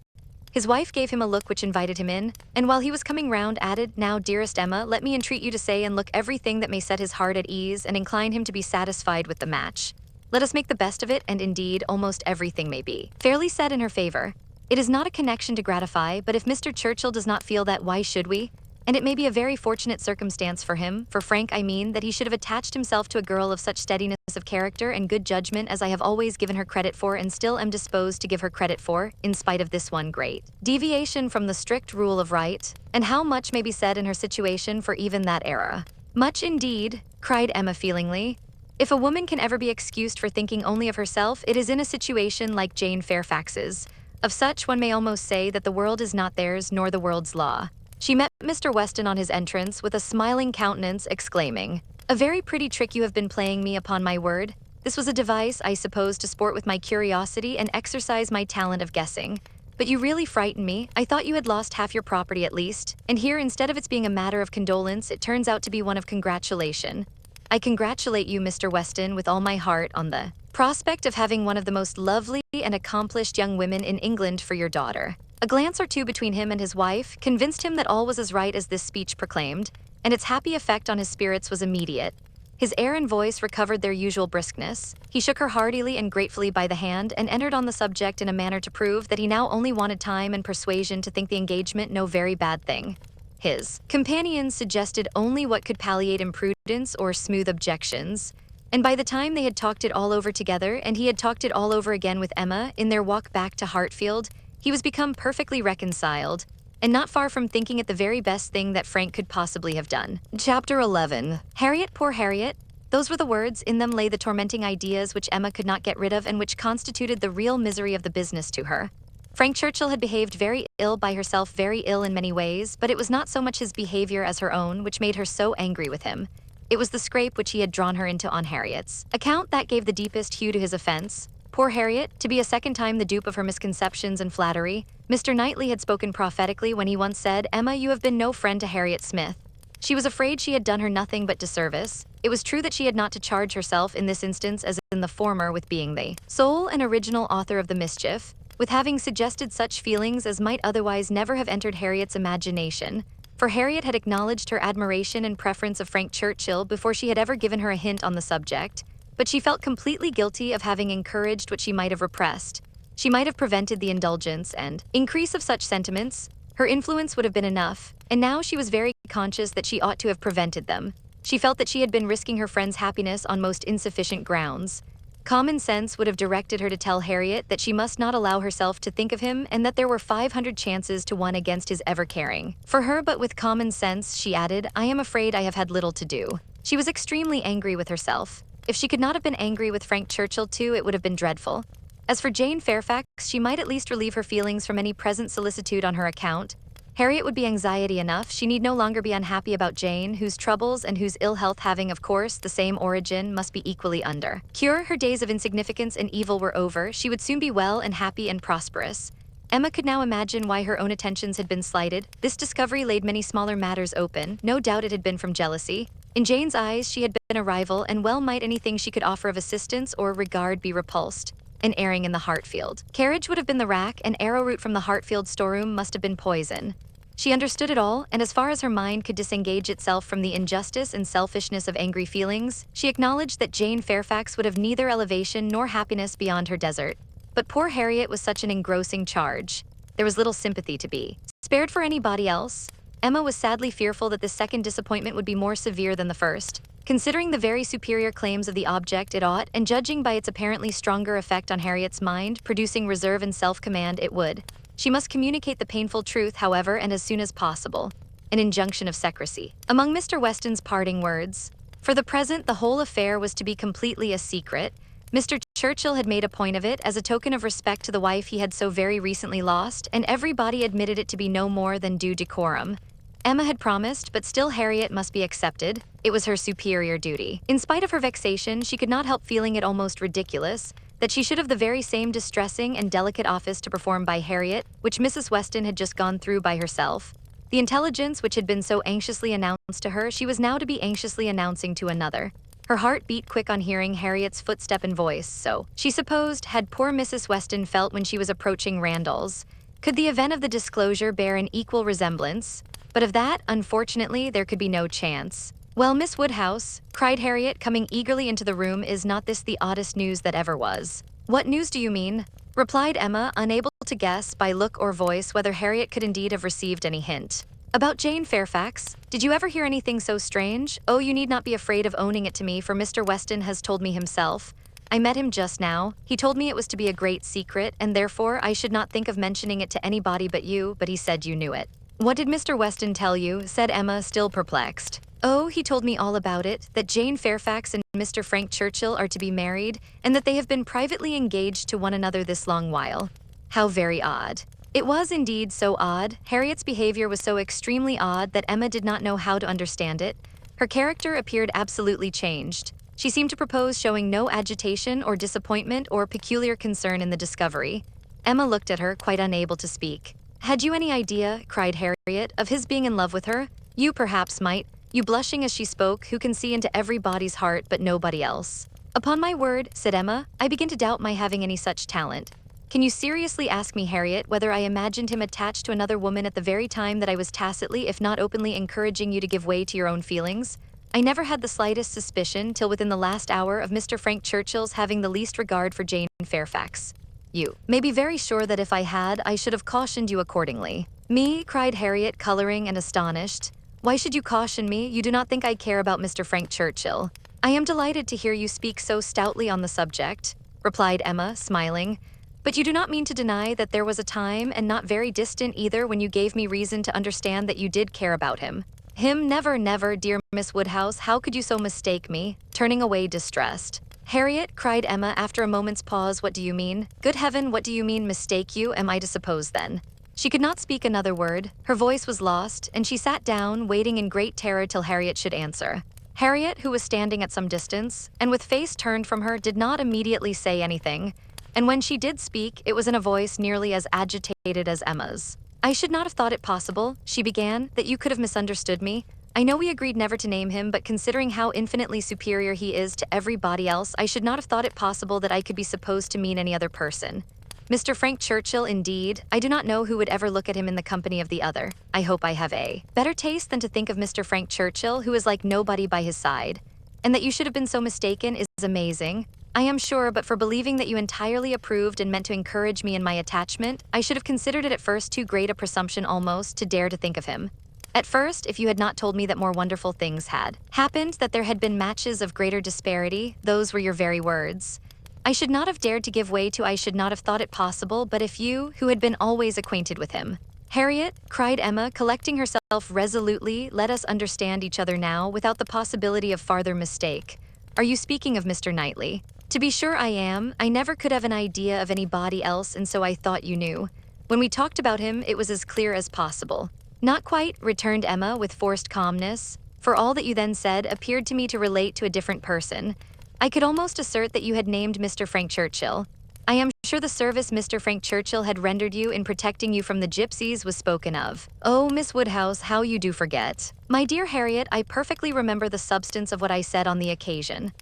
His wife gave him a look which invited him in, and while he was coming round added, Now, dearest Emma, let me entreat you to say and look everything that may set his heart at ease and incline him to be satisfied with the match. Let us make the best of it, and indeed almost everything may be fairly said in her favor. It is not a connection to gratify, but if Mr. Churchill does not feel that, why should we? And it may be a very fortunate circumstance for him, for Frank I mean, that he should have attached himself to a girl of such steadiness of character and good judgment as I have always given her credit for and still am disposed to give her credit for, in spite of this one great deviation from the strict rule of right. And how much may be said in her situation for even that era? Much indeed, cried Emma feelingly. If a woman can ever be excused for thinking only of herself, it is in a situation like Jane Fairfax's. Of such one may almost say that the world is not theirs nor the world's law. She met Mr. Weston on his entrance with a smiling countenance, exclaiming, A very pretty trick you have been playing me, upon my word. This was a device, I suppose, to sport with my curiosity and exercise my talent of guessing. But you really frightened me. I thought you had lost half your property at least, and here, instead of its being a matter of condolence, it turns out to be one of congratulation. I congratulate you, Mr. Weston, with all my heart on the prospect of having one of the most lovely and accomplished young women in England for your daughter. A glance or two between him and his wife convinced him that all was as right as this speech proclaimed, and its happy effect on his spirits was immediate. His air and voice recovered their usual briskness. He shook her heartily and gratefully by the hand and entered on the subject in a manner to prove that he now only wanted time and persuasion to think the engagement no very bad thing. His companions suggested only what could palliate imprudence or smooth objections, and by the time they had talked it all over together and he had talked it all over again with Emma in their walk back to Hartfield, he was become perfectly reconciled, and not far from thinking it the very best thing that Frank could possibly have done. Chapter 11. Harriet, poor Harriet. Those were the words. In them lay the tormenting ideas which Emma could not get rid of and which constituted the real misery of the business to her. Frank Churchill had behaved very ill by herself, very ill in many ways, but it was not so much his behavior as her own which made her so angry with him. It was the scrape which he had drawn her into on Harriet's account that gave the deepest hue to his offense. Poor Harriet, to be a second time the dupe of her misconceptions and flattery. Mr. Knightley had spoken prophetically when he once said, "Emma, you have been no friend to Harriet Smith." She was afraid she had done her nothing but disservice. It was true that she had not to charge herself in this instance as in the former with being the sole and original author of the mischief, with having suggested such feelings as might otherwise never have entered Harriet's imagination. For Harriet had acknowledged her admiration and preference of Frank Churchill before she had ever given her a hint on the subject, but she felt completely guilty of having encouraged what she might have repressed. She might have prevented the indulgence and increase of such sentiments. Her influence would have been enough, and now she was very conscious that she ought to have prevented them. She felt that she had been risking her friend's happiness on most insufficient grounds. Common sense would have directed her to tell Harriet that she must not allow herself to think of him and that there were 500 chances to 1 against his ever caring for her, but with common sense, she added, "I am afraid I have had little to do." She was extremely angry with herself. If she could not have been angry with Frank Churchill too, it would have been dreadful. As for Jane Fairfax, she might at least relieve her feelings from any present solicitude on her account. Harriet would be anxiety enough. She need no longer be unhappy about Jane, whose troubles and whose ill health, having of course the same origin, must be equally under cure. Her days of insignificance and evil were over. She would soon be well and happy and prosperous. Emma could now imagine why her own attentions had been slighted. This discovery laid many smaller matters open. No doubt it had been from jealousy. In Jane's eyes, she had been a rival, and well might anything she could offer of assistance or regard be repulsed. An airing in the Hartfield carriage would have been the rack, an arrowroot from the Hartfield storeroom must have been poison. She understood it all, and as far as her mind could disengage itself from the injustice and selfishness of angry feelings, she acknowledged that Jane Fairfax would have neither elevation nor happiness beyond her desert. But poor Harriet was such an engrossing charge. There was little sympathy to be spared for anybody else. Emma was sadly fearful that this second disappointment would be more severe than the first. Considering the very superior claims of the object it ought, and judging by its apparently stronger effect on Harriet's mind, producing reserve and self-command, it would. She must communicate the painful truth, however, and as soon as possible. An injunction of secrecy among Mr. Weston's parting words. For the present, the whole affair was to be completely a secret. Mr. Churchill had made a point of it as a token of respect to the wife he had so very recently lost, and everybody admitted it to be no more than due decorum. Emma had promised, but still Harriet must be accepted. It was her superior duty. In spite of her vexation, she could not help feeling it almost ridiculous that she should have the very same distressing and delicate office to perform by Harriet, which Mrs. Weston had just gone through by herself. The intelligence which had been so anxiously announced to her, she was now to be anxiously announcing to another. Her heart beat quick on hearing Harriet's footstep and voice, so, she supposed, had poor Mrs. Weston felt when she was approaching Randall's. Could the event of the disclosure bear an equal resemblance? But of that, unfortunately, there could be no chance. "Well, Miss Woodhouse," cried Harriet, coming eagerly into the room, "is not this the oddest news that ever was?" "What news do you mean?" replied Emma, unable to guess by look or voice whether Harriet could indeed have received any hint. "About Jane Fairfax. Did you ever hear anything so strange? Oh, you need not be afraid of owning it to me, for Mr. Weston has told me himself. I met him just now. He told me it was to be a great secret, and therefore I should not think of mentioning it to anybody but you, but he said you knew it." "What did Mr. Weston tell you?" said Emma, still perplexed. "Oh, he told me all about it, that Jane Fairfax and Mr. Frank Churchill are to be married, and that they have been privately engaged to one another this long while." How very odd. It was indeed so odd. Harriet's behavior was so extremely odd that Emma did not know how to understand it. Her character appeared absolutely changed. She seemed to propose showing no agitation or disappointment or peculiar concern in the discovery. Emma looked at her, quite unable to speak. "Had you any idea," cried Harriet, "of his being in love with her? You perhaps might, you blushing as she spoke, who can see into everybody's heart but nobody else." "Upon my word," said Emma, "I begin to doubt my having any such talent. Can you seriously ask me, Harriet, whether I imagined him attached to another woman at the very time that I was tacitly, if not openly, encouraging you to give way to your own feelings? I never had the slightest suspicion, till within the last hour, of Mr. Frank Churchill's having the least regard for Jane Fairfax. You may be very sure that if I had, I should have cautioned you accordingly." "Me?" cried Harriet, coloring and astonished. "Why should you caution me? You do not think I care about Mr. Frank Churchill." "I am delighted to hear you speak so stoutly on the subject," replied Emma, smiling. "But you do not mean to deny that there was a time, and not very distant either, when you gave me reason to understand that you did care about him." "Him? Never, never, dear Miss Woodhouse. How could you so mistake me?" turning away distressed. "Harriet," cried Emma after a moment's pause, "what do you mean? Good heaven, what do you mean, mistake you, am I to suppose then?" She could not speak another word. Her voice was lost, and she sat down, waiting in great terror till Harriet should answer. Harriet, who was standing at some distance, and with face turned from her, did not immediately say anything, and when she did speak, it was in a voice nearly as agitated as Emma's. "I should not have thought it possible," she began, "that you could have misunderstood me. I know we agreed never to name him, but considering how infinitely superior he is to everybody else, I should not have thought it possible that I could be supposed to mean any other person. Mr. Frank Churchill, indeed. I do not know who would ever look at him in the company of the other. I hope I have a better taste than to think of Mr. Frank Churchill, who is like nobody by his side. And that you should have been so mistaken is amazing. I am sure, but for believing that you entirely approved and meant to encourage me in my attachment, I should have considered it at first too great a presumption almost to dare to think of him. At first, if you had not told me that more wonderful things had happened, that there had been matches of greater disparity, those were your very words. I should not have dared to give way to I should not have thought it possible, but if you, who had been always acquainted with him." "Harriet," cried Emma, collecting herself resolutely, "let us understand each other now, without the possibility of farther mistake. Are you speaking of Mr. Knightley?" "To be sure I am. I never could have an idea of anybody else, and so I thought you knew. When we talked about him, it was as clear as possible." "Not quite," returned Emma with forced calmness, "for all that you then said appeared to me to relate to a different person. I could almost assert that you had named Mr. Frank Churchill. I am sure the service Mr. Frank Churchill had rendered you in protecting you from the gypsies was spoken of." "Oh, Miss Woodhouse, how you do forget." "My dear Harriet, I perfectly remember the substance of what I said on the occasion.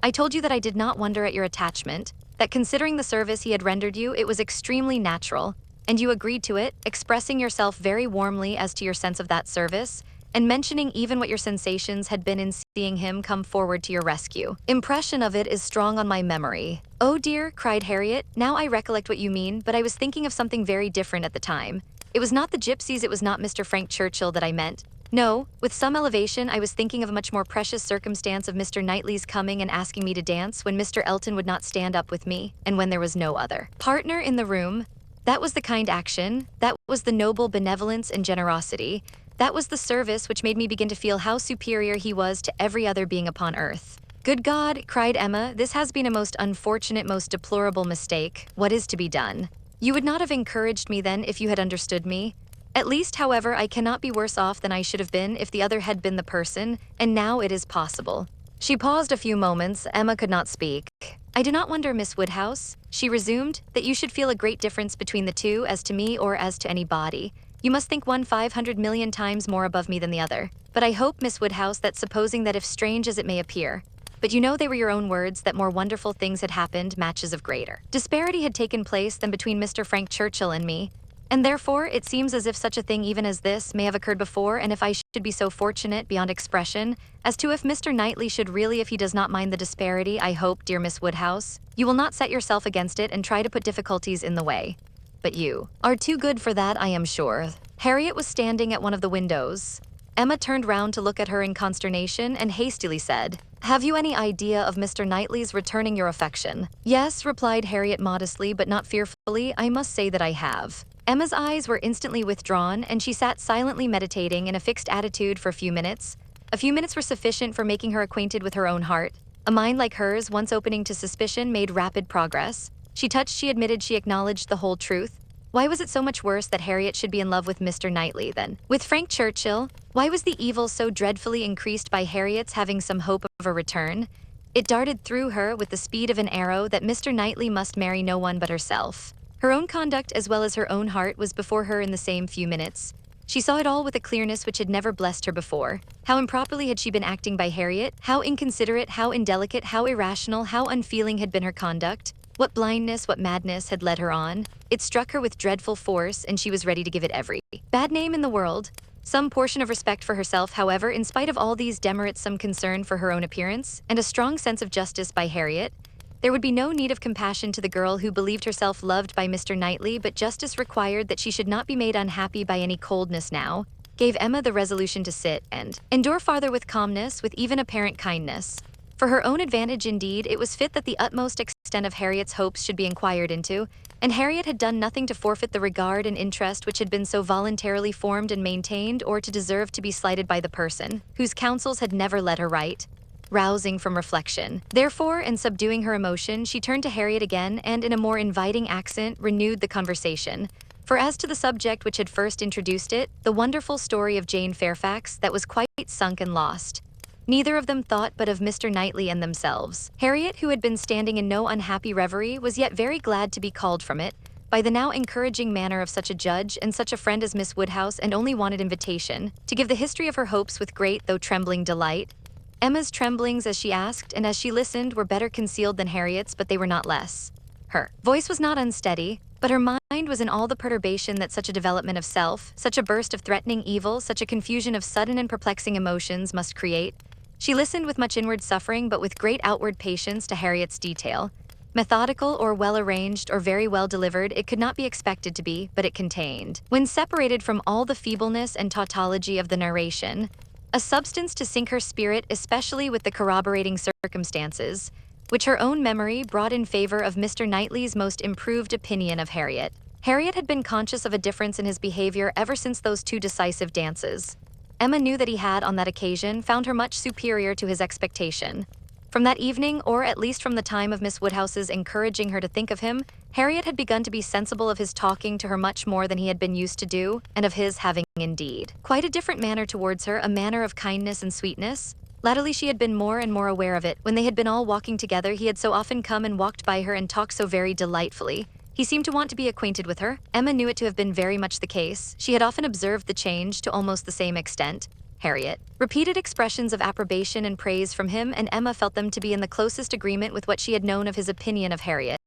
I told you that I did not wonder at your attachment, that considering the service he had rendered you, it was extremely natural, and you agreed to it, expressing yourself very warmly as to your sense of that service, and mentioning even what your sensations had been in seeing him come forward to your rescue. Impression of it is strong on my memory." "Oh dear," cried Harriet, "now I recollect what you mean, but I was thinking of something very different at the time. It was not the gypsies, it was not Mr. Frank Churchill that I meant. No, with some elevation, I was thinking of a much more precious circumstance of Mr. Knightley's coming and asking me to dance when Mr. Elton would not stand up with me, and when there was no other partner in the room. That was the kind action, that was the noble benevolence and generosity. That was the service which made me begin to feel how superior he was to every other being upon earth." "Good God," cried Emma, "this has been a most unfortunate, most deplorable mistake. What is to be done?" "You would not have encouraged me then if you had understood me. At least, however, I cannot be worse off than I should have been if the other had been the person, and now it is possible." She paused a few moments. Emma could not speak. "I do not wonder, Miss Woodhouse," she resumed, "that you should feel a great difference between the two as to me or as to anybody. You must think one 500 million times more above me than the other. But I hope, Miss Woodhouse, that supposing that if strange as it may appear, but you know they were your own words, that more wonderful things had happened, matches of greater disparity had taken place than between Mr. Frank Churchill and me, and therefore it seems as if such a thing even as this may have occurred before, and if I should be so fortunate beyond expression, as to if Mr. Knightley should really, if he does not mind the disparity, I hope, dear Miss Woodhouse, you will not set yourself against it and try to put difficulties in the way. But you are too good for that, I am sure." Harriet was standing at one of the windows. Emma turned round to look at her in consternation and hastily said, "Have you any idea of Mr. Knightley's returning your affection?" "Yes," replied Harriet modestly but not fearfully, "I must say that I have." Emma's eyes were instantly withdrawn, and she sat silently meditating in a fixed attitude for a few minutes. A few minutes were sufficient for making her acquainted with her own heart. A mind like hers, once opening to suspicion, made rapid progress. She touched, she admitted, she acknowledged the whole truth. Why was it so much worse that Harriet should be in love with Mr. Knightley than with Frank Churchill? Why was the evil so dreadfully increased by Harriet's having some hope of a return? It darted through her with the speed of an arrow that Mr. Knightley must marry no one but herself. Her own conduct as well as her own heart was before her in the same few minutes. She saw it all with a clearness which had never blessed her before. How improperly had she been acting by Harriet, how inconsiderate, how indelicate, how irrational, how unfeeling had been her conduct. What blindness, what madness had led her on. It struck her with dreadful force, and she was ready to give it every bad name in the world. Some portion of respect for herself, however, in spite of all these demerits, some concern for her own appearance, and a strong sense of justice by Harriet. There would be no need of compassion to the girl who believed herself loved by Mr. Knightley, but justice required that she should not be made unhappy by any coldness now, gave Emma the resolution to sit and endure farther with calmness, with even apparent kindness. For her own advantage, indeed, it was fit that the utmost extent of Harriet's hopes should be inquired into, and Harriet had done nothing to forfeit the regard and interest which had been so voluntarily formed and maintained, or to deserve to be slighted by the person whose counsels had never led her right. Rousing from reflection, therefore, and subduing her emotion, she turned to Harriet again and, in a more inviting accent, renewed the conversation. For as to the subject which had first introduced it, the wonderful story of Jane Fairfax, that was quite sunk and lost. Neither of them thought but of Mr. Knightley and themselves. Harriet, who had been standing in no unhappy reverie, was yet very glad to be called from it by the now encouraging manner of such a judge and such a friend as Miss Woodhouse, and only wanted invitation to give the history of her hopes with great though trembling delight. Emma's tremblings as she asked and as she listened were better concealed than Harriet's, but they were not less. Her voice was not unsteady, but her mind was in all the perturbation that such a development of self, such a burst of threatening evil, such a confusion of sudden and perplexing emotions must create. She listened with much inward suffering but with great outward patience to Harriet's detail. Methodical or well-arranged or very well delivered it could not be expected to be, but it contained, when separated from all the feebleness and tautology of the narration, a substance to sink her spirit, especially with the corroborating circumstances, which her own memory brought in favor of Mr. Knightley's most improved opinion of Harriet. Harriet had been conscious of a difference in his behavior ever since those two decisive dances. Emma knew that he had, on that occasion, found her much superior to his expectation. From that evening, or at least from the time of Miss Woodhouse's encouraging her to think of him, Harriet had begun to be sensible of his talking to her much more than he had been used to do, and of his having, indeed, quite a different manner towards her, a manner of kindness and sweetness. Latterly she had been more and more aware of it. When they had been all walking together, he had so often come and walked by her and talked so very delightfully. He seemed to want to be acquainted with her. Emma knew it to have been very much the case. She had often observed the change to almost the same extent. Harriet repeated expressions of approbation and praise from him, and Emma felt them to be in the closest agreement with what she had known of his opinion of Harriet.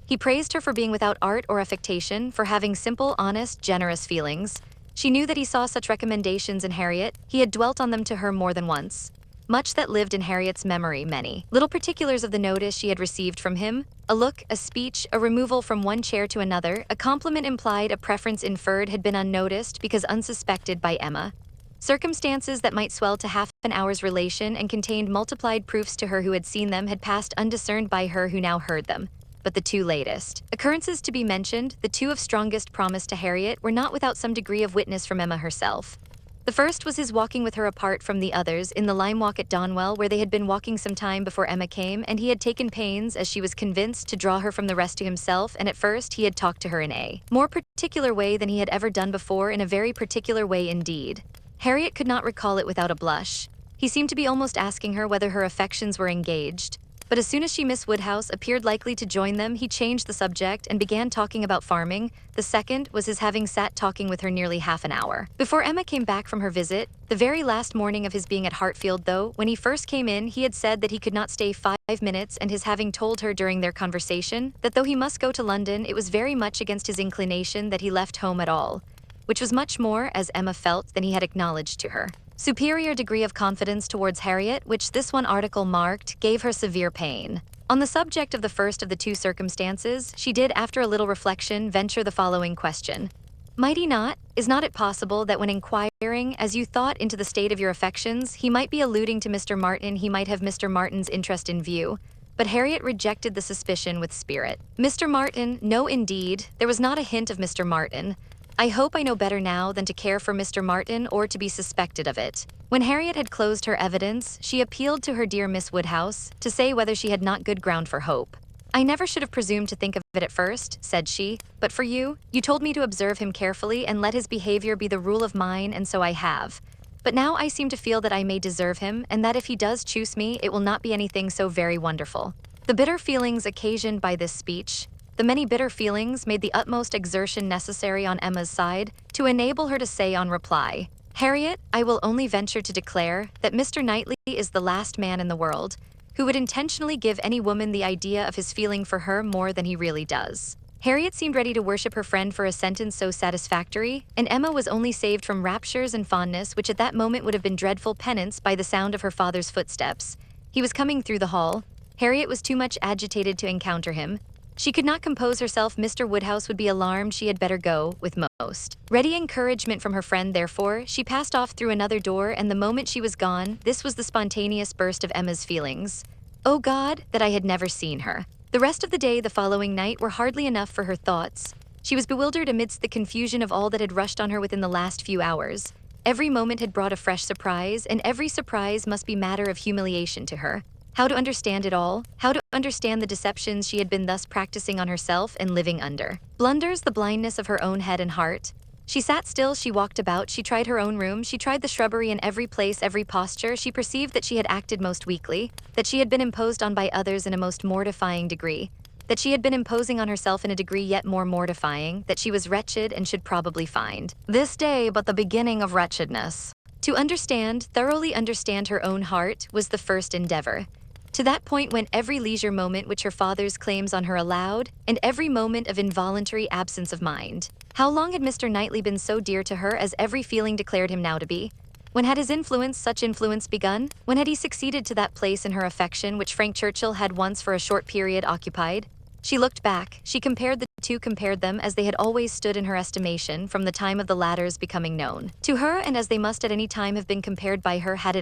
He praised her for being without art or affectation, for having simple, honest, generous feelings. She knew that he saw such recommendations in Harriet. He had dwelt on them to her more than once. Much that lived in Harriet's memory, many little particulars of the notice she had received from him, a look, a speech, a removal from one chair to another, a compliment implied, a preference inferred, had been unnoticed because unsuspected by Emma. Circumstances that might swell to half an hour's relation and contained multiplied proofs to her who had seen them had passed undiscerned by her who now heard them. But the two latest occurrences to be mentioned, the two of strongest promise to Harriet, were not without some degree of witness from Emma herself. The first was his walking with her apart from the others in the lime walk at Donwell, where they had been walking some time before Emma came, and he had taken pains, as she was convinced, to draw her from the rest to himself, and at first he had talked to her in a more particular way than he had ever done before, in a very particular way indeed. Harriet could not recall it without a blush. He seemed to be almost asking her whether her affections were engaged. But as soon as Miss Woodhouse appeared likely to join them, he changed the subject and began talking about farming. The second was his having sat talking with her nearly half an hour before Emma came back from her visit, the very last morning of his being at Hartfield, though, when he first came in, he had said that he could not stay 5 minutes, and his having told her during their conversation that though he must go to London, it was very much against his inclination that he left home at all, which was much more, as Emma felt, than he had acknowledged to her. Superior degree of confidence towards Harriet, which this one article marked, gave her severe pain. On the subject of the first of the two circumstances, she did, after a little reflection, venture the following question. Might he not? Is not it possible that when inquiring, as you thought, into the state of your affections, he might be alluding to Mr. Martin, he might have Mr. Martin's interest in view? But Harriet rejected the suspicion with spirit. Mr. Martin? No, indeed. There was not a hint of Mr. Martin. I hope I know better now than to care for Mr. Martin or to be suspected of it. When Harriet had closed her evidence, she appealed to her dear Miss Woodhouse to say whether she had not good ground for hope. I never should have presumed to think of it at first, said she, but for you told me to observe him carefully and let his behavior be the rule of mine, and so I have. But now I seem to feel that I may deserve him, and that if he does choose me, it will not be anything so very wonderful. The bitter feelings occasioned by this speech, the many bitter feelings, made the utmost exertion necessary on Emma's side to enable her to say on reply, Harriet, I will only venture to declare that Mr. Knightley is the last man in the world who would intentionally give any woman the idea of his feeling for her more than he really does. Harriet seemed ready to worship her friend for a sentence so satisfactory, and Emma was only saved from raptures and fondness which at that moment would have been dreadful penance by the sound of her father's footsteps. He was coming through the hall. Harriet was too much agitated to encounter him. She could not compose herself. Mr. Woodhouse would be alarmed. She had better go, with most ready encouragement from her friend. Therefore, she passed off through another door, and the moment she was gone, this was the spontaneous burst of Emma's feelings. Oh God, that I had never seen her. The rest of the day, the following night, were hardly enough for her thoughts. She was bewildered amidst the confusion of all that had rushed on her within the last few hours. Every moment had brought a fresh surprise, and every surprise must be matter of humiliation to her. How to understand it all? How to understand the deceptions she had been thus practicing on herself and living under? Blunders, the blindness of her own head and heart. She sat still, she walked about, she tried her own room, she tried the shrubbery in every place, every posture. She perceived that she had acted most weakly, that she had been imposed on by others in a most mortifying degree, that she had been imposing on herself in a degree yet more mortifying, that she was wretched and should probably find this day but the beginning of wretchedness. To understand, thoroughly understand her own heart was the first endeavor. To that point went every leisure moment which her father's claims on her allowed, and every moment of involuntary absence of mind. How long had Mr. Knightley been so dear to her as every feeling declared him now to be? When had his influence, such influence, begun? When had he succeeded to that place in her affection which Frank Churchill had once for a short period occupied? She looked back, she compared the two, compared them as they had always stood in her estimation from the time of the latter's becoming known to her, and as they must at any time have been compared by her. Had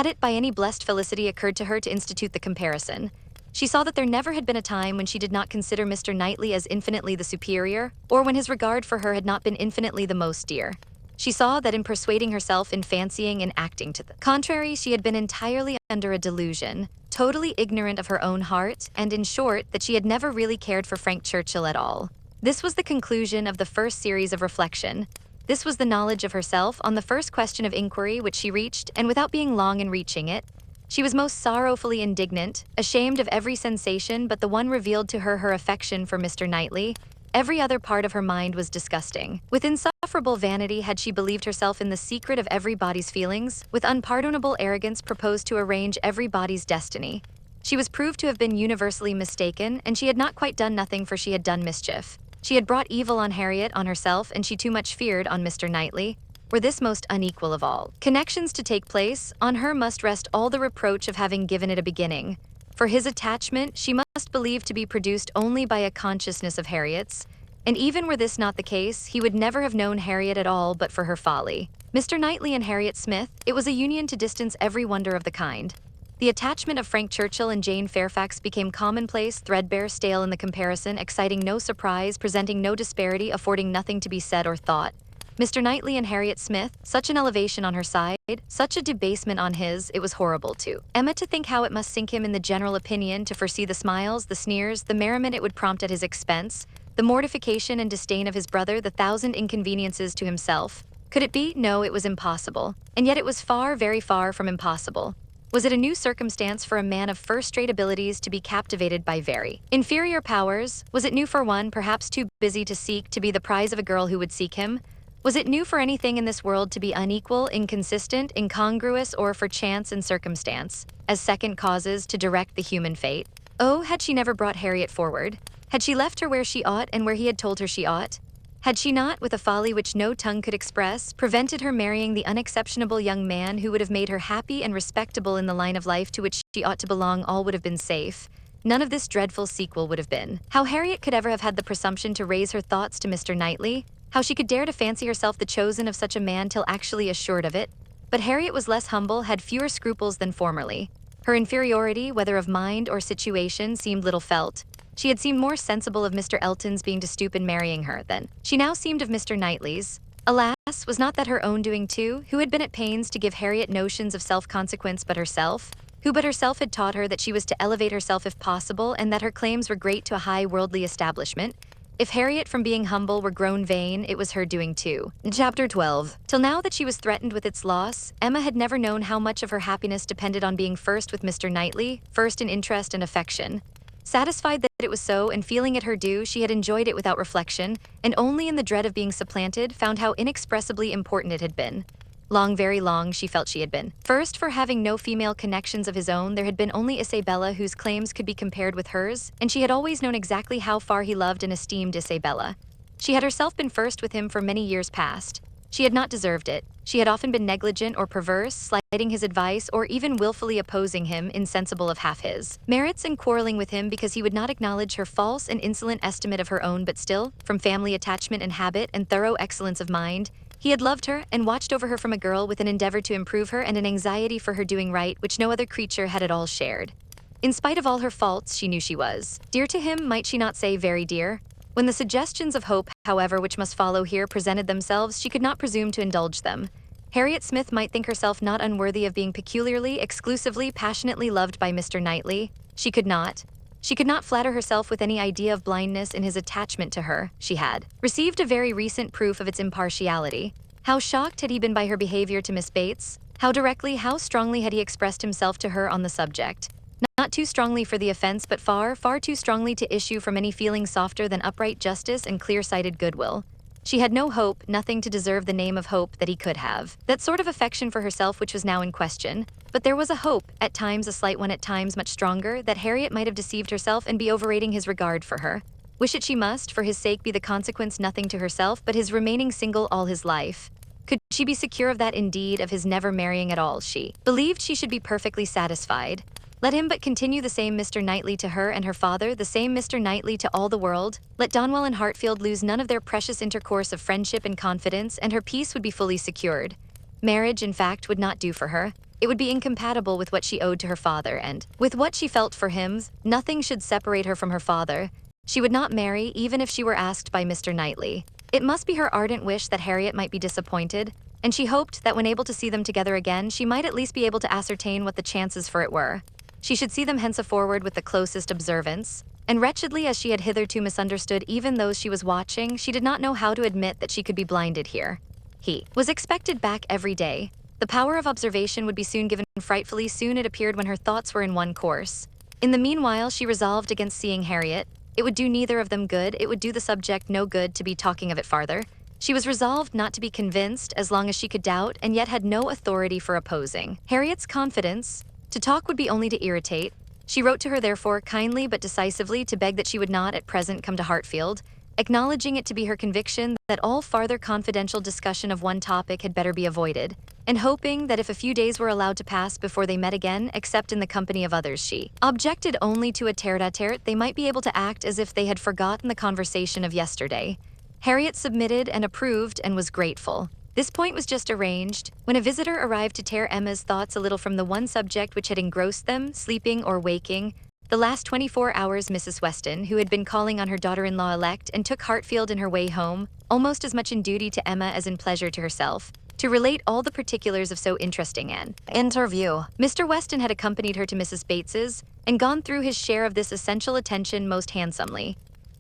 it by any blessed felicity occurred to her to institute the comparison, she saw that there never had been a time when she did not consider Mr. Knightley as infinitely the superior, or when his regard for her had not been infinitely the most dear. She saw that in persuading herself, in fancying and acting to the contrary, she had been entirely under a delusion, totally ignorant of her own heart, and in short, that she had never really cared for Frank Churchill at all. This was the conclusion of the first series of reflection. This was the knowledge of herself on the first question of inquiry which she reached, and without being long in reaching it, she was most sorrowfully indignant, ashamed of every sensation but the one revealed to her, her affection for Mr. Knightley. Every other part of her mind was disgusting. With insufferable vanity had she believed herself in the secret of everybody's feelings, with unpardonable arrogance proposed to arrange everybody's destiny. She was proved to have been universally mistaken, and she had not quite done nothing, for she had done mischief. She had brought evil on Harriet, on herself, and she too much feared on Mr. Knightley. Were this most unequal of all connections to take place, on her must rest all the reproach of having given it a beginning. For his attachment she must believe to be produced only by a consciousness of Harriet's, and even were this not the case, he would never have known Harriet at all but for her folly. Mr. Knightley and Harriet Smith, it was a union to distance every wonder of the kind. The attachment of Frank Churchill and Jane Fairfax became commonplace, threadbare, stale in the comparison, exciting no surprise, presenting no disparity, affording nothing to be said or thought. Mr. Knightley and Harriet Smith, such an elevation on her side, such a debasement on his, it was horrible to Emma to think how it must sink him in the general opinion, to foresee the smiles, the sneers, the merriment it would prompt at his expense, the mortification and disdain of his brother, the thousand inconveniences to himself. Could it be? No, it was impossible. And yet it was far, very far from impossible. Was it a new circumstance for a man of first-rate abilities to be captivated by very inferior powers? Was it new for one, perhaps too busy to seek, to be the prize of a girl who would seek him? Was it new for anything in this world to be unequal, inconsistent, incongruous, or for chance and circumstance, as second causes, to direct the human fate? Oh, had she never brought Harriet forward? Had she left her where she ought and where he had told her she ought? Had she not, with a folly which no tongue could express, prevented her marrying the unexceptionable young man who would have made her happy and respectable in the line of life to which she ought to belong? All would have been safe. None of this dreadful sequel would have been. How Harriet could ever have had the presumption to raise her thoughts to Mr. Knightley? How she could dare to fancy herself the chosen of such a man till actually assured of it? But Harriet was less humble, had fewer scruples than formerly. Her inferiority, whether of mind or situation, seemed little felt. She had seemed more sensible of Mr. Elton's being to stoop in marrying her than she now seemed of Mr. Knightley's. Alas, was not that her own doing too? Who had been at pains to give Harriet notions of self-consequence but herself? Who but herself had taught her that she was to elevate herself if possible, and that her claims were great to a high worldly establishment? If Harriet from being humble were grown vain, it was her doing too. Chapter 12. Till now that she was threatened with its loss, Emma had never known how much of her happiness depended on being first with Mr. Knightley, first in interest and affection. Satisfied that it was so, and feeling it her due, she had enjoyed it without reflection, and only in the dread of being supplanted found how inexpressibly important it had been. Long, very long, she felt she had been. First, for having no female connections of his own, there had been only Isabella whose claims could be compared with hers, and she had always known exactly how far he loved and esteemed Isabella. She had herself been first with him for many years past. She had not deserved it. She had often been negligent or perverse, slighting his advice or even willfully opposing him, insensible of half his merits, and quarreling with him because he would not acknowledge her false and insolent estimate of her own. But still, from family attachment and habit and thorough excellence of mind, he had loved her and watched over her from a girl with an endeavor to improve her and an anxiety for her doing right which no other creature had at all shared. In spite of all her faults, she knew she was dear to him, might she not say very dear? When the suggestions of hope, however, which must follow here presented themselves, she could not presume to indulge them. Harriet Smith might think herself not unworthy of being peculiarly, exclusively, passionately loved by Mr. Knightley. She could not. She could not flatter herself with any idea of blindness in his attachment to her. She had received a very recent proof of its impartiality. How shocked had he been by her behavior to Miss Bates? How directly, how strongly had he expressed himself to her on the subject? Not too strongly for the offense, but far, far too strongly to issue from any feeling softer than upright justice and clear-sighted goodwill. She had no hope, nothing to deserve the name of hope that he could have. That sort of affection for herself which was now in question. But there was a hope, at times a slight one, at times much stronger, that Harriet might have deceived herself and be overrating his regard for her. Wish it she must, for his sake, be the consequence nothing to herself but his remaining single all his life. Could she be secure of that, indeed, of his never marrying at all? She believed she should be perfectly satisfied. Let him but continue the same Mr. Knightley to her and her father, the same Mr. Knightley to all the world. Let Donwell and Hartfield lose none of their precious intercourse of friendship and confidence, and her peace would be fully secured. Marriage, in fact, would not do for her. It would be incompatible with what she owed to her father, and with what she felt for him. Nothing should separate her from her father. She would not marry, even if she were asked by Mr. Knightley. It must be her ardent wish that Harriet might be disappointed, and she hoped that when able to see them together again, she might at least be able to ascertain what the chances for it were. She should see them henceforward with the closest observance. And wretchedly as she had hitherto misunderstood even those she was watching, she did not know how to admit that she could be blinded here. He was expected back every day. The power of observation would be soon given. Frightfully soon it appeared when her thoughts were in one course. In the meanwhile, she resolved against seeing Harriet. It would do neither of them good, it would do the subject no good to be talking of it farther. She was resolved not to be convinced as long as she could doubt, and yet had no authority for opposing Harriet's confidence. To talk would be only to irritate. She wrote to her therefore kindly but decisively to beg that she would not at present come to Hartfield, acknowledging it to be her conviction that all farther confidential discussion of one topic had better be avoided, and hoping that if a few days were allowed to pass before they met again, except in the company of others, she objected only to a tete-a-tete, they might be able to act as if they had forgotten the conversation of yesterday. Harriet submitted and approved and was grateful. This point was just arranged, when a visitor arrived to tear Emma's thoughts a little from the one subject which had engrossed them, sleeping or waking. The last 24 hours, Mrs. Weston, who had been calling on her daughter-in-law elect and took Hartfield in her way home, almost as much in duty to Emma as in pleasure to herself, to relate all the particulars of so interesting an interview. Mr. Weston had accompanied her to Mrs. Bates's, and gone through his share of this essential attention most handsomely.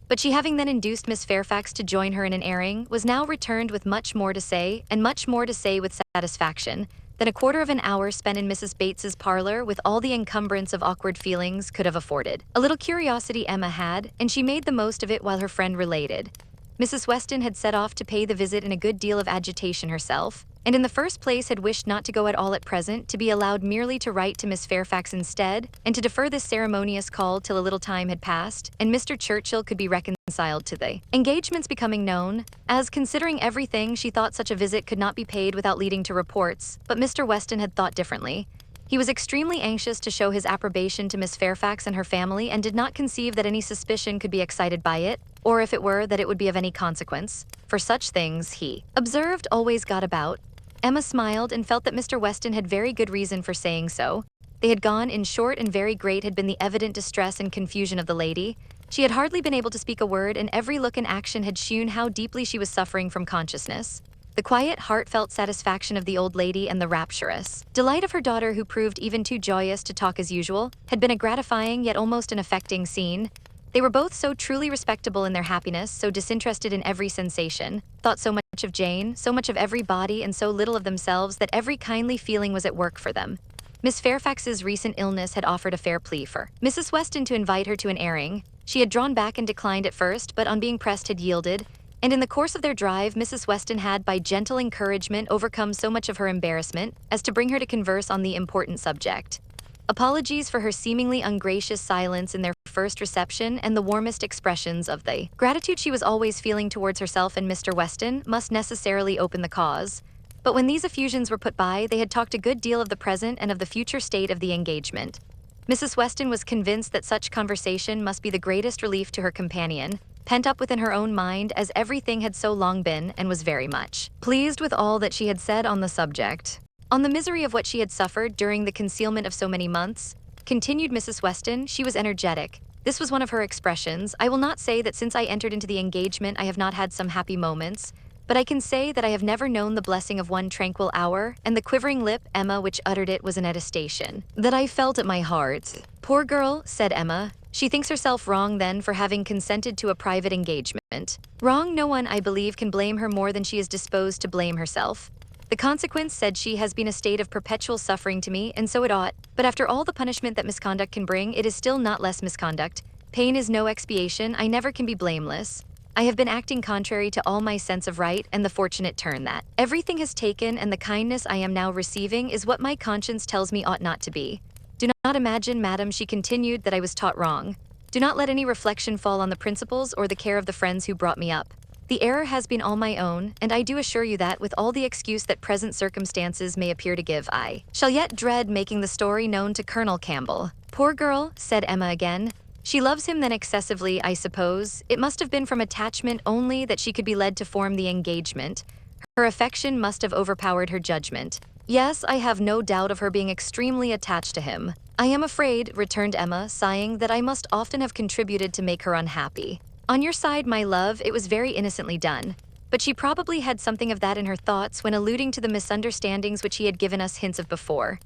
But she, having then induced Miss Fairfax to join her in an airing, was now returned with much more to say, and much more to say with satisfaction, than a quarter of an hour spent in Mrs. Bates's parlor with all the encumbrance of awkward feelings could have afforded. A little curiosity Emma had, and she made the most of it while her friend related. Mrs. Weston had set off to pay the visit in a good deal of agitation herself, and in the first place had wished not to go at all at present, to be allowed merely to write to Miss Fairfax instead, and to defer this ceremonious call till a little time had passed, and Mr. Churchil could be reconciled to the engagements becoming known, as, considering everything, she thought such a visit could not be paid without leading to reports. But Mr. Weston had thought differently. He was extremely anxious to show his approbation to Miss Fairfax and her family, and did not conceive that any suspicion could be excited by it, or if it were, that it would be of any consequence. For such things, he observed, always got about. Emma smiled and felt that Mr. Weston had very good reason for saying so. They had gone, in short, and very great had been the evident distress and confusion of the lady. She had hardly been able to speak a word, and every look and action had shewn how deeply she was suffering from consciousness. The quiet, heartfelt satisfaction of the old lady and the rapturous delight of her daughter, who proved even too joyous to talk as usual, had been a gratifying yet almost an affecting scene. They were both so truly respectable in their happiness, so disinterested in every sensation, thought so much of Jane, so much of everybody, and so little of themselves, that every kindly feeling was at work for them. Miss Fairfax's recent illness had offered a fair plea for Mrs. Weston to invite her to an airing. She had drawn back and declined at first, but on being pressed had yielded, and in the course of their drive, Mrs. Weston had, by gentle encouragement, overcome so much of her embarrassment as to bring her to converse on the important subject. Apologies for her seemingly ungracious silence in their first reception, and the warmest expressions of the gratitude she was always feeling towards herself and Mr. Weston, must necessarily open the cause. But when these effusions were put by, they had talked a good deal of the present and of the future state of the engagement. Mrs. Weston was convinced that such conversation must be the greatest relief to her companion, pent up within her own mind as everything had so long been, and was very much pleased with all that she had said on the subject. On the misery of what she had suffered during the concealment of so many months, continued Mrs. Weston, she was energetic. This was one of her expressions. I will not say that since I entered into the engagement I have not had some happy moments, but I can say that I have never known the blessing of one tranquil hour, and the quivering lip, Emma, which uttered it was an attestation that I felt at my heart. Poor girl, said Emma, She thinks herself wrong then for having consented to a private engagement. Wrong, no one, I believe, can blame her more than she is disposed to blame herself. The consequence, said she, has been a state of perpetual suffering to me, and so it ought. But after all the punishment that misconduct can bring, it is still not less misconduct. Pain is no expiation, I never can be blameless. I have been acting contrary to all my sense of right, and the fortunate turn that everything has taken, and the kindness I am now receiving is what my conscience tells me ought not to be. Do not imagine, madam, she continued, that I was taught wrong. Do not let any reflection fall on the principles or the care of the friends who brought me up. The error has been all my own, and I do assure you that, with all the excuse that present circumstances may appear to give, I shall yet dread making the story known to Colonel Campbell. Poor girl, said Emma again. She loves him then excessively, I suppose. It must have been from attachment only that she could be led to form the engagement. Her affection must have overpowered her judgment. Yes, I have no doubt of her being extremely attached to him. I am afraid, returned Emma, sighing, that I must often have contributed to make her unhappy. On your side, my love, it was very innocently done. But she probably had something of that in her thoughts when alluding to the misunderstandings which he had given us hints of before.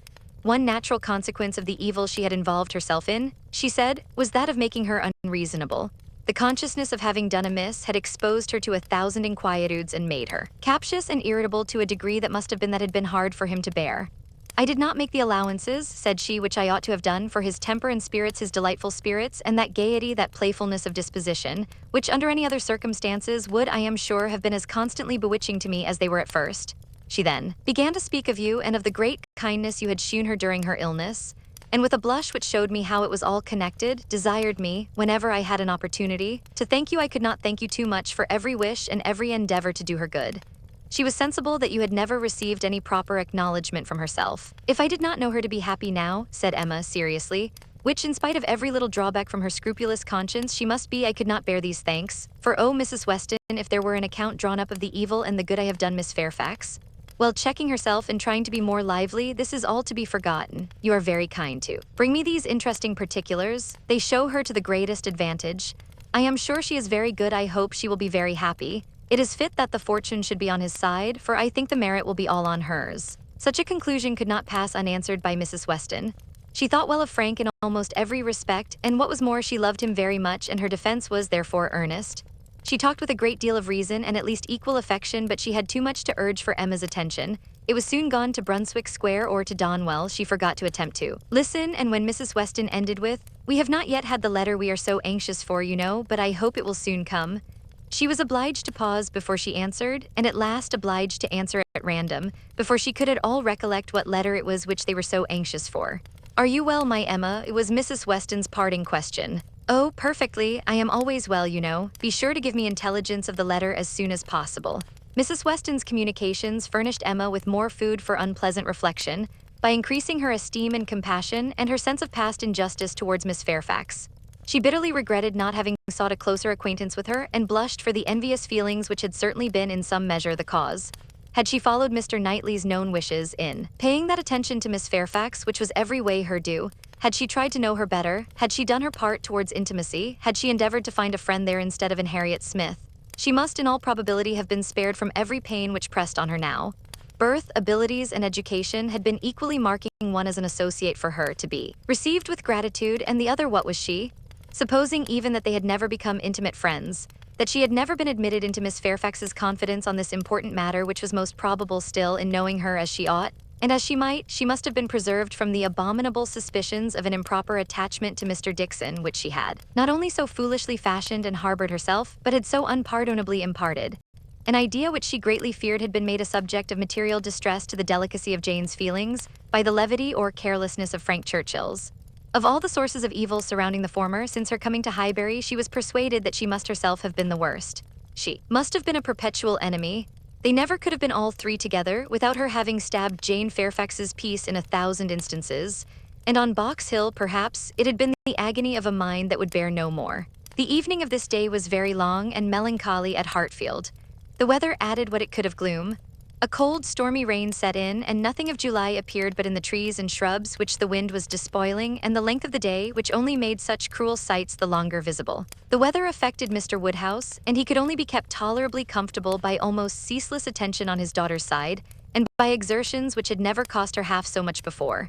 One natural consequence of the evil she had involved herself in, she said, was that of making her unreasonable. The consciousness of having done amiss had exposed her to 1,000 inquietudes and made her captious and irritable to a degree that must have been hard for him to bear. I did not make the allowances, said she, which I ought to have done for his temper and spirits, his delightful spirits, and that gaiety, that playfulness of disposition, which under any other circumstances would, I am sure, have been as constantly bewitching to me as they were at first. She then began to speak of you and of the great kindness you had shewn her during her illness, and with a blush which showed me how it was all connected, desired me, whenever I had an opportunity, to thank you. I could not thank you too much for every wish and every endeavor to do her good. She was sensible that you had never received any proper acknowledgement from herself. If I did not know her to be happy now, said Emma seriously, which in spite of every little drawback from her scrupulous conscience she must be, I could not bear these thanks. For oh, Mrs. Weston, if there were an account drawn up of the evil and the good I have done Miss Fairfax. While checking herself and trying to be more lively, this is all to be forgotten. You are very kind to bring me these interesting particulars. They show her to the greatest advantage. I am sure she is very good. I hope she will be very happy. It is fit that the fortune should be on his side, for I think the merit will be all on hers. Such a conclusion could not pass unanswered by Mrs. Weston. She thought well of Frank in almost every respect, and what was more, she loved him very much, and her defense was therefore earnest. She talked with a great deal of reason and at least equal affection, but she had too much to urge for Emma's attention. It was soon gone to Brunswick Square or to Donwell. She forgot to attempt to listen, and when Mrs. Weston ended with, "We have not yet had the letter we are so anxious for, you know, but I hope it will soon come," she was obliged to pause before she answered, and at last obliged to answer at random, before she could at all recollect what letter it was which they were so anxious for. "Are you well, my Emma?" It was Mrs. Weston's parting question. "Oh, perfectly. I am always well, you know. Be sure to give me intelligence of the letter as soon as possible." Mrs. Weston's communications furnished Emma with more food for unpleasant reflection, by increasing her esteem and compassion and her sense of past injustice towards Miss Fairfax. She bitterly regretted not having sought a closer acquaintance with her, and blushed for the envious feelings which had certainly been in some measure the cause. Had she followed Mr. Knightley's known wishes in paying that attention to Miss Fairfax which was every way her due, had she tried to know her better, had she done her part towards intimacy, had she endeavored to find a friend there instead of in Harriet Smith, she must in all probability have been spared from every pain which pressed on her now. Birth, abilities, and education had been equally marking one as an associate for her to be received with gratitude, and the other what was she? Supposing even that they had never become intimate friends, that she had never been admitted into Miss Fairfax's confidence on this important matter, which was most probable still in knowing her as she ought, and as she might, she must have been preserved from the abominable suspicions of an improper attachment to Mr. Dixon, which she had not only so foolishly fashioned and harbored herself, but had so unpardonably imparted. An idea which she greatly feared had been made a subject of material distress to the delicacy of Jane's feelings by the levity or carelessness of Frank Churchill's. Of all the sources of evil surrounding the former, since her coming to Highbury, she was persuaded that she must herself have been the worst. She must have been a perpetual enemy. They never could have been all three together without her having stabbed Jane Fairfax's peace in 1,000 instances, and on Box Hill, perhaps, it had been the agony of a mind that would bear no more. The evening of this day was very long and melancholy at Hartfield. The weather added what it could of gloom. A cold, stormy rain set in, and nothing of July appeared but in the trees and shrubs which the wind was despoiling, and the length of the day which only made such cruel sights the longer visible. The weather affected Mr. Woodhouse, and he could only be kept tolerably comfortable by almost ceaseless attention on his daughter's side, and by exertions which had never cost her half so much before.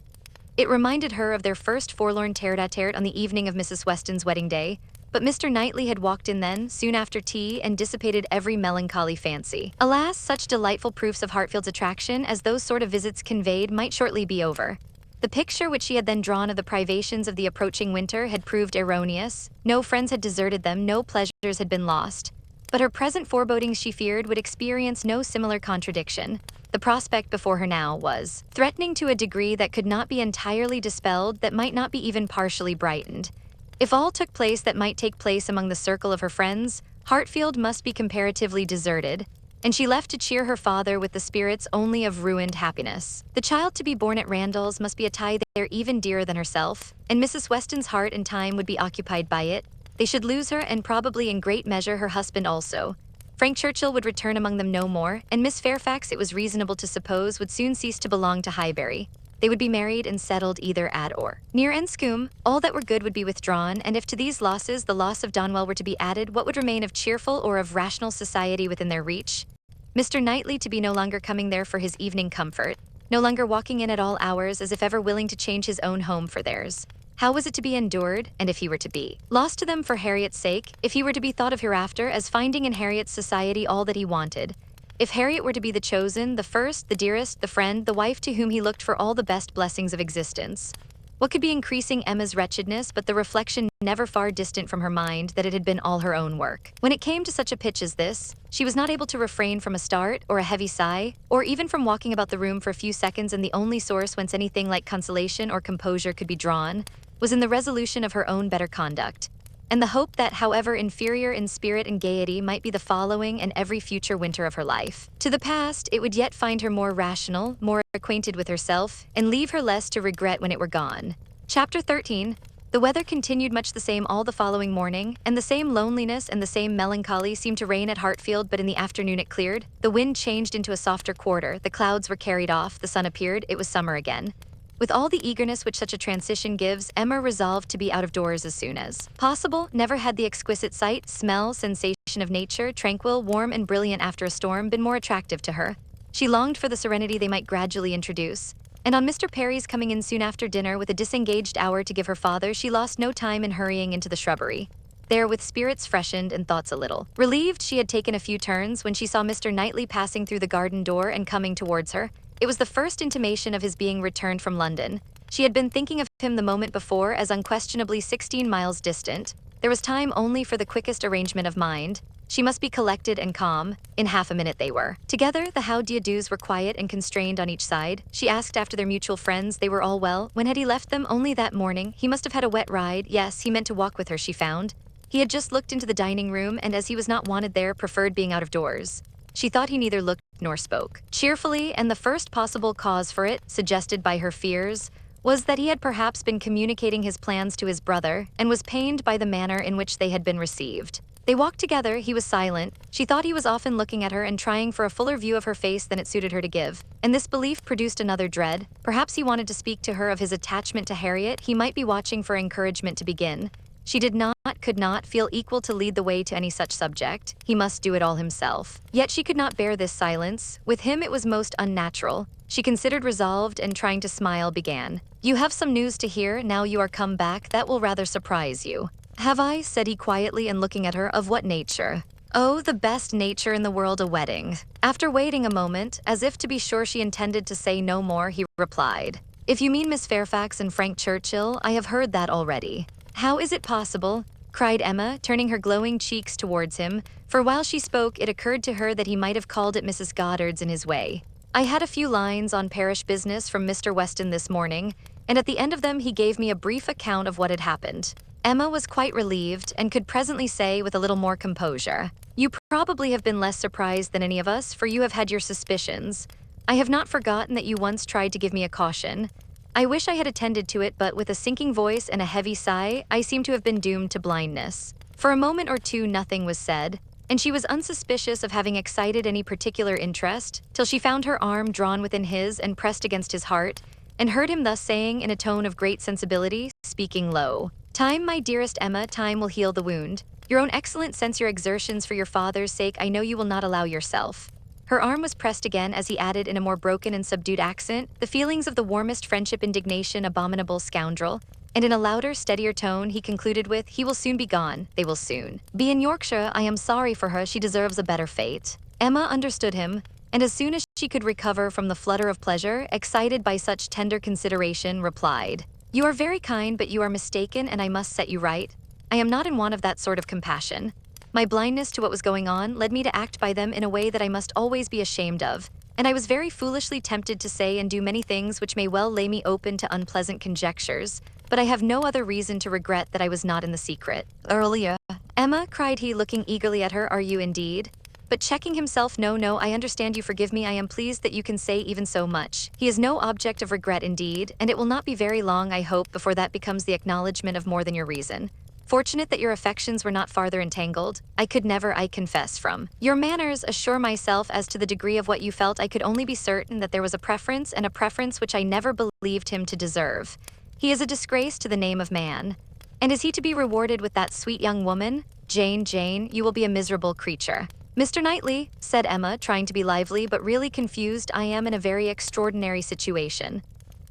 It reminded her of their first forlorn tête-à-tête on the evening of Mrs. Weston's wedding day, but Mr. Knightley had walked in then, soon after tea, and dissipated every melancholy fancy. Alas, such delightful proofs of Hartfield's attraction as those sort of visits conveyed might shortly be over. The picture which she had then drawn of the privations of the approaching winter had proved erroneous. No friends had deserted them, no pleasures had been lost. But her present forebodings, she feared, would experience no similar contradiction. The prospect before her now was threatening to a degree that could not be entirely dispelled, that might not be even partially brightened. If all took place that might take place among the circle of her friends, Hartfield must be comparatively deserted, and she left to cheer her father with the spirits only of ruined happiness. The child to be born at Randalls must be a tie there even dearer than herself, and Mrs. Weston's heart and time would be occupied by it. They should lose her, and probably in great measure her husband also. Frank Churchill would return among them no more, and Miss Fairfax, it was reasonable to suppose, would soon cease to belong to Highbury. They would be married and settled either at or near Enscombe. All that were good would be withdrawn, and if to these losses the loss of Donwell were to be added, what would remain of cheerful or of rational society within their reach? Mr. Knightley to be no longer coming there for his evening comfort, no longer walking in at all hours as if ever willing to change his own home for theirs. How was it to be endured, and if he were to be lost to them for Harriet's sake, if he were to be thought of hereafter as finding in Harriet's society all that he wanted, if Harriet were to be the chosen, the first, the dearest, the friend, the wife to whom he looked for all the best blessings of existence? What could be increasing Emma's wretchedness but the reflection, never far distant from her mind, that it had been all her own work? When it came to such a pitch as this, she was not able to refrain from a start, or a heavy sigh, or even from walking about the room for a few seconds, and the only source whence anything like consolation or composure could be drawn was in the resolution of her own better conduct, and the hope that, however inferior in spirit and gaiety might be the following and every future winter of her life, to the past it would yet find her more rational, more acquainted with herself, and leave her less to regret when it were gone. Chapter 13. The weather continued much the same all the following morning, and the same loneliness and the same melancholy seemed to reign at Hartfield, but in the afternoon it cleared, the wind changed into a softer quarter, the clouds were carried off, the sun appeared, it was summer again. With all the eagerness which such a transition gives, Emma resolved to be out of doors as soon as possible. Never had the exquisite sight, smell, sensation of nature, tranquil, warm, and brilliant after a storm, been more attractive to her. She longed for the serenity they might gradually introduce. And on Mr. Perry's coming in soon after dinner with a disengaged hour to give her father, she lost no time in hurrying into the shrubbery. There, with spirits freshened and thoughts a little relieved, she had taken a few turns when she saw Mr. Knightley passing through the garden door and coming towards her. It was the first intimation of his being returned from London. She had been thinking of him the moment before as unquestionably 16 miles distant. There was time only for the quickest arrangement of mind. She must be collected and calm. In half a minute they were together. The how-do-you-dos were quiet and constrained on each side. She asked after their mutual friends. They were all well. When had he left them? Only that morning. He must have had a wet ride. Yes, he meant to walk with her, she found. He had just looked into the dining room, and as he was not wanted there, preferred being out of doors. She thought he neither looked nor spoke cheerfully, and the first possible cause for it, suggested by her fears, was that he had perhaps been communicating his plans to his brother, and was pained by the manner in which they had been received. They walked together. He was silent. She thought he was often looking at her and trying for a fuller view of her face than it suited her to give, and this belief produced another dread. Perhaps he wanted to speak to her of his attachment to Harriet. He might be watching for encouragement to begin. She could not feel equal to lead the way to any such subject. He must do it all himself. Yet she could not bear this silence. With him it was most unnatural. She considered, resolved, and trying to smile, began. "You have some news to hear, now you are come back, that will rather surprise you." "Have I?" said he quietly, and looking at her. "Of what nature?" "Oh, the best nature in the world, a wedding." After waiting a moment, as if to be sure she intended to say no more, he replied, "If you mean Miss Fairfax and Frank Churchill, I have heard that already." "How is it possible?" cried Emma, turning her glowing cheeks towards him, for while she spoke it occurred to her that he might have called at Mrs. Goddard's in his way. "I had a few lines on parish business from Mr. Weston this morning, and at the end of them he gave me a brief account of what had happened." Emma was quite relieved, and could presently say with a little more composure, "You probably have been less surprised than any of us, for you have had your suspicions. I have not forgotten that you once tried to give me a caution. I wish I had attended to it, but with a sinking voice and a heavy sigh, I seem to have been doomed to blindness." For a moment or two nothing was said, and she was unsuspicious of having excited any particular interest, till she found her arm drawn within his and pressed against his heart, and heard him thus saying in a tone of great sensibility, speaking low, "Time, my dearest Emma, time will heal the wound. Your own excellent sense, your exertions for your father's sake, I know you will not allow yourself Her arm was pressed again as he added in a more broken and subdued accent, the feelings of the warmest friendship, indignation, abominable scoundrel. And in a louder, steadier tone, he concluded with, he will soon be gone, they will soon be in Yorkshire. I am sorry for her, she deserves a better fate. Emma understood him, and as soon as she could recover from the flutter of pleasure, excited by such tender consideration, replied, you are very kind, but you are mistaken, and I must set you right. I am not in want of that sort of compassion. My blindness to what was going on led me to act by them in a way that I must always be ashamed of, and I was very foolishly tempted to say and do many things which may well lay me open to unpleasant conjectures, but I have no other reason to regret that I was not in the secret earlier. Emma, cried he, looking eagerly at her, are you indeed? But checking himself, no, I understand you, forgive me, I am pleased that you can say even so much. He is no object of regret indeed, and it will not be very long, I hope, before that becomes the acknowledgement of more than your reason. Fortunate that your affections were not farther entangled. I could never, I confess, from your manners assure myself as to the degree of what you felt. I could only be certain that there was a preference, and a preference which I never believed him to deserve. He is a disgrace to the name of man. And is he to be rewarded with that sweet young woman? Jane, you will be a miserable creature. Mr. Knightley, said Emma, trying to be lively but really confused, I am in a very extraordinary situation.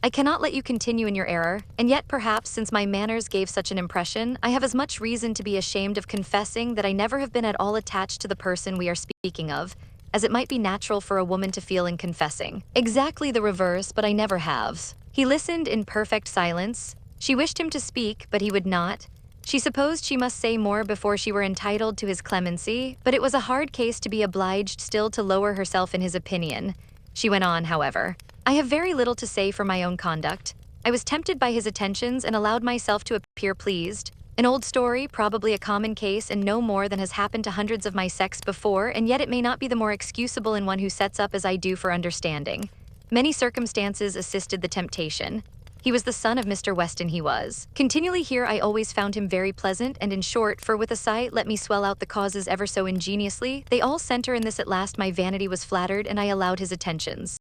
I cannot let you continue in your error, and yet perhaps since my manners gave such an impression, I have as much reason to be ashamed of confessing that I never have been at all attached to the person we are speaking of, as it might be natural for a woman to feel in confessing. Exactly the reverse, but I never have. He listened in perfect silence. She wished him to speak, but he would not. She supposed she must say more before she were entitled to his clemency, but it was a hard case to be obliged still to lower herself in his opinion. She went on, however. I have very little to say for my own conduct. I was tempted by his attentions and allowed myself to appear pleased. An old story, probably a common case, and no more than has happened to hundreds of my sex before, and yet it may not be the more excusable in one who sets up as I do for understanding. Many circumstances assisted the temptation. He was the son of Mr. Weston, he was. Continually here I always found him very pleasant, and in short, for with a sigh, let me swell out the causes ever so ingeniously, they all center in this: at last my vanity was flattered, and I allowed his attentions.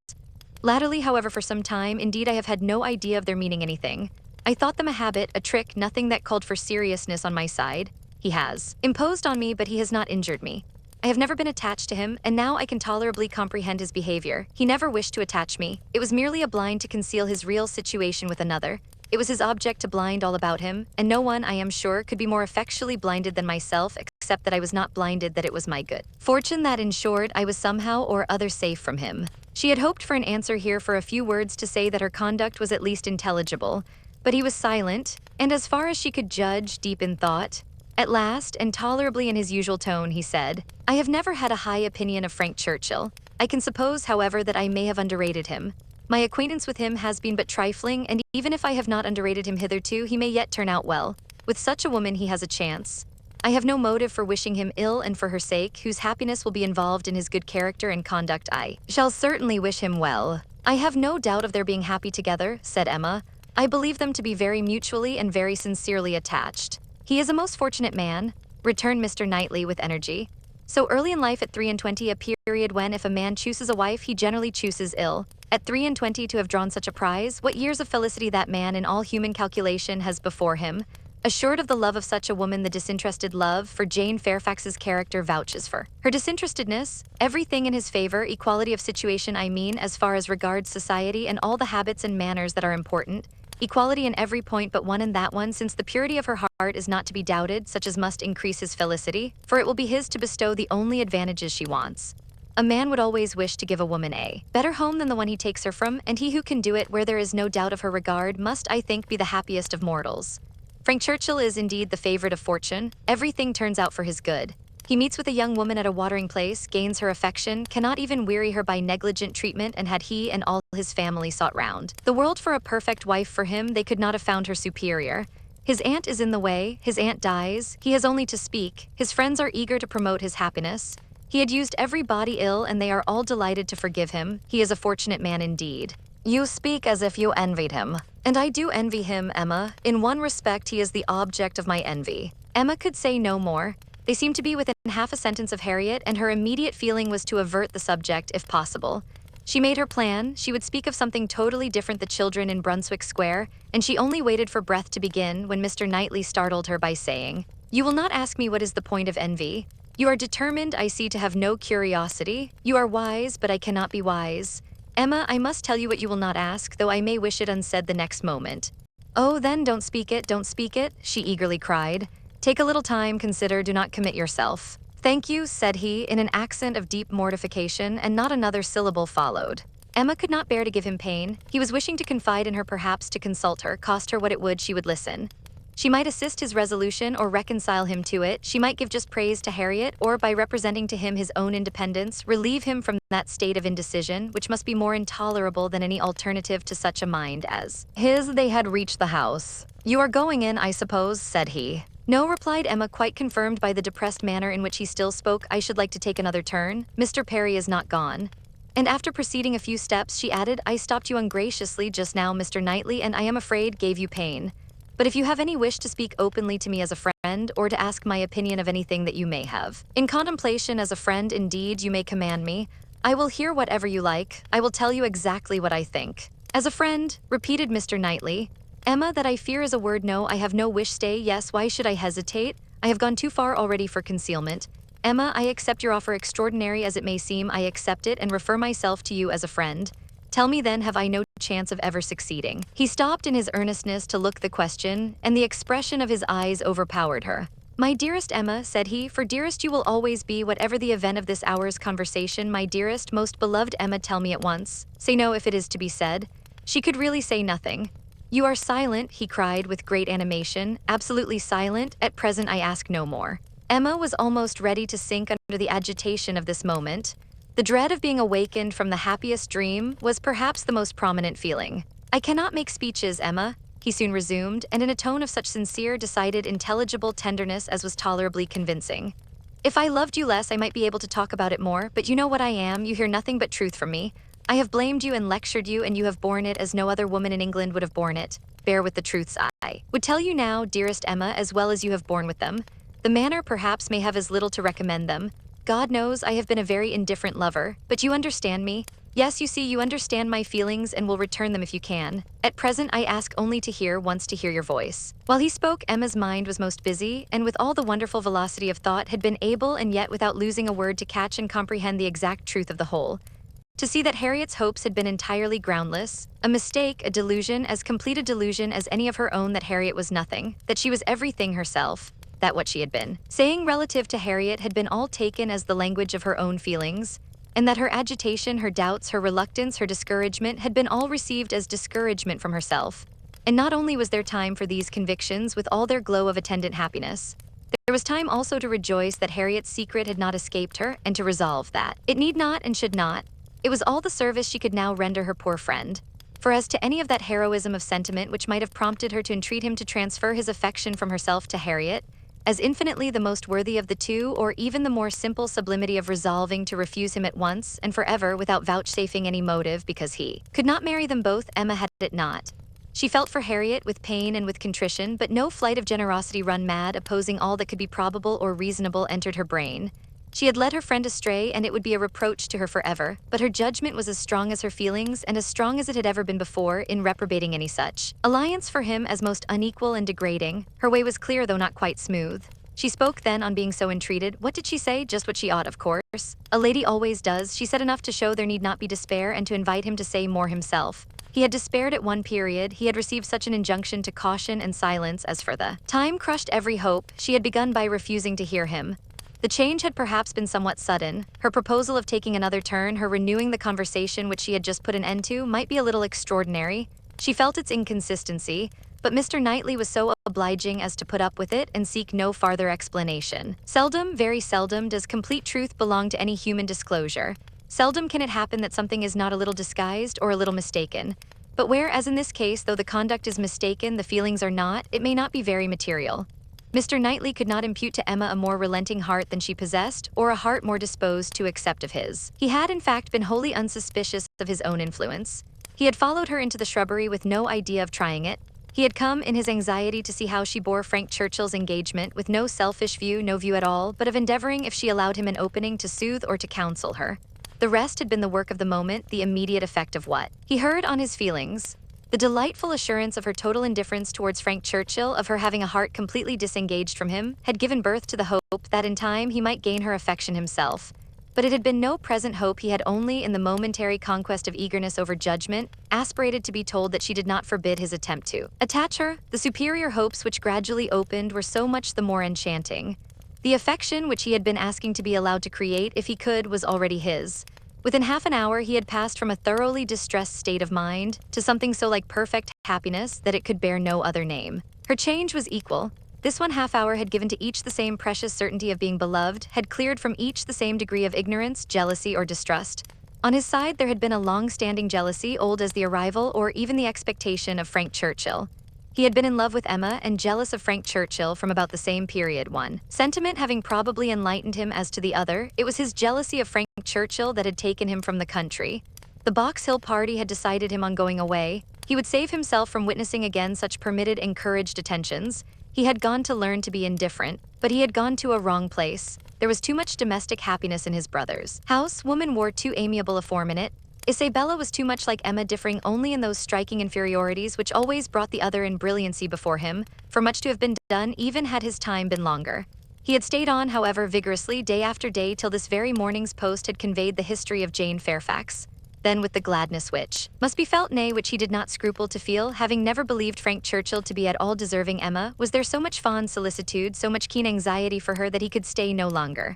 Latterly, however, for some time, indeed I have had no idea of their meaning anything. I thought them a habit, a trick, nothing that called for seriousness on my side. He has imposed on me, but he has not injured me. I have never been attached to him, and now I can tolerably comprehend his behavior. He never wished to attach me. It was merely a blind to conceal his real situation with another. It was his object to blind all about him, and no one, I am sure, could be more effectually blinded than myself, except that I was not blinded that it was my good fortune that, in short, I was somehow or other safe from him. She had hoped for an answer here, for a few words to say that her conduct was at least intelligible, but he was silent, and as far as she could judge, deep in thought. At last, and tolerably in his usual tone, he said, I have never had a high opinion of Frank Churchill. I can suppose, however, that I may have underrated him. My acquaintance with him has been but trifling, and even if I have not underrated him hitherto, he may yet turn out well. With such a woman he has a chance. I have no motive for wishing him ill, and for her sake, whose happiness will be involved in his good character and conduct, I shall certainly wish him well. I have no doubt of their being happy together, said Emma. I believe them to be very mutually and very sincerely attached. He is a most fortunate man, returned Mr. Knightley with energy. So early in life, at 23, a period when, if a man chooses a wife, he generally chooses ill. At 23 to have drawn such a prize, what years of felicity that man in all human calculation has before him. Assured of the love of such a woman, the disinterested love for Jane Fairfax's character vouches for her disinterestedness, everything in his favor, equality of situation, I mean, as far as regards society and all the habits and manners that are important. Equality in every point but one, in that one, since the purity of her heart is not to be doubted, such as must increase his felicity, for it will be his to bestow the only advantages she wants. A man would always wish to give a woman a better home than the one he takes her from, and he who can do it where there is no doubt of her regard must, I think, be the happiest of mortals. Frank Churchill is indeed the favorite of fortune. Everything turns out for his good. He meets with a young woman at a watering place, gains her affection, cannot even weary her by negligent treatment, and had he and all his family sought round the world for a perfect wife for him, they could not have found her superior. His aunt is in the way, his aunt dies, he has only to speak, his friends are eager to promote his happiness. He had used everybody ill, and they are all delighted to forgive him. He is a fortunate man indeed. You speak as if you envied him. And I do envy him, Emma. In one respect, he is the object of my envy. Emma could say no more. They seemed to be within half a sentence of Harriet, and her immediate feeling was to avert the subject, if possible. She made her plan. She would speak of something totally different, the children in Brunswick Square, and she only waited for breath to begin when Mr. Knightley startled her by saying, You will not ask me what is the point of envy. You are determined, I see, to have no curiosity. You are wise, but I cannot be wise. Emma, I must tell you what you will not ask, though I may wish it unsaid the next moment. Oh, then don't speak it, she eagerly cried. Take a little time, consider, do not commit yourself. Thank you, said he, in an accent of deep mortification, and not another syllable followed. Emma could not bear to give him pain. He was wishing to confide in her, perhaps to consult her, cost her what it would, she would listen. She might assist his resolution or reconcile him to it. She might give just praise to Harriet, or by representing to him his own independence, relieve him from that state of indecision, which must be more intolerable than any alternative to such a mind as his. They had reached the house. You are going in, I suppose, said he. No, replied Emma, quite confirmed by the depressed manner in which he still spoke. I should like to take another turn. Mr. Perry is not gone. And after proceeding a few steps, she added, I stopped you ungraciously just now, Mr. Knightley, and I am afraid gave you pain. But if you have any wish to speak openly to me as a friend, or to ask my opinion of anything that you may have in contemplation as a friend, indeed, you may command me. I will hear whatever you like. I will tell you exactly what I think. As a friend, repeated Mr. Knightley. Emma, that I fear is a word. No, I have no wish. Stay, yes, why should I hesitate? I have gone too far already for concealment. Emma, I accept your offer, extraordinary as it may seem. I accept it and refer myself to you as a friend. Tell me then, have I no chance of ever succeeding? He stopped in his earnestness to look the question, and the expression of his eyes overpowered her. My dearest Emma, said he, for dearest you will always be, whatever the event of this hour's conversation. My dearest, most beloved Emma, tell me at once. Say no if it is to be said. She could really say nothing. You are silent, he cried with great animation, absolutely silent. At present I ask no more. Emma was almost ready to sink under the agitation of this moment. The dread of being awakened from the happiest dream was perhaps the most prominent feeling. I cannot make speeches, Emma, he soon resumed, and in a tone of such sincere, decided, intelligible tenderness as was tolerably convincing. If I loved you less, I might be able to talk about it more, but you know what I am, you hear nothing but truth from me. I have blamed you and lectured you, and you have borne it as no other woman in England would have borne it. Bear with the truths I would tell you now, dearest Emma, as well as you have borne with them. The manner perhaps may have as little to recommend them. God knows I have been a very indifferent lover, but you understand me. Yes, you see, you understand my feelings and will return them if you can. At present, I ask only to hear your voice. While he spoke, Emma's mind was most busy, and with all the wonderful velocity of thought had been able, and yet without losing a word, to catch and comprehend the exact truth of the whole. To see that Harriet's hopes had been entirely groundless, a mistake, a delusion, as complete a delusion as any of her own, that Harriet was nothing, that she was everything herself, that what she had been saying relative to Harriet had been all taken as the language of her own feelings, and that her agitation, her doubts, her reluctance, her discouragement had been all received as discouragement from herself. And not only was there time for these convictions with all their glow of attendant happiness, there was time also to rejoice that Harriet's secret had not escaped her, and to resolve that it need not and should not. It was all the service she could now render her poor friend. For as to any of that heroism of sentiment which might have prompted her to entreat him to transfer his affection from herself to Harriet, as infinitely the most worthy of the two, or even the more simple sublimity of resolving to refuse him at once and forever without vouchsafing any motive, because he could not marry them both, Emma had it not. She felt for Harriet with pain and with contrition, but no flight of generosity run mad, opposing all that could be probable or reasonable, entered her brain. She had led her friend astray, and it would be a reproach to her forever, but her judgment was as strong as her feelings, and as strong as it had ever been before, in reprobating any such alliance for him as most unequal and degrading. Her way was clear, though not quite smooth. She spoke then, on being so entreated. What did she say? Just what she ought, of course. A lady always does. She said enough to show there need not be despair, and to invite him to say more himself. He had despaired at one period. He had received such an injunction to caution and silence as for the time crushed every hope. She had begun by refusing to hear him. The change had perhaps been somewhat sudden. Her proposal of taking another turn, her renewing the conversation which she had just put an end to, might be a little extraordinary. She felt its inconsistency, but Mr. Knightley was so obliging as to put up with it and seek no farther explanation. Seldom, very seldom, does complete truth belong to any human disclosure. Seldom can it happen that something is not a little disguised or a little mistaken. But where, as in this case, though the conduct is mistaken, the feelings are not, it may not be very material. Mr. Knightley could not impute to Emma a more relenting heart than she possessed, or a heart more disposed to accept of his. He had, in fact, been wholly unsuspicious of his own influence. He had followed her into the shrubbery with no idea of trying it. He had come in his anxiety to see how she bore Frank Churchill's engagement, with no selfish view, no view at all, but of endeavoring, if she allowed him an opening, to soothe or to counsel her. The rest had been the work of the moment, the immediate effect of what he heard on his feelings. The delightful assurance of her total indifference towards Frank Churchill, of her having a heart completely disengaged from him, had given birth to the hope that in time he might gain her affection himself. But it had been no present hope. He had only, in the momentary conquest of eagerness over judgment, aspirated to be told that she did not forbid his attempt to attach her. The superior hopes which gradually opened were so much the more enchanting. The affection which he had been asking to be allowed to create, if he could, was already his. Within half an hour he had passed from a thoroughly distressed state of mind to something so like perfect happiness that it could bear no other name. Her change was equal. This 1/2 hour had given to each the same precious certainty of being beloved, had cleared from each the same degree of ignorance, jealousy, or distrust. On his side there had been a long-standing jealousy, old as the arrival or even the expectation of Frank Churchill. He had been in love with Emma and jealous of Frank Churchill from about the same period. One sentiment having probably enlightened him as to the other, it was his jealousy of Frank Churchill that had taken him from the country. The Box Hill party had decided him on going away. He would save himself from witnessing again such permitted, encouraged attentions. He had gone to learn to be indifferent, but he had gone to a wrong place. There was too much domestic happiness in his brother's house. Woman wore too amiable a form in it. Isabella was too much like Emma, differing only in those striking inferiorities which always brought the other in brilliancy before him, for much to have been done even had his time been longer. He had stayed on, however, vigorously day after day till this very morning's post had conveyed the history of Jane Fairfax. Then with the gladness which must be felt, nay, which he did not scruple to feel, having never believed Frank Churchill to be at all deserving Emma, was there so much fond solicitude, so much keen anxiety for her that he could stay no longer.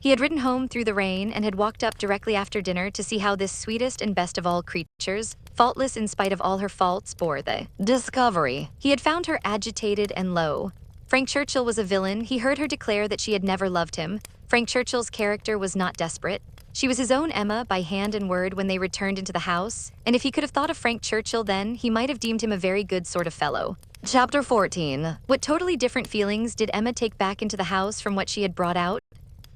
He had ridden home through the rain and had walked up directly after dinner to see how this sweetest and best of all creatures, faultless in spite of all her faults, bore the discovery. He had found her agitated and low. Frank Churchill was a villain. He heard her declare that she had never loved him. Frank Churchill's character was not desperate. She was his own Emma by hand and word when they returned into the house, and if he could have thought of Frank Churchill then, he might have deemed him a very good sort of fellow. Chapter 14. What totally different feelings did Emma take back into the house from what she had brought out?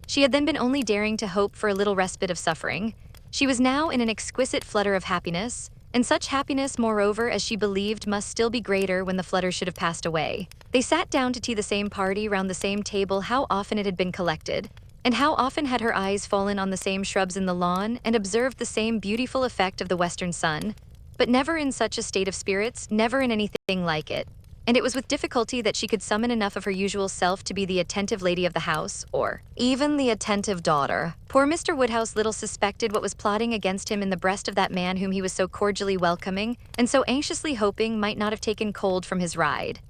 She had then been only daring to hope for a little respite of suffering. She was now in an exquisite flutter of happiness, and such happiness, moreover, as she believed must still be greater when the flutter should have passed away. They sat down to tea, the same party, round the same table. How often it had been collected, and how often had her eyes fallen on the same shrubs in the lawn and observed the same beautiful effect of the western sun, but never in such a state of spirits, never in anything like it. And it was with difficulty that she could summon enough of her usual self to be the attentive lady of the house, or even the attentive daughter. Poor Mr. Woodhouse little suspected what was plotting against him in the breast of that man whom he was so cordially welcoming, and so anxiously hoping might not have taken cold from his ride.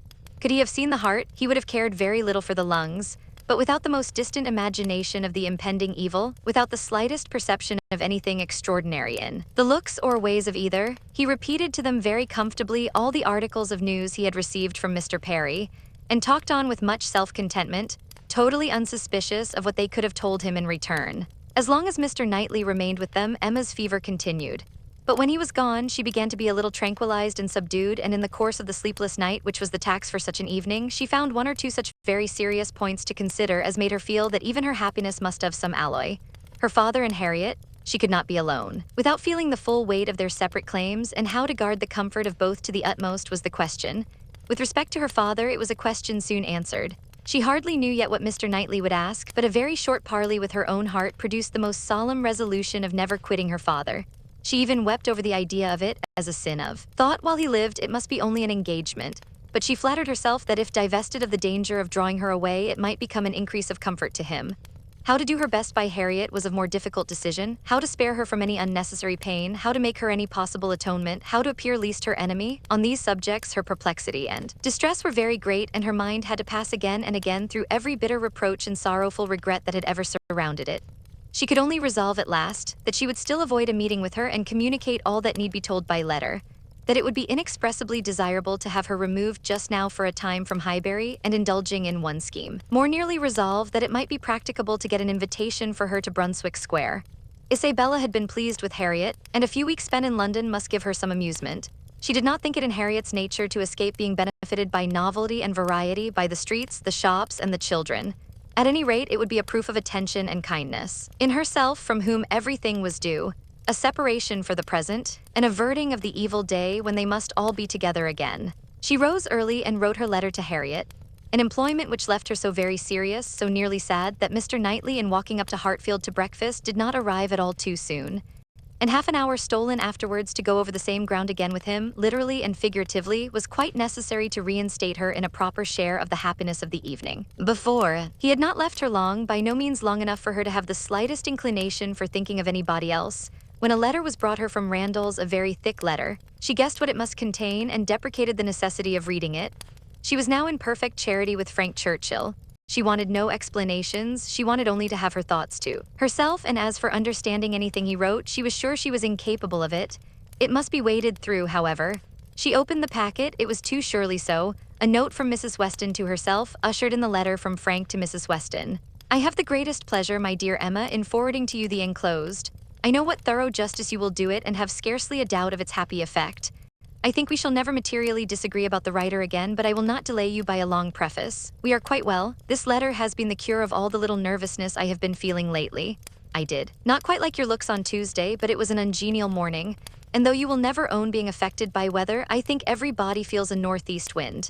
Could he have seen the heart, he would have cared very little for the lungs, but without the most distant imagination of the impending evil, without the slightest perception of anything extraordinary in the looks or ways of either, he repeated to them very comfortably all the articles of news he had received from Mr. Perry, and talked on with much self-contentment, totally unsuspicious of what they could have told him in return. As long as Mr. Knightley remained with them, Emma's fever continued. But when he was gone, she began to be a little tranquilized and subdued, and in the course of the sleepless night, which was the tax for such an evening, she found one or two such very serious points to consider as made her feel that even her happiness must have some alloy. Her father and Harriet, she could not be alone. Without feeling the full weight of their separate claims, and how to guard the comfort of both to the utmost was the question. With respect to her father, it was a question soon answered. She hardly knew yet what Mr. Knightley would ask, but a very short parley with her own heart produced the most solemn resolution of never quitting her father. She even wept over the idea of it as a sin of thought. While he lived, it must be only an engagement, but she flattered herself that if divested of the danger of drawing her away, it might become an increase of comfort to him. How to do her best by Harriet was of more difficult decision, how to spare her from any unnecessary pain, how to make her any possible atonement, how to appear least her enemy. On these subjects her perplexity and distress were very great, and her mind had to pass again and again through every bitter reproach and sorrowful regret that had ever surrounded it. She could only resolve at last that she would still avoid a meeting with her and communicate all that need be told by letter, that it would be inexpressibly desirable to have her removed just now for a time from Highbury, and indulging in one scheme, more nearly resolved that it might be practicable to get an invitation for her to Brunswick Square. Isabella had been pleased with Harriet, and a few weeks spent in London must give her some amusement. She did not think it in Harriet's nature to escape being benefited by novelty and variety, by the streets, the shops, and the children. At any rate, it would be a proof of attention and kindness in herself, from whom everything was due, a separation for the present, an averting of the evil day when they must all be together again. She rose early and wrote her letter to Harriet, an employment which left her so very serious, so nearly sad, that Mr. Knightley, in walking up to Hartfield to breakfast, did not arrive at all too soon. and half an hour stolen afterwards to go over the same ground again with him, literally and figuratively, was quite necessary to reinstate her in a proper share of the happiness of the evening. Before, he had not left her long, by no means long enough for her to have the slightest inclination for thinking of anybody else. When a letter was brought her from Randall's, a very thick letter, she guessed what it must contain and deprecated the necessity of reading it. She was now in perfect charity with Frank Churchil. She wanted no explanations, she wanted only to have her thoughts to herself, and as for understanding anything he wrote, she was sure she was incapable of it. It must be waded through, however. She opened the packet, it was too surely so. A note from Mrs. Weston to herself, ushered in the letter from Frank to Mrs. Weston. I have the greatest pleasure, my dear Emma, in forwarding to you the enclosed. I know what thorough justice you will do it and have scarcely a doubt of its happy effect. I think we shall never materially disagree about the writer again, but I will not delay you by a long preface. We are quite well. This letter has been the cure of all the little nervousness I have been feeling lately. I did. Not quite like your looks on Tuesday, but it was an ungenial morning. And though you will never own being affected by weather, I think every body feels a northeast wind.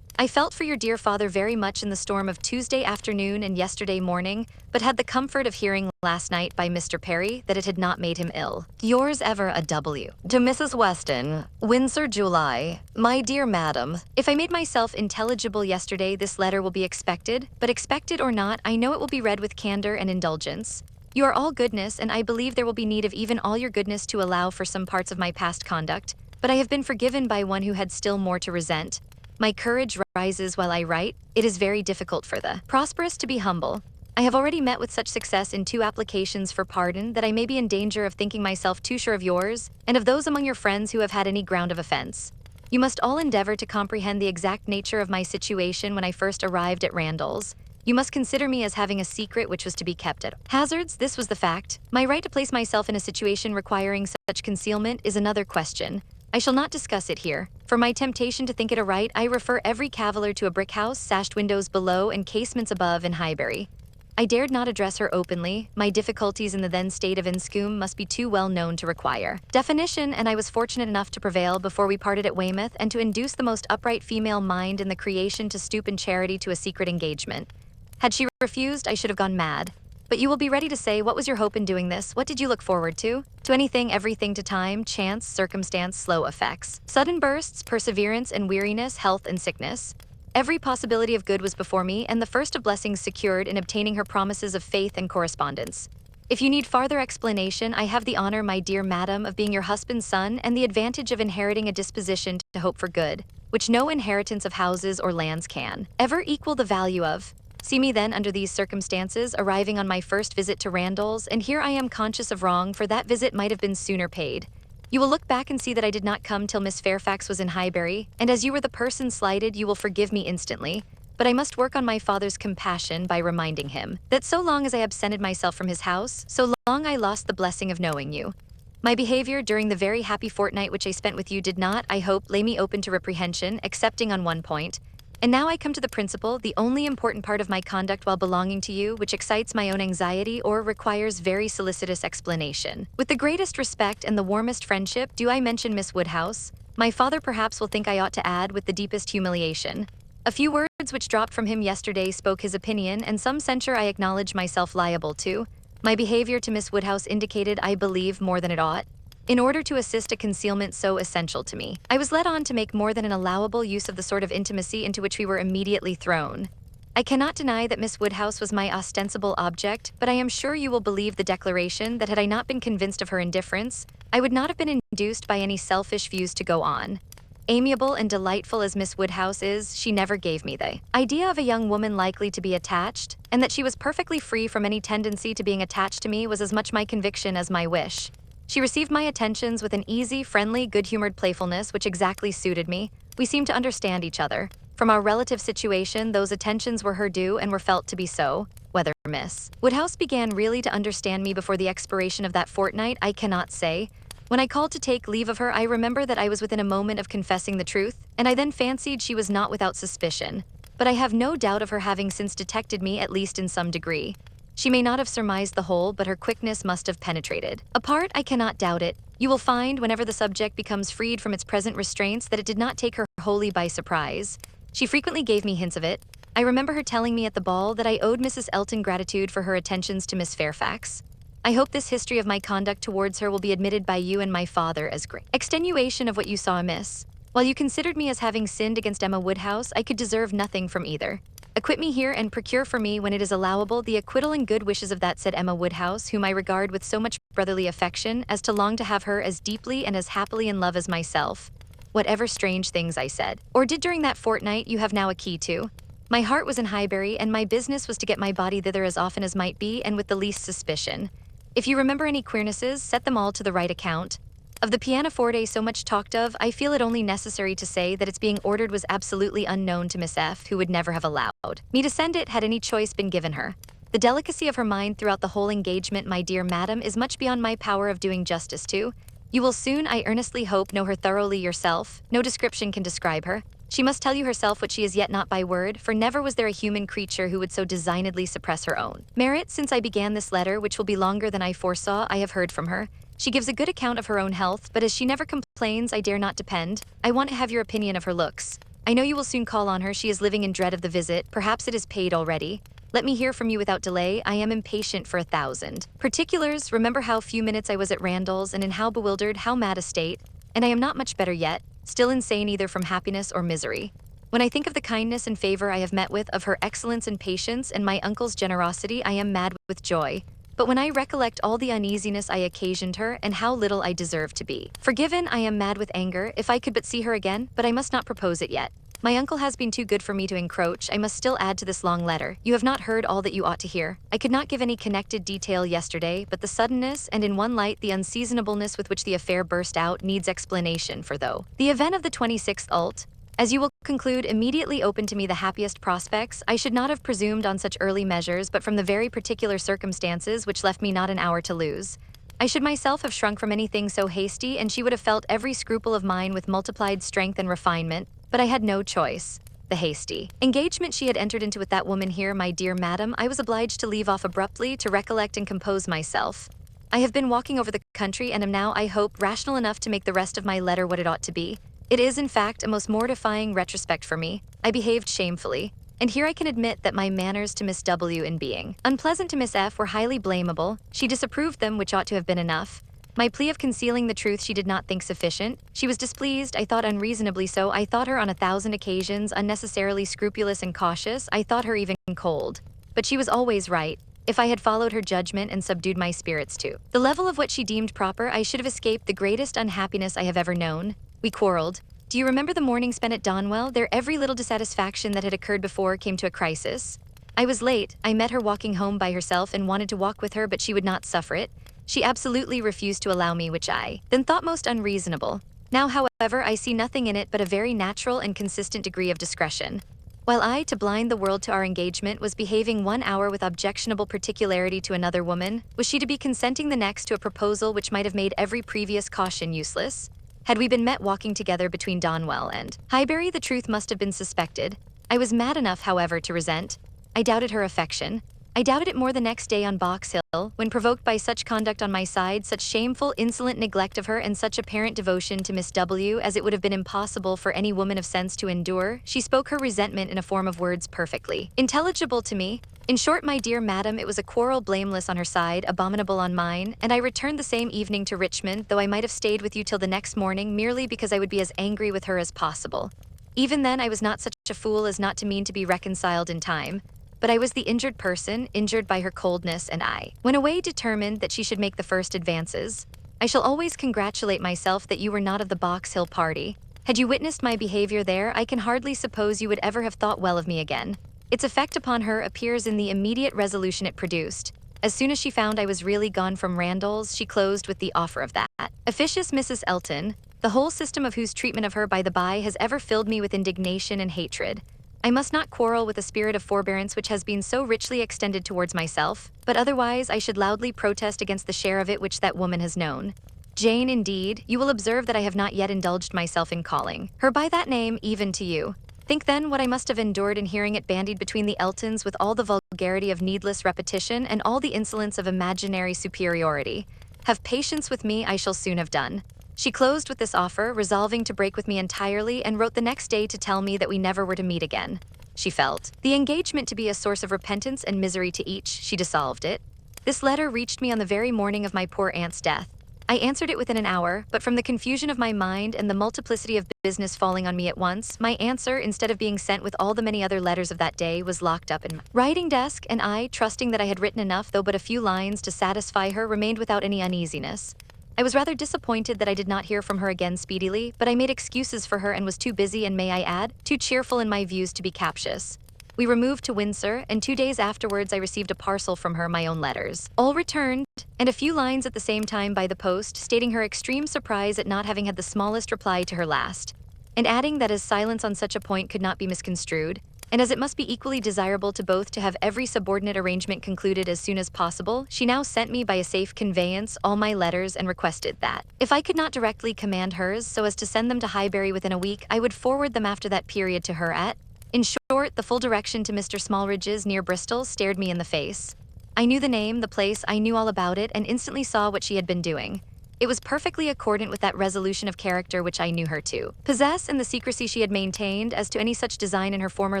I felt for your dear father very much in the storm of Tuesday afternoon and yesterday morning, but had the comfort of hearing last night by Mr. Perry that it had not made him ill. Yours ever, a W. To Mrs. Weston, Windsor, July. My dear madam, if I made myself intelligible yesterday, this letter will be expected, but expected or not, I know it will be read with candor and indulgence. You are all goodness, and I believe there will be need of even all your goodness to allow for some parts of my past conduct, but I have been forgiven by one who had still more to resent. My courage rises while I write. It is very difficult for the prosperous to be humble. I have already met with such success in 2 applications for pardon that I may be in danger of thinking myself too sure of yours, and of those among your friends who have had any ground of offense. You must all endeavor to comprehend the exact nature of my situation when I first arrived at Randall's. You must consider me as having a secret which was to be kept at hazards. This was the fact. My right to place myself in a situation requiring such concealment is another question. I shall not discuss it here. For my temptation to think it aright, I refer every caviller to a brick house, sashed windows below and casements above in Highbury. I dared not address her openly. My difficulties in the then state of Enscombe must be too well known to require definition, and I was fortunate enough to prevail before we parted at Weymouth and to induce the most upright female mind in the creation to stoop in charity to a secret engagement. Had she refused, I should have gone mad. But you will be ready to say, what was your hope in doing this? What did you look forward to? To anything, everything, to time, chance, circumstance, slow effects, sudden bursts, perseverance and weariness, health and sickness. Every possibility of good was before me, and the first of blessings secured in obtaining her promises of faith and correspondence. If you need farther explanation, I have the honor, my dear madam, of being your husband's son, and the advantage of inheriting a disposition to hope for good, which no inheritance of houses or lands can ever equal the value of. See me then under these circumstances, arriving on my first visit to Randall's, and here I am conscious of wrong, for that visit might have been sooner paid. You will look back and see that I did not come till Miss Fairfax was in Highbury, and as you were the person slighted, you will forgive me instantly. But I must work on my father's compassion by reminding him that so long as I absented myself from his house, so long I lost the blessing of knowing you. My behavior during the very happy fortnight which I spent with you did not, I hope, lay me open to reprehension, excepting on one point. And now I come to the principal, the only important part of my conduct while belonging to you, which excites my own anxiety or requires very solicitous explanation. With the greatest respect and the warmest friendship, do I mention Miss Woodhouse? My father perhaps will think I ought to add, with the deepest humiliation. A few words which dropped from him yesterday spoke his opinion, and some censure I acknowledge myself liable to. My behavior to Miss Woodhouse indicated, I believe, more than it ought. In order to assist a concealment so essential to me, I was led on to make more than an allowable use of the sort of intimacy into which we were immediately thrown. I cannot deny that Miss Woodhouse was my ostensible object, but I am sure you will believe the declaration that had I not been convinced of her indifference, I would not have been induced by any selfish views to go on. Amiable and delightful as Miss Woodhouse is, she never gave me the idea of a young woman likely to be attached, and that she was perfectly free from any tendency to being attached to me was as much my conviction as my wish. She received my attentions with an easy, friendly, good-humored playfulness which exactly suited me. We seemed to understand each other. From our relative situation, those attentions were her due and were felt to be so. Whether Miss Woodhouse began really to understand me before the expiration of that fortnight, I cannot say. When I called to take leave of her, I remember that I was within a moment of confessing the truth, and I then fancied she was not without suspicion. But I have no doubt of her having since detected me, at least in some degree. She may not have surmised the whole, but her quickness must have penetrated. Apart, I cannot doubt it. You will find, whenever the subject becomes freed from its present restraints, that it did not take her wholly by surprise. She frequently gave me hints of it. I remember her telling me at the ball that I owed Mrs. Elton gratitude for her attentions to Miss Fairfax. I hope this history of my conduct towards her will be admitted by you and my father as great extenuation of what you saw amiss. While you considered me as having sinned against Emma Woodhouse, I could deserve nothing from either. Acquit me here and procure for me, when it is allowable, the acquittal and good wishes of that said Emma Woodhouse, whom I regard with so much brotherly affection as to long to have her as deeply and as happily in love as myself. Whatever strange things I said, or did during that fortnight, you have now a key to. My heart was in Highbury, and my business was to get my body thither as often as might be, and with the least suspicion. If you remember any queernesses, set them all to the right account. Of the pianoforte so much talked of, I feel it only necessary to say that its being ordered was absolutely unknown to Miss F., who would never have allowed me to send it had any choice been given her. The delicacy of her mind throughout the whole engagement, my dear madam, is much beyond my power of doing justice to. You will soon, I earnestly hope, know her thoroughly yourself. No description can describe her. She must tell you herself what she is, yet not by word, for never was there a human creature who would so designedly suppress her own merit. Since I began this letter, which will be longer than I foresaw, I have heard from her. She gives a good account of her own health, but as she never complains, I dare not depend. I want to have your opinion of her looks. I know you will soon call on her. She is living in dread of the visit. Perhaps it is paid already. Let me hear from you without delay. I am impatient for 1,000 particulars. Remember how few minutes I was at Randall's, and in how bewildered, how mad a state. And I am not much better yet, still insane either from happiness or misery. When I think of the kindness and favor I have met with, of her excellence and patience, and my uncle's generosity, I am mad with joy. But when I recollect all the uneasiness I occasioned her, and how little I deserve to be forgiven, I am mad with anger. If I could but see her again, but I must not propose it yet. My uncle has been too good for me to encroach. I must still add to this long letter. You have not heard all that you ought to hear. I could not give any connected detail yesterday, but the suddenness, and in one light the unseasonableness with which the affair burst out, needs explanation, for though the event of the 26th ult., as you will conclude, immediately opened to me the happiest prospects, I should not have presumed on such early measures, but from the very particular circumstances which left me not an hour to lose. I should myself have shrunk from anything so hasty, and she would have felt every scruple of mine with multiplied strength and refinement, but I had no choice. The hasty engagement she had entered into with that woman here, my dear madam, I was obliged to leave off abruptly, to recollect and compose myself. I have been walking over the country, and am now, I hope, rational enough to make the rest of my letter what it ought to be. It is, in fact, a most mortifying retrospect for me. I behaved shamefully, and here I can admit that my manners to Miss W, in being unpleasant to Miss F, were highly blamable. She disapproved them, which ought to have been enough. My plea of concealing the truth she did not think sufficient. She was displeased, I thought unreasonably so. I thought her on 1,000 occasions unnecessarily scrupulous and cautious. I thought her even cold. But she was always right. If I had followed her judgment and subdued my spirits to the level of what she deemed proper, I should have escaped the greatest unhappiness I have ever known. We quarreled. Do you remember the morning spent at Donwell? There every little dissatisfaction that had occurred before came to a crisis. I was late. I met her walking home by herself and wanted to walk with her, but she would not suffer it. She absolutely refused to allow me, which I then thought most unreasonable. Now, however, I see nothing in it but a very natural and consistent degree of discretion. While I, to blind the world to our engagement, was behaving 1 hour with objectionable particularity to another woman, was she to be consenting the next to a proposal which might have made every previous caution useless? Had we been met walking together between Donwell and Highbury, the truth must have been suspected. I was mad enough, however, to resent. I doubted her affection. I doubted it more the next day on Box Hill, when provoked by such conduct on my side, such shameful, insolent neglect of her, and such apparent devotion to Miss W as it would have been impossible for any woman of sense to endure. She spoke her resentment in a form of words perfectly intelligible to me. In short, my dear madam, it was a quarrel blameless on her side, abominable on mine, and I returned the same evening to Richmond, though I might have stayed with you till the next morning, merely because I would be as angry with her as possible. Even then I was not such a fool as not to mean to be reconciled in time. But I was the injured person, injured by her coldness, and I went away determined that she should make the first advances. I shall always congratulate myself that you were not of the Box Hill party. Had you witnessed my behavior there, I can hardly suppose you would ever have thought well of me again. Its effect upon her appears in the immediate resolution it produced. As soon as she found I was really gone from Randall's, she closed with the offer of that officious Mrs. Elton, the whole system of whose treatment of her, by the by, has ever filled me with indignation and hatred. I must not quarrel with the spirit of forbearance which has been so richly extended towards myself, but otherwise I should loudly protest against the share of it which that woman has known. Jane, indeed, you will observe that I have not yet indulged myself in calling her by that name, even to you. Think then what I must have endured in hearing it bandied between the Eltons with all the vulgarity of needless repetition and all the insolence of imaginary superiority. Have patience with me, I shall soon have done. She closed with this offer, resolving to break with me entirely, and wrote the next day to tell me that we never were to meet again. She felt the engagement to be a source of repentance and misery to each. She dissolved it. This letter reached me on the very morning of my poor aunt's death. I answered it within an hour, but from the confusion of my mind and the multiplicity of business falling on me at once, my answer, instead of being sent with all the many other letters of that day, was locked up in my writing desk, and I, trusting that I had written enough, though but a few lines, to satisfy her, remained without any uneasiness. I was rather disappointed that I did not hear from her again speedily, but I made excuses for her and was too busy and, may I add, too cheerful in my views to be captious. We removed to Windsor, and 2 days afterwards I received a parcel from her, my own letters, all returned, and a few lines at the same time by the post, stating her extreme surprise at not having had the smallest reply to her last, and adding that as silence on such a point could not be misconstrued, and as it must be equally desirable to both to have every subordinate arrangement concluded as soon as possible, she now sent me by a safe conveyance all my letters and requested that, if I could not directly command hers so as to send them to Highbury within a week, I would forward them after that period to her at, in short, the full direction to Mr. Smallridge's near Bristol stared me in the face. I knew the name, the place, I knew all about it, and instantly saw what she had been doing. It was perfectly accordant with that resolution of character which I knew her to possess, and the secrecy she had maintained as to any such design in her former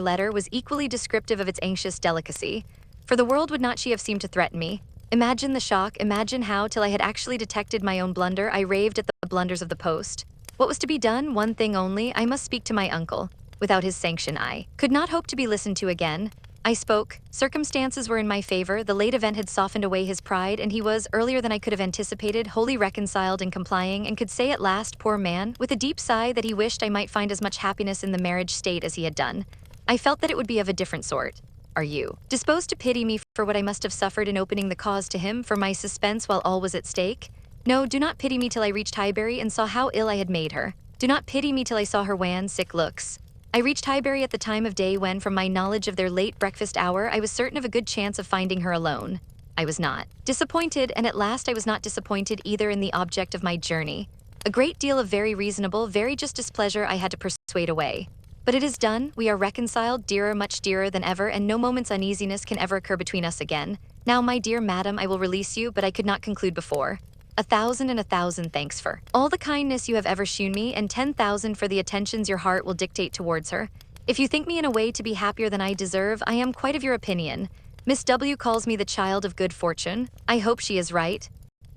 letter was equally descriptive of its anxious delicacy. For the world would not she have seemed to threaten me. Imagine the shock, imagine how, till I had actually detected my own blunder, I raved at the blunders of the post. What was to be done? One thing only, I must speak to my uncle. Without his sanction I could not hope to be listened to again. I spoke. Circumstances were in my favor, the late event had softened away his pride, and he was, earlier than I could have anticipated, wholly reconciled and complying, and could say at last, poor man, with a deep sigh, that he wished I might find as much happiness in the marriage state as he had done. I felt that it would be of a different sort. Are you disposed to pity me for what I must have suffered in opening the cause to him, for my suspense while all was at stake? No, do not pity me till I reached Highbury and saw how ill I had made her. Do not pity me till I saw her wan, sick looks. I reached Highbury at the time of day when, from my knowledge of their late breakfast hour, I was certain of a good chance of finding her alone. I was not disappointed, and at last I was not disappointed either in the object of my journey. A great deal of very reasonable, very just displeasure I had to persuade away. But it is done, we are reconciled, dearer, much dearer than ever, and no moment's uneasiness can ever occur between us again. Now, my dear madam, I will release you, but I could not conclude before. 1,000 and 1,000 thanks for all the kindness you have ever shewn me, and 10,000 for the attentions your heart will dictate towards her. If you think me in a way to be happier than I deserve, I am quite of your opinion. Miss W. calls me the child of good fortune. I hope she is right.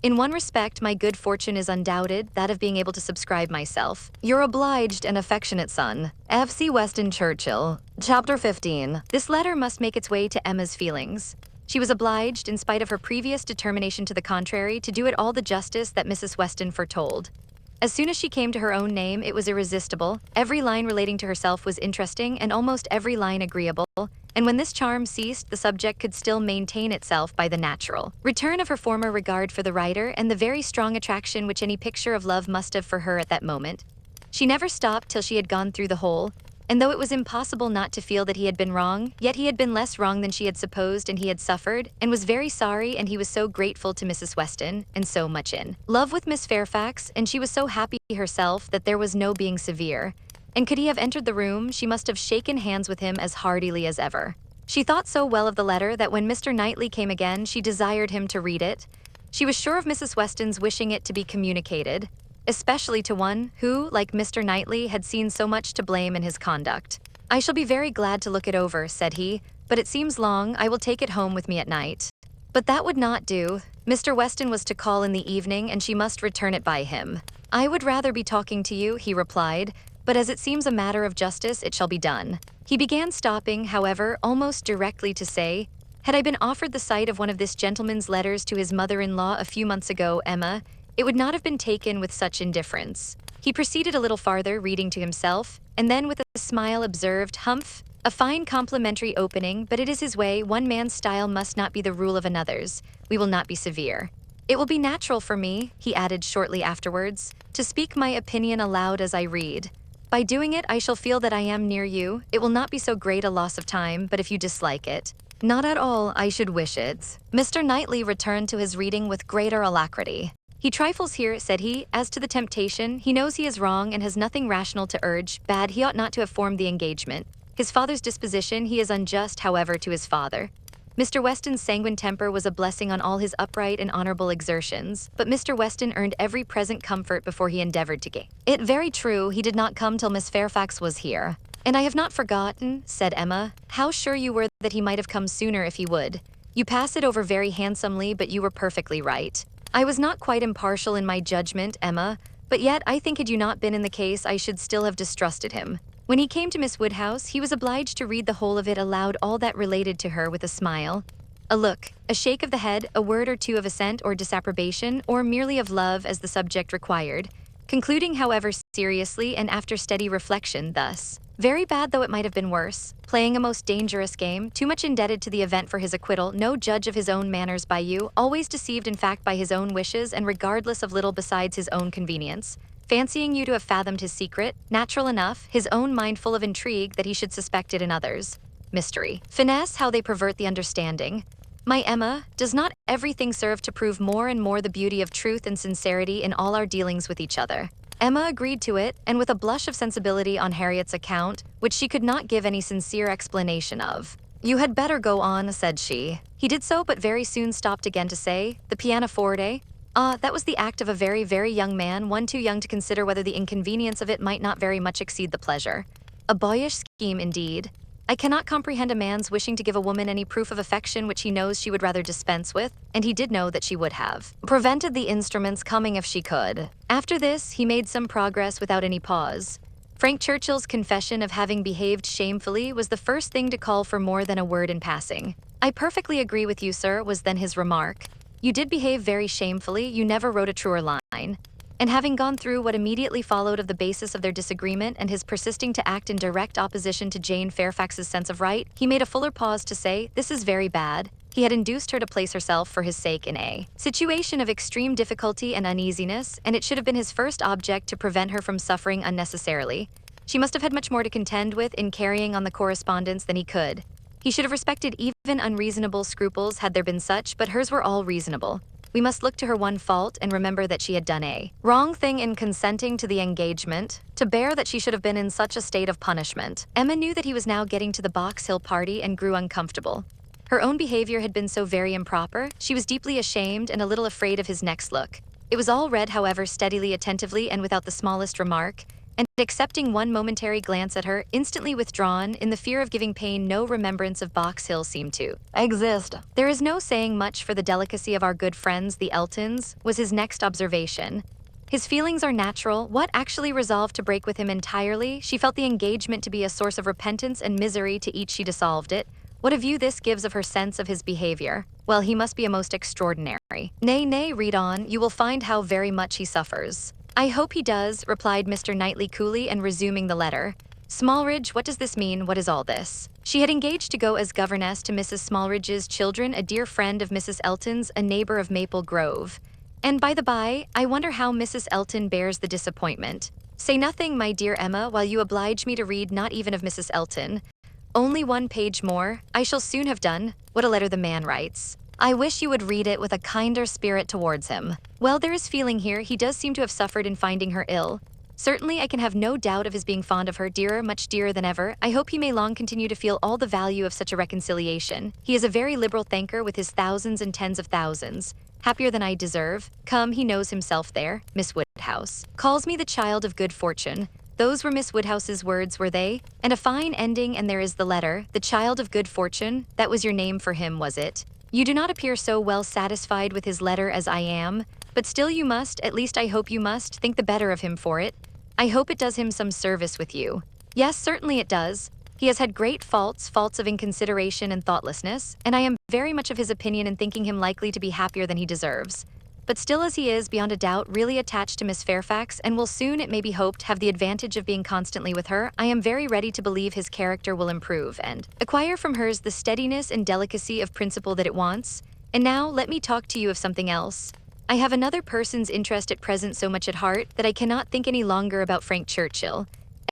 In one respect, my good fortune is undoubted, that of being able to subscribe myself. Your obliged and affectionate son, F.C. Weston Churchil. Chapter 15. This letter must make its way to Emma's feelings. She was obliged, in spite of her previous determination to the contrary, to do it all the justice that Mrs. Weston foretold. As soon as she came to her own name, it was irresistible. Every line relating to herself was interesting, and almost every line agreeable. And when this charm ceased, the subject could still maintain itself by the natural return of her former regard for the writer and the very strong attraction which any picture of love must have for her at that moment. She never stopped till she had gone through the whole. And though it was impossible not to feel that he had been wrong, yet he had been less wrong than she had supposed, and he had suffered, and was very sorry, and he was so grateful to Mrs. Weston, and so much in love with Miss Fairfax, and she was so happy herself that there was no being severe. And could he have entered the room, she must have shaken hands with him as heartily as ever. She thought so well of the letter that when Mr. Knightley came again, she desired him to read it. She was sure of Mrs. Weston's wishing it to be communicated, especially to one who, like Mr. Knightley, had seen so much to blame in his conduct. I shall be very glad to look it over, said he, but it seems long. I will take it home with me at night. But that would not do. Mr. Weston was to call in the evening, and she must return it by him. I would rather be talking to you, he replied, but as it seems a matter of justice, it shall be done. He began, stopping, however, almost directly to say, had I been offered the sight of one of this gentleman's letters to his mother-in-law a few months ago, Emma, it would not have been taken with such indifference. He proceeded a little farther, reading to himself, and then with a smile observed, humph, a fine complimentary opening, but it is his way, one man's style must not be the rule of another's. We will not be severe. It will be natural for me, he added shortly afterwards, to speak my opinion aloud as I read. By doing it, I shall feel that I am near you. It will not be so great a loss of time, but if you dislike it, not at all, I should wish it. Mr. Knightley returned to his reading with greater alacrity. He trifles here, said he, as to the temptation. He knows he is wrong and has nothing rational to urge. Bad, he ought not to have formed the engagement. His father's disposition, he is unjust, however, to his father. Mr. Weston's sanguine temper was a blessing on all his upright and honorable exertions, but Mr. Weston earned every present comfort before he endeavored to gain it. Very true, he did not come till Miss Fairfax was here. And I have not forgotten, said Emma, how sure you were that he might have come sooner if he would. You pass it over very handsomely, but you were perfectly right. I was not quite impartial in my judgment, Emma, but yet I think had you not been in the case, I should still have distrusted him. When he came to Miss Woodhouse, he was obliged to read the whole of it aloud, all that related to her, with a smile, a look, a shake of the head, a word or two of assent or disapprobation, or merely of love as the subject required, concluding, however, seriously and after steady reflection, thus: very bad though it might have been worse, playing a most dangerous game, too much indebted to the event for his acquittal, no judge of his own manners by you, always deceived in fact by his own wishes, and regardless of little besides his own convenience, fancying you to have fathomed his secret, natural enough, his own mind full of intrigue that he should suspect it in others. Mystery. Finesse, how they pervert the understanding. My Emma, does not everything serve to prove more and more the beauty of truth and sincerity in all our dealings with each other? Emma agreed to it, and with a blush of sensibility on Harriet's account, which she could not give any sincere explanation of. You had better go on, said she. He did so, but very soon stopped again to say, the pianoforte? Ah, that was the act of a very, very young man, one too young to consider whether the inconvenience of it might not very much exceed the pleasure. A boyish scheme, indeed. I cannot comprehend a man's wishing to give a woman any proof of affection which he knows she would rather dispense with, and he did know that she would have prevented the instruments coming if she could. After this, he made some progress without any pause. Frank Churchill's confession of having behaved shamefully was the first thing to call for more than a word in passing. I perfectly agree with you, sir, was then his remark. You did behave very shamefully, you never wrote a truer line. And having gone through what immediately followed of the basis of their disagreement and his persisting to act in direct opposition to Jane Fairfax's sense of right, he made a fuller pause to say, this is very bad. He had induced her to place herself for his sake in a situation of extreme difficulty and uneasiness, and it should have been his first object to prevent her from suffering unnecessarily. She must have had much more to contend with in carrying on the correspondence than he could. He should have respected even unreasonable scruples had there been such, but hers were all reasonable. We must look to her one fault and remember that she had done a wrong thing in consenting to the engagement, to bear that she should have been in such a state of punishment. Emma knew that he was now getting to the Box Hill party and grew uncomfortable. Her own behavior had been so very improper, she was deeply ashamed and a little afraid of his next look. It was all read, however, steadily, attentively, and without the smallest remark, and accepting one momentary glance at her, instantly withdrawn, in the fear of giving pain no remembrance of Box Hill seemed to exist. There is no saying much for the delicacy of our good friends, the Eltons, was his next observation. His feelings are natural. What actually resolved to break with him entirely? She felt the engagement to be a source of repentance and misery to each she dissolved it. What a view this gives of her sense of his behavior. Well, he must be a most extraordinary. Nay, nay, read on, you will find how very much he suffers. I hope he does, replied Mr. Knightley coolly and resuming the letter. Smallridge, what does this mean? What is all this? She had engaged to go as governess to Mrs. Smallridge's children, a dear friend of Mrs. Elton's, a neighbor of Maple Grove. And by the by, I wonder how Mrs. Elton bears the disappointment. Say nothing, my dear Emma, while you oblige me to read not even of Mrs. Elton. Only one page more. I shall soon have done. What a letter the man writes. I wish you would read it with a kinder spirit towards him. Well, there is feeling here. He does seem to have suffered in finding her ill. Certainly, I can have no doubt of his being fond of her, dearer, much dearer than ever. I hope he may long continue to feel all the value of such a reconciliation. He is a very liberal thanker with his thousands and tens of thousands. Happier than I deserve. Come, he knows himself there. Miss Woodhouse calls me the child of good fortune. Those were Miss Woodhouse's words, were they? And a fine ending, and there is the letter. The child of good fortune. That was your name for him, was it? You do not appear so well satisfied with his letter as I am, but still you must, at least I hope you must, think the better of him for it. I hope it does him some service with you. Yes, certainly it does. He has had great faults of inconsideration and thoughtlessness, and I am very much of his opinion in thinking him likely to be happier than he deserves. But still, as he is, beyond a doubt, really attached to Miss Fairfax, and will soon, it may be hoped, have the advantage of being constantly with her, I am very ready to believe his character will improve, and acquire from hers the steadiness and delicacy of principle that it wants. And now, let me talk to you of something else. I have another person's interest at present so much at heart, that I cannot think any longer about Frank Churchill.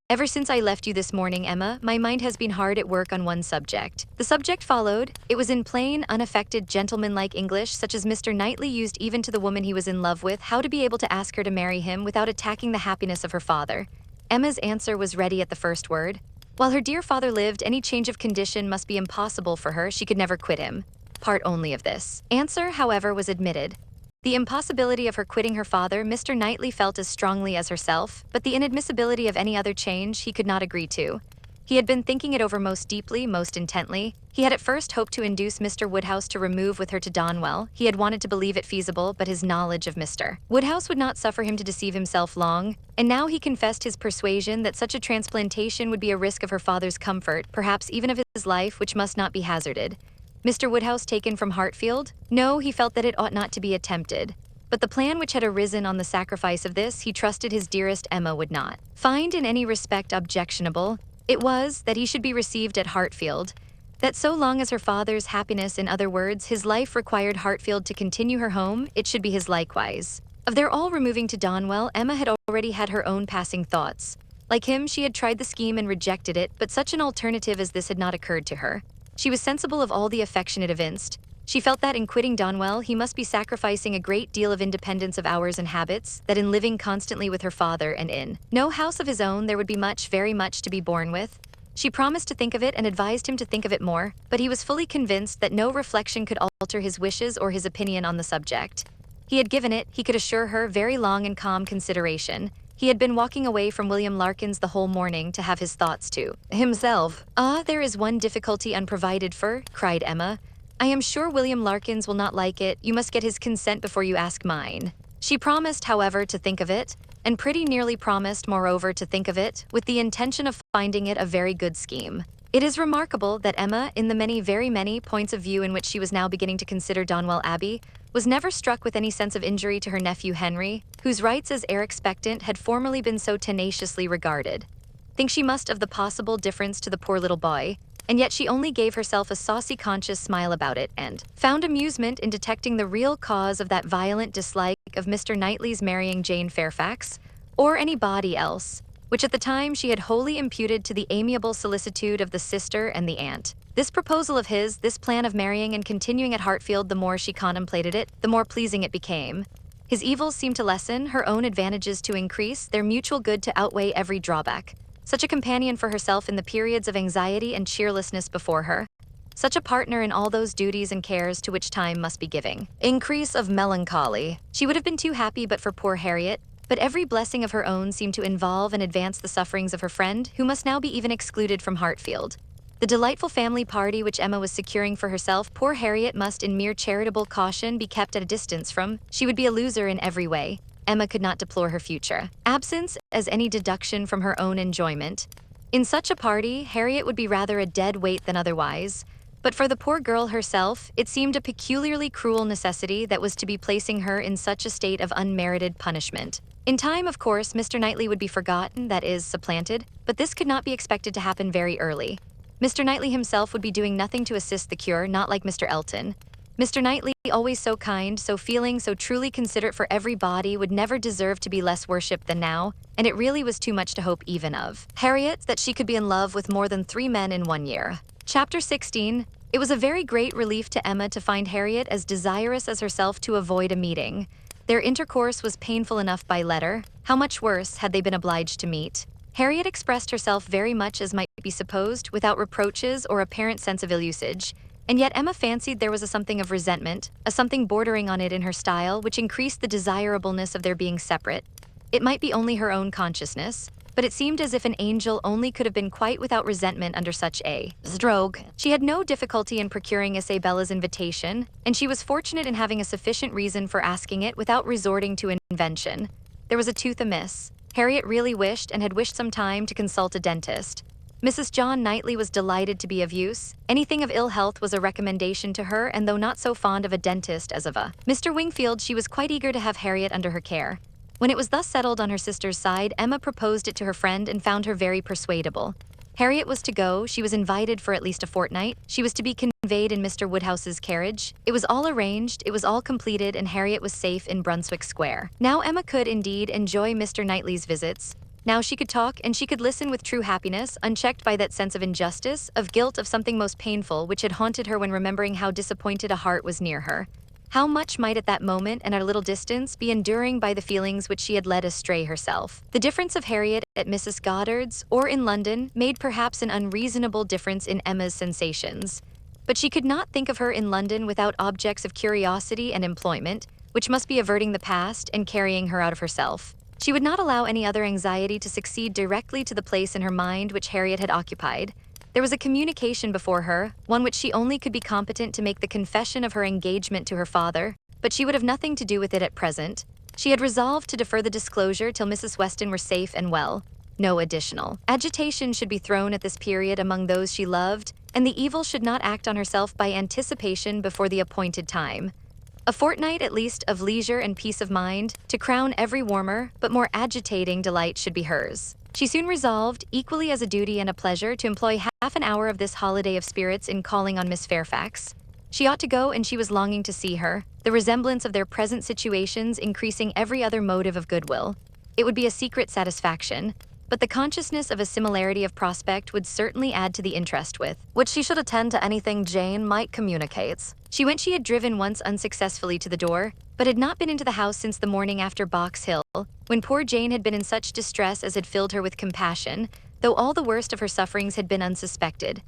Ever since I left you this morning, Emma, my mind has been hard at work on one subject. The subject followed. It was in plain, unaffected, gentlemanlike English, such as Mr. Knightley used even to the woman he was in love with, how to be able to ask her to marry him without attacking the happiness of her father. Emma's answer was ready at the first word. While her dear father lived, any change of condition must be impossible for her. She could never quit him. Part only of this answer, however, was admitted. The impossibility of her quitting her father Mr. Knightley felt as strongly as herself, but the inadmissibility of any other change he could not agree to. He had been thinking it over most deeply, most intently. He had at first hoped to induce Mr. Woodhouse to remove with her to Donwell. He had wanted to believe it feasible, but his knowledge of Mr. Woodhouse would not suffer him to deceive himself long, and now he confessed his persuasion that such a transplantation would be a risk of her father's comfort, perhaps even of his life, which must not be hazarded. Mr. Woodhouse taken from Hartfield? No, he felt that it ought not to be attempted. But the plan which had arisen on the sacrifice of this, he trusted his dearest Emma would not find in any respect objectionable. It was that he should be received at Hartfield, that so long as her father's happiness, in other words, his life required Hartfield to continue her home, it should be his likewise. Of their all removing to Donwell, Emma had already had her own passing thoughts. Like him, she had tried the scheme and rejected it, but such an alternative as this had not occurred to her. She was sensible of all the affection it evinced. She felt that in quitting Donwell, he must be sacrificing a great deal of independence of hours and habits, that in living constantly with her father and in no house of his own there would be much, very much to be borne with. She promised to think of it and advised him to think of it more, but he was fully convinced that no reflection could alter his wishes or his opinion on the subject. He had given it, he could assure her, very long and calm consideration. He had been walking away from William Larkins the whole morning to have his thoughts to himself. "Ah, there is one difficulty unprovided for," cried Emma. "I am sure William Larkins will not like it. You must get his consent before you ask mine." She promised, however, to think of it, and pretty nearly promised, moreover, to think of it, with the intention of finding it a very good scheme. It is remarkable that Emma, in the many, very many, points of view in which she was now beginning to consider Donwell Abbey, was never struck with any sense of injury to her nephew Henry, whose rights as heir expectant had formerly been so tenaciously regarded. Think she must of the possible difference to the poor little boy, and yet she only gave herself a saucy conscious smile about it, and found amusement in detecting the real cause of that violent dislike of Mr. Knightley's marrying Jane Fairfax, or anybody else, which at the time she had wholly imputed to the amiable solicitude of the sister and the aunt. This proposal of his, this plan of marrying and continuing at Hartfield, the more she contemplated it, the more pleasing it became. His evils seemed to lessen, her own advantages to increase, their mutual good to outweigh every drawback. Such a companion for herself in the periods of anxiety and cheerlessness before her. Such a partner in all those duties and cares to which time must be giving. Increase of melancholy. She would have been too happy but for poor Harriet, but every blessing of her own seemed to involve and advance the sufferings of her friend, who must now be even excluded from Hartfield. The delightful family party which Emma was securing for herself, poor Harriet must in mere charitable caution be kept at a distance from. She would be a loser in every way. Emma could not deplore her future absence as any deduction from her own enjoyment. In such a party, Harriet would be rather a dead weight than otherwise, but for the poor girl herself, it seemed a peculiarly cruel necessity that was to be placing her in such a state of unmerited punishment. In time, of course, Mr. Knightley would be forgotten, that is, supplanted, but this could not be expected to happen very early. Mr. Knightley himself would be doing nothing to assist the cure, not like Mr. Elton. Mr. Knightley, always so kind, so feeling, so truly considerate for everybody, would never deserve to be less worshipped than now, and it really was too much to hope even of Harriet, that she could be in love with more than 3 men in 1 year. Chapter 16. It was a very great relief to Emma to find Harriet as desirous as herself to avoid a meeting. Their intercourse was painful enough by letter. How much worse had they been obliged to meet? Harriet expressed herself very much as might be supposed, without reproaches or apparent sense of ill usage. And yet Emma fancied there was a something of resentment, a something bordering on it in her style, which increased the desirableness of their being separate. It might be only her own consciousness, but it seemed as if an angel only could have been quite without resentment under such a stroke. She had no difficulty in procuring Isabella's invitation, and she was fortunate in having a sufficient reason for asking it without resorting to invention. There was a tooth amiss. Harriet really wished, and had wished some time, to consult a dentist. Mrs. John Knightley was delighted to be of use. Anything of ill health was a recommendation to her, and though not so fond of a dentist as of a Mr. Wingfield, she was quite eager to have Harriet under her care. When it was thus settled on her sister's side, Emma proposed it to her friend and found her very persuadable. Harriet was to go, she was invited for at least a fortnight, she was to be conveyed in Mr. Woodhouse's carriage. It was all arranged, it was all completed, and Harriet was safe in Brunswick Square. Now Emma could, indeed, enjoy Mr. Knightley's visits. Now she could talk, and she could listen with true happiness, unchecked by that sense of injustice, of guilt, of something most painful, which had haunted her when remembering how disappointed a heart was near her. How much might at that moment and at a little distance be enduring by the feelings which she had led astray herself. The difference of Harriet at Mrs. Goddard's or in London made perhaps an unreasonable difference in Emma's sensations. But she could not think of her in London without objects of curiosity and employment, which must be averting the past and carrying her out of herself. She would not allow any other anxiety to succeed directly to the place in her mind which Harriet had occupied. There was a communication before her, one which she only could be competent to make the confession of her engagement to her father, but she would have nothing to do with it at present. She had resolved to defer the disclosure till Mrs. Weston were safe and well. No additional agitation should be thrown at this period among those she loved, and the evil should not act on herself by anticipation before the appointed time. A fortnight at least of leisure and peace of mind, to crown every warmer but more agitating delight, should be hers. She soon resolved, equally as a duty and a pleasure, to employ half an hour of this holiday of spirits in calling on Miss Fairfax. She ought to go, and she was longing to see her, the resemblance of their present situations increasing every other motive of goodwill. It would be a secret satisfaction, but the consciousness of a similarity of prospect would certainly add to the interest with which she should attend to anything Jane might communicate. She had driven once unsuccessfully to the door, but had not been into the house since the morning after Box Hill, when poor Jane had been in such distress as had filled her with compassion, though all the worst of her sufferings had been unsuspected.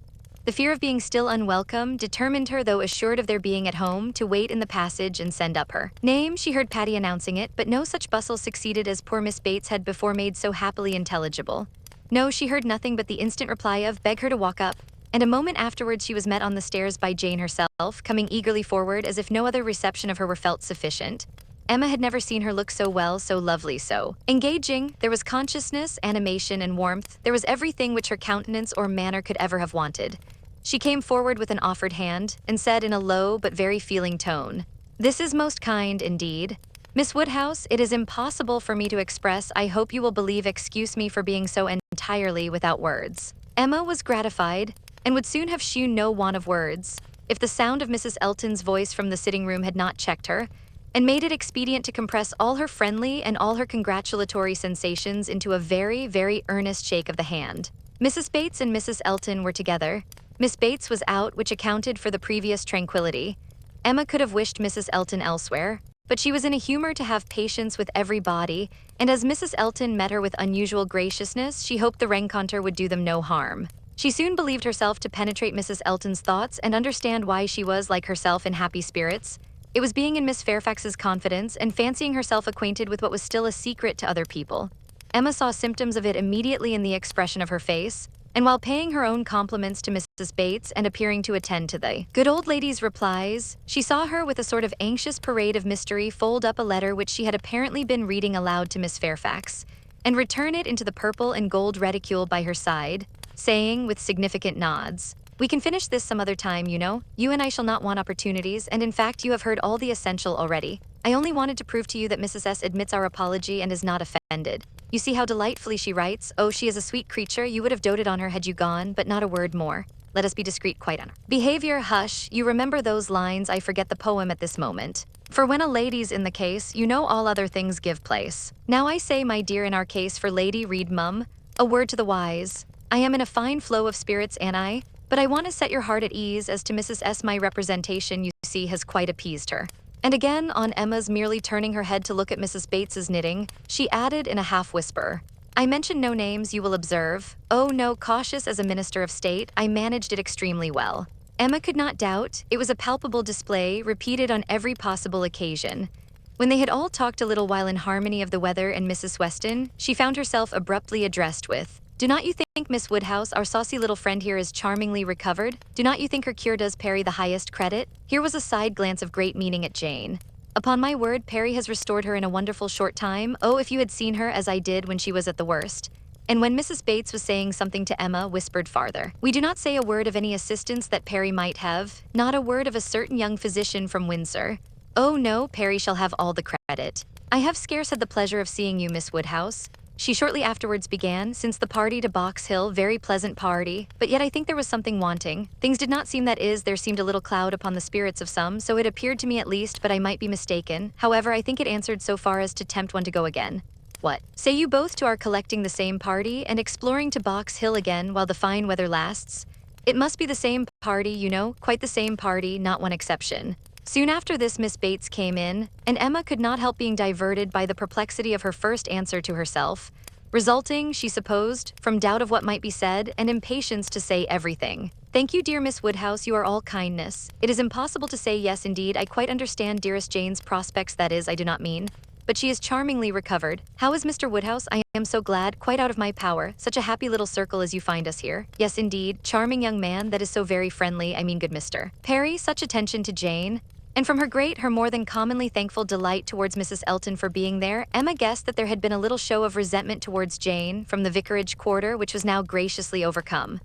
The fear of being still unwelcome determined her, though assured of their being at home, to wait in the passage and send up her name. She heard Patty announcing it, but no such bustle succeeded as poor Miss Bates had before made so happily intelligible. No, she heard nothing but the instant reply of "Beg her to walk up," and a moment afterwards she was met on the stairs by Jane herself, coming eagerly forward as if no other reception of her were felt sufficient. Emma had never seen her look so well, so lovely, so engaging. There was consciousness, animation, and warmth. There was everything which her countenance or manner could ever have wanted. She came forward with an offered hand, and said in a low but very feeling tone, "This is most kind indeed. Miss Woodhouse, it is impossible for me to express. I hope you will excuse me for being so entirely without words." Emma was gratified, and would soon have shewn no want of words, if the sound of Mrs. Elton's voice from the sitting-room had not checked her, and made it expedient to compress all her friendly and all her congratulatory sensations into a very, very earnest shake of the hand. Mrs. Bates and Mrs. Elton were together. Miss Bates was out, which accounted for the previous tranquility. Emma could have wished Mrs. Elton elsewhere, but she was in a humor to have patience with everybody, and as Mrs. Elton met her with unusual graciousness, she hoped the rencontre would do them no harm. She soon believed herself to penetrate Mrs. Elton's thoughts and understand why she was, like herself, in happy spirits. It was being in Miss Fairfax's confidence and fancying herself acquainted with what was still a secret to other people. Emma saw symptoms of it immediately in the expression of her face, and while paying her own compliments to Mrs. Bates and appearing to attend to the good old lady's replies, she saw her with a sort of anxious parade of mystery fold up a letter which she had apparently been reading aloud to Miss Fairfax, and return it into the purple and gold reticule by her side, saying with significant nods, "We can finish this some other time, you know. You and I shall not want opportunities, and in fact you have heard all the essential already. I only wanted to prove to you that Mrs. S. admits our apology and is not offended. You see how delightfully she writes. Oh, she is a sweet creature. You would have doted on her had you gone, but not a word more. Let us be discreet quite on her behavior. Hush, you remember those lines. I forget the poem at this moment. For when a lady's in the case, you know all other things give place. Now I say, my dear, in our case, for lady, read mum. A word to the wise. I am in a fine flow of spirits, and but I want to set your heart at ease as to Mrs. S. My representation, you see, has quite appeased her." And again, on Emma's merely turning her head to look at Mrs. Bates's knitting, she added in a half-whisper, "I mention no names, you will observe. Oh no, cautious as a minister of state, I managed it extremely well." Emma could not doubt. It was a palpable display, repeated on every possible occasion. When they had all talked a little while in harmony of the weather and Mrs. Weston, she found herself abruptly addressed with, "Do not you think, Miss Woodhouse, our saucy little friend here is charmingly recovered? Do not you think her cure does Perry the highest credit?" Here was a side glance of great meaning at Jane. "Upon my word, Perry has restored her in a wonderful short time. Oh, if you had seen her as I did when she was at the worst." And when Mrs. Bates was saying something to Emma, whispered farther, "We do not say a word of any assistance that Perry might have, not a word of a certain young physician from Windsor. Oh no, Perry shall have all the credit. I have scarce had the pleasure of seeing you, Miss Woodhouse." She shortly afterwards began, "Since the party to Box Hill, very pleasant party, but yet I think there was something wanting. Things did not seem, that is, there seemed a little cloud upon the spirits of some, so it appeared to me at least, but I might be mistaken. However, I think it answered so far as to tempt one to go again. What say you both to our collecting the same party and exploring to Box Hill again while the fine weather lasts? It must be the same party, you know, quite the same party, not one exception." Soon after this Miss Bates came in, and Emma could not help being diverted by the perplexity of her first answer to herself, resulting, she supposed, from doubt of what might be said and impatience to say everything. "Thank you, dear Miss Woodhouse, you are all kindness. It is impossible to say yes, indeed, I quite understand dearest Jane's prospects, that is, I do not mean. but she is charmingly recovered. How is Mr. Woodhouse? I am so glad, quite out of my power. Such a happy little circle as you find us here. Yes, indeed, charming young man, that is so very friendly, I mean good Mr. Perry, such attention to Jane. And from her more than commonly thankful delight towards Mrs. Elton for being there, Emma guessed that there had been a little show of resentment towards Jane from the vicarage quarter, which was now graciously overcome.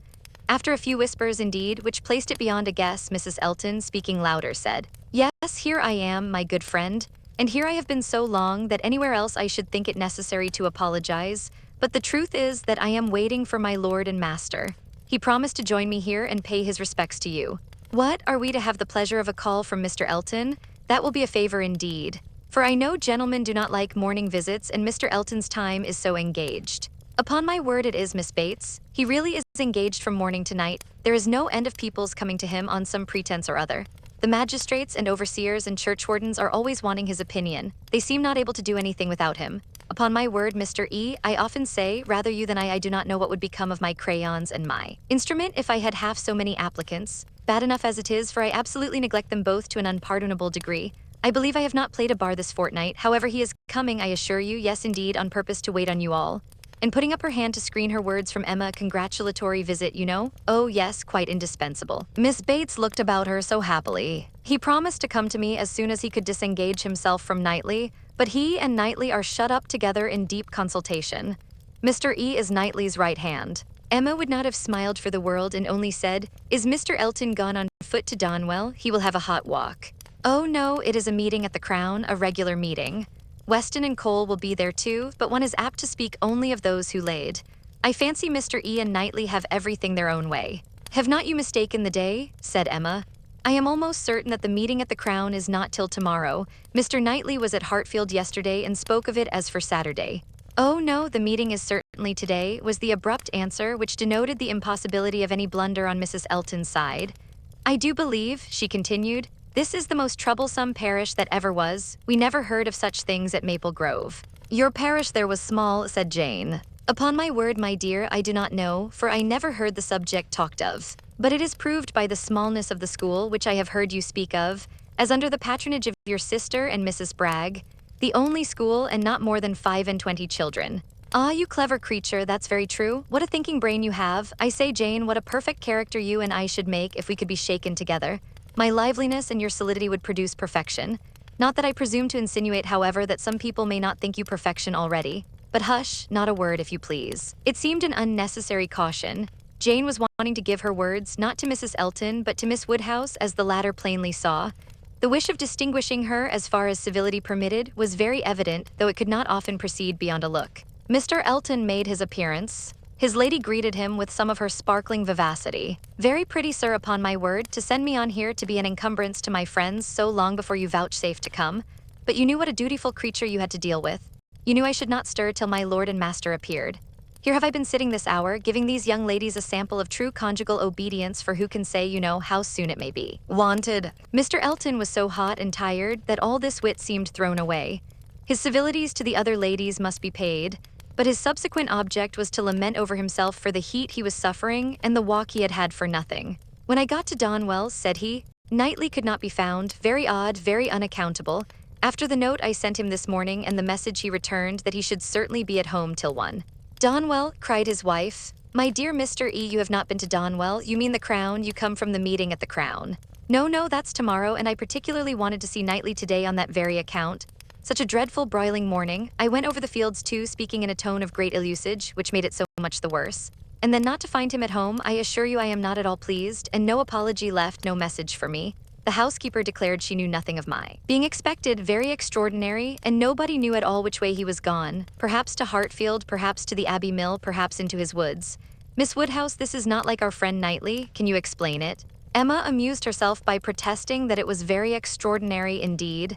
After a few whispers indeed, which placed it beyond a guess, Mrs. Elton, speaking louder, said, "Yes, here I am, my good friend, and here I have been so long that anywhere else I should think it necessary to apologize, but the truth is that I am waiting for my lord and master. He promised to join me here and pay his respects to you." "What, are we to have the pleasure of a call from Mr. Elton? That will be a favor indeed. For I know gentlemen do not like morning visits, and Mr. Elton's time is so engaged." "Upon my word it is, Miss Bates. He really is engaged from morning to night. There is no end of people's coming to him on some pretense or other. The magistrates and overseers and churchwardens are always wanting his opinion. They seem not able to do anything without him. Upon my word, Mr. E, I often say, rather you than I do not know what would become of my crayons and my instrument if I had half so many applicants. Bad enough as it is, for I absolutely neglect them both to an unpardonable degree. I believe I have not played a bar this fortnight. However, he is coming, I assure you, yes indeed, on purpose to wait on you all." And putting up her hand to screen her words from Emma, "Congratulatory visit, you know?" "Oh yes, quite indispensable." Miss Bates looked about her so happily. "He promised to come to me as soon as he could disengage himself from Knightley, but he and Knightley are shut up together in deep consultation. Mr. E is Knightley's right hand." Emma would not have smiled for the world and only said, "Is Mr. Elton gone on foot to Donwell? He will have a hot walk." "Oh no, it is a meeting at the Crown, a regular meeting. Weston and Cole will be there too, but one is apt to speak only of those who laid. I fancy Mr. E and Knightley have everything their own way." "Have not you mistaken the day?" said Emma. "I am almost certain that the meeting at the Crown is not till tomorrow. Mr. Knightley was at Hartfield yesterday and spoke of it as for Saturday." "Oh no, the meeting is certainly today," was the abrupt answer, which denoted the impossibility of any blunder on Mrs. Elton's side. "I do believe," she continued, "this is the most troublesome parish that ever was. We never heard of such things at Maple Grove." "Your parish there was small," said Jane. "Upon my word, my dear, I do not know, for I never heard the subject talked of. But it is proved by the smallness of the school, which I have heard you speak of, as under the patronage of your sister and Mrs. Bragg, the only school and not more than 25 children." "Ah, you clever creature, that's very true. What a thinking brain you have. I say, Jane, what a perfect character you and I should make if we could be shaken together. My liveliness and your solidity would produce perfection. Not that I presume to insinuate, however, that some people may not think you perfection already. But hush, not a word, if you please." It seemed an unnecessary caution. Jane was wanting to give her words, not to Mrs. Elton, but to Miss Woodhouse, as the latter plainly saw. The wish of distinguishing her, as far as civility permitted, was very evident, though it could not often proceed beyond a look. Mr. Elton made his appearance. His lady greeted him with some of her sparkling vivacity. "Very pretty, sir, upon my word, to send me on here to be an encumbrance to my friends so long before you vouchsafed to come. But you knew what a dutiful creature you had to deal with. You knew I should not stir till my lord and master appeared. Here have I been sitting this hour, giving these young ladies a sample of true conjugal obedience, for who can say, you know, how soon it may be wanted." Mr. Elton was so hot and tired that all this wit seemed thrown away. His civilities to the other ladies must be paid, but his subsequent object was to lament over himself for the heat he was suffering and the walk he had had for nothing. "When I got to Donwell," said he, "Knightley could not be found, very odd, very unaccountable, after the note I sent him this morning and the message he returned that he should certainly be at home till 1. "Donwell," cried his wife. "My dear Mr. E, you have not been to Donwell. You mean the Crown. You come from the meeting at the Crown." "No, no, that's tomorrow, and I particularly wanted to see Knightley today on that very account. Such a dreadful broiling morning. I went over the fields too, speaking in a tone of great ill-usage, which made it so much the worse. And then not to find him at home, I assure you I am not at all pleased, and no apology left, no message for me. The housekeeper declared she knew nothing of my being expected, very extraordinary, and nobody knew at all which way he was gone, perhaps to Hartfield, perhaps to the Abbey Mill, perhaps into his woods. Miss Woodhouse, this is not like our friend Knightley. Can you explain it?" Emma amused herself by protesting that it was very extraordinary indeed,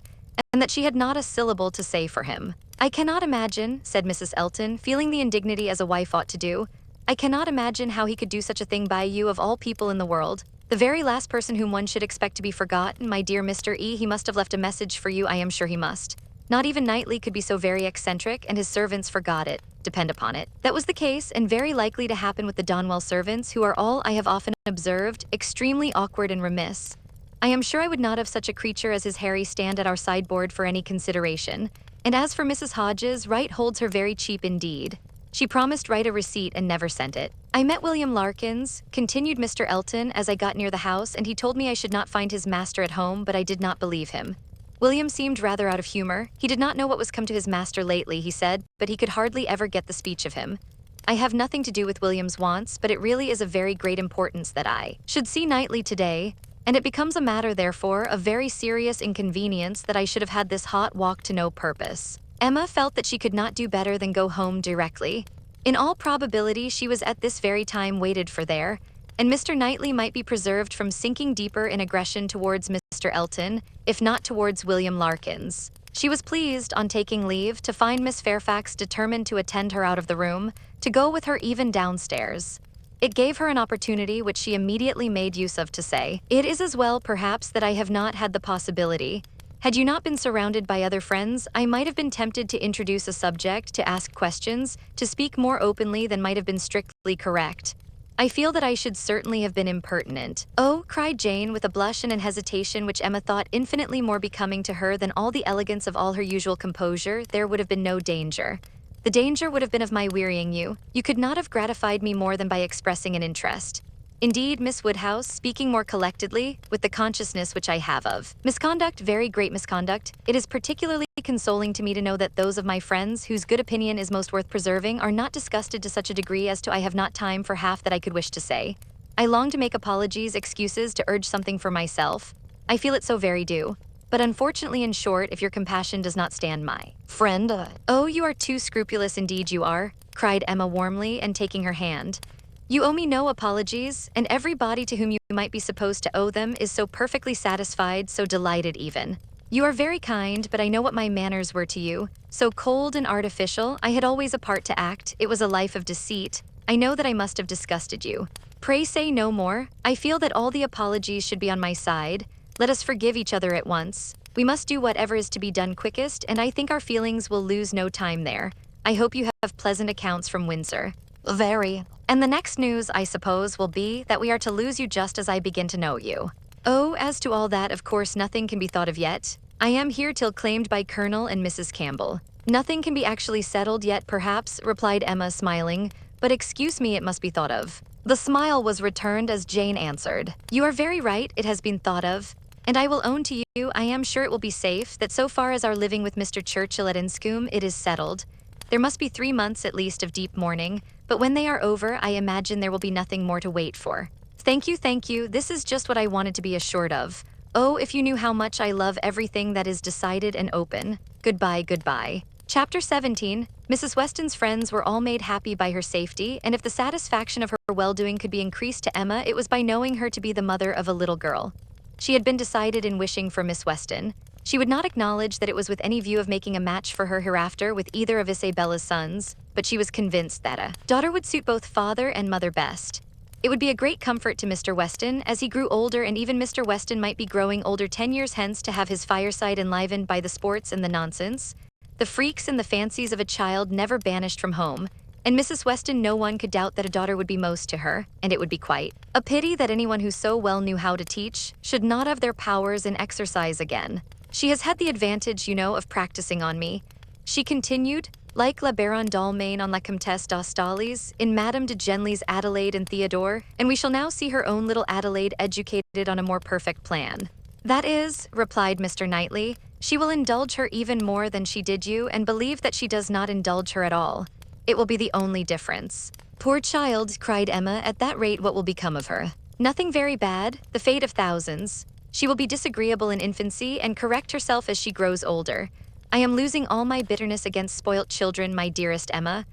and that she had not a syllable to say for him. "I cannot imagine," said Mrs. Elton, feeling the indignity as a wife ought to do, "I cannot imagine how he could do such a thing by you of all people in the world. The very last person whom one should expect to be forgotten, my dear Mr. E, he must have left a message for you, I am sure he must. Not even Knightley could be so very eccentric, and his servants forgot it, depend upon it." That was the case, and very likely to happen with the Donwell servants, who are all, I have often observed, extremely awkward and remiss. I am sure I would not have such a creature as his Harry stand at our sideboard for any consideration. And as for Mrs. Hodges, Wright holds her very cheap indeed. She promised Wright a receipt and never sent it. I met William Larkins, continued Mr. Elton, as I got near the house, and he told me I should not find his master at home, but I did not believe him. William seemed rather out of humor. He did not know what was come to his master lately, he said, but he could hardly ever get the speech of him. I have nothing to do with William's wants, but it really is of very great importance that I should see Knightley today, and it becomes a matter, therefore, of very serious inconvenience that I should have had this hot walk to no purpose. Emma felt that she could not do better than go home directly. In all probability, she was at this very time waited for there, and Mr. Knightley might be preserved from sinking deeper in aggression towards Mr. Elton, if not towards William Larkins. She was pleased, on taking leave, to find Miss Fairfax determined to attend her out of the room, to go with her even downstairs. It gave her an opportunity which she immediately made use of to say, "It is as well, perhaps, that I have not had the possibility. Had you not been surrounded by other friends, I might have been tempted to introduce a subject, to ask questions, to speak more openly than might have been strictly correct. I feel that I should certainly have been impertinent." "Oh," cried Jane, with a blush and an hesitation which Emma thought infinitely more becoming to her than all the elegance of all her usual composure, "there would have been no danger. The danger would have been of my wearying you. You could not have gratified me more than by expressing an interest. Indeed, Miss Woodhouse, speaking more collectedly, with the consciousness which I have of misconduct, very great misconduct, it is particularly consoling to me to know that those of my friends whose good opinion is most worth preserving are not disgusted to such a degree as to I have not time for half that I could wish to say. I long to make apologies, excuses, to urge something for myself. I feel it so very due. But unfortunately, in short, if your compassion does not stand my friend, Oh, you are too scrupulous, indeed you are," cried Emma warmly, and taking her hand. "You owe me no apologies, and every body to whom you might be supposed to owe them is so perfectly satisfied, so delighted even. You are very kind, but I know what my manners were to you. So cold and artificial, I had always a part to act, it was a life of deceit. I know that I must have disgusted you. Pray say no more. I feel that all the apologies should be on my side. Let us forgive each other at once. We must do whatever is to be done quickest, and I think our feelings will lose no time there. I hope you have pleasant accounts from Windsor." "Very. And the next news, I suppose, will be that we are to lose you just as I begin to know you." "Oh, as to all that, of course nothing can be thought of yet. I am here till claimed by Colonel and Mrs. Campbell. Nothing can be actually settled yet, perhaps," replied Emma, smiling, "but excuse me, it must be thought of." The smile was returned as Jane answered, "You are very right, it has been thought of. And I will own to you, I am sure it will be safe, that so far as our living with Mr. Churchil at Inscombe, it is settled. There must be 3 months at least of deep mourning, but when they are over, I imagine there will be nothing more to wait for." Thank you, this is just what I wanted to be assured of. Oh, if you knew how much I love everything that is decided and open. Goodbye. Chapter 17. Mrs. Weston's friends were all made happy by her safety, and if the satisfaction of her well-doing could be increased to Emma, it was by knowing her to be the mother of a little girl. She had been decided in wishing for Miss Weston. She would not acknowledge that it was with any view of making a match for her hereafter with either of Isabella's sons, but she was convinced that a daughter would suit both father and mother best. It would be a great comfort to Mr. Weston as he grew older, and even Mr. Weston might be growing older 10 years hence, to have his fireside enlivened by the sports and the nonsense, the freaks and the fancies of a child never banished from home. And Mrs. Weston, no one could doubt that a daughter would be most to her, and it would be quite a pity that anyone who so well knew how to teach should not have their powers in exercise again. She has had the advantage, you know, of practicing on me," she continued, "like la Baronne d'Almaine on la Comtesse d'Ostalis, in Madame de Genlis' Adelaide and Theodore, and we shall now see her own little Adelaide educated on a more perfect plan." "That is," replied Mr. Knightley, "she will indulge her even more than she did you, and believe that she does not indulge her at all. It will be the only difference." "Poor child," cried Emma, "at that rate what will become of her?" "Nothing very bad, the fate of thousands. She will be disagreeable in infancy and correct herself as she grows older. I am losing all my bitterness against spoilt children, my dearest Emma.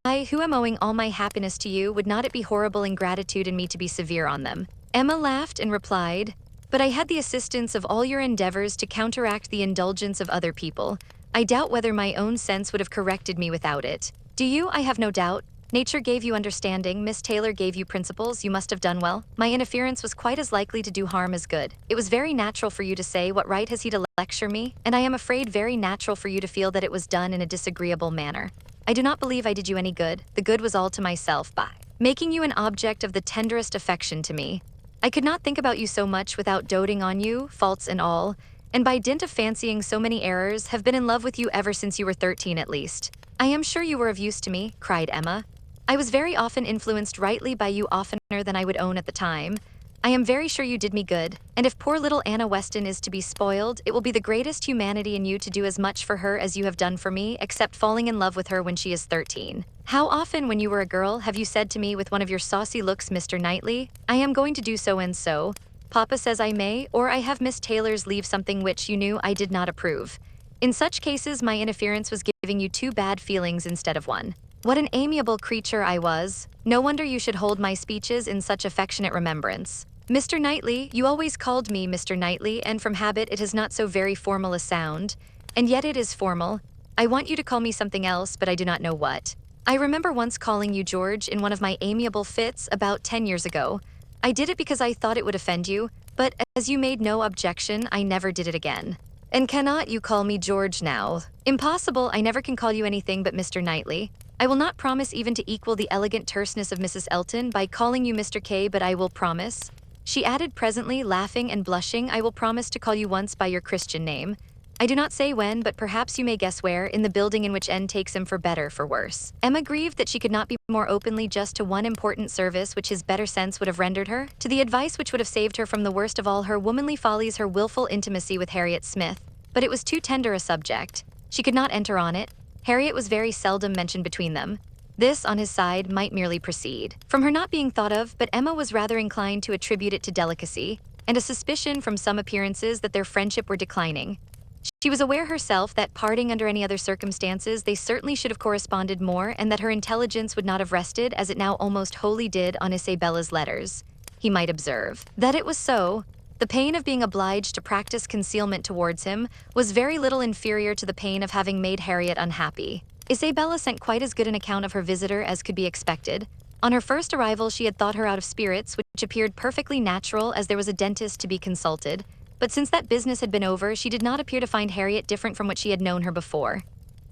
I, who am owing all my happiness to you, would not it be horrible ingratitude in me to be severe on them?" Emma laughed and replied, "But I had the assistance of all your endeavors to counteract the indulgence of other people. I doubt whether my own sense would have corrected me without it. Do you? I have no doubt. Nature gave you understanding, Miss Taylor gave you principles, you must have done well. My interference was quite as likely to do harm as good. It was very natural for you to say, what right has he to lecture me? And I am afraid very natural for you to feel that it was done in a disagreeable manner. I do not believe I did you any good. The good was all to myself by making you an object of the tenderest affection to me. I could not think about you so much without doting on you, faults and all, and by dint of fancying so many errors, have been in love with you ever since you were 13 at least. I am sure you were of use to me, cried Emma. I was very often influenced rightly by you, oftener than I would own at the time. I am very sure you did me good, and if poor little Anna Weston is to be spoiled, it will be the greatest humanity in you to do as much for her as you have done for me, except falling in love with her when she is 13. How often, when you were a girl, have you said to me with one of your saucy looks, Mr. Knightley, I am going to do so and so. Papa says I may, or I have Miss Taylor's leave something which you knew I did not approve. In such cases, my interference was giving you two bad feelings instead of one. What an amiable creature I was. No wonder you should hold my speeches in such affectionate remembrance. Mr. Knightley, you always called me Mr. Knightley, and from habit it has not so very formal a sound. And yet it is formal. I want you to call me something else, but I do not know what. I remember once calling you George in one of my amiable fits about 10 years ago. I did it because I thought it would offend you, but as you made no objection, I never did it again. And cannot you call me George now? Impossible, I never can call you anything but Mr. Knightley. I will not promise even to equal the elegant terseness of Mrs. Elton by calling you Mr. K, but I will promise. She added presently, laughing and blushing, I will promise to call you once by your Christian name. I do not say when, but perhaps you may guess where, in the building in which N takes him for better, for worse. Emma grieved that she could not be more openly just to one important service which his better sense would have rendered her, to the advice which would have saved her from the worst of all her womanly follies, her wilful intimacy with Harriet Smith. But it was too tender a subject. She could not enter on it. Harriet was very seldom mentioned between them. This, on his side, might merely proceed from her not being thought of, but Emma was rather inclined to attribute it to delicacy, and a suspicion from some appearances that their friendship were declining. She was aware herself that, parting under any other circumstances, they certainly should have corresponded more, and that her intelligence would not have rested, as it now almost wholly did, on Isabella's letters. He might observe that it was so. The pain of being obliged to practice concealment towards him was very little inferior to the pain of having made Harriet unhappy. Isabella sent quite as good an account of her visitor as could be expected. On her first arrival she had thought her out of spirits, which appeared perfectly natural, as there was a dentist to be consulted. But since that business had been over, she did not appear to find Harriet different from what she had known her before.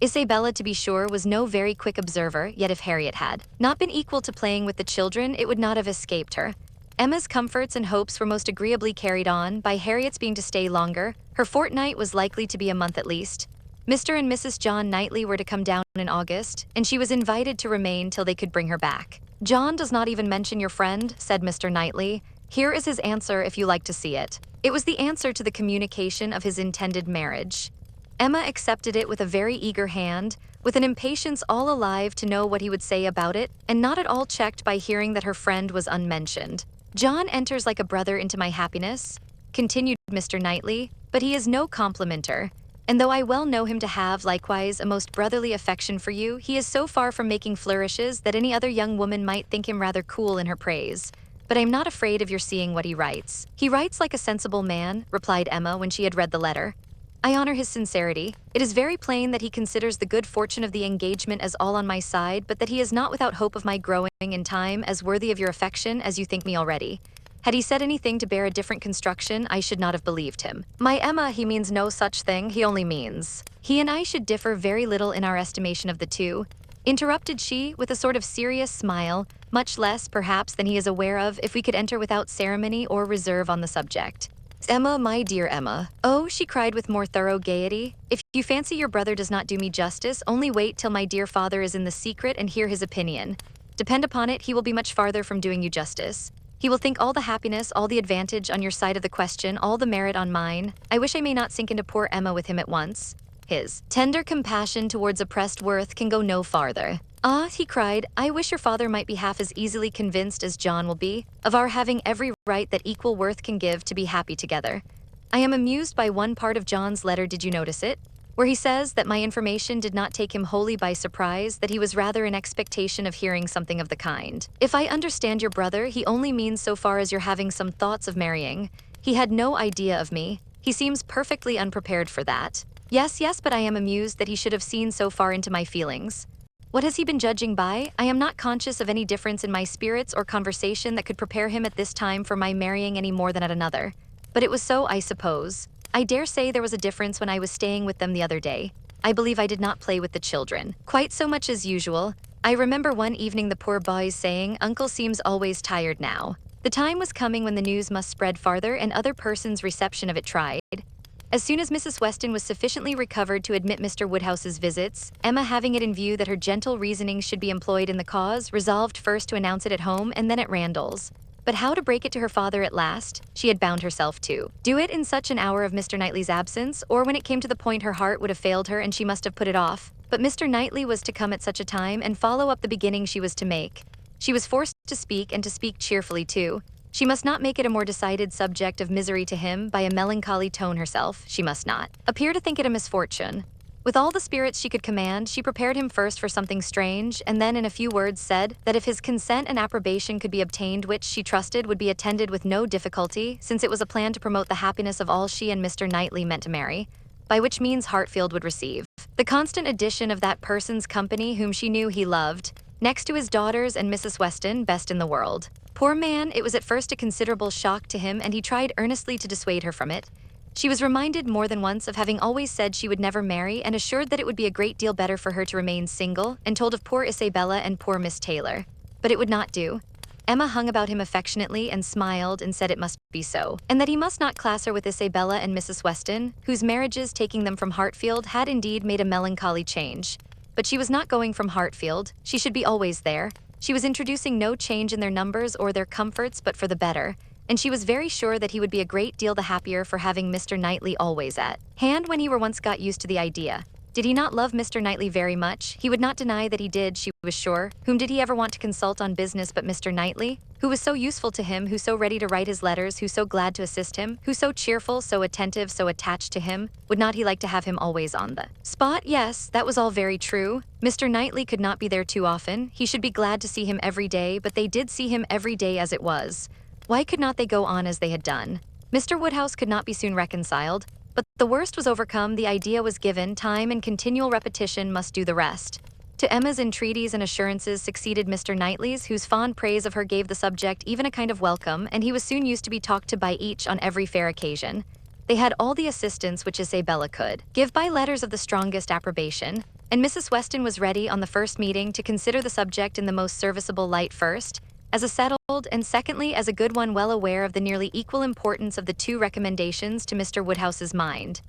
Isabella, to be sure, was no very quick observer, yet if Harriet had not been equal to playing with the children, it would not have escaped her. Emma's comforts and hopes were most agreeably carried on by Harriet's being to stay longer. Her fortnight was likely to be a month at least. Mr. and Mrs. John Knightley were to come down in August, and she was invited to remain till they could bring her back. John does not even mention your friend, said Mr. Knightley. Here is his answer if you like to see it. It was the answer to the communication of his intended marriage. Emma accepted it with a very eager hand, with an impatience all alive to know what he would say about it, and not at all checked by hearing that her friend was unmentioned. John enters like a brother into my happiness, continued Mr. Knightley, but he is no complimenter. And though I well know him to have, likewise, a most brotherly affection for you, he is so far from making flourishes that any other young woman might think him rather cool in her praise. But I am not afraid of your seeing what he writes. He writes like a sensible man, replied Emma when she had read the letter. I honor his sincerity. It is very plain that he considers the good fortune of the engagement as all on my side, but that he is not without hope of my growing, in time, as worthy of your affection as you think me already. Had he said anything to bear a different construction, I should not have believed him. My Emma, he means no such thing, he only means. He and I should differ very little in our estimation of the two, interrupted she, with a sort of serious smile, much less, perhaps, than he is aware of, if we could enter without ceremony or reserve on the subject. Emma, my dear Emma. Oh, she cried with more thorough gaiety, if you fancy your brother does not do me justice, only wait till my dear father is in the secret and hear his opinion. Depend upon it, he will be much farther from doing you justice. He will think all the happiness, all the advantage on your side of the question, all the merit on mine. I wish I may not sink into poor Emma with him at once. His tender compassion towards oppressed worth can go no farther. Ah, he cried, I wish your father might be half as easily convinced as John will be, of our having every right that equal worth can give to be happy together. I am amused by one part of John's letter, did you notice it? Where he says that my information did not take him wholly by surprise, that he was rather in expectation of hearing something of the kind. If I understand your brother, he only means so far as you're having some thoughts of marrying. He had no idea of me. He seems perfectly unprepared for that. Yes, but I am amused that he should have seen so far into my feelings. What has he been judging by? I am not conscious of any difference in my spirits or conversation that could prepare him at this time for my marrying any more than at another. But it was so, I suppose. I dare say there was a difference when I was staying with them the other day. I believe I did not play with the children quite so much as usual. I remember one evening the poor boys saying, Uncle seems always tired now. The time was coming when the news must spread farther and other persons' reception of it tried. As soon as Mrs. Weston was sufficiently recovered to admit Mr. Woodhouse's visits, Emma, having it in view that her gentle reasoning should be employed in the cause, resolved first to announce it at home and then at Randall's. But how to break it to her father at last, she had bound herself to. Do it in such an hour of Mr. Knightley's absence, or when it came to the point her heart would have failed her and she must have put it off. But Mr. Knightley was to come at such a time and follow up the beginning she was to make. She was forced to speak, and to speak cheerfully too. She must not make it a more decided subject of misery to him by a melancholy tone herself. She must not appear to think it a misfortune. With all the spirits she could command, she prepared him first for something strange, and then in a few words said that if his consent and approbation could be obtained, which she trusted would be attended with no difficulty, since it was a plan to promote the happiness of all she and Mr. Knightley meant to marry, by which means Hartfield would receive the constant addition of that person's company whom she knew he loved, next to his daughters and Mrs. Weston, best in the world. Poor man, it was at first a considerable shock to him, and he tried earnestly to dissuade her from it. She was reminded more than once of having always said she would never marry, and assured that it would be a great deal better for her to remain single, and told of poor Isabella and poor Miss Taylor. But it would not do. Emma hung about him affectionately and smiled and said it must be so, and that he must not class her with Isabella and Mrs. Weston, whose marriages taking them from Hartfield had indeed made a melancholy change. But she was not going from Hartfield, she should be always there. She was introducing no change in their numbers or their comforts, but for the better, and she was very sure that he would be a great deal the happier for having Mr. Knightley always at hand when he were once got used to the idea. Did he not love Mr. Knightley very much? He would not deny that he did, she was sure. Whom did he ever want to consult on business but Mr. Knightley, who was so useful to him, who so ready to write his letters, who so glad to assist him, who so cheerful, so attentive, so attached to him? Would not he like to have him always on the spot? Yes, that was all very true. Mr. Knightley could not be there too often. He should be glad to see him every day, but they did see him every day as it was. Why could not they go on as they had done? Mr. Woodhouse could not be soon reconciled. But the worst was overcome, the idea was given, time and continual repetition must do the rest. To Emma's entreaties and assurances succeeded Mr. Knightley's, whose fond praise of her gave the subject even a kind of welcome, and he was soon used to be talked to by each on every fair occasion. They had all the assistance which Isabella could give by letters of the strongest approbation, and Mrs. Weston was ready on the first meeting to consider the subject in the most serviceable light, first as a settled, and secondly as a good one, well aware of the nearly equal importance of the two recommendations to Mr. Woodhouse's mind.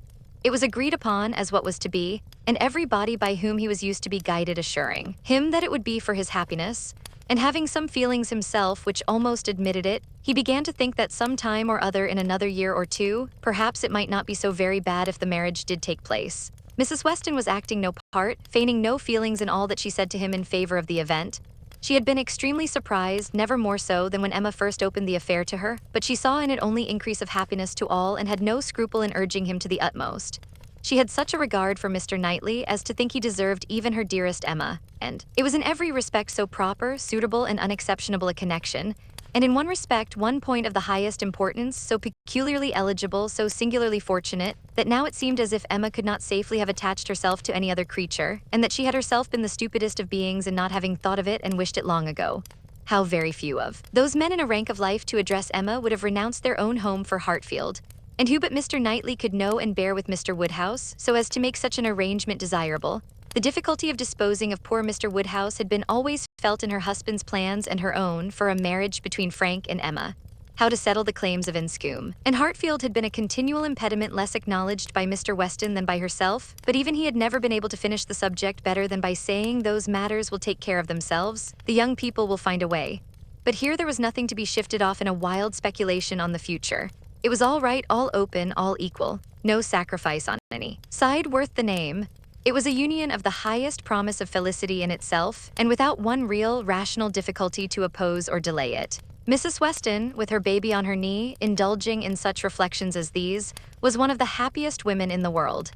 It was agreed upon as what was to be, and every body by whom he was used to be guided assuring him that it would be for his happiness, and having some feelings himself which almost admitted it, he began to think that some time or other in another year or two, perhaps it might not be so very bad if the marriage did take place. Mrs. Weston was acting no part, feigning no feelings in all that she said to him in favor of the event. She had been extremely surprised, never more so than when Emma first opened the affair to her, but she saw in it only increase of happiness to all and had no scruple in urging him to the utmost. She had such a regard for Mr. Knightley as to think he deserved even her dearest Emma, and it was in every respect so proper, suitable, and unexceptionable a connection, and in one respect, one point of the highest importance, so peculiarly eligible, so singularly fortunate, that now it seemed as if Emma could not safely have attached herself to any other creature, and that she had herself been the stupidest of beings in not having thought of it and wished it long ago. How very few of those men in a rank of life to address Emma would have renounced their own home for Hartfield, and who but Mr. Knightley could know and bear with Mr. Woodhouse, so as to make such an arrangement desirable. The difficulty of disposing of poor Mr. Woodhouse had been always felt in her husband's plans and her own for a marriage between Frank and Emma. How to settle the claims of Enscombe and Hartfield had been a continual impediment, less acknowledged by Mr. Weston than by herself, but even he had never been able to finish the subject better than by saying, "Those matters will take care of themselves, the young people will find a way." But here there was nothing to be shifted off in a wild speculation on the future. It was all right, all open, all equal, no sacrifice on any side worth the name. It was a union of the highest promise of felicity in itself, and without one real, rational difficulty to oppose or delay it. Mrs. Weston, with her baby on her knee, indulging in such reflections as these, was one of the happiest women in the world.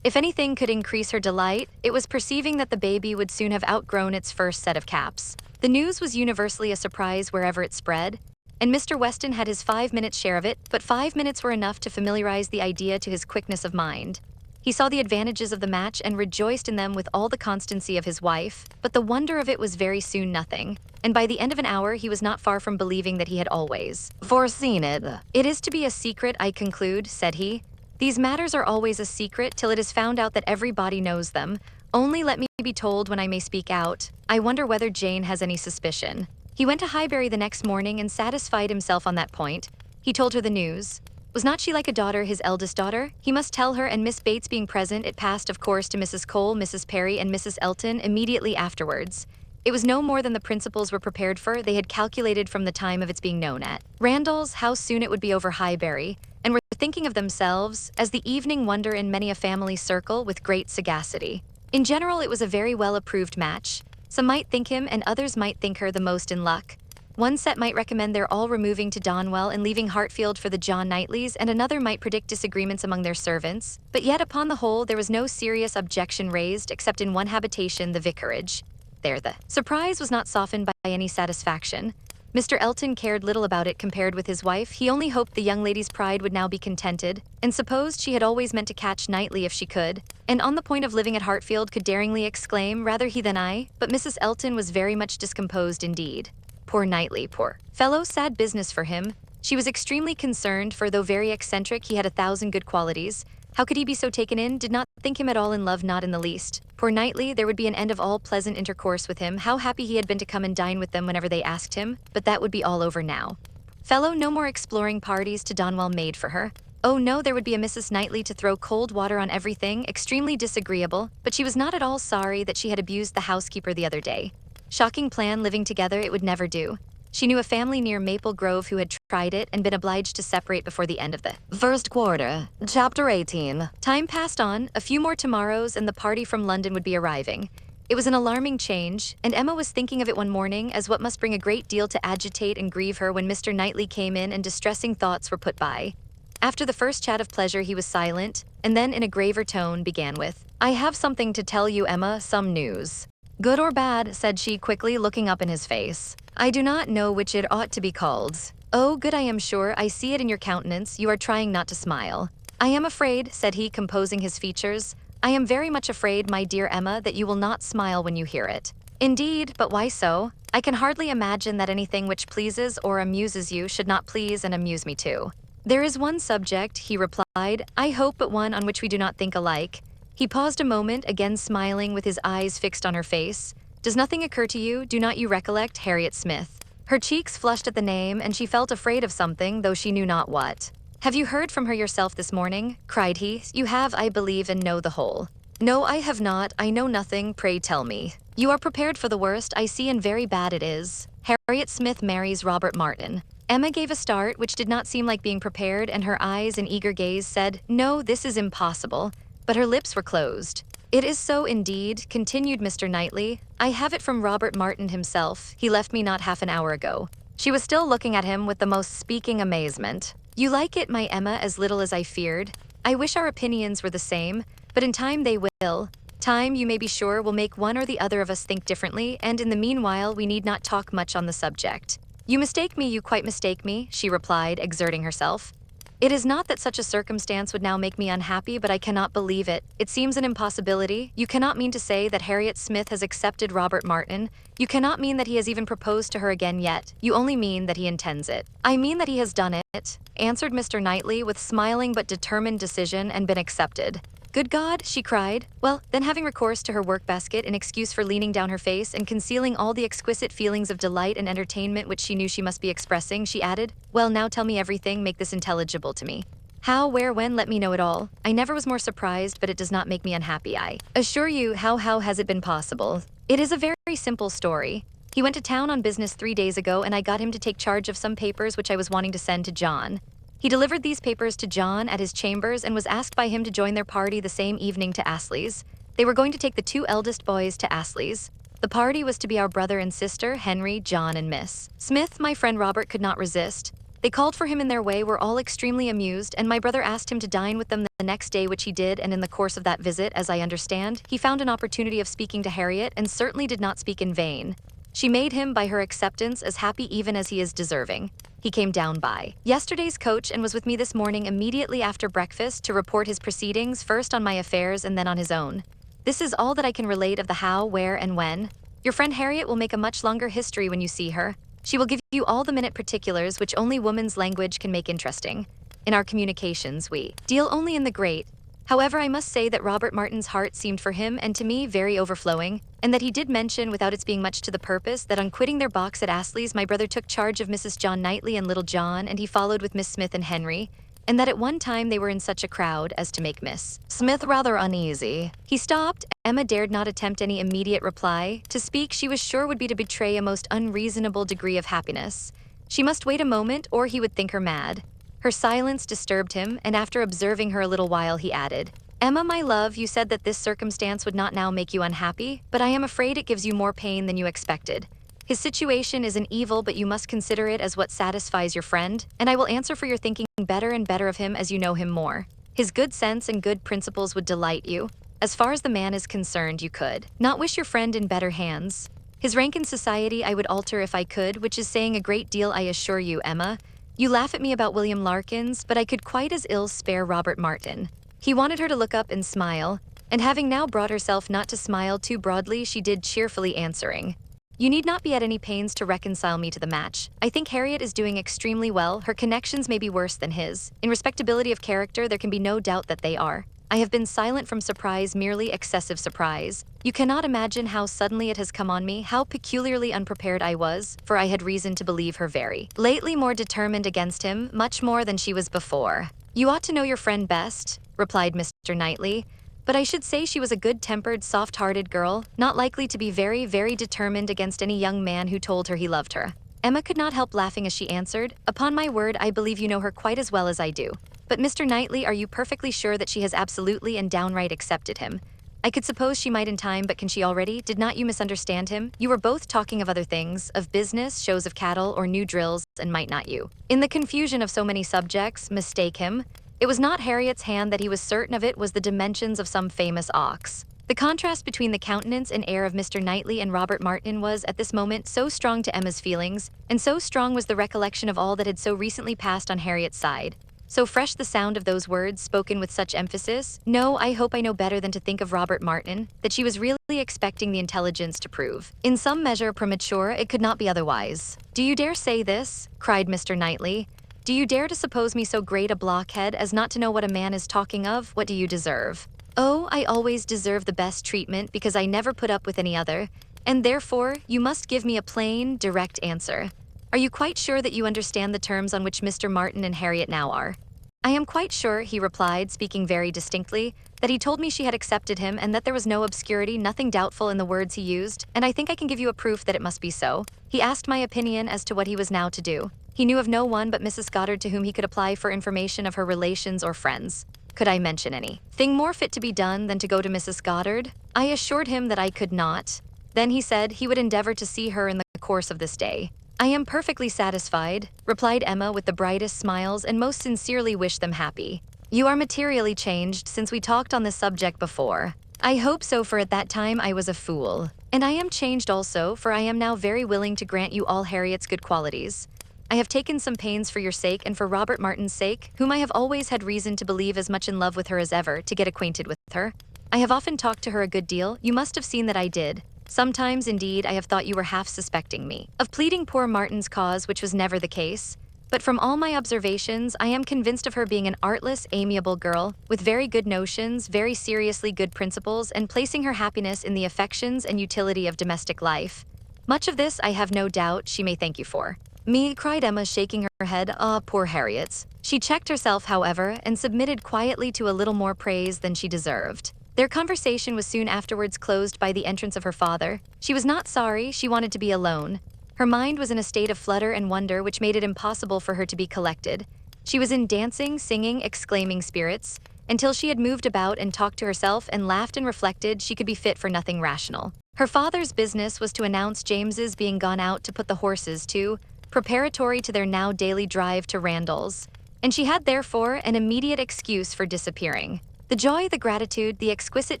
If anything could increase her delight, it was perceiving that the baby would soon have outgrown its first set of caps. The news was universally a surprise wherever it spread, and Mr. Weston had his 5 minutes' share of it, but 5 minutes were enough to familiarize the idea to his quickness of mind. He saw the advantages of the match and rejoiced in them with all the constancy of his wife, but the wonder of it was very soon nothing, and by the end of an hour he was not far from believing that he had always foreseen it. "It is to be a secret, I conclude," said he. "These matters are always a secret till it is found out that everybody knows them. Only let me be told when I may speak out. I wonder whether Jane has any suspicion." He went to Highbury the next morning and satisfied himself on that point. He told her the news. Was not she like a daughter, his eldest daughter? He must tell her, and Miss Bates being present, it passed of course to Mrs. Cole, Mrs. Perry, and Mrs. Elton immediately afterwards. It was no more than the principals were prepared for, they had calculated from the time of its being known at Randall's, how soon it would be over Highbury, and were thinking of themselves as the evening wonder in many a family circle with great sagacity. In general, it was a very well-approved match. Some might think him and others might think her the most in luck. One set might recommend their all removing to Donwell and leaving Hartfield for the John Knightleys, and another might predict disagreements among their servants. But yet upon the whole there was no serious objection raised except in one habitation, the vicarage. There the surprise was not softened by any satisfaction. Mr. Elton cared little about it compared with his wife. He only hoped the young lady's pride would now be contented, and supposed she had always meant to catch Knightley if she could, and on the point of living at Hartfield could daringly exclaim, rather he than I. But Mrs. Elton was very much discomposed indeed. Poor Knightley, poor fellow, sad business for him. She was extremely concerned, for though very eccentric, he had 1,000 good qualities. How could he be so taken in? Did not think him at all in love, not in the least. Poor Knightley, there would be an end of all pleasant intercourse with him. How happy he had been to come and dine with them whenever they asked him, but that would be all over now. Fellow, no more exploring parties to Donwell made for her. Oh no, there would be a Mrs. Knightley to throw cold water on everything, extremely disagreeable, but she was not at all sorry that she had abused the housekeeper the other day. Shocking plan, living together, it would never do. She knew a family near Maple Grove who had tried it and been obliged to separate before the end of the first quarter. Chapter 18. Time passed on, a few more tomorrows, and the party from London would be arriving. It was an alarming change, and Emma was thinking of it one morning as what must bring a great deal to agitate and grieve her when Mr. Knightley came in and distressing thoughts were put by. After the first chat of pleasure he was silent, and then in a graver tone began with, "I have something to tell you, Emma, some news." "Good or bad?" said she quickly, looking up in his face. "I do not know which it ought to be called." "Oh, good, I am sure. I see it in your countenance. You are trying not to smile." "I am afraid," said he, composing his features, "I am very much afraid, my dear Emma, that you will not smile when you hear it." "Indeed, but why so? I can hardly imagine that anything which pleases or amuses you should not please and amuse me too." "There is one subject," he replied, "I hope, but one on which we do not think alike." He paused a moment, again smiling with his eyes fixed on her face. "Does nothing occur to you? Do not you recollect Harriet Smith?" Her cheeks flushed at the name, and she felt afraid of something, though she knew not what. "Have you heard from her yourself this morning?" cried he. "You have, I believe, and know the whole." "No, I have not. I know nothing. Pray tell me." "You are prepared for the worst, I see, and very bad it is. Harriet Smith marries Robert Martin." Emma gave a start, which did not seem like being prepared, and her eyes in eager gaze said, "No, this is impossible." But her lips were closed. "It is so indeed," continued Mr. Knightley. "I have it from Robert Martin himself. He left me not half an hour ago." She was still looking at him with the most speaking amazement. "You like it, my Emma, as little as I feared. I wish our opinions were the same, but in time they will. Time, you may be sure, will make one or the other of us think differently, and in the meanwhile we need not talk much on the subject." "You mistake me, you quite mistake me," she replied, exerting herself. "It is not that such a circumstance would now make me unhappy, but I cannot believe it. It seems an impossibility. You cannot mean to say that Harriet Smith has accepted Robert Martin. You cannot mean that he has even proposed to her again yet. You only mean that he intends it." "I mean that he has done it," answered Mr. Knightley with smiling but determined decision, "and been accepted." "Good God!" she cried. Well, then, having recourse to her work-basket in excuse for leaning down her face and concealing all the exquisite feelings of delight and entertainment which she knew she must be expressing, she added, "Well, now tell me everything, make this intelligible to me. How, where, when, let me know it all. I never was more surprised, but it does not make me unhappy. I assure you, how has it been possible? It is a very simple story. He went to town on business 3 days ago, and I got him to take charge of some papers which I was wanting to send to John. He delivered these papers to John at his chambers and was asked by him to join their party the same evening to Astley's. They were going to take the 2 eldest boys to Astley's. The party was to be our brother and sister, Henry, John, and Miss Smith. My friend Robert could not resist. They called for him in their way, were all extremely amused, and my brother asked him to dine with them the next day, which he did, and in the course of that visit, as I understand, he found an opportunity of speaking to Harriet, and certainly did not speak in vain. She made him, by her acceptance, as happy even as he is deserving. He came down by yesterday's coach and was with me this morning immediately after breakfast to report his proceedings, first on my affairs and then on his own. This is all that I can relate of the how, where, and when. Your friend Harriet will make a much longer history when you see her. She will give you all the minute particulars which only woman's language can make interesting. In our communications we deal only in the great. However, I must say that Robert Martin's heart seemed for him and to me very overflowing, and that he did mention, without its being much to the purpose, that on quitting their box at Astley's my brother took charge of Mrs. John Knightley and little John, and he followed with Miss Smith and Henry. and that at one time they were in such a crowd as to make Miss Smith rather uneasy. He stopped. Emma dared not attempt any immediate reply. To speak, she was sure, would be to betray a most unreasonable degree of happiness. She must wait a moment, or he would think her mad. Her silence disturbed him, and after observing her a little while, he added, "Emma, my love, you said that this circumstance would not now make you unhappy, but I am afraid it gives you more pain than you expected. His situation is an evil, but you must consider it as what satisfies your friend, and I will answer for your thinking better and better of him as you know him more. His good sense and good principles would delight you. As far as the man is concerned, you could not wish your friend in better hands. His rank in society I would alter if I could, which is saying a great deal, I assure you, Emma. You laugh at me about William Larkins, but I could quite as ill spare Robert Martin." He wanted her to look up and smile, and having now brought herself not to smile too broadly, she did, cheerfully answering, "You need not be at any pains to reconcile me to the match. I think Harriet is doing extremely well. Her connections may be worse than his. In respectability of character, there can be no doubt that they are. I have been silent from surprise, merely excessive surprise. You cannot imagine how suddenly it has come on me, how peculiarly unprepared I was, for I had reason to believe her very lately more determined against him, much more than she was before." "You ought to know your friend best," replied Mr. Knightley, "but I should say she was a good-tempered, soft-hearted girl, not likely to be very, very determined against any young man who told her he loved her." Emma could not help laughing as she answered, "Upon my word, I believe you know her quite as well as I do. But Mr. Knightley, are you perfectly sure that she has absolutely and downright accepted him? I could suppose she might in time, but can she already? Did not you misunderstand him? You were both talking of other things, of business, shows of cattle, or new drills, and might not you, in the confusion of so many subjects, mistake him? It was not Harriet's hand that he was certain of, it was the dimensions of some famous ox." The contrast between the countenance and air of Mr. Knightley and Robert Martin was, at this moment, so strong to Emma's feelings, and so strong was the recollection of all that had so recently passed on Harriet's side, so fresh the sound of those words spoken with such emphasis, "No, I hope I know better than to think of Robert Martin," that she was really expecting the intelligence to prove in some measure premature. It could not be otherwise. "Do you dare say this?" cried Mr. Knightley. "Do you dare to suppose me so great a blockhead as not to know what a man is talking of? What do you deserve?" "Oh, I always deserve the best treatment because I never put up with any other, and therefore you must give me a plain, direct answer. Are you quite sure that you understand the terms on which Mr. Martin and Harriet now are?" "I am quite sure," he replied, speaking very distinctly, "that he told me she had accepted him and that there was no obscurity, nothing doubtful in the words he used, and I think I can give you a proof that it must be so. He asked my opinion as to what he was now to do. He knew of no one but Mrs. Goddard to whom he could apply for information of her relations or friends. Could I mention anything more fit to be done than to go to Mrs. Goddard? I assured him that I could not. Then he said he would endeavor to see her in the course of this day." "I am perfectly satisfied," replied Emma with the brightest smiles, "and most sincerely wish them happy. You are materially changed since we talked on this subject before. I hope so, for at that time I was a fool. And I am changed also, for I am now very willing to grant you all Harriet's good qualities. I have taken some pains for your sake and for Robert Martin's sake, whom I have always had reason to believe as much in love with her as ever, to get acquainted with her. I have often talked to her a good deal. You must have seen that I did. Sometimes, indeed, I have thought you were half suspecting me of pleading poor Martin's cause, which was never the case. But from all my observations, I am convinced of her being an artless, amiable girl, with very good notions, very seriously good principles, and placing her happiness in the affections and utility of domestic life. Much of this, I have no doubt, she may thank you for." "Me?" cried Emma, shaking her head. "Ah, poor Harriet." She checked herself, however, and submitted quietly to a little more praise than she deserved. Their conversation was soon afterwards closed by the entrance of her father. She was not sorry, she wanted to be alone. Her mind was in a state of flutter and wonder which made it impossible for her to be collected. She was in dancing, singing, exclaiming spirits, until she had moved about and talked to herself and laughed and reflected she could be fit for nothing rational. Her father's business was to announce James's being gone out to put the horses to, preparatory to their now daily drive to Randall's, and she had therefore an immediate excuse for disappearing. The joy, the gratitude, the exquisite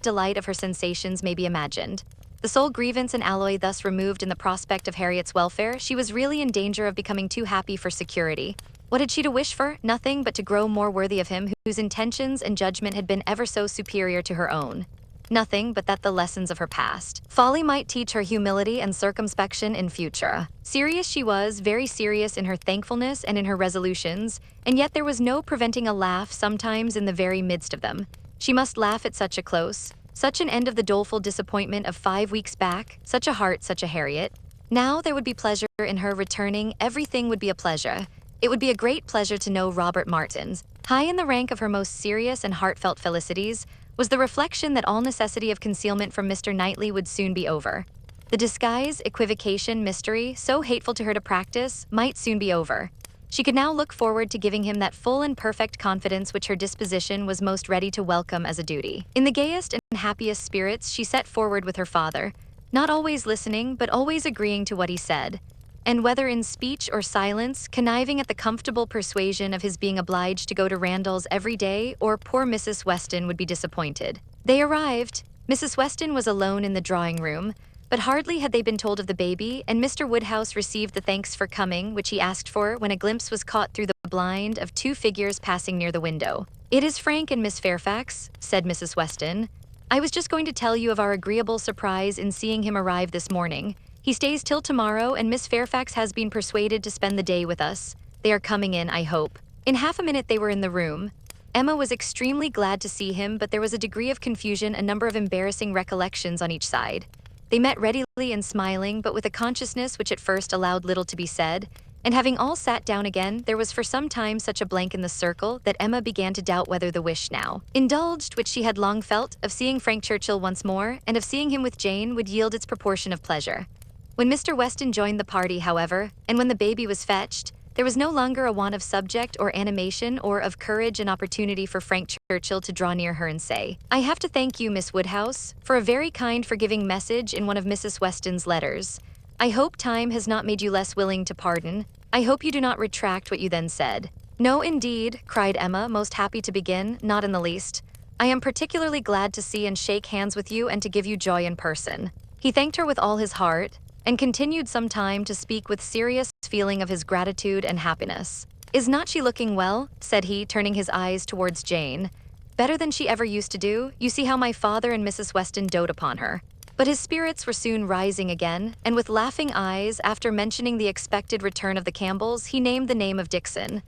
delight of her sensations may be imagined. The sole grievance and alloy thus removed in the prospect of Harriet's welfare, she was really in danger of becoming too happy for security. What had she to wish for? Nothing but to grow more worthy of him whose intentions and judgment had been ever so superior to her own. Nothing but that the lessons of her past folly might teach her humility and circumspection in future. Serious she was, very serious in her thankfulness and in her resolutions, and yet there was no preventing a laugh sometimes in the very midst of them. She must laugh at such a close, such an end of the doleful disappointment of 5 weeks back, such a heart, such a Harriet. Now there would be pleasure in her returning, everything would be a pleasure. It would be a great pleasure to know Robert Martins. High in the rank of her most serious and heartfelt felicities was the reflection that all necessity of concealment from Mr. Knightley would soon be over. The disguise, equivocation, mystery, so hateful to her to practice, might soon be over. She could now look forward to giving him that full and perfect confidence which her disposition was most ready to welcome as a duty. In the gayest and happiest spirits, she set forward with her father, not always listening, but always agreeing to what he said, and whether in speech or silence, conniving at the comfortable persuasion of his being obliged to go to Randall's every day, or poor Mrs. Weston would be disappointed. They arrived. Mrs. Weston was alone in the drawing-room, but hardly had they been told of the baby, and Mr. Woodhouse received the thanks for coming which he asked for when a glimpse was caught through the blind of two figures passing near the window. "It is Frank and Miss Fairfax," said Mrs. Weston. "I was just going to tell you of our agreeable surprise in seeing him arrive this morning. He stays till tomorrow, and Miss Fairfax has been persuaded to spend the day with us. They are coming in, I hope." In half a minute they were in the room. Emma was extremely glad to see him, but there was a degree of confusion, a number of embarrassing recollections on each side. They met readily and smiling, but with a consciousness which at first allowed little to be said, and having all sat down again, there was for some time such a blank in the circle that Emma began to doubt whether the wish now indulged, which she had long felt, of seeing Frank Churchill once more, and of seeing him with Jane, would yield its proportion of pleasure. When Mr. Weston joined the party, however, and when the baby was fetched, there was no longer a want of subject or animation or of courage and opportunity for Frank Churchill to draw near her and say, "I have to thank you, Miss Woodhouse, for a very kind forgiving message in one of Mrs. Weston's letters. I hope time has not made you less willing to pardon. I hope you do not retract what you then said." "No, indeed," cried Emma, most happy to begin, "not in the least. I am particularly glad to see and shake hands with you and to give you joy in person." He thanked her with all his heart, and continued some time to speak with serious feeling of his gratitude and happiness. "Is not she looking well?" said he, turning his eyes towards Jane. "Better than she ever used to do. You see how my father and Mrs. Weston dote upon her." But his spirits were soon rising again, and with laughing eyes, after mentioning the expected return of the Campbells, he named the name of Dixon.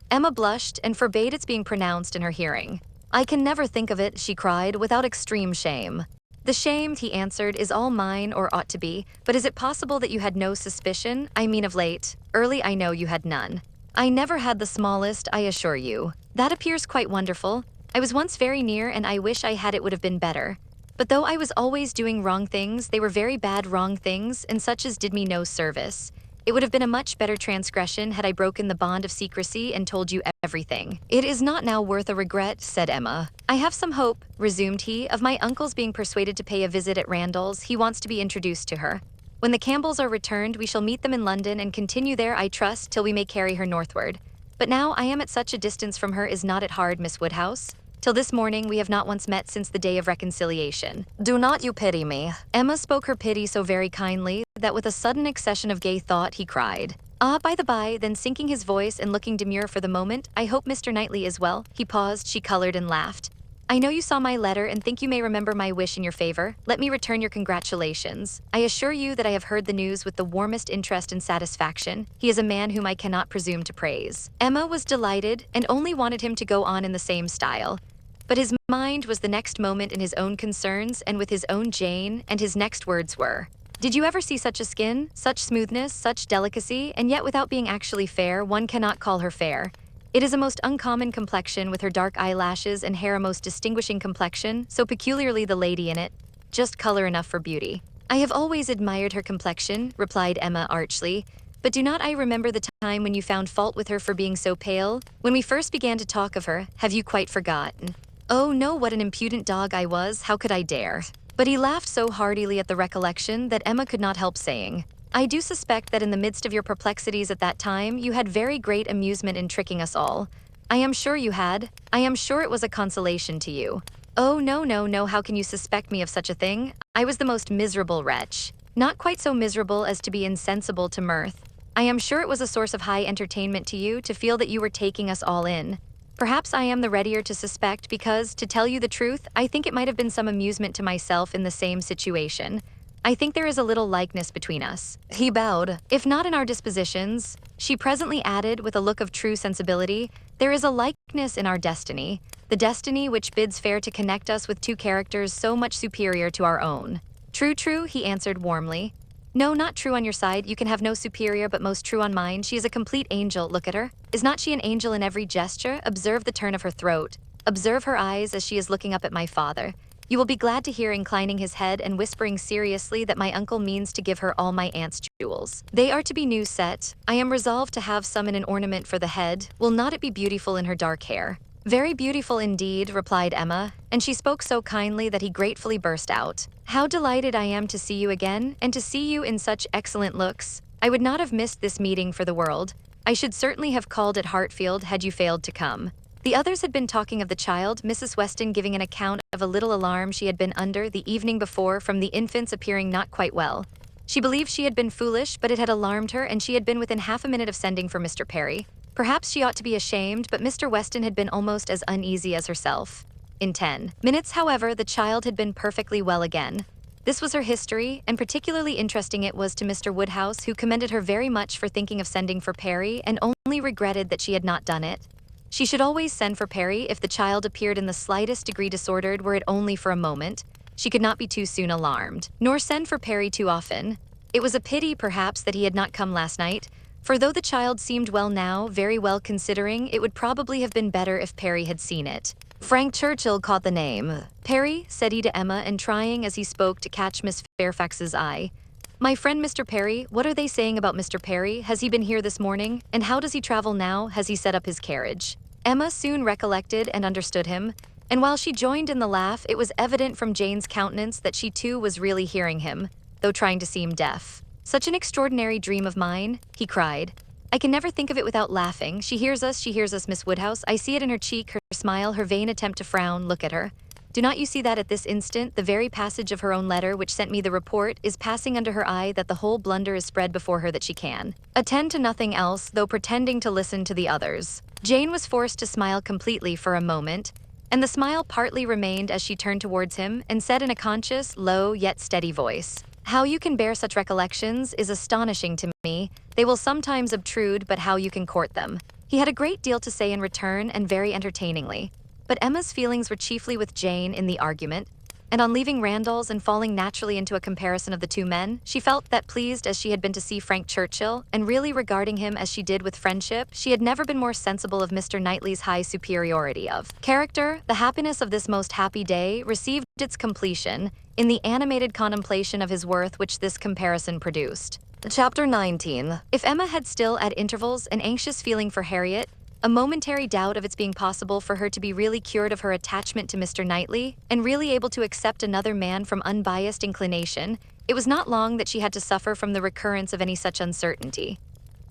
Emma blushed and forbade its being pronounced in her hearing. "I can never think of it," she cried, "without extreme shame." "The shame," he answered, "is all mine, or ought to be, but is it possible that you had no suspicion? I mean of late. Early I know you had none." "I never had the smallest, I assure you." "That appears quite wonderful. I was once very near, and I wish I had it would have been better. But though I was always doing wrong things, they were very bad wrong things, and such as did me no service. It would have been a much better transgression had I broken the bond of secrecy and told you everything." "It is not now worth a regret," said Emma. "I have some hope," resumed he, "of my uncle's being persuaded to pay a visit at Randall's. He wants to be introduced to her. When the Campbells are returned, we shall meet them in London and continue there, I trust, till we may carry her northward. But now I am at such a distance from her, is not it hard, Miss Woodhouse? Till this morning we have not once met since the day of reconciliation. Do not you pity me?" Emma spoke her pity so very kindly that with a sudden accession of gay thought he cried, "Ah, by the by," then sinking his voice and looking demure for the moment, "I hope Mr. Knightley is well." He paused, she colored and laughed. "I know you saw my letter and think you may remember my wish in your favor. Let me return your congratulations. I assure you that I have heard the news with the warmest interest and satisfaction. He is a man whom I cannot presume to praise." Emma was delighted and only wanted him to go on in the same style. But his mind was the next moment in his own concerns and with his own Jane, and his next words were, "Did you ever see such a skin, such smoothness, such delicacy, and yet without being actually fair, one cannot call her fair. It is a most uncommon complexion, with her dark eyelashes and hair a most distinguishing complexion, so peculiarly the lady in it, just color enough for beauty." "I have always admired her complexion," replied Emma archly, "but do not I remember the time when you found fault with her for being so pale? When we first began to talk of her, have you quite forgotten?" "Oh no, what an impudent dog I was, how could I dare?" But he laughed so heartily at the recollection that Emma could not help saying, "I do suspect that in the midst of your perplexities at that time, you had very great amusement in tricking us all. I am sure you had. I am sure it was a consolation to you." "Oh no, no, no, how can you suspect me of such a thing? I was the most miserable wretch. Not quite so miserable as to be insensible to mirth. I am sure it was a source of high entertainment to you to feel that you were taking us all in. Perhaps I am the readier to suspect because, to tell you the truth, I think it might have been some amusement to myself in the same situation. I think there is a little likeness between us." He bowed. "If not in our dispositions," she presently added with a look of true sensibility, "there is a likeness in our destiny, the destiny which bids fair to connect us with two characters so much superior to our own." "True, true," he answered warmly. No, not true on your side. You can have no superior, but most true on mine. She is a complete angel. Look at her. Is not she an angel in every gesture? Observe the turn of her throat. Observe her eyes as she is looking up at my father. You will be glad to hear inclining his head and whispering seriously that my uncle means to give her all my aunt's jewels. They are to be new set. I am resolved to have some in an ornament for the head. Will not it be beautiful in her dark hair? Very beautiful indeed, replied Emma, and she spoke so kindly that he gratefully burst out. How delighted I am to see you again, and to see you in such excellent looks. I would not have missed this meeting for the world. I should certainly have called at Hartfield had you failed to come. The others had been talking of the child, Mrs. Weston giving an account of a little alarm she had been under the evening before from the infant's appearing not quite well. She believed she had been foolish, but it had alarmed her, and she had been within half a minute of sending for Mr. Perry. Perhaps she ought to be ashamed, but Mr. Weston had been almost as uneasy as herself. In 10 minutes, however, the child had been perfectly well again. This was her history, and particularly interesting it was to Mr. Woodhouse, who commended her very much for thinking of sending for Perry, and only regretted that she had not done it. She should always send for Perry if the child appeared in the slightest degree disordered, were it only for a moment. She could not be too soon alarmed, nor send for Perry too often. It was a pity, perhaps, that he had not come last night, for though the child seemed well now, very well considering, it would probably have been better if Perry had seen it. Frank Churchill caught the name. Perry, said he to Emma, and trying as he spoke to catch Miss Fairfax's eye. My friend Mr. Perry, what are they saying about Mr. Perry? Has he been here this morning? And how does he travel now? Has he set up his carriage? Emma soon recollected and understood him, and while she joined in the laugh, it was evident from Jane's countenance that she too was really hearing him, though trying to seem deaf. Such an extraordinary dream of mine, he cried. I can never think of it without laughing. She hears us, Miss Woodhouse. I see it in her cheek, her smile, her vain attempt to frown. Look at her. Do not you see that at this instant, the very passage of her own letter which sent me the report is passing under her eye, that the whole blunder is spread before her, that she can attend to nothing else, though pretending to listen to the others. Jane was forced to smile completely for a moment, and the smile partly remained as she turned towards him and said in a conscious, low, yet steady voice, How you can bear such recollections is astonishing to me. They will sometimes obtrude, but how you can court them. He had a great deal to say in return, and very entertainingly. But Emma's feelings were chiefly with Jane in the argument, and on leaving Randall's and falling naturally into a comparison of the two men, she felt that pleased as she had been to see Frank Churchill, and really regarding him as she did with friendship, she had never been more sensible of Mr. Knightley's high superiority of character. The happiness of this most happy day received its completion in the animated contemplation of his worth which this comparison produced. Chapter 19. If Emma had still at intervals an anxious feeling for Harriet, a momentary doubt of its being possible for her to be really cured of her attachment to Mr. Knightley, and really able to accept another man from unbiased inclination, it was not long that she had to suffer from the recurrence of any such uncertainty.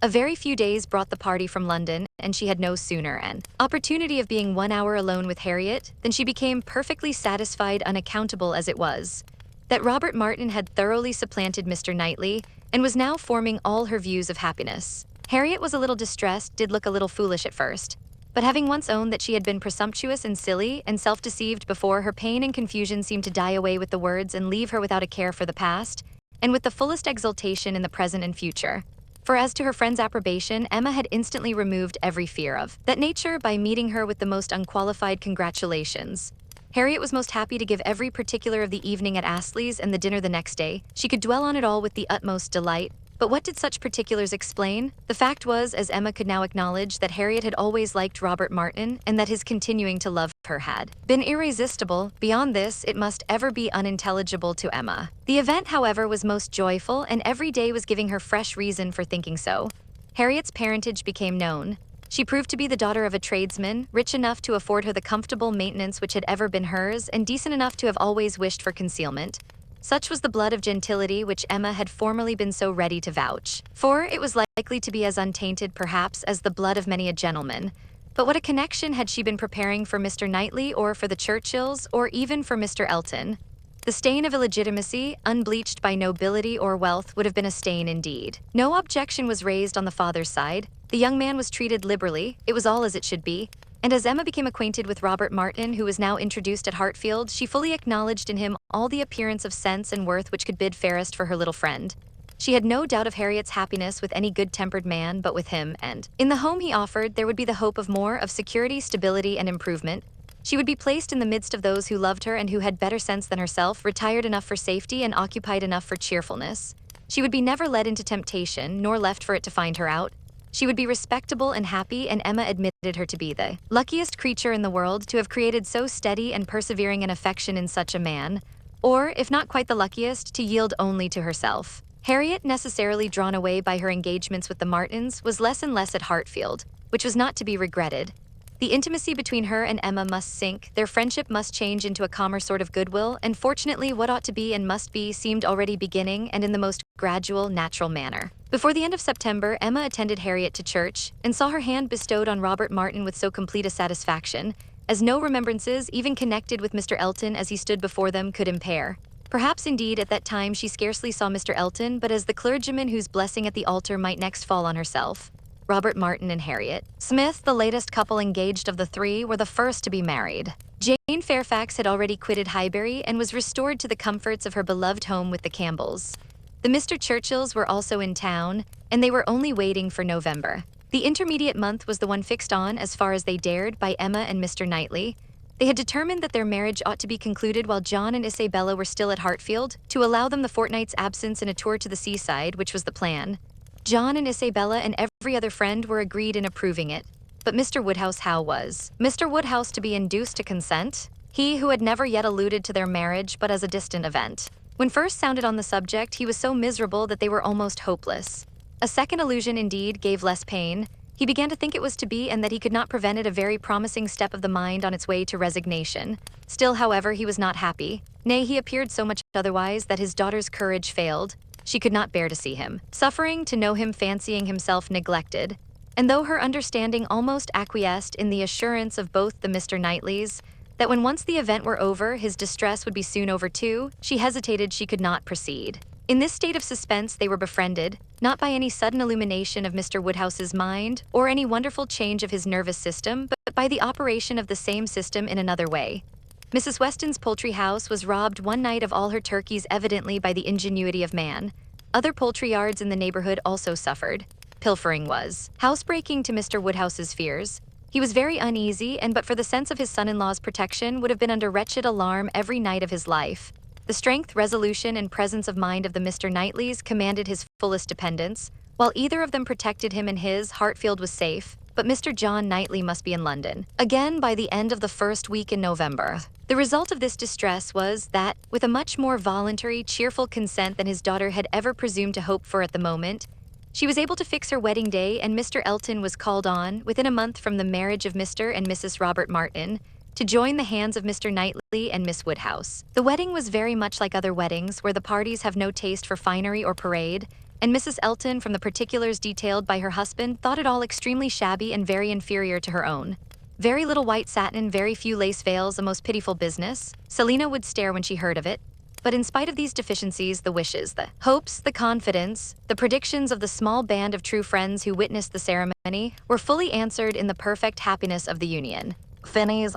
A very few days brought the party from London, and she had no sooner an opportunity of being 1 hour alone with Harriet than she became perfectly satisfied, unaccountable as it was, that Robert Martin had thoroughly supplanted Mr. Knightley, and was now forming all her views of happiness. Harriet was a little distressed, did look a little foolish at first, but having once owned that she had been presumptuous and silly and self-deceived before, her pain and confusion seemed to die away with the words and leave her without a care for the past, and with the fullest exultation in the present and future. For as to her friend's approbation, Emma had instantly removed every fear of that nature by meeting her with the most unqualified congratulations. Harriet was most happy to give every particular of the evening at Astley's and the dinner the next day. She could dwell on it all with the utmost delight. But what did such particulars explain? The fact was, as Emma could now acknowledge, that Harriet had always liked Robert Martin, and that his continuing to love her had been irresistible. Beyond this, it must ever be unintelligible to Emma. The event, however, was most joyful, and every day was giving her fresh reason for thinking so. Harriet's parentage became known. She proved to be the daughter of a tradesman, rich enough to afford her the comfortable maintenance which had ever been hers, and decent enough to have always wished for concealment. Such was the blood of gentility which Emma had formerly been so ready to vouch for. It was likely to be as untainted, perhaps, as the blood of many a gentleman. But what a connection had she been preparing for Mr. Knightley, or for the Churchills, or even for Mr. Elton? The stain of illegitimacy, unbleached by nobility or wealth, would have been a stain indeed. No objection was raised on the father's side. The young man was treated liberally. It was all as it should be. And as Emma became acquainted with Robert Martin, who was now introduced at Hartfield, she fully acknowledged in him all the appearance of sense and worth which could bid fairest for her little friend. She had no doubt of Harriet's happiness with any good-tempered man but with him, and in the home he offered there would be the hope of more, of security, stability, and improvement. She would be placed in the midst of those who loved her and who had better sense than herself, retired enough for safety and occupied enough for cheerfulness. She would be never led into temptation, nor left for it to find her out. She would be respectable and happy, and Emma admitted her to be the luckiest creature in the world to have created so steady and persevering an affection in such a man, or, if not quite the luckiest, to yield only to herself. Harriet, necessarily drawn away by her engagements with the Martins, was less and less at Hartfield, which was not to be regretted. The intimacy between her and Emma must sink, their friendship must change into a calmer sort of goodwill, and fortunately what ought to be and must be seemed already beginning, and in the most gradual, natural manner. Before the end of September, Emma attended Harriet to church, and saw her hand bestowed on Robert Martin with so complete a satisfaction, as no remembrances, even connected with Mr. Elton as he stood before them, could impair. Perhaps indeed at that time she scarcely saw Mr. Elton, but as the clergyman whose blessing at the altar might next fall on herself. Robert Martin and Harriet Smith, the latest couple engaged of the three, were the first to be married. Jane Fairfax had already quitted Highbury and was restored to the comforts of her beloved home with the Campbells. The Mr. Churchills were also in town, and they were only waiting for November. The intermediate month was the one fixed on, as far as they dared, by Emma and Mr. Knightley. They had determined that their marriage ought to be concluded while John and Isabella were still at Hartfield, to allow them the fortnight's absence and a tour to the seaside, which was the plan. John and Isabella and every other friend were agreed in approving it. But Mr. Woodhouse, how was Mr. Woodhouse to be induced to consent? He who had never yet alluded to their marriage but as a distant event. When first sounded on the subject, he was so miserable that they were almost hopeless. A second allusion, indeed, gave less pain. He began to think it was to be, and that he could not prevent it, a very promising step of the mind on its way to resignation. Still, however, he was not happy. Nay, he appeared so much otherwise that his daughter's courage failed. She could not bear to see him suffering, to know him fancying himself neglected. And though her understanding almost acquiesced in the assurance of both the Mr. Knightleys, that when once the event were over, his distress would be soon over too, she hesitated, she could not proceed. In this state of suspense they were befriended, not by any sudden illumination of Mr. Woodhouse's mind, or any wonderful change of his nervous system, but by the operation of the same system in another way. Mrs. Weston's poultry house was robbed one night of all her turkeys, evidently by the ingenuity of man. Other poultry yards in the neighborhood also suffered. Pilfering was housebreaking to Mr. Woodhouse's fears. He was very uneasy, and but for the sense of his son-in-law's protection, would have been under wretched alarm every night of his life. The strength, resolution, and presence of mind of the Mr. Knightleys commanded his fullest dependence. While either of them protected him and his, Hartfield was safe, but Mr. John Knightley must be in London again by the end of the first week in November. The result of this distress was that, with a much more voluntary, cheerful consent than his daughter had ever presumed to hope for at the moment, she was able to fix her wedding day, and Mr. Elton was called on, within a month from the marriage of Mr. and Mrs. Robert Martin, to join the hands of Mr. Knightley and Miss Woodhouse. The wedding was very much like other weddings, where the parties have no taste for finery or parade, and Mrs. Elton, from the particulars detailed by her husband, thought it all extremely shabby and very inferior to her own. Very little white satin, very few lace veils, a most pitiful business. Selina would stare when she heard of it. But in spite of these deficiencies, the wishes, the hopes, the confidence, the predictions of the small band of true friends who witnessed the ceremony were fully answered in the perfect happiness of the union. Finney's